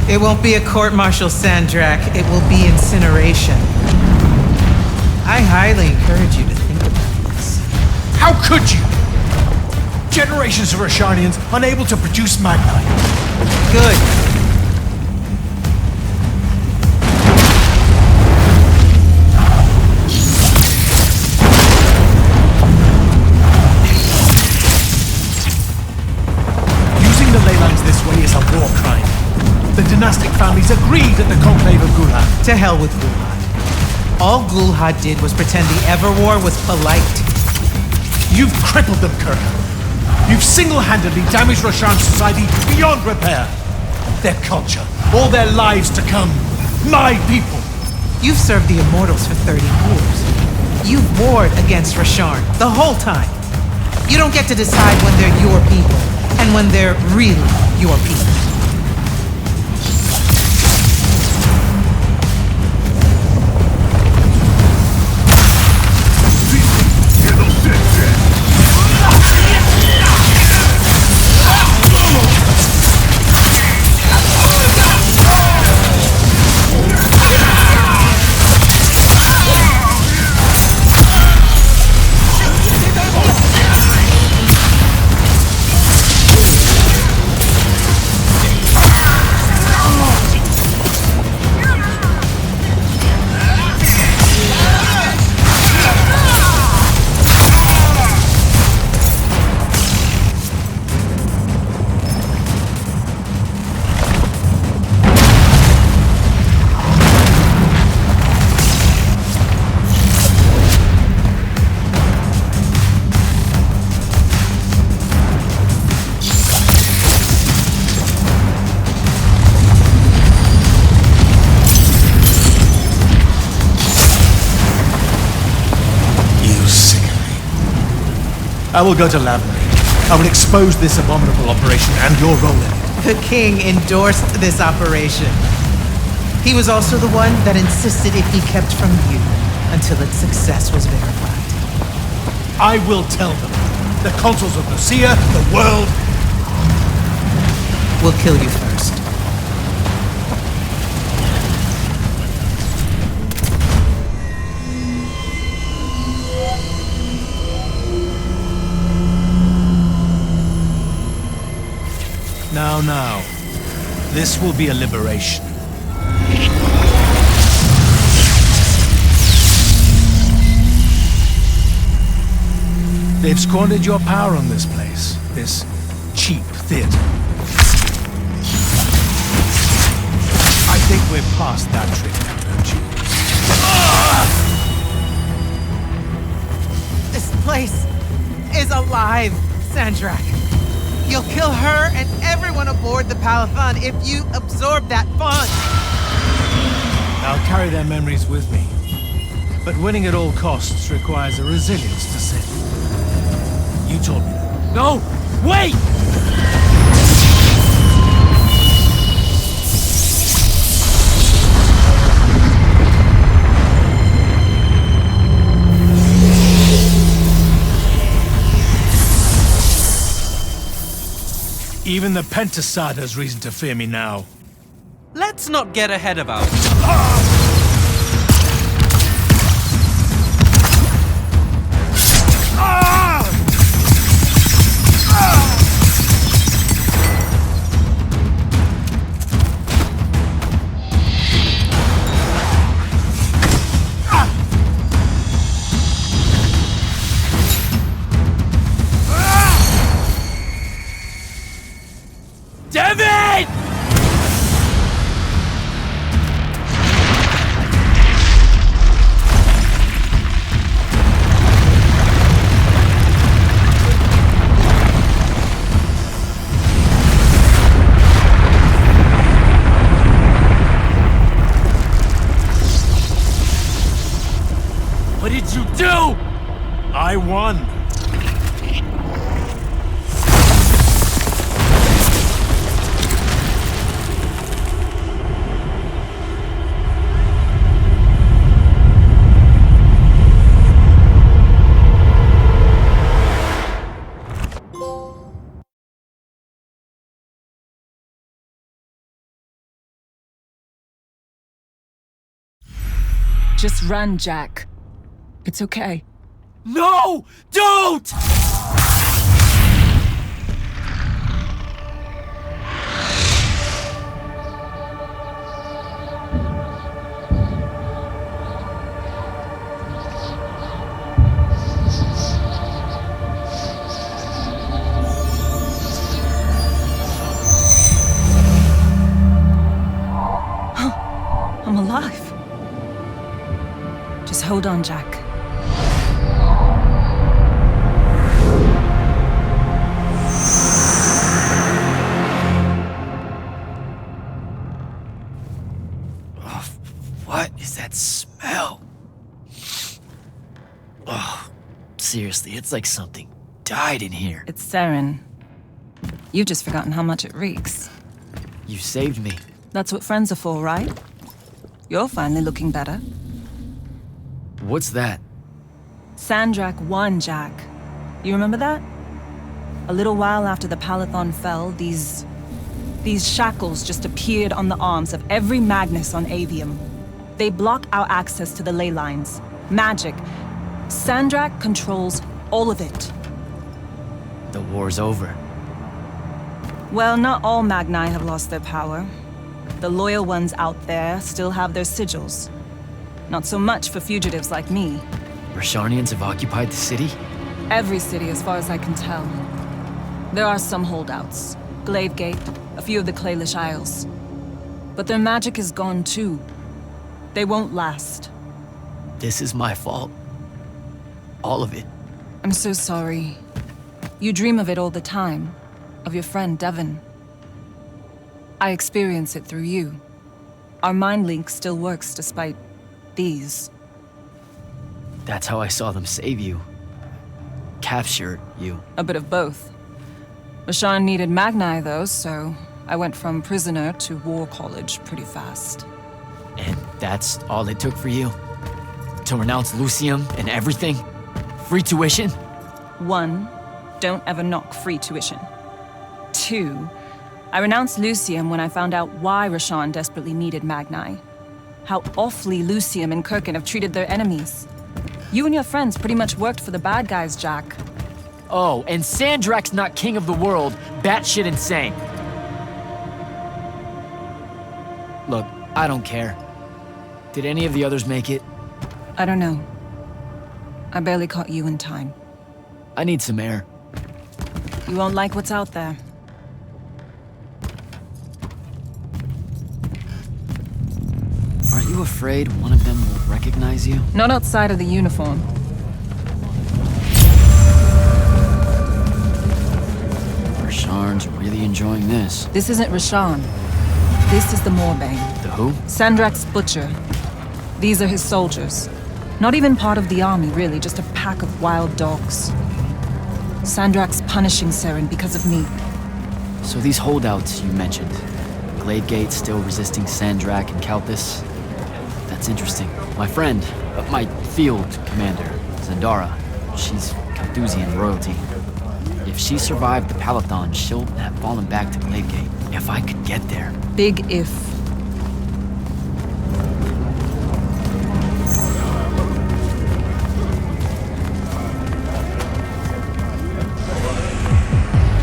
It won't be a court-martial, Sandrak. It will be incineration. I highly encourage you to think about this. How could you? Generations of Rashanians unable to produce magnite. Good. Using the ley lines this way is a war crime. The dynastic families agreed at the conclave of Gulhad. To hell with Gulhad. All Gulhad did was pretend the Everwar was polite. You've crippled them, Kirk. You've single-handedly damaged Roshan's society beyond repair. Their culture, all their lives to come. My people. You've served the Immortals for 30 years. You've warred against Rasharn the whole time. You don't get to decide when they're your people and when they're really your people. I will go to Lavender. I will expose this abominable operation and your role in it. The king endorsed this operation. He was also the one that insisted it be kept from you until its success was verified. I will tell them. The consuls of Lucia, the world. We'll kill you first. Now. This will be a liberation. They've squandered your power on this place. This cheap theater. I think we're past that trick now, don't you? This place is alive, Sandrak. You'll kill her and everyone aboard the Palathon if you absorb that fun. I'll carry their memories with me. But winning at all costs requires a resilience to sin. You told me that. No! Wait! Even the Pentasad has reason to fear me now. Let's not get ahead of ourselves. Devin! What did you do? I won. Just run, Jack. It's okay. No! Don't! I'm alive. Just hold on, Jack. What is that smell? Oh, seriously, it's like something died in here. It's sarin. You've just forgotten how much it reeks. You saved me. That's what friends are for, right? You're finally looking better. What's that? Sandrak won, Jack. You remember that? A little while after the Palathon fell, these shackles just appeared on the arms of every Magnus on Aveum. They block our access to the ley lines. Magic. Sandrak controls all of it. The war's over. Well, not all Magni have lost their power. The loyal ones out there still have their sigils. Not so much for fugitives like me. Rasharnians have occupied the city? Every city, as far as I can tell. There are some holdouts. Glavegate, a few of the Claylish Isles. But their magic is gone too. They won't last. This is my fault. All of it. I'm so sorry. You dream of it all the time. Of your friend, Devon. I experience it through you. Our mind link still works despite these. That's how I saw them save you. Capture you. A bit of both. Rasharn needed Magni, though, so I went from prisoner to war college pretty fast. And that's all it took for you? To renounce Lucium and everything? Free tuition? 1, don't ever knock free tuition. 2, I renounced Lucium when I found out why Rasharn desperately needed Magni. How awfully Lucium and Kirkin have treated their enemies. You and your friends pretty much worked for the bad guys, Jack. Oh, and Sandrak's not king of the world. Batshit insane. Look, I don't care. Did any of the others make it? I don't know. I barely caught you in time. I need some air. You won't like what's out there. Aren't you afraid one of them will recognize you? Not outside of the uniform. Rasharn's really enjoying this. This isn't Rasharn. This is the Moorbane. The who? Sandrak's butcher. These are his soldiers. Not even part of the army, really, just a pack of wild dogs. Sandrak's punishing Saren because of me. So these holdouts you mentioned, Glavegate still resisting Sandrak and Kalthus? That's interesting. My friend, my field commander, Zendara, she's Kalthusian royalty. If she survived the Palathon, she'll have fallen back to Glavegate. If I could get there. Big if.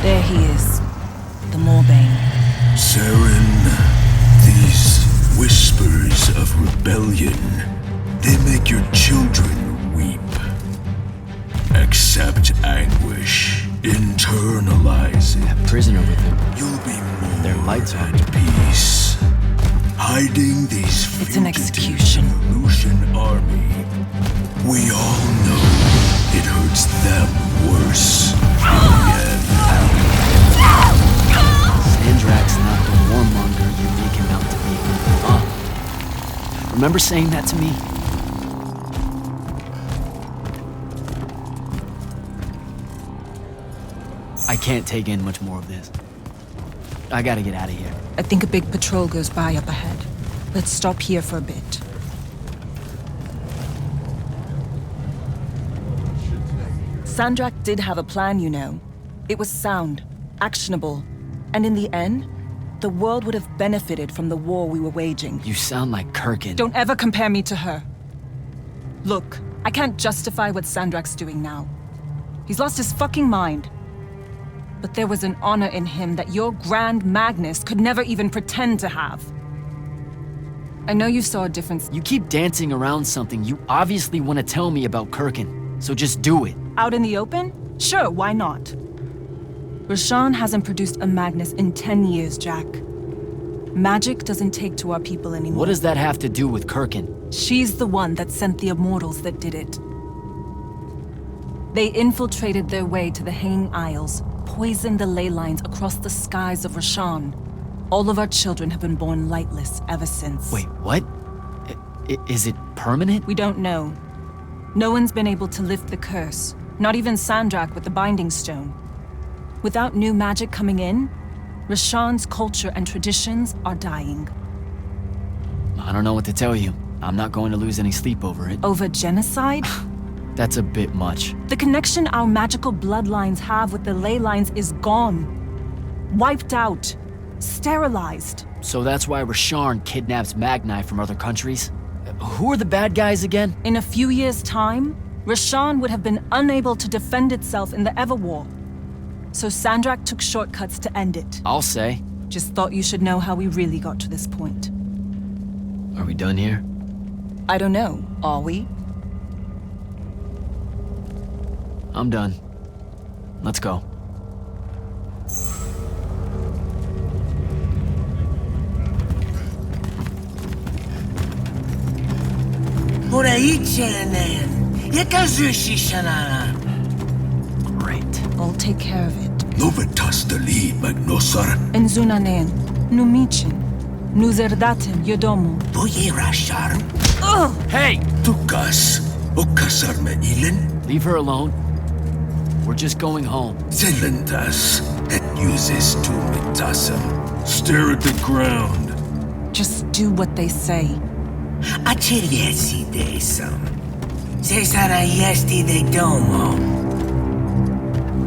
There he is. The Moorbane. Saren, these whispers of rebellion, they make your children weep. Accept anguish. Internalize it. That prisoner with him. You'll be more Their lights at peace. Hiding these It's an execution. Lucian army. We all know it hurts them worse. Sandrak's not the warmonger you make him out to be. Huh? Remember saying that to me? I can't take in much more of this. I gotta get out of here. I think a big patrol goes by up ahead. Let's stop here for a bit. Sandrak did have a plan, you know. It was sound, actionable, and in the end, the world would have benefited from the war we were waging. You sound like Kirkin. Don't ever compare me to her. Look, I can't justify what Sandrak's doing now. He's lost his fucking mind. But there was an honor in him that your Grand Magnus could never even pretend to have. I know you saw a difference. You keep dancing around something. You obviously want to tell me about Kirkin, so just do it. Out in the open? Sure, why not? Rasharn hasn't produced a Magnus in 10 years, Jack. Magic doesn't take to our people anymore. What does that have to do with Kirkin? She's the one that sent the Immortals that did it. They infiltrated their way to the Hanging Isles, poisoned the ley lines across the skies of Rasharn. All of our children have been born lightless ever since. Wait, what? Is it permanent? We don't know. No one's been able to lift the curse. Not even Sandrak with the Binding Stone. Without new magic coming in, Rasharn's culture and traditions are dying. I don't know what to tell you. I'm not going to lose any sleep over it. Over genocide? That's a bit much. The connection our magical bloodlines have with the ley lines is gone. Wiped out. Sterilized. So that's why Rasharn kidnaps Magni from other countries? Who are the bad guys again? In a few years' time, Rasharn would have been unable to defend itself in the Everwar. So Sandrak took shortcuts to end it. I'll say. Just thought you should know how we really got to this point. Are we done here? I don't know. Are we? I'm done. Let's go. Great. I'll take care of it. Novitas dali magnosar. Enzunanen, numichin, nuzerdatem yodomu. Boye Rasharn. Hey! Tukas, okasar me ilen. Leave her alone. We're just going home. Zelentas, et uses tu mitasam. Stare at the ground. Just do what they say. Achiriesi desam. Cesara yesti de domo.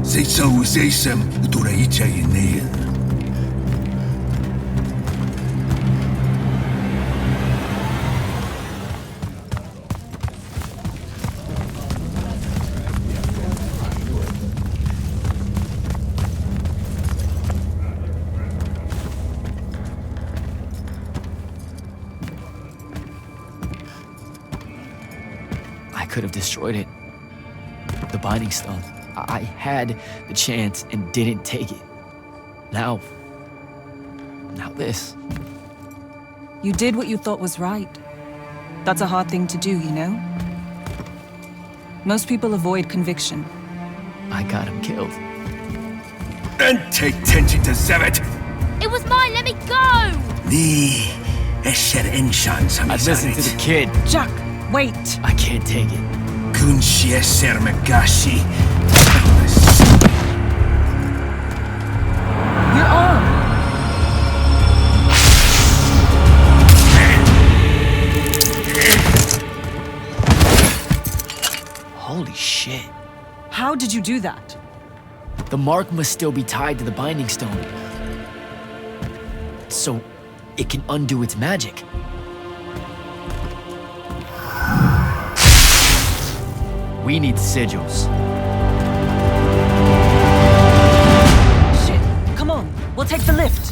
Zeisau zeisem duraicha inean. I could have destroyed it. The Binding Stone. I had the chance and didn't take it. Now this. You did what you thought was right. That's a hard thing to do, you know? Most people avoid conviction. I got him killed. And take tension to Zevet. It was mine, let me go! I'd listen to the kid. Jack, wait! I can't take it. Kunshie Sermagashi. Your arm! Holy shit. How did you do that? The mark must still be tied to the Binding Stone. So it can undo its magic. We need sigils. Shit, come on, we'll take the lift.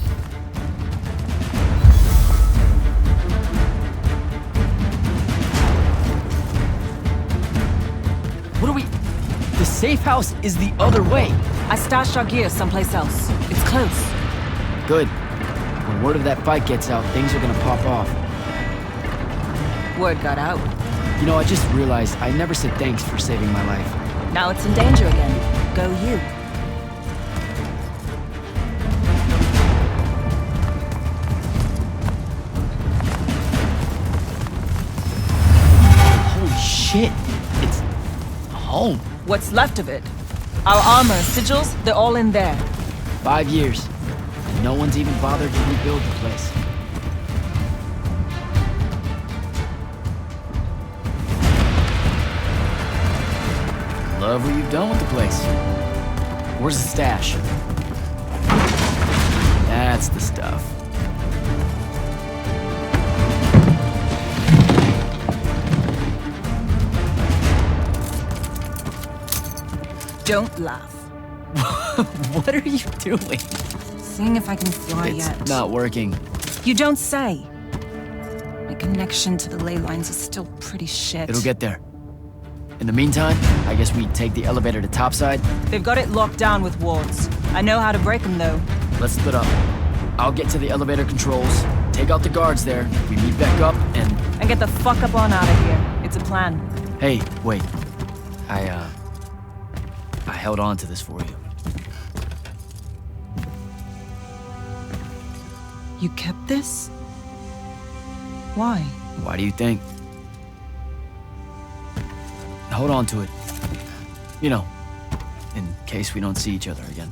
What are we... The safe house is the other way. I stashed our gear someplace else. It's close. Good. When word of that fight gets out, things are gonna pop off. Word got out. You know, I just realized I never said thanks for saving my life. Now it's in danger again. Go you. Holy shit. It's home. What's left of it? Our armor, sigils, they're all in there. 5 years. And no one's even bothered to rebuild the place. Love what you've done with the place. Where's the stash? That's the stuff. Don't laugh. What are you doing? Seeing if I can fly yet. It's not working. You don't say. My connection to the ley lines is still pretty shit. It'll get there. In the meantime, I guess we take the elevator to topside. They've got it locked down with wards. I know how to break them, though. Let's split up. I'll get to the elevator controls, take out the guards there, we meet back up, and get the fuck up on out of here. It's a plan. Hey, wait. I held on to this for you. You kept this? Why? Why do you think? Hold on to it. You know, in case we don't see each other again.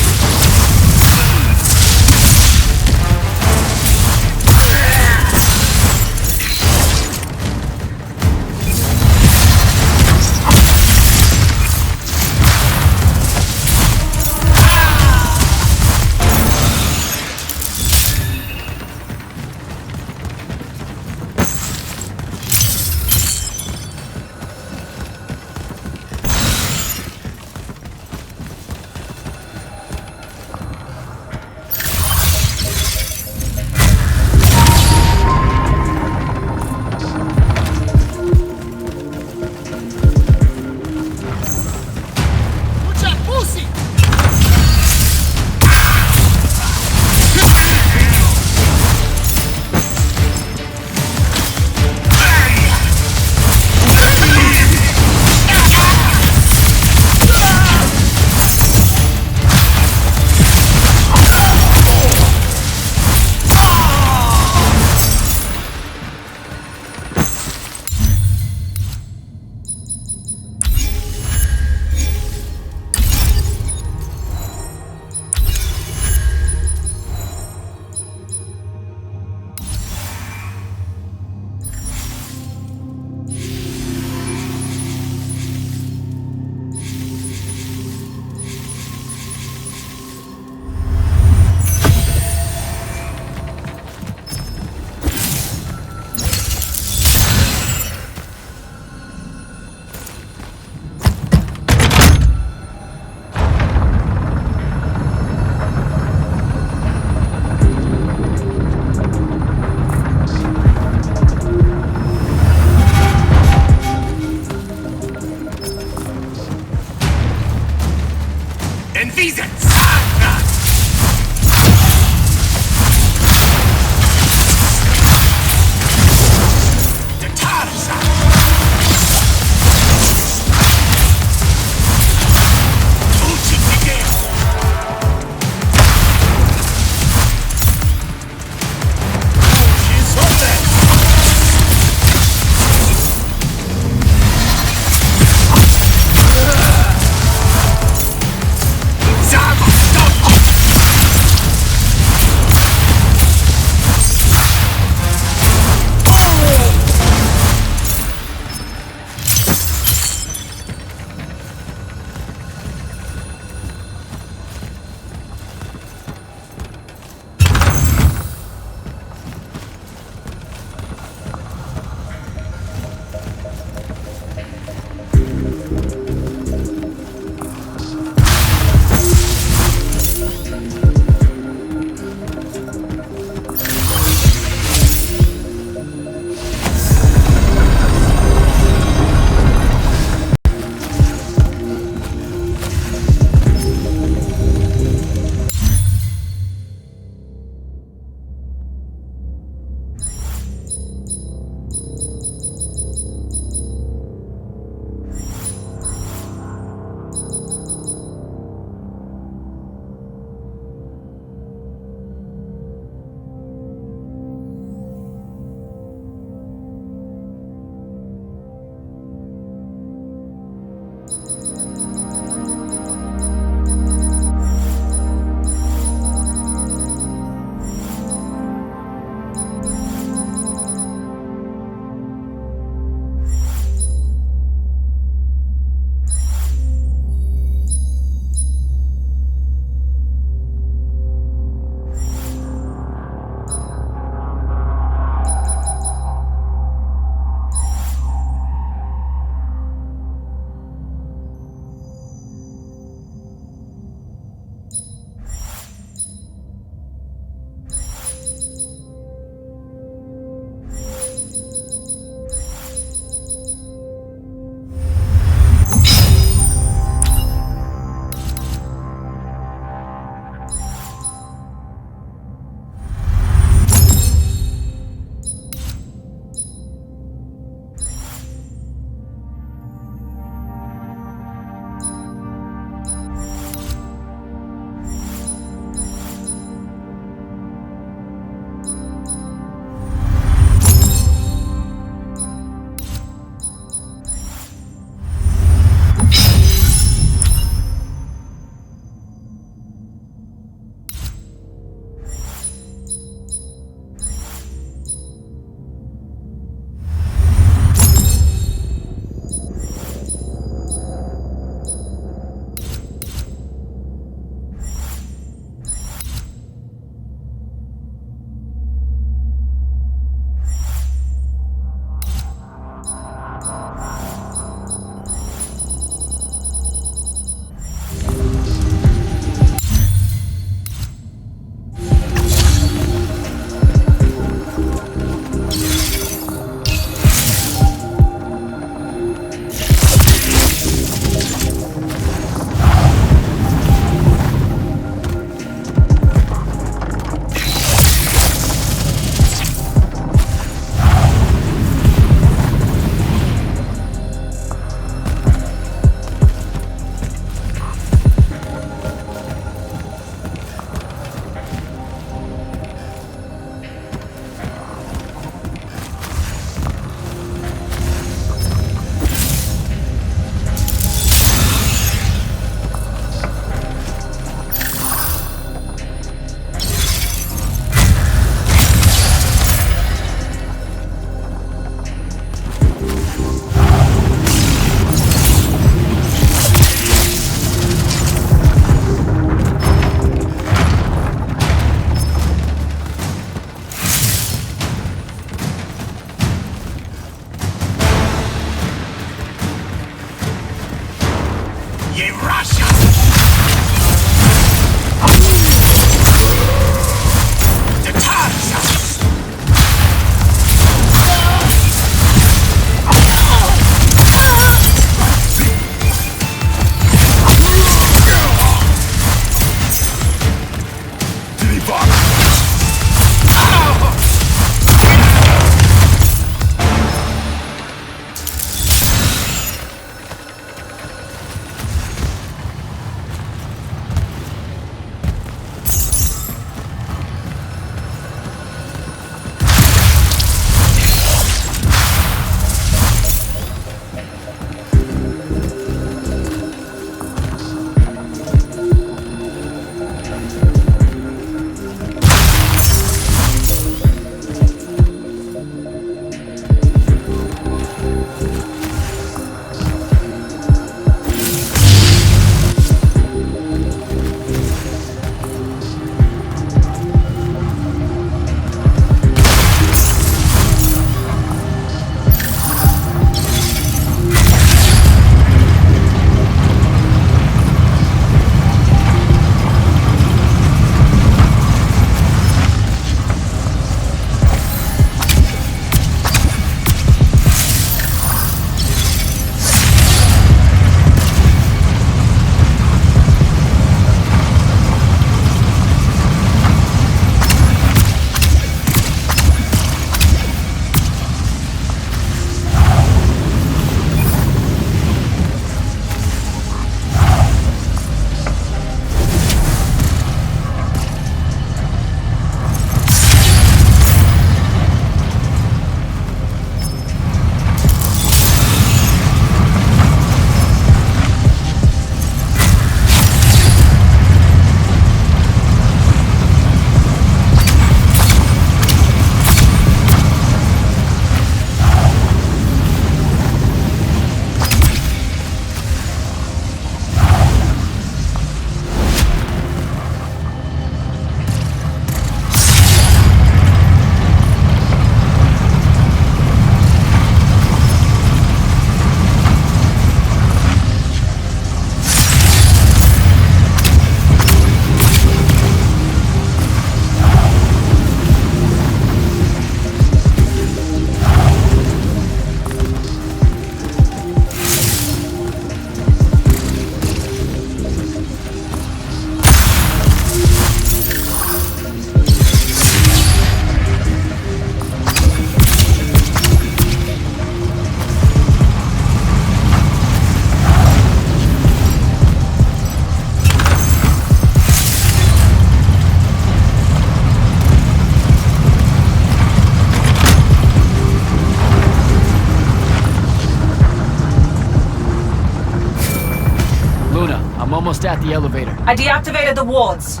almost at the elevator. I deactivated the wards.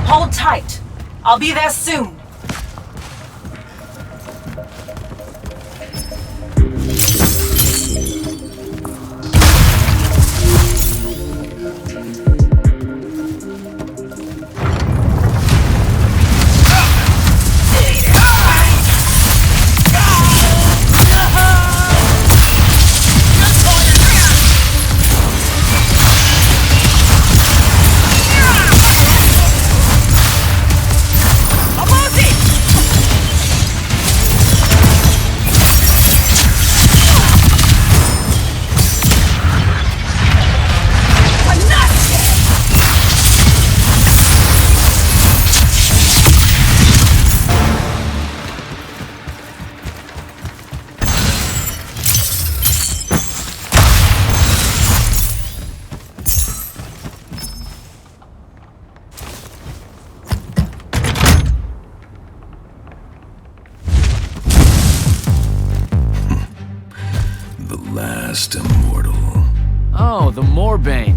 Hold tight. I'll be there soon. Last immortal. Oh, the Moorbane.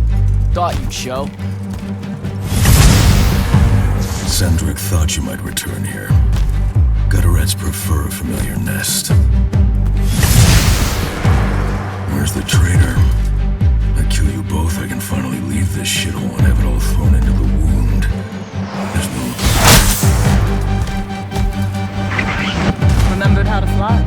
Thought you'd show. Cendric thought you might return here. Gutterets prefer a familiar nest. Where's the traitor? I kill you both, I can finally leave this shithole and have it all thrown into the wound. There's no... Remembered how to fly?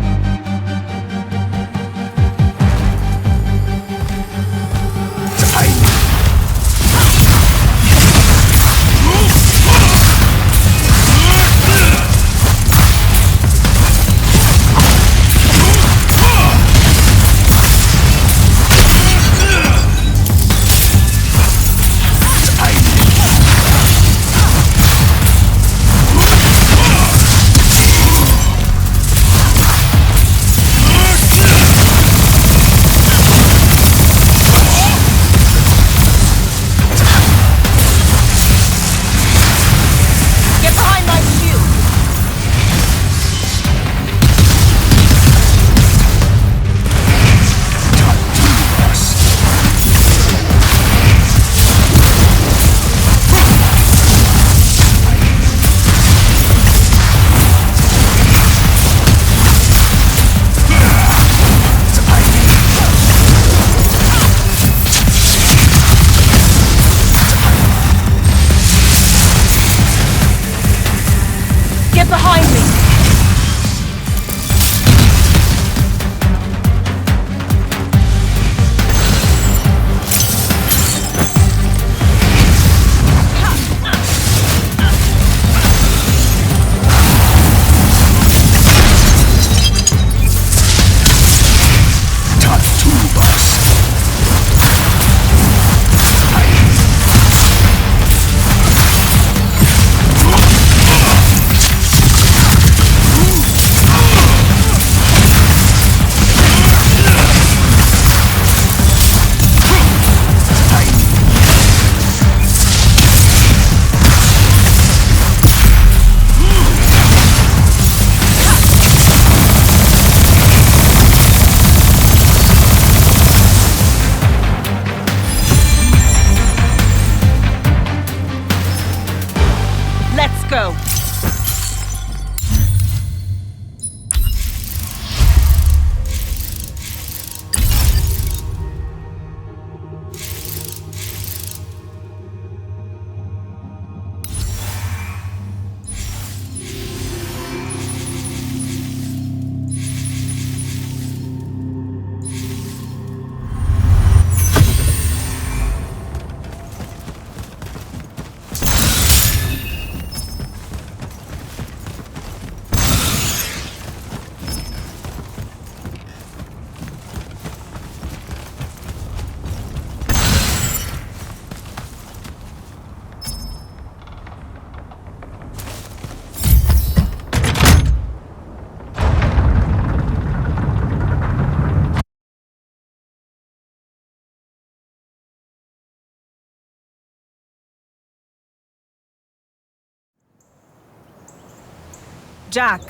Jack,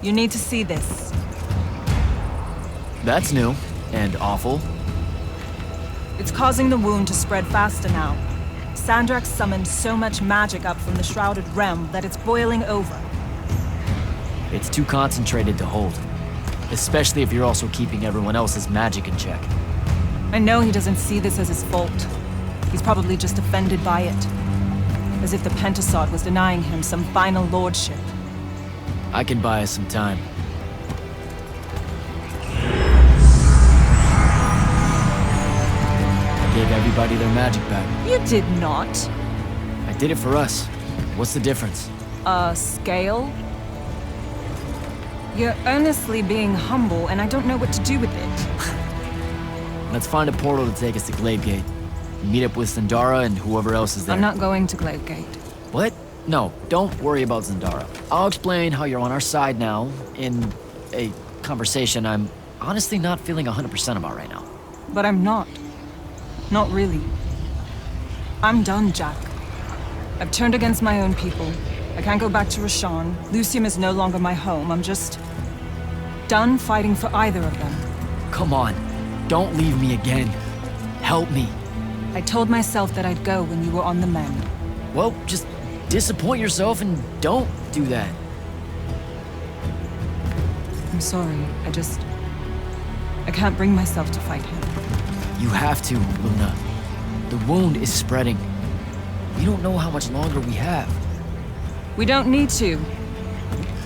you need to see this. That's new and awful. It's causing the wound to spread faster now. Sandrak summoned so much magic up from the Shrouded Realm that it's boiling over. It's too concentrated to hold. Especially if you're also keeping everyone else's magic in check. I know he doesn't see this as his fault. He's probably just offended by it. As if the Pentasod was denying him some final lordship. I can buy us some time. I gave everybody their magic back. You did not. I did it for us. What's the difference? Scale? You're earnestly being humble, and I don't know what to do with it. Let's find a portal to take us to Glavegate. Meet up with Zendara and whoever else is there. I'm not going to Glavegate. What? No, don't worry about Zendara. I'll explain how you're on our side now in a conversation I'm honestly not feeling 100% about right now. But I'm not. Not really. I'm done, Jack. I've turned against my own people. I can't go back to Rasharn. Lucium is no longer my home. I'm just done fighting for either of them. Come on. Don't leave me again. Help me. I told myself that I'd go when you were on the mend. Well, just disappoint yourself and don't do that. I'm sorry. I can't bring myself to fight him. You have to, Luna. The wound is spreading. We don't know how much longer we have. We don't need to.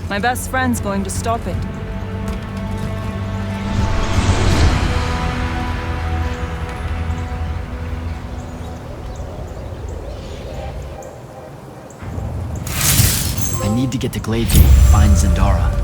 My best friend's going to stop it. I need to get to Glavegate and find Zendara.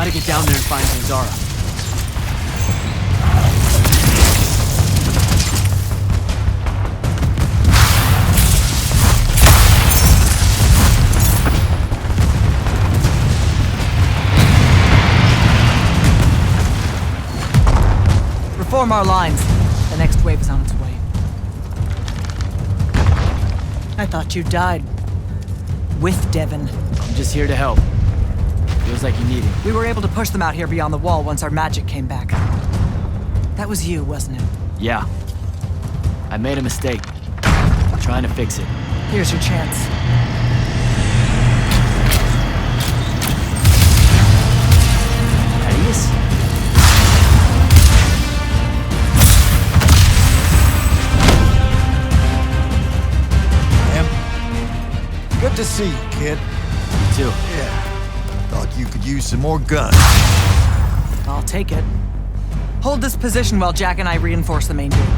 gotta get down there and find Zanzara. Reform our lines. The next wave is on its way. I thought you died. With Devon. I'm just here to help. Feels like you need it. We were able to push them out here beyond the wall once our magic came back. That was you, wasn't it? Yeah. I made a mistake. I'm trying to fix it. Here's your chance. Thaddeus? Good to see you, kid. You too. Yeah. Thought you could use some more guns. I'll take it. Hold this position while Jack and I reinforce the main gate.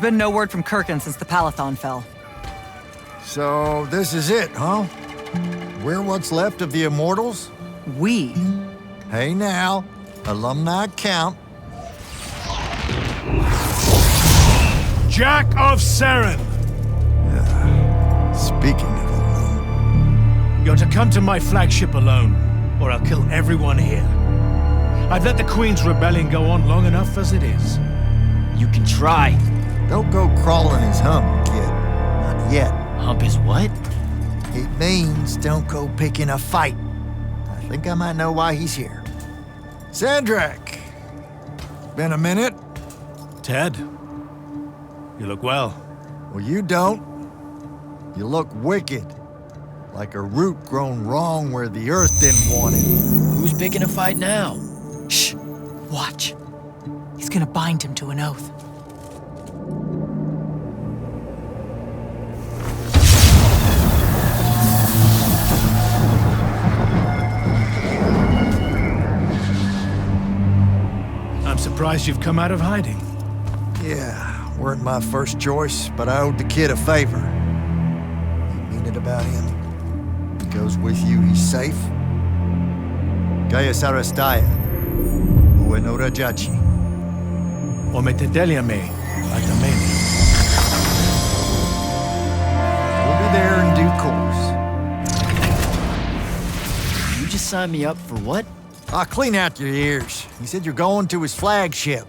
been no word from Kirkin since the Palathon fell. So this is it, huh? We're what's left of the Immortals? We? Hey now, alumni count. Jack of Saren! Speaking of alone... You're to come to my flagship alone, or I'll kill everyone here. I've let the Queen's rebellion go on long enough as it is. You can try. Don't go crawling his hump, kid. Not yet. Hump his what? It means don't go picking a fight. I think I might know why he's here. Sandrak! Been a minute? Ted? You look well. Well, you don't. You look wicked. Like a root grown wrong where the earth didn't want it. Who's picking a fight now? Shh. Watch. He's gonna bind him to an oath. I'm surprised you've come out of hiding. Yeah, weren't my first choice, but I owed the kid a favor. You mean it about him? He goes with you, he's safe? Gaius Arastaya, Ueno Rajachi. Ometedeliame, Atamene. We'll be there in due course. You just signed me up for what? I'll clean out your ears. He said you're going to his flagship.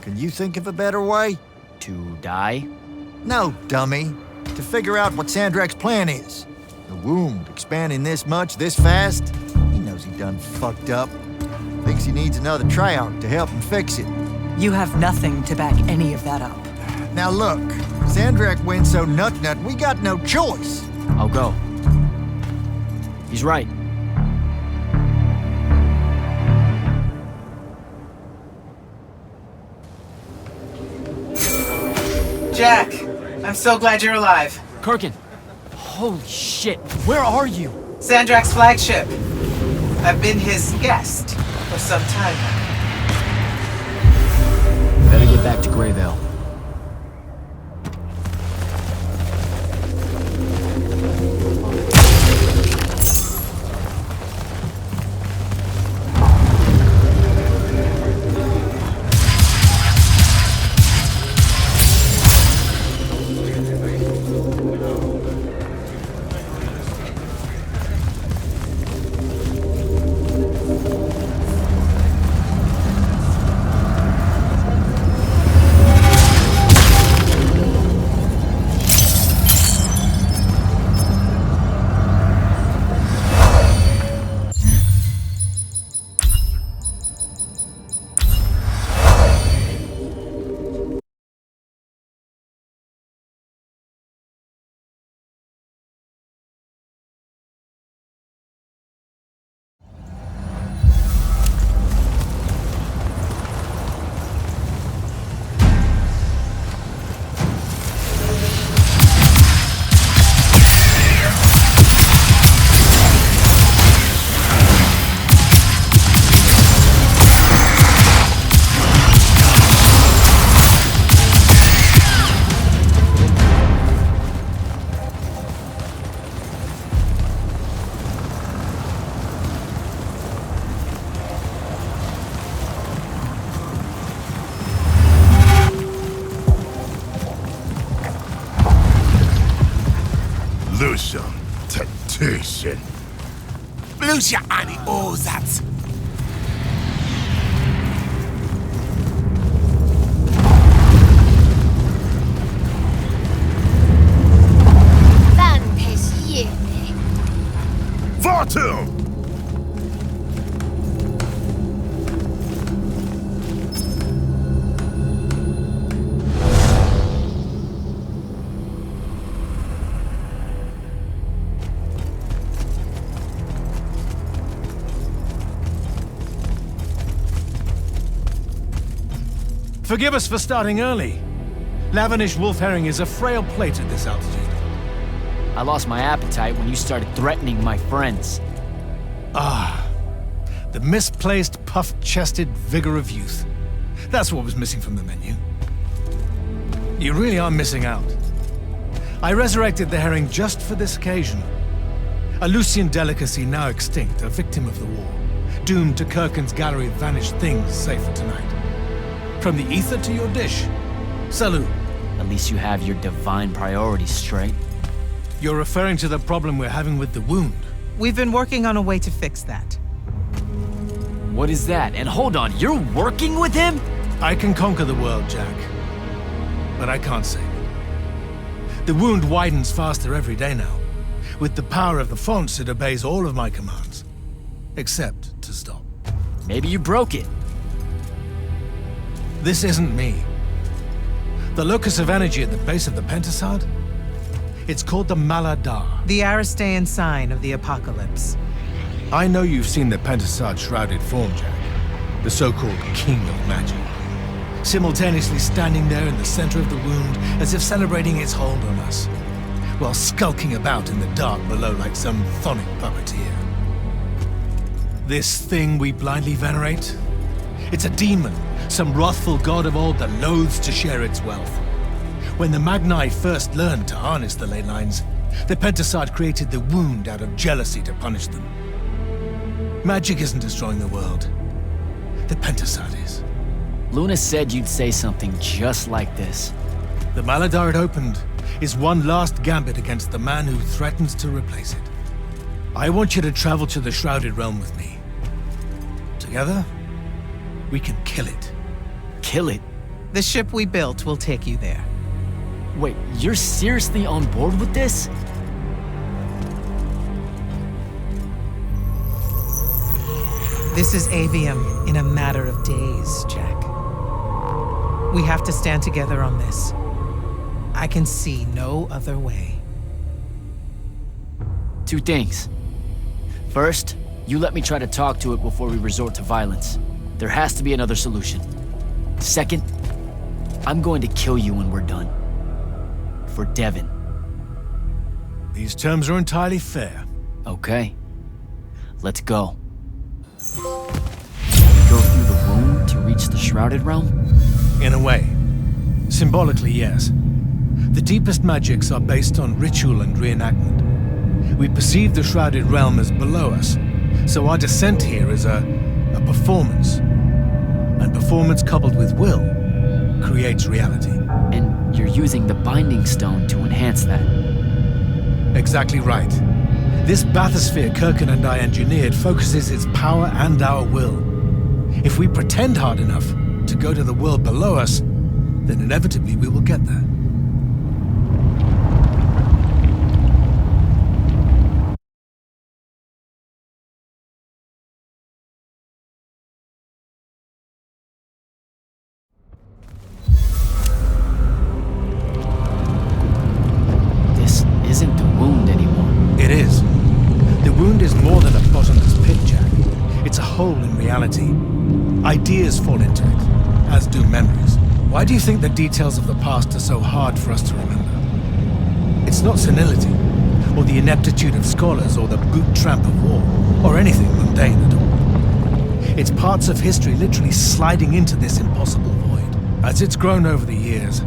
Can you think of a better way? To die? No, dummy. To figure out what Sandrak's plan is. The wound expanding this much, this fast? He knows he done fucked up. Thinks he needs another Treyarch to help him fix it. You have nothing to back any of that up. Now look, Sandrak went so nut-nut, we got no choice. I'll go. He's right. Jack, I'm so glad you're alive. Kirkin, holy shit, where are you? Sandrak's flagship. I've been his guest for some time now. Better get back to Greyvale. Lucia, temptation. Lucia ani ozat. Van Pesjene. Vartum! Forgive us for starting early. Lavenish wolf herring is a frail plate at this altitude. I lost my appetite when you started threatening my friends. Ah, the misplaced, puff-chested vigor of youth. That's what was missing from the menu. You really are missing out. I resurrected the herring just for this occasion. A Lucian delicacy now extinct, a victim of the war, doomed to Kirkin's gallery of vanished things, save for tonight. From the ether to your dish. Salut. At least you have your divine priorities straight. You're referring to the problem we're having with the wound. We've been working on a way to fix that. What is that? And hold on, you're working with him? I can conquer the world, Jack. But I can't save it. The wound widens faster every day now. With the power of the fonts, it obeys all of my commands. Except to stop. Maybe you broke it. This isn't me. The locus of energy at the base of the Pentasod? It's called the Maladar. The Aristean sign of the apocalypse. I know you've seen the Pentasod's shrouded form, Jack. The so-called King of Magic. Simultaneously standing there in the center of the wound as if celebrating its hold on us, while skulking about in the dark below like some chthonic puppeteer. This thing we blindly venerate? It's a demon, some wrathful god of old that loathes to share its wealth. When the Magni first learned to harness the ley lines, the Pentasod created the wound out of jealousy to punish them. Magic isn't destroying the world. The Pentasod is. Luna said you'd say something just like this. The Maladar it opened is one last gambit against the man who threatens to replace it. I want you to travel to the Shrouded Realm with me. Together, we can kill it. Kill it? The ship we built will take you there. Wait, you're seriously on board with this? This is Aveum in a matter of days, Jack. We have to stand together on this. I can see no other way. Two things. First, you let me try to talk to it before we resort to violence. There has to be another solution. Second, I'm going to kill you when we're done. For Devon. These terms are entirely fair. Okay. Let's go. Go through the wound to reach the Shrouded Realm? In a way. Symbolically, yes. The deepest magics are based on ritual and reenactment. We perceive the Shrouded Realm as below us, so our descent here is a performance. And performance coupled with will creates reality. And you're using the Binding Stone to enhance that. Exactly right. This bathysphere Kirkin and I engineered focuses its power and our will. If we pretend hard enough to go to the world below us, then inevitably we will get there. This isn't the wound anymore. It is. The wound is more than a bottomless pit, Jack. It's a hole in reality. Ideas fall into it, as do memories. Why do you think the details of the past are so hard for us to remember? It's not senility, or the ineptitude of scholars, or the boot tramp of war, or anything mundane at all. It's parts of history literally sliding into this impossible void. As it's grown over the years,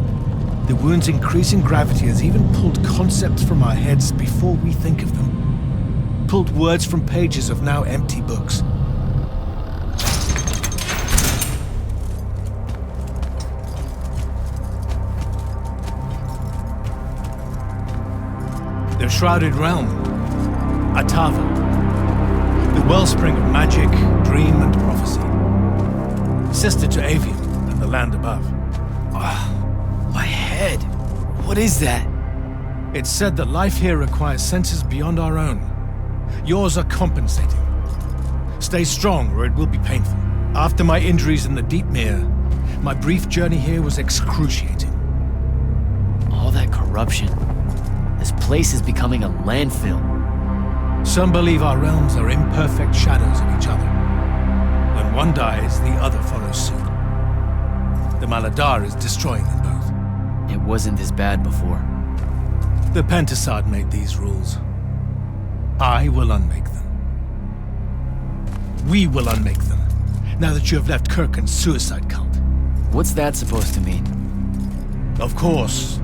the wound's increasing gravity has even pulled concepts from our heads before we think of them. Pulled words from pages of now empty books. The Shrouded Realm. Atava. The wellspring of magic, dream, and prophecy. Sister to Aveum and the land above. My head. What is that? It's said that life here requires senses beyond our own. Yours are compensating. Stay strong, or it will be painful. After my injuries in the Deep Mere, my brief journey here was excruciating. All that corruption. This place is becoming a landfill. Some believe our realms are imperfect shadows of each other. When one dies, the other follows suit. The Maladar is destroying them both. It wasn't this bad before. The Pentasod made these rules. I will unmake them. We will unmake them, now that you have left Kirkin's suicide cult. What's that supposed to mean? Of course.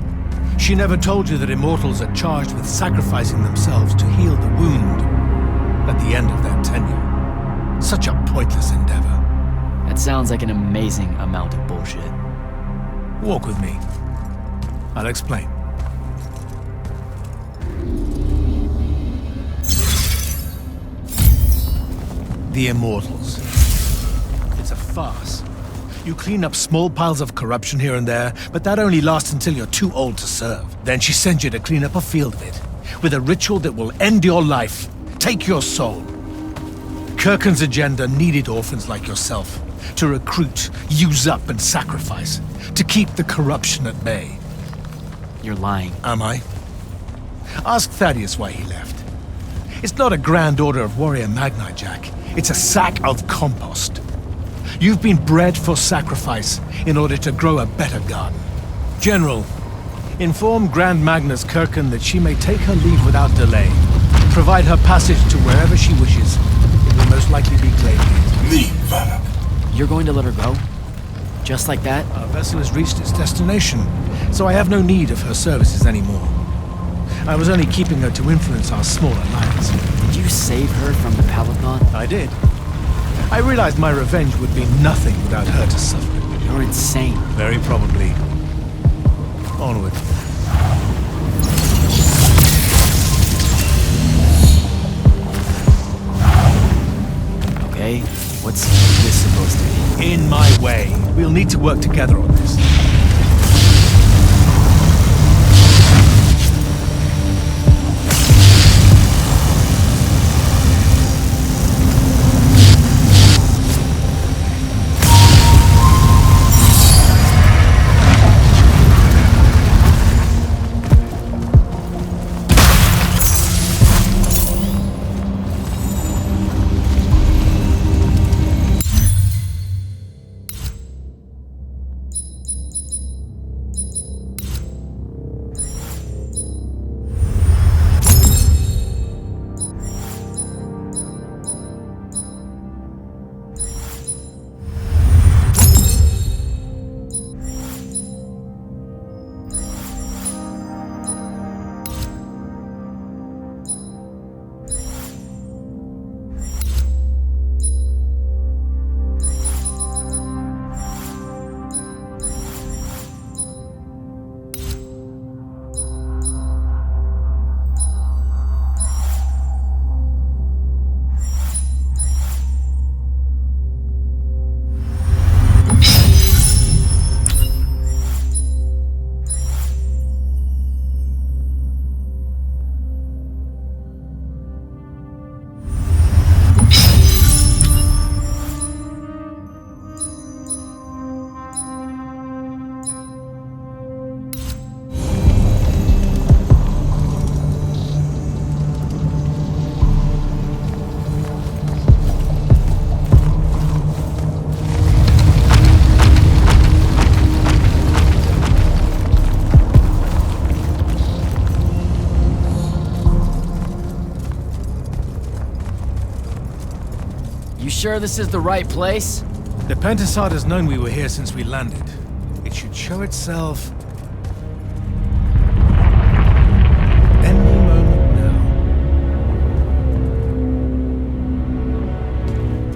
She never told you that immortals are charged with sacrificing themselves to heal the wound at the end of their tenure. Such a pointless endeavor. That sounds like an amazing amount of bullshit. Walk with me. I'll explain. The Immortals. It's a farce. You clean up small piles of corruption here and there, but that only lasts until you're too old to serve. Then she sends you to clean up a field of it, with a ritual that will end your life, take your soul. Kirken's agenda needed orphans like yourself, to recruit, use up, and sacrifice, to keep the corruption at bay. You're lying. Am I? Ask Thaddeus why he left. It's not a grand order of warrior Magni, Jack. It's a sack of compost. You've been bred for sacrifice in order to grow a better garden. General, inform Grand Magnus Kirken that she may take her leave without delay. Provide her passage to wherever she wishes. It will most likely be Gravegate. Leave, Valak. You're going to let her go? Just like that? Our vessel has reached its destination, so I have no need of her services anymore. I was only keeping her to influence our small alliance. Did you save her from the Paladon? I did. I realized my revenge would be nothing without her to suffer. You're insane. Very probably. Onward. Okay, what's this supposed to be? In my way. We'll need to work together on this. Sure this is the right place? The Pentasod has known we were here since we landed. It should show itself any moment now.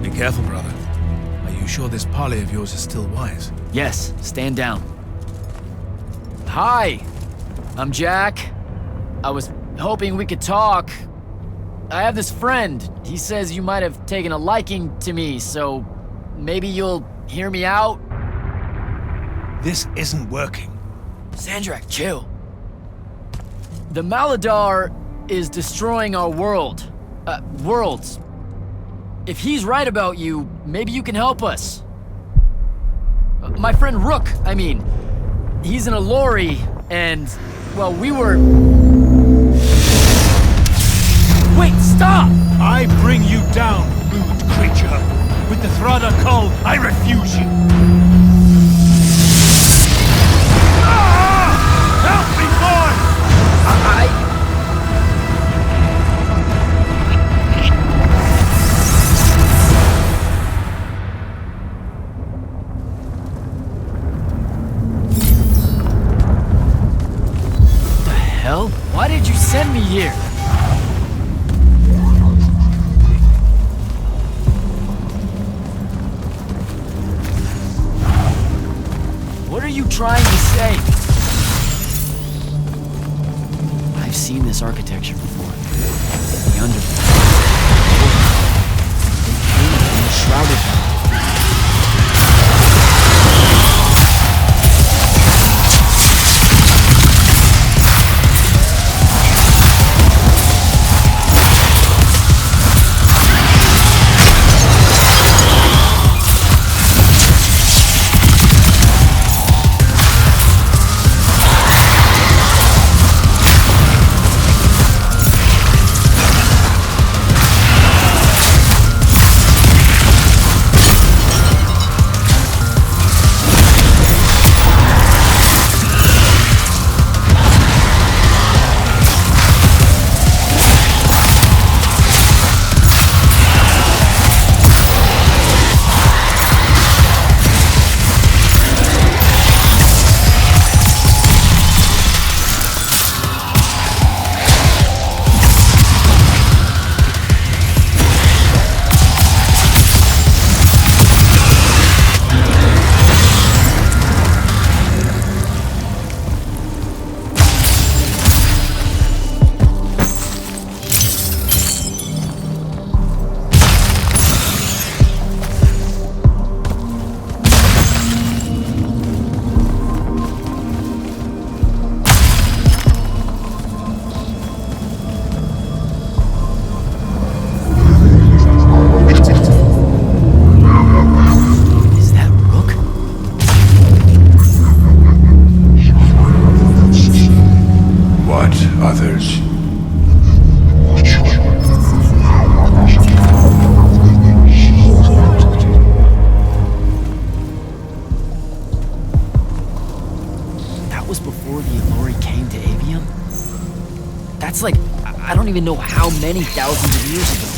Be careful, brother. Are you sure this parley of yours is still wise? Yes, stand down. Hi, I'm Jack. I was hoping we could talk. I have this friend. He says you might have taken a liking to me, so maybe you'll hear me out? This isn't working. Sandrak, chill. The Maladar is destroying our world. Worlds. If he's right about you, maybe you can help us. My friend Rook, I mean. He's in a lorry, and, well, we were... Wait, stop! I bring you down, rude creature. With the Thrada call, I refuse you. Help me, boy! send me here? What are you trying to say? I've seen this architecture before. The underworld. They came and shrouded me. Others. That was before the Elori came to Aveum? That's like, I don't even know how many thousands of years ago.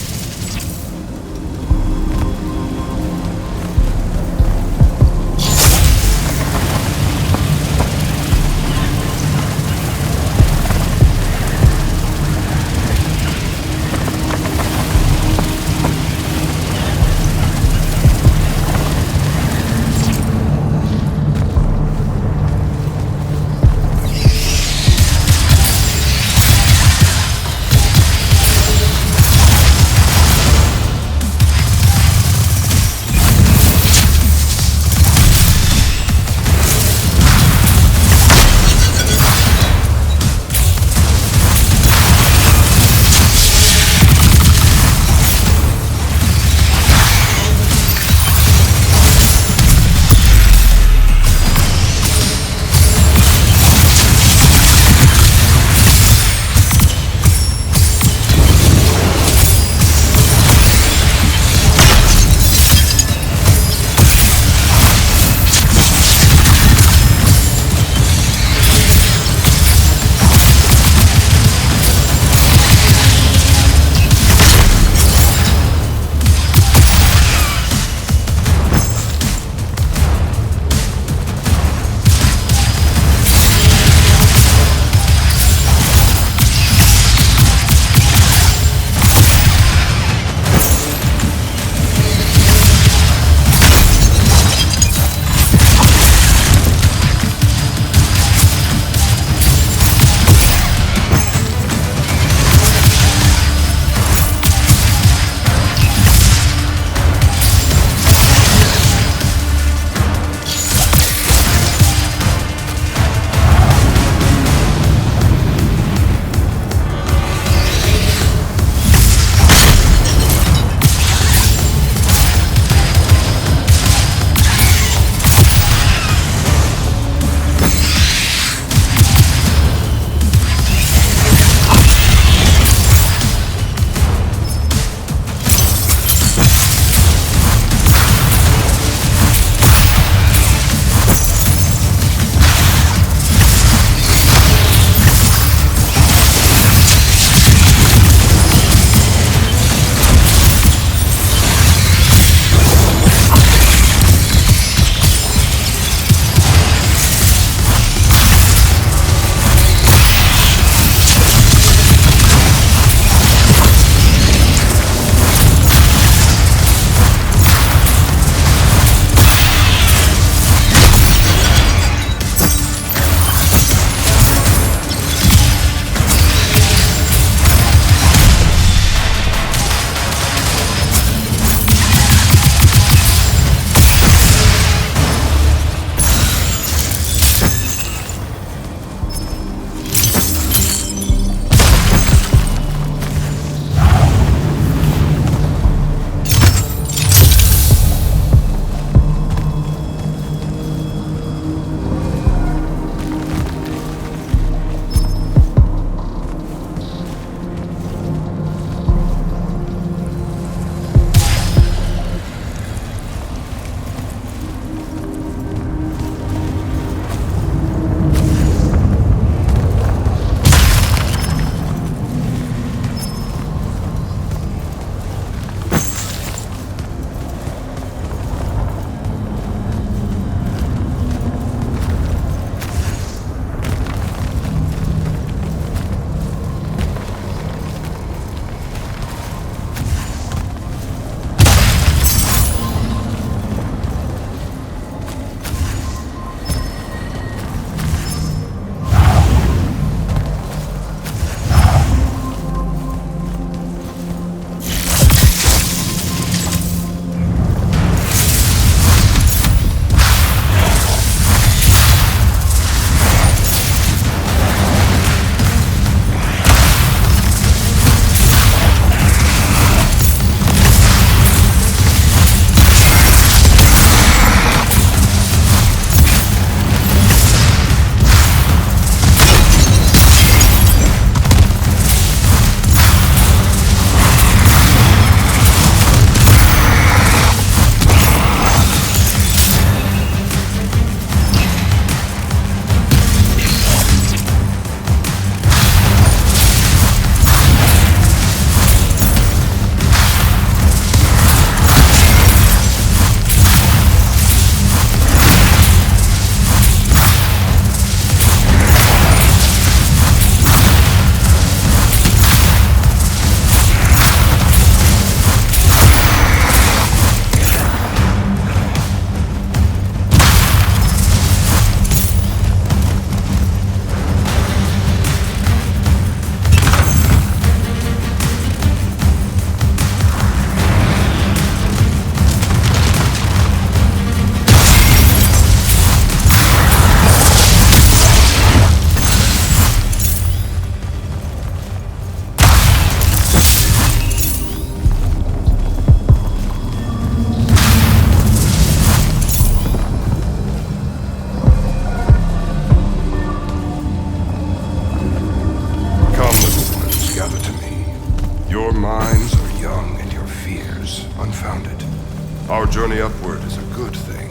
upward is a good thing.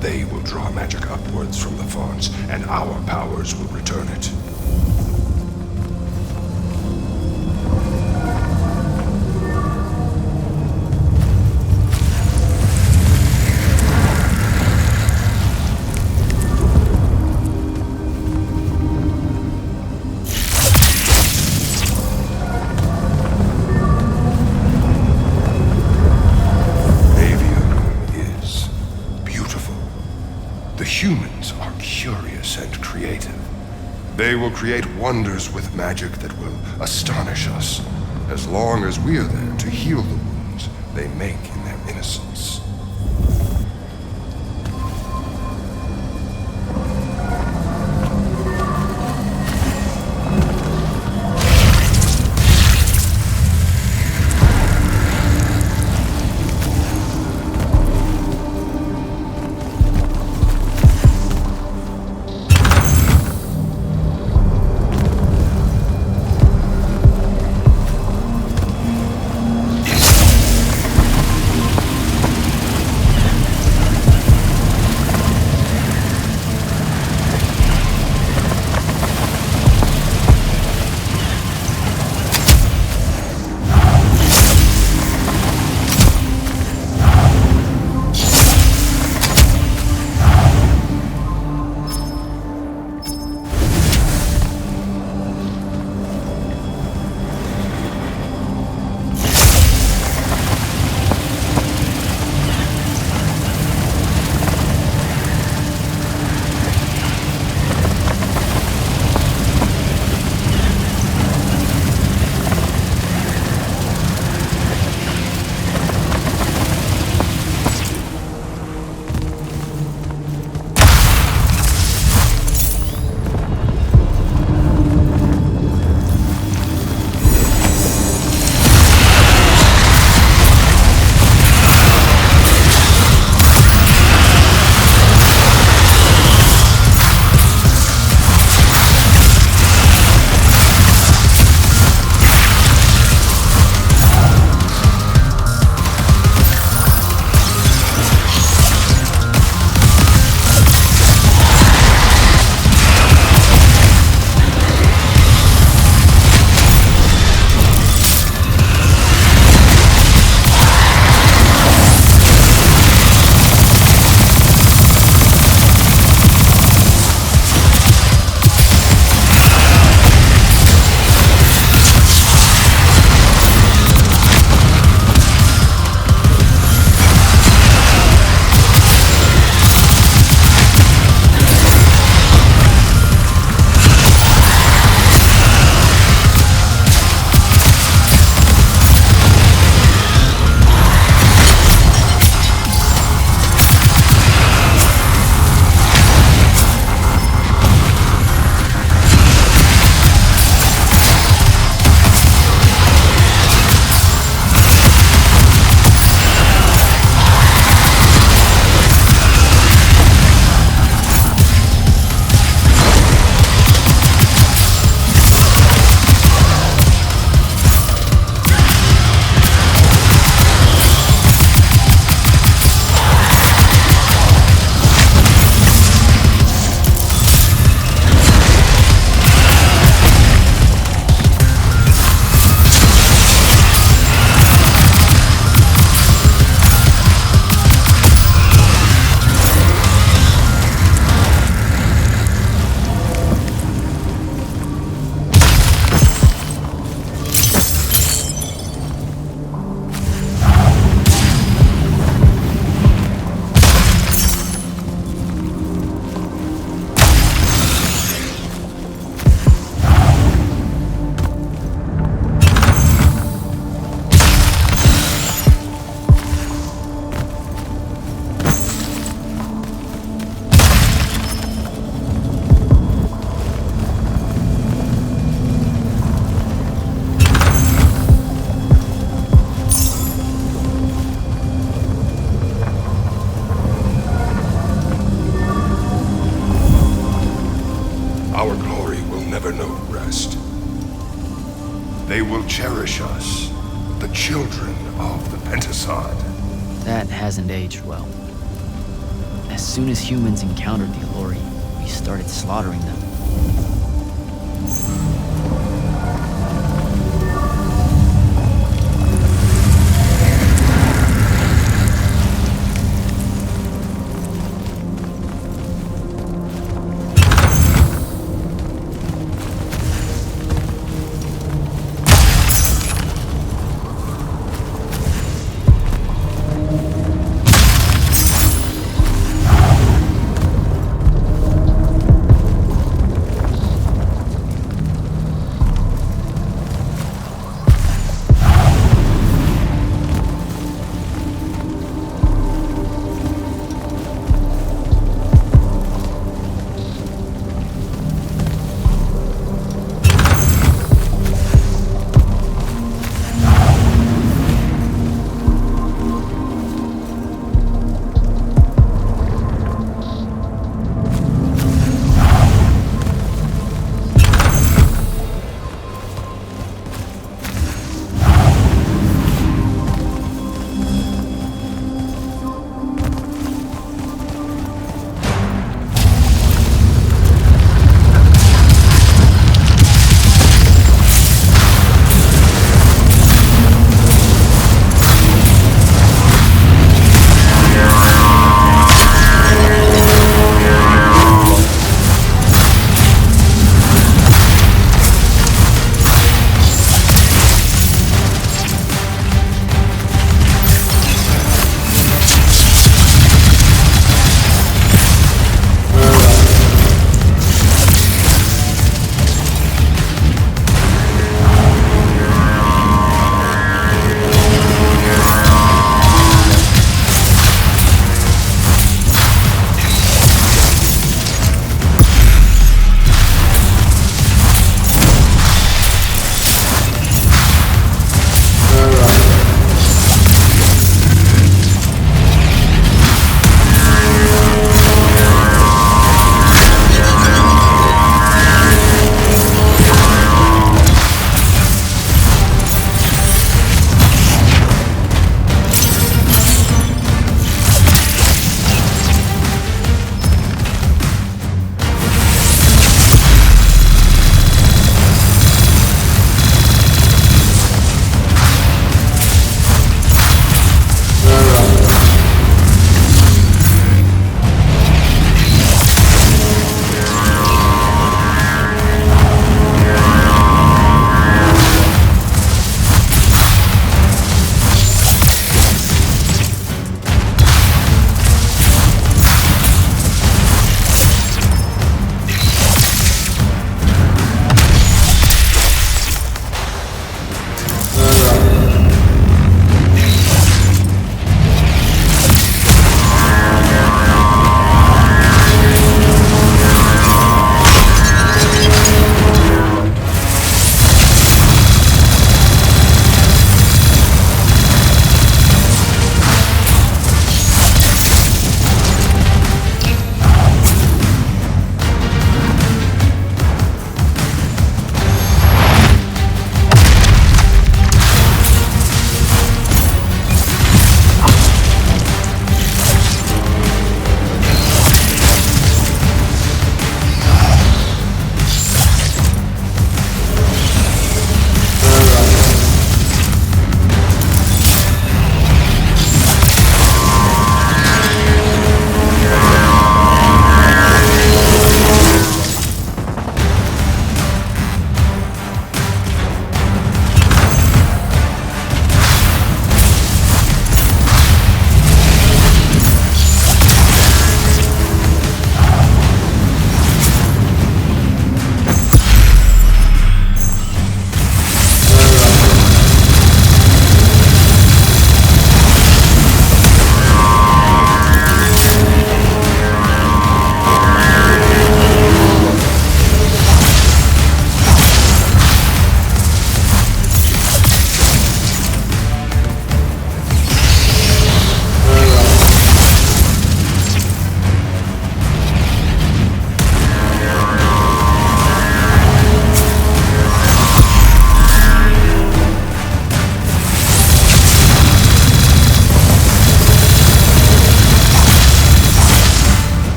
They will draw magic upwards from the fonts, and our powers will return it. Humans are curious and creative. They will create wonders with magic that will astonish us, as long as we are there to heal the wounds they make in their innocence. never know rest. They will cherish us, the children of the Pentasod. That hasn't aged well. As soon as humans encountered the Allori, we started slaughtering them.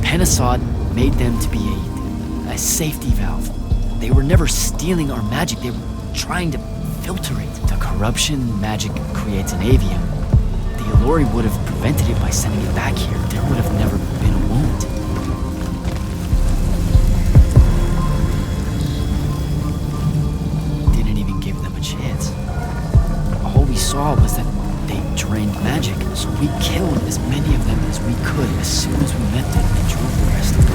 Pentasod made them to be a safety valve. They were never stealing our magic, they were trying to filter it. The corruption magic creates in Aveum. The Alluri would have prevented it by sending it back here. There would have never been a wound. Didn't even give them a chance. All we saw was that they drained magic, so we killed as many of them as we could. As soon as we met them, they drove the rest away.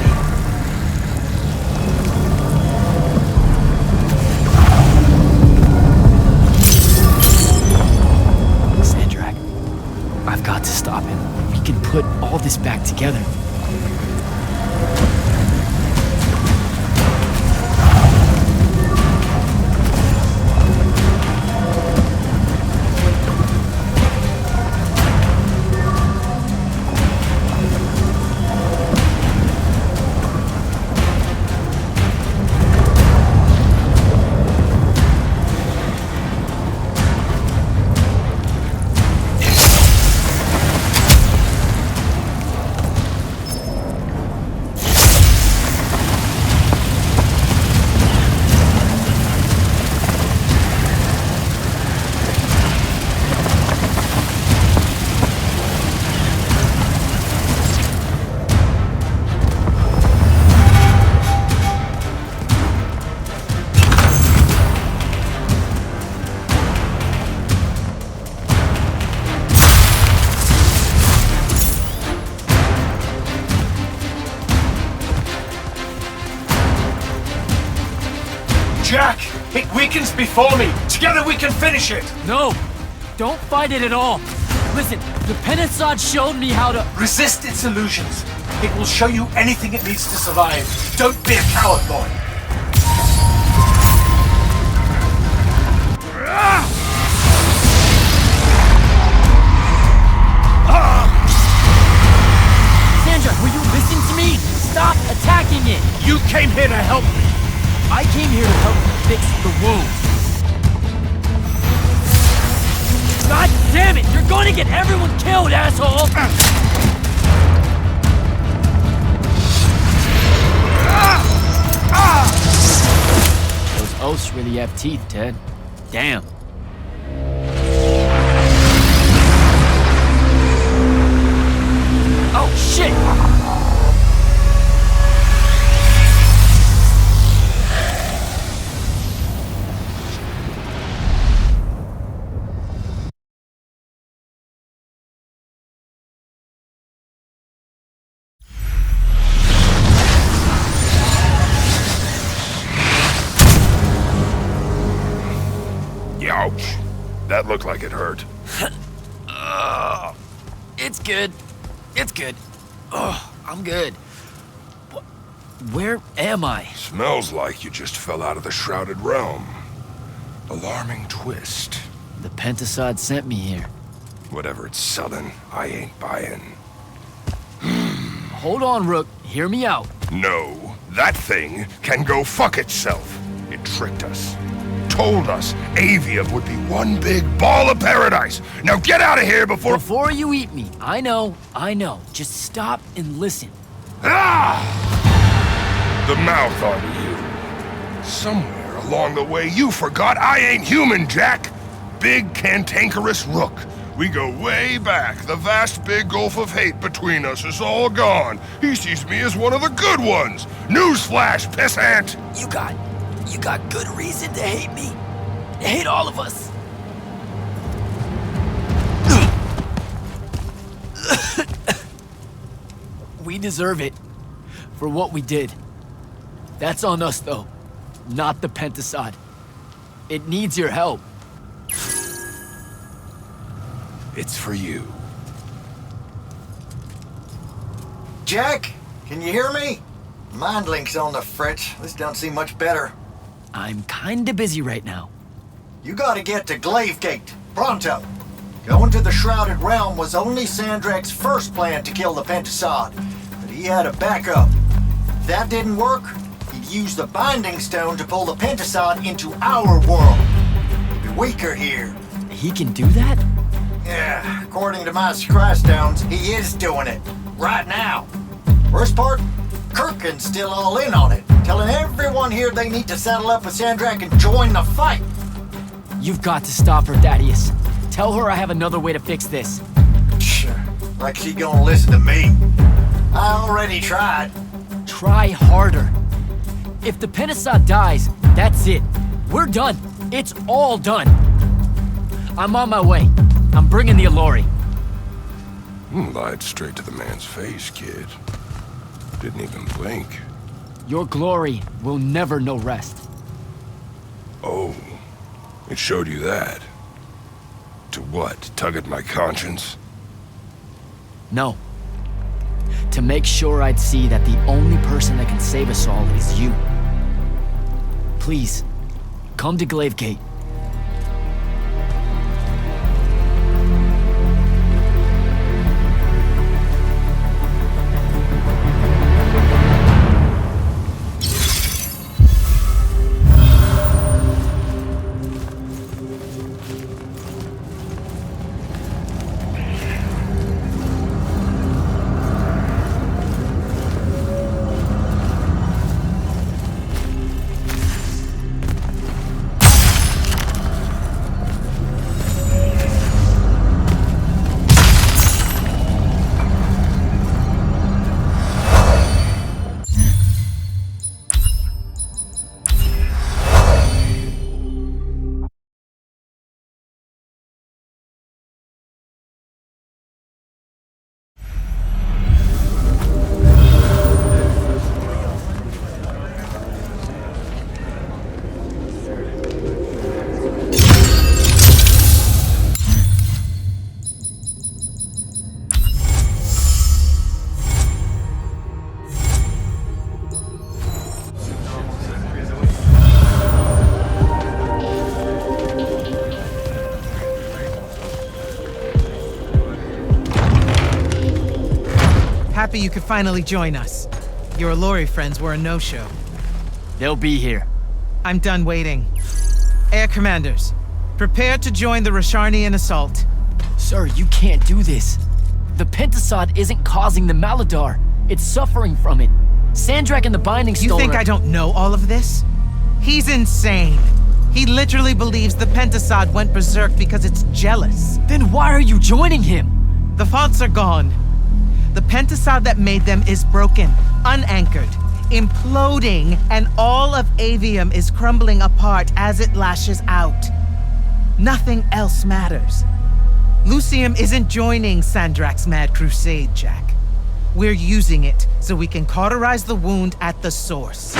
Sandrak, I've got to stop him. We can put all this back together. Jack! It weakens before me! Together we can finish it! No! Don't fight it at all! Listen, the Pentasod showed me how to... Resist its illusions. It will show you anything it needs to survive. Don't be a coward, boy. Sandra, will you listen to me? Stop attacking it! You came here to help me. I came here to help fix the wound. God damn it! You're going to get everyone killed, asshole! Those oaths really have teeth, Ted. Damn. Oh, shit! Ouch. That looked like it hurt. It's good. It's good. Oh, I'm good. Where am I? Smells like you just fell out of the Shrouded Realm. Alarming twist. The Pentasod sent me here. Whatever it's selling, I ain't buying. Hold on, Rook. Hear me out. No, that thing can go fuck itself. It tricked us. Told us Aveum would be one big ball of paradise. Now get out of here before... Before you eat me. I know. Just stop and listen. Ah! The mouth on you. Somewhere along the way you forgot I ain't human, Jack. Big cantankerous Rook. We go way back. The vast big gulf of hate between us is all gone. He sees me as one of the good ones. Newsflash, pissant! You got good reason to hate me. Hate all of us. We deserve it for what we did. That's on us, though, not the Pentasod. It needs your help. It's for you. Jack, can you hear me? Mind link's on the fritz. This don't seem much better. I'm kinda busy right now. You gotta get to Glavegate, pronto. Going to the Shrouded Realm was only Sandrak's first plan to kill the Pentasod, but he had a backup. If that didn't work, he'd use the Binding Stone to pull the Pentasod into our world. He'd be weaker here. He can do that? Yeah, according to my Scry Stones, he is doing it. Right now. Worst part? Kirkin's still all in on it, telling everyone here they need to saddle up with Sandrak and join the fight. You've got to stop her, Thaddeus. Tell her I have another way to fix this. Like she gonna listen to me. I already tried. Try harder. If the Pentasod dies, that's it. We're done. It's all done. I'm on my way. I'm bringing the Allori. Lied straight to the man's face, kid. Didn't even blink. Your glory will never know rest. Oh, it showed you that. To what? Tug at my conscience? No. To make sure I'd see that the only person that can save us all is you. Please, come to Glavegate. Happy you could finally join us. Your Allori friends were a no-show. They'll be here. I'm done waiting. Air Commanders, prepare to join the Rasharnian assault. Sir, you can't do this. The Pentasod isn't causing the Maladar. It's suffering from it. Sandrak and the Binding Stone You think I don't know all of this? He's insane. He literally believes the Pentasod went berserk because it's jealous. Then why are you joining him? The faults are gone. The Pentasod that made them is broken, unanchored, imploding, and all of Aveum is crumbling apart as it lashes out. Nothing else matters. Lucium isn't joining Sandrak's mad crusade, Jack. We're using it so we can cauterize the wound at the source.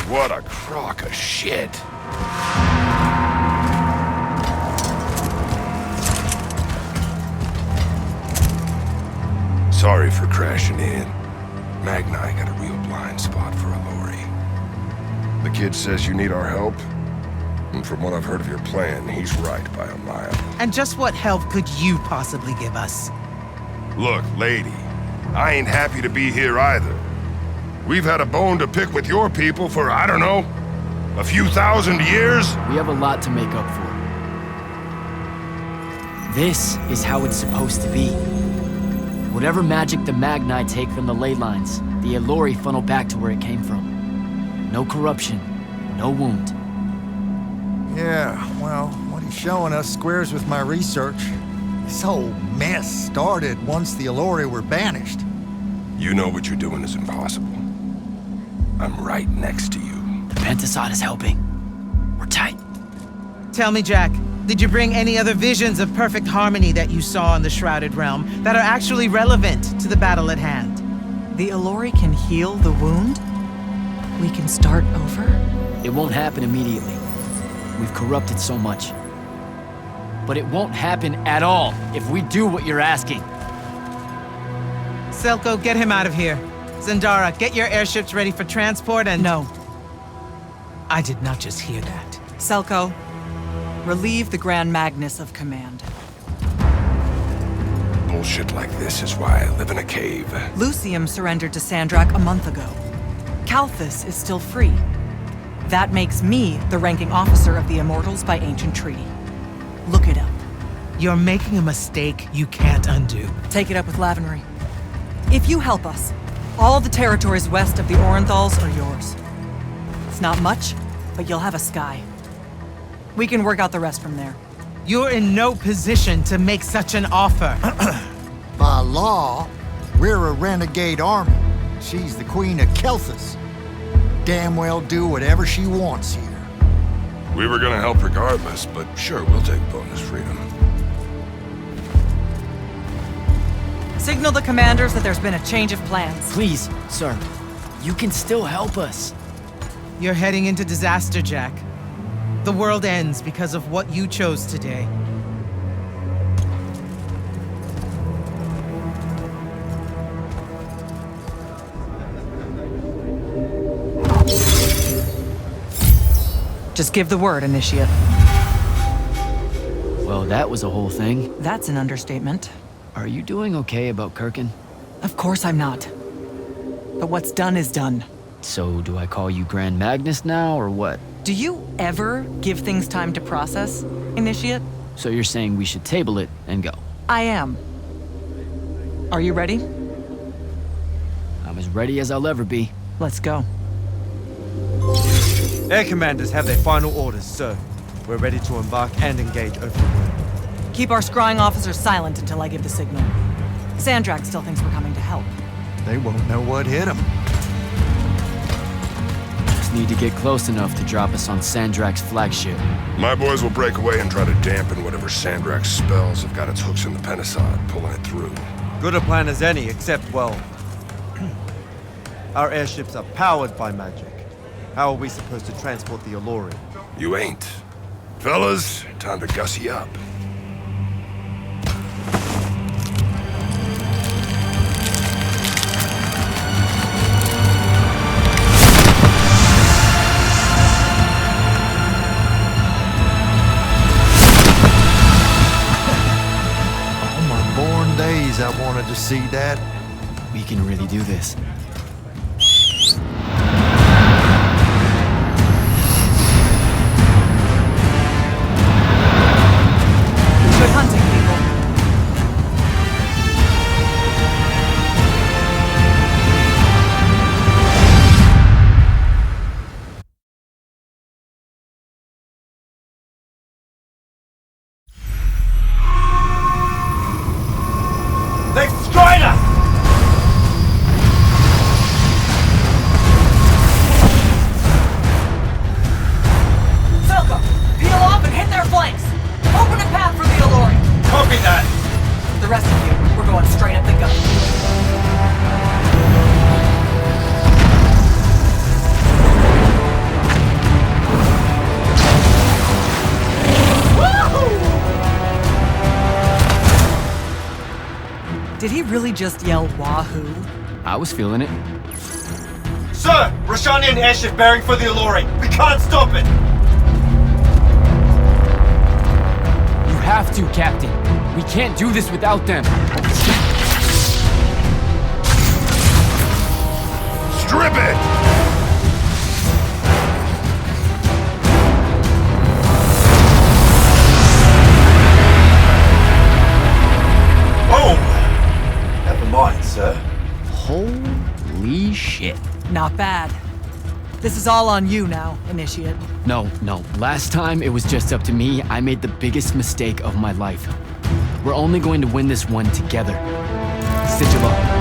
What a crock of shit. Sorry for crashing in. Magnai got a real blind spot for Allori. The kid says you need our help. And from what I've heard of your plan, he's right by a mile. And just what help could you possibly give us? Look, lady, I ain't happy to be here either. We've had a bone to pick with your people for, I don't know, a few thousand years? We have a lot to make up for. This is how it's supposed to be. Whatever magic the Magnai take from the ley lines, the Allori funnel back to where it came from. No corruption, no wound. Yeah, well, what he's showing us squares with my research. This whole mess started once the Allori were banished. You know what you're doing is impossible. I'm right next to you. The Pentasod is helping. We're tight. Tell me, Jack, did you bring any other visions of perfect harmony that you saw in the Shrouded Realm that are actually relevant to the battle at hand? The Allori can heal the wound? We can start over? It won't happen immediately. We've corrupted so much. But it won't happen at all if we do what you're asking. Selko, get him out of here. Zendara, get your airships ready for transport and— No. I did not just hear that. Selko, relieve the Grand Magnus of command. Bullshit like this is why I live in a cave. Lucium surrendered to Sandrak a month ago. Kalthus is still free. That makes me the ranking officer of the Immortals by ancient treaty. Look it up. You're making a mistake you can't undo. Take it up with Lavenry. If you help us, All the territories west of the Orenthals are yours. It's not much, but you'll have a sky. We can work out the rest from there. You're in no position to make such an offer. By law, we're a renegade army. She's the Queen of Kelthus. Damn well do whatever she wants here. We were gonna help regardless, but sure, we'll take bonus freedom. Signal the commanders that there's been a change of plans. Please, sir. You can still help us. You're heading into disaster, Jack. The world ends because of what you chose today. Just give the word, Initiate. Well, that was a whole thing. That's an understatement. Are you doing okay about Kirkin? Of course I'm not. But what's done is done. So, do I call you Grand Magnus now, or what? Do you ever give things time to process, Initiate? So you're saying we should table it and go? I am. Are you ready? I'm as ready as I'll ever be. Let's go. Air commanders have their final orders, sir. We're ready to embark and engage over the moon. Keep our scrying officers silent until I give the signal. Sandrak still thinks we're coming to help. They won't know what hit them. Just need to get close enough to drop us on Sandrak's flagship. My boys will break away and try to dampen whatever Sandrak's spells have got its hooks in the Pentasod, pulling it through. Good a plan as any, except, well, our airships are powered by magic. How are we supposed to transport the Alluri? You ain't. Fellas, time to gussy up. On my born days, I wanted to see that. We can really do this. Good hunting, people. They've destroyed us! Selka, peel off and hit their flanks! Open a path for the Alluri! Copy that! The rest of you, we're going straight up the gut. Did he really just yell wahoo? I was feeling it. Sir! Rashanian airship bearing for the Alluri! We can't stop it! You have to, Captain. We can't do this without them. Strip it! Oh! Never mind, sir. Holy shit. Not bad. This is all on you now, Initiate. No. Last time it was just up to me. I made the biggest mistake of my life. We're only going to win this one together. Sigil up.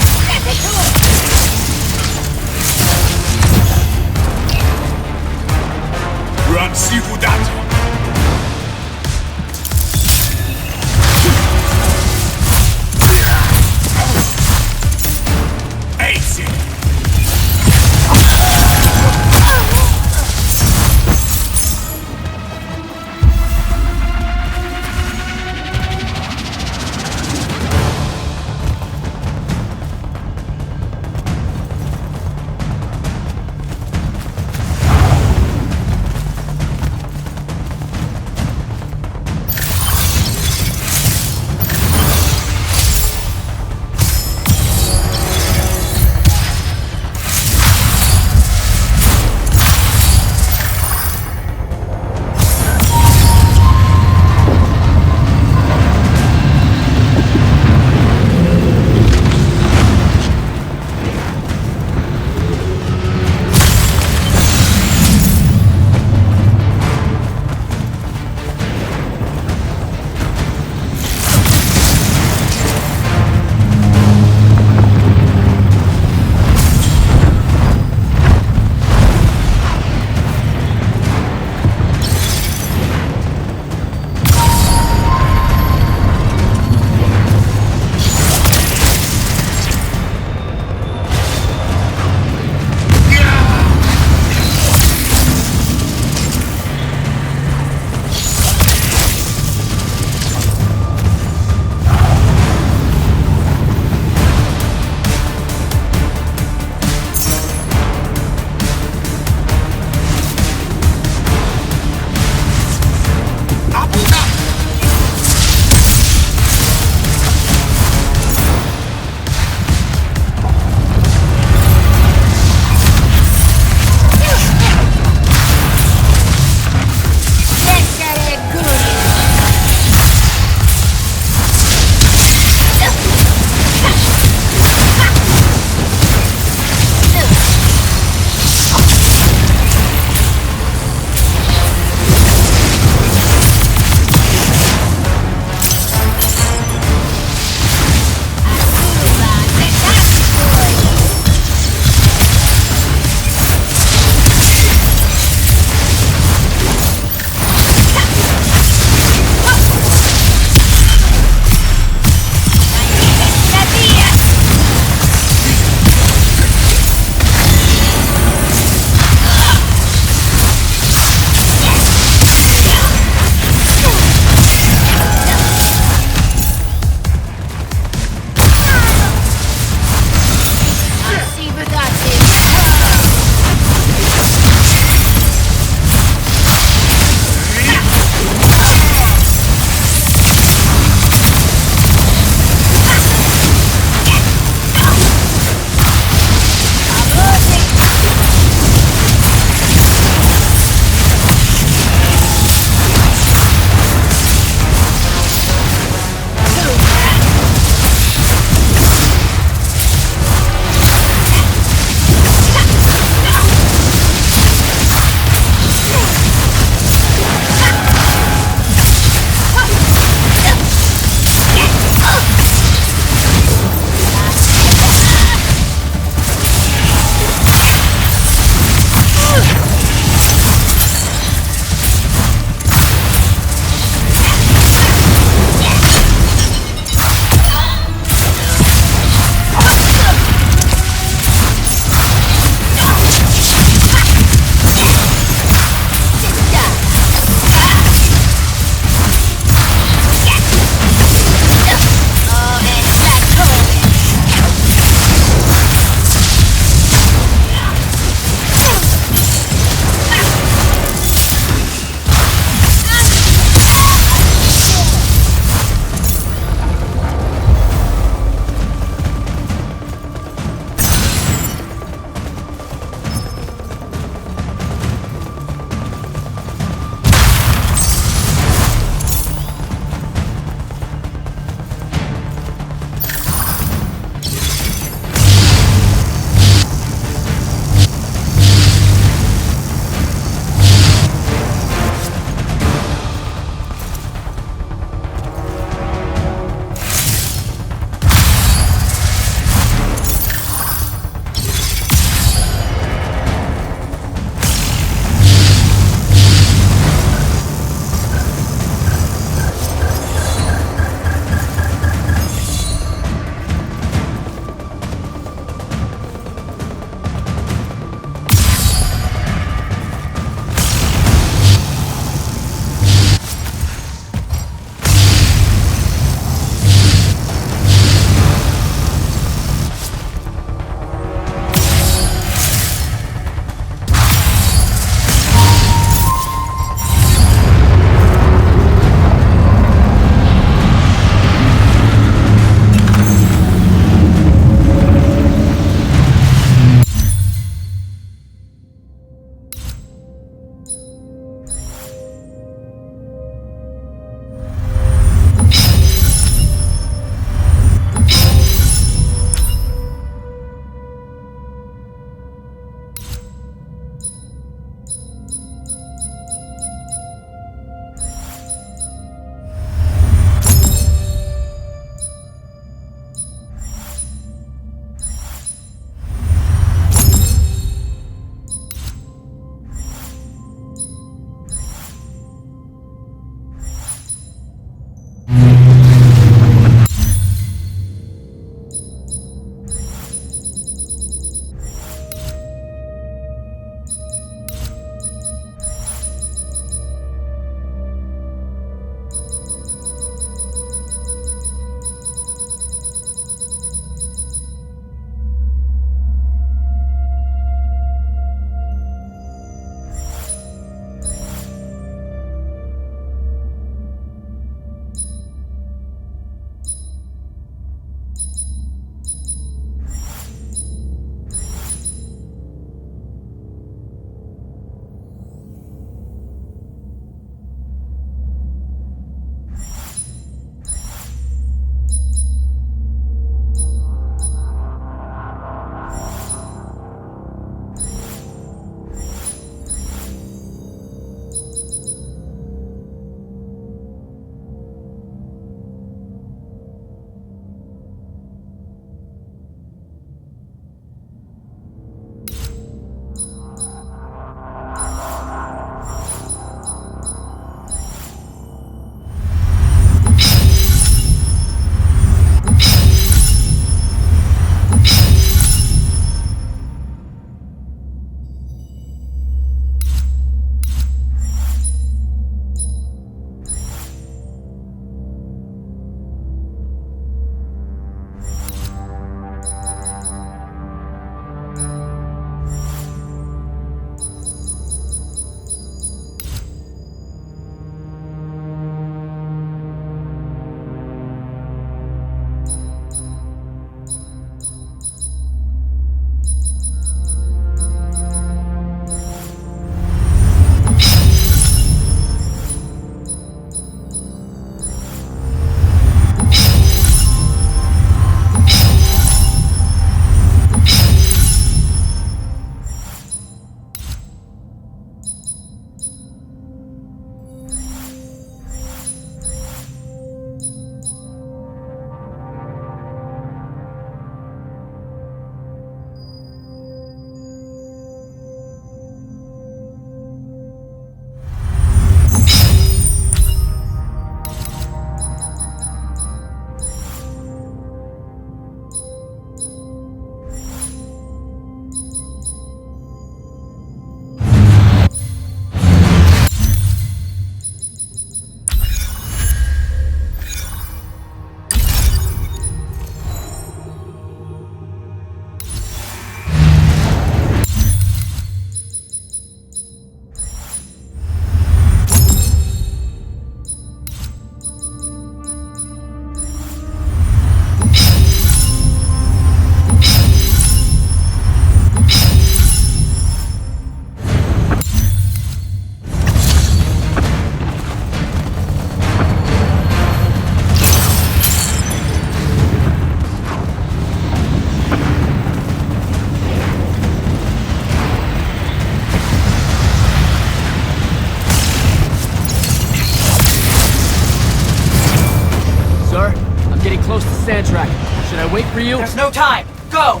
close to Sandrak. Should I wait for you? There's no time! Go!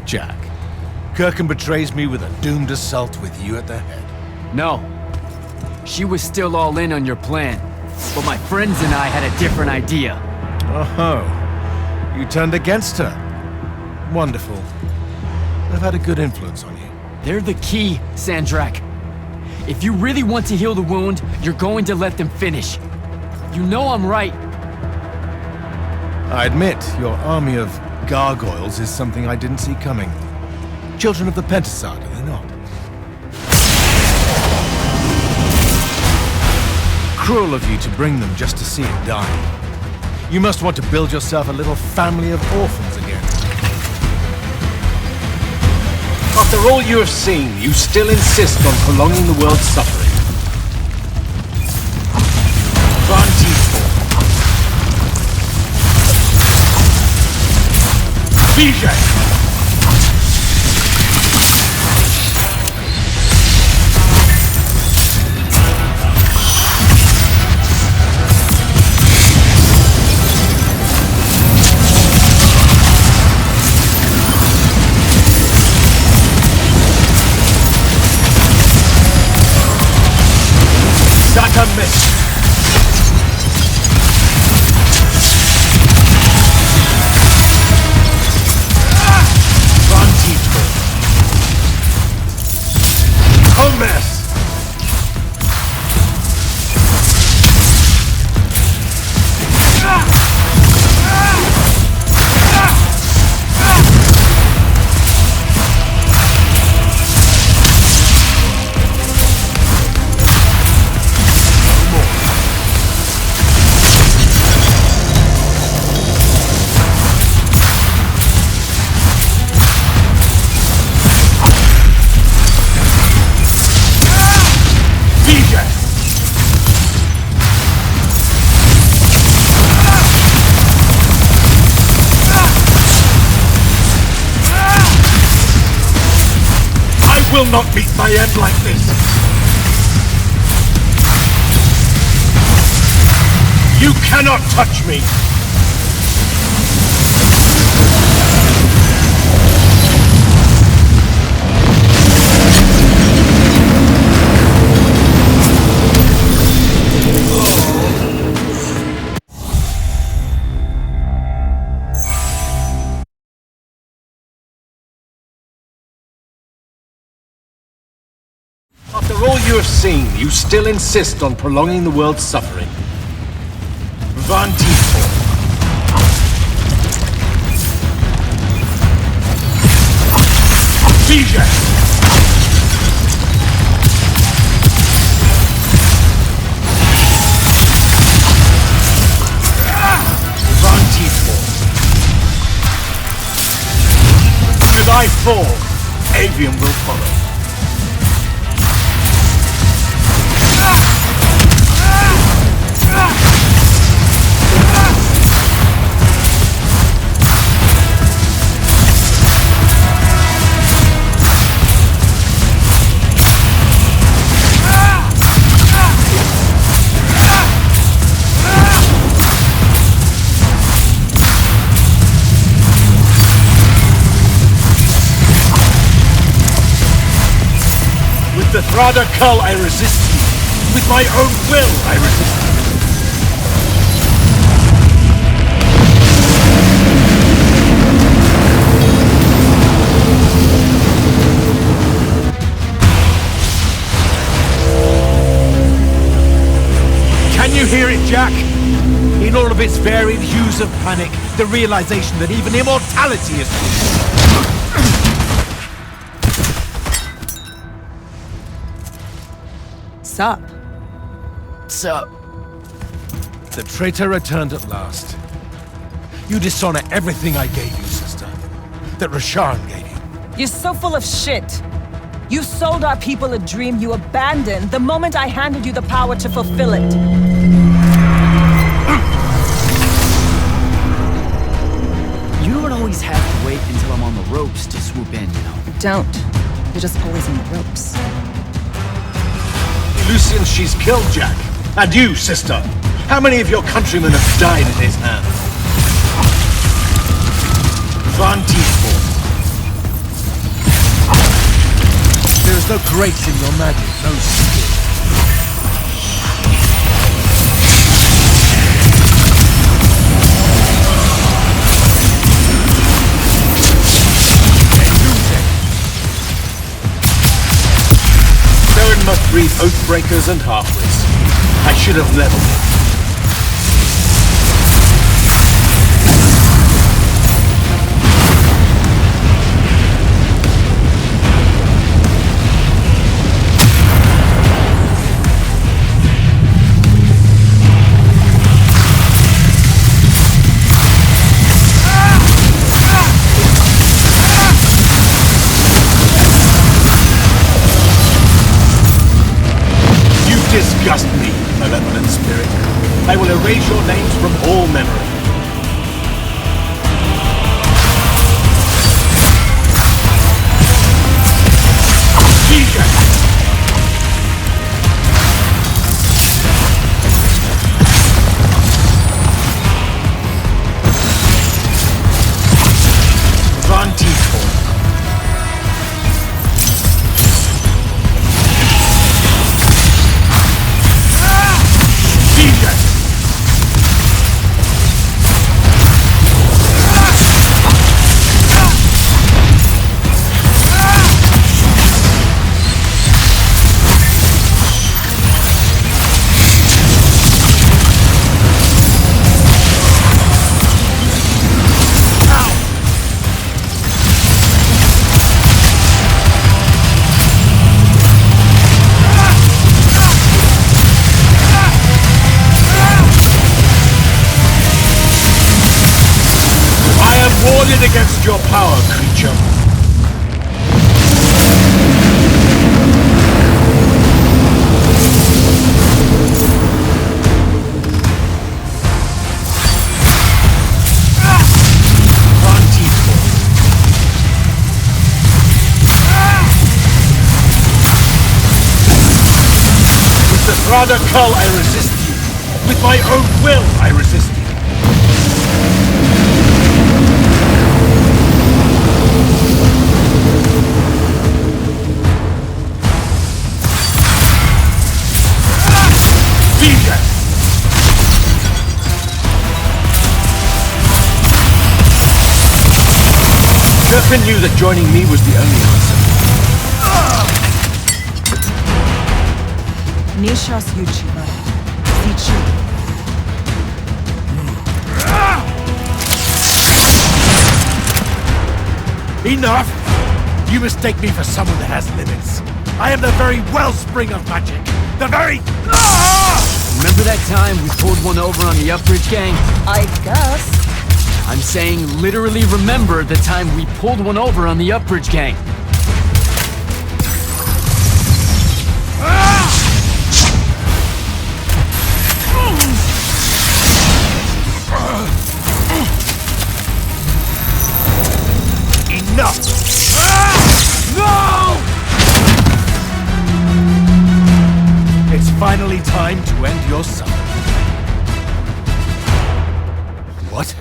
Jack, Kirkin betrays me with a doomed assault with you at the head. No. She was still all in on your plan. But my friends and I had a different idea. Oh, you turned against her. Wonderful. They've had a good influence on you. They're the key, Sandrak. If you really want to heal the wound, you're going to let them finish. You know I'm right. I admit, your army of gargoyles is something I didn't see coming. Children of the Pentasod, are they not? Cruel of you to bring them just to see it die. You must want to build yourself a little family of orphans again. After all you have seen, you still insist on prolonging the world's suffering. Vijay! Miss. Will not meet my end like this. You cannot touch me. After all you have seen, you still insist on prolonging the world's suffering. Van Tiefel. Vijay! Van Tiefel. Should I fall, Aveum will follow. With the Thrada Cull, I resist you. With my own will, I resist you. Can you hear it, Jack? In all of its varied hues of panic, the realization that even immortality is Sup? Sup? The traitor returned at last. You dishonor everything I gave you, sister. That Rasharn gave you. You're so full of shit. You sold our people a dream you abandoned the moment I handed you the power to fulfill it. swoop in, you know. Don't. You just poison the ropes. Lucian, she's killed Jack. And you, sister. How many of your countrymen have died at his hands? Van Teasford. There is no grace in your magic, no skill. Saren must breed Oathbreakers and Halfwits. I should have leveled it. Disgust me, malevolent spirit. I will erase your names from all memory. Van Teasford. Against your power, creature. With the Thrada Cull, I resist you. With my own will, I resist you. Turpin knew that joining me was the only answer. Nishas Yuchiba. Zichu. Enough! You mistake me for someone that has limits. I am the very wellspring of magic. The very... Remember that time we pulled one over on the Upbridge gang? I guess. I'm saying literally remember the time we pulled one over on the Upbridge gang. Enough! No! It's finally time to end your suffering. What?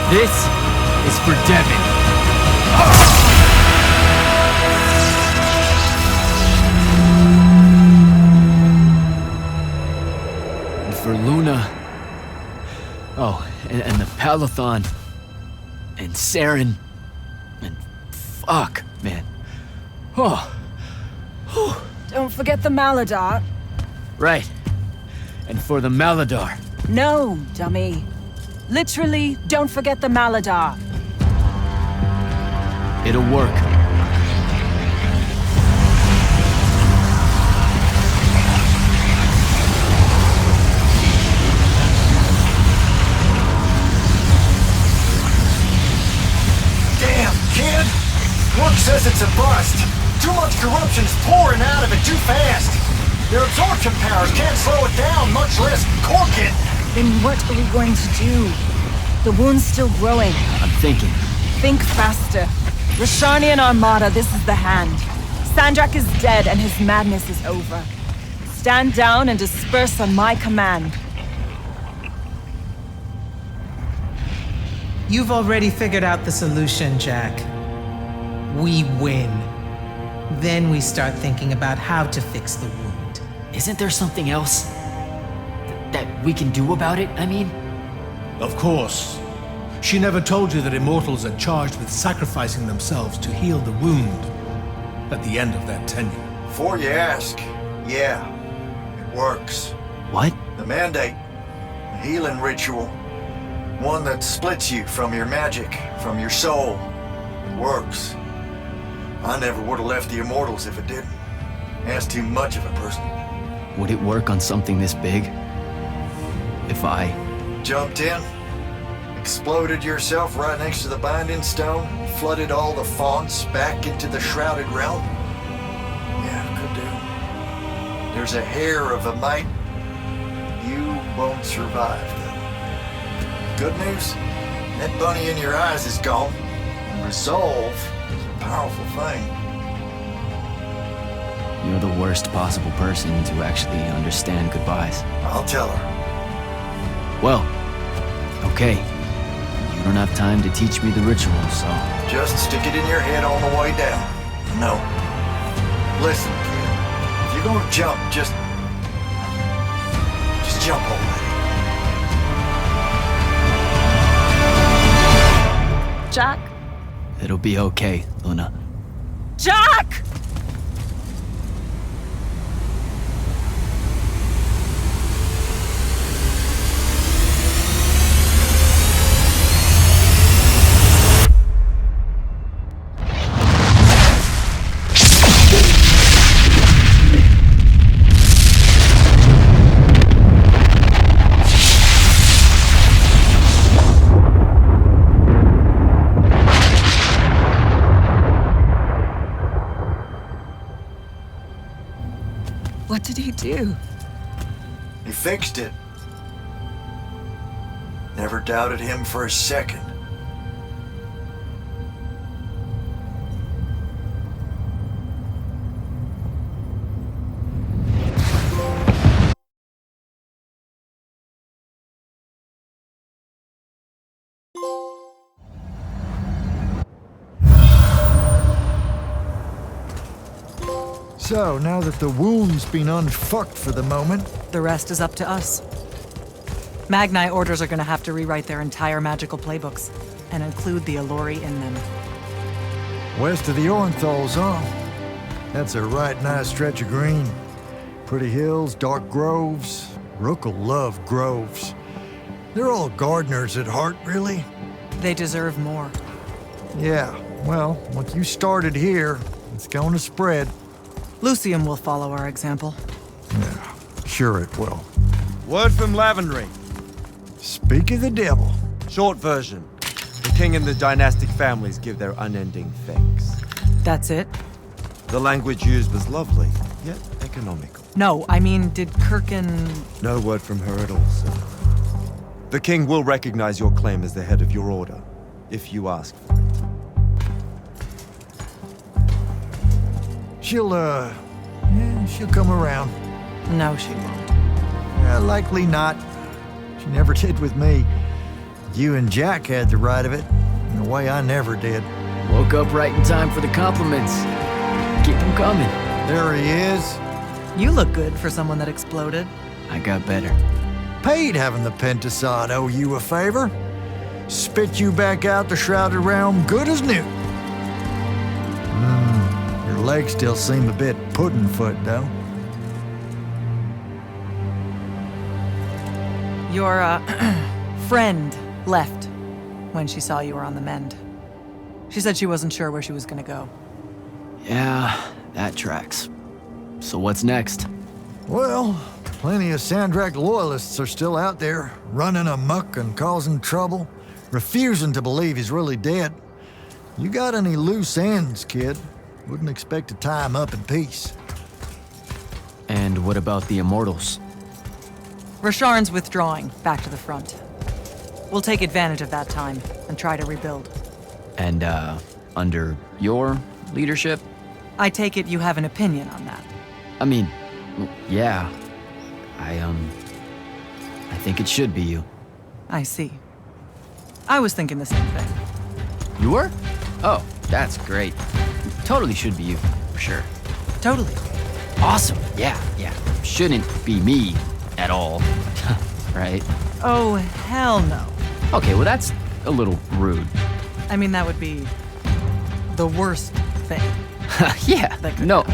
This is for Devin. And for Luna. Oh, and the Palathon. And Saren. And fuck, man. Oh. Don't forget the Maladar. Right. And for the Maladar. No, dummy. Literally, don't forget the Maladar. It'll work. Work says it's a bust. Too much corruption's pouring out of it too fast. Their absorption powers can't slow it down, much less cork it. Then what are we going to do? The wound's still growing. I'm thinking. Think faster. Rashanian Armada, this is the hand. Sandrak is dead and his madness is over. Stand down and disperse on my command. You've already figured out the solution, Jack. We win. Then we start thinking about how to fix the wound. Isn't there something else that we can do about it, I mean? Of course. She never told you that immortals are charged with sacrificing themselves to heal the wound at the end of their tenure. Before you ask, yeah, it works. What? The mandate. A healing ritual. One that splits you from your magic, from your soul. It works. I never would have left the Immortals if it didn't. That's too much of a person. Would it work on something this big? If I... Jumped in, exploded yourself right next to the binding stone, flooded all the fonts back into the shrouded realm? Yeah, could do. There's a hair of a mite. You won't survive, though. Good news, that bunny in your eyes is gone. And resolve is a powerful thing. You're the worst possible person to actually understand goodbyes. I'll tell her. Well, okay. You don't have time to teach me the ritual, so... Just stick it in your head on the way down. No. Listen, kid. If you're gonna jump, just jump already. Jack? It'll be okay, Luna. Jack! What did he do? He fixed it. Never doubted him for a second. So, now that the wound's been unfucked for the moment... The rest is up to us. Magni orders are gonna have to rewrite their entire magical playbooks, and include the Alluri in them. West of the Orenthals, huh? That's a right nice stretch of green. Pretty hills, dark groves. Rook'll love groves. They're all gardeners at heart, really. They deserve more. Yeah, well, once you started here, it's gonna spread. Lucium will follow our example. Yeah, sure it will. Word from Lavendry. Speak of the devil. Short version. The king and the dynastic families give their unending thanks. That's it? The language used was lovely, yet economical. No, I mean, did Kirkin... No word from her at all, sir. The king will recognize your claim as the head of your order, if you ask for it. She'll come around. No, she won't. Likely not. She never did with me. You and Jack had the right of it, in a way I never did. Woke up right in time for the compliments. Keep them coming. There he is. You look good for someone that exploded. I got better. Paid having the Pentasod owe you a favor. Spit you back out the Shrouded Realm good as new. Your legs still seem a bit pudding-foot, though. Your, friend left when she saw you were on the mend. She said she wasn't sure where she was gonna go. Yeah, that tracks. So what's next? Well, plenty of Sandrak loyalists are still out there, running amok and causing trouble, refusing to believe he's really dead. You got any loose ends, kid? Wouldn't expect to tie 'em up in peace. And what about the Immortals? Rasharn's withdrawing back to the front. We'll take advantage of that time and try to rebuild. And, under your leadership? I take it you have an opinion on that. I mean, yeah. I think it should be you. I see. I was thinking the same thing. You were? Oh, that's great. Totally should be you, for sure. Totally. Awesome. Yeah. Shouldn't be me at all. Right? Oh, hell no. Okay, well that's a little rude. I mean, that would be the worst thing. Yeah. No.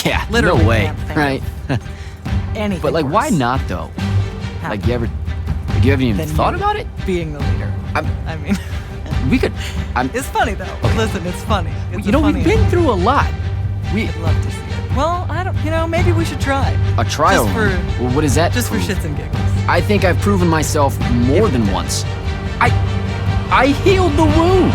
Yeah, Literally no way. can't think Right? Anything But like, worse. why not though? How? Like, you haven't even Than thought you about it? Being the leader. I mean, we could. It's funny though. Okay. Listen, it's funny. It's You know, we've funny. been through a lot. I'd love to see it. Well, I don't. Maybe we should try. A trial Just run? for. Well, what is that? Just for prove? shits and giggles. I think I've proven myself more than once. I healed the wound.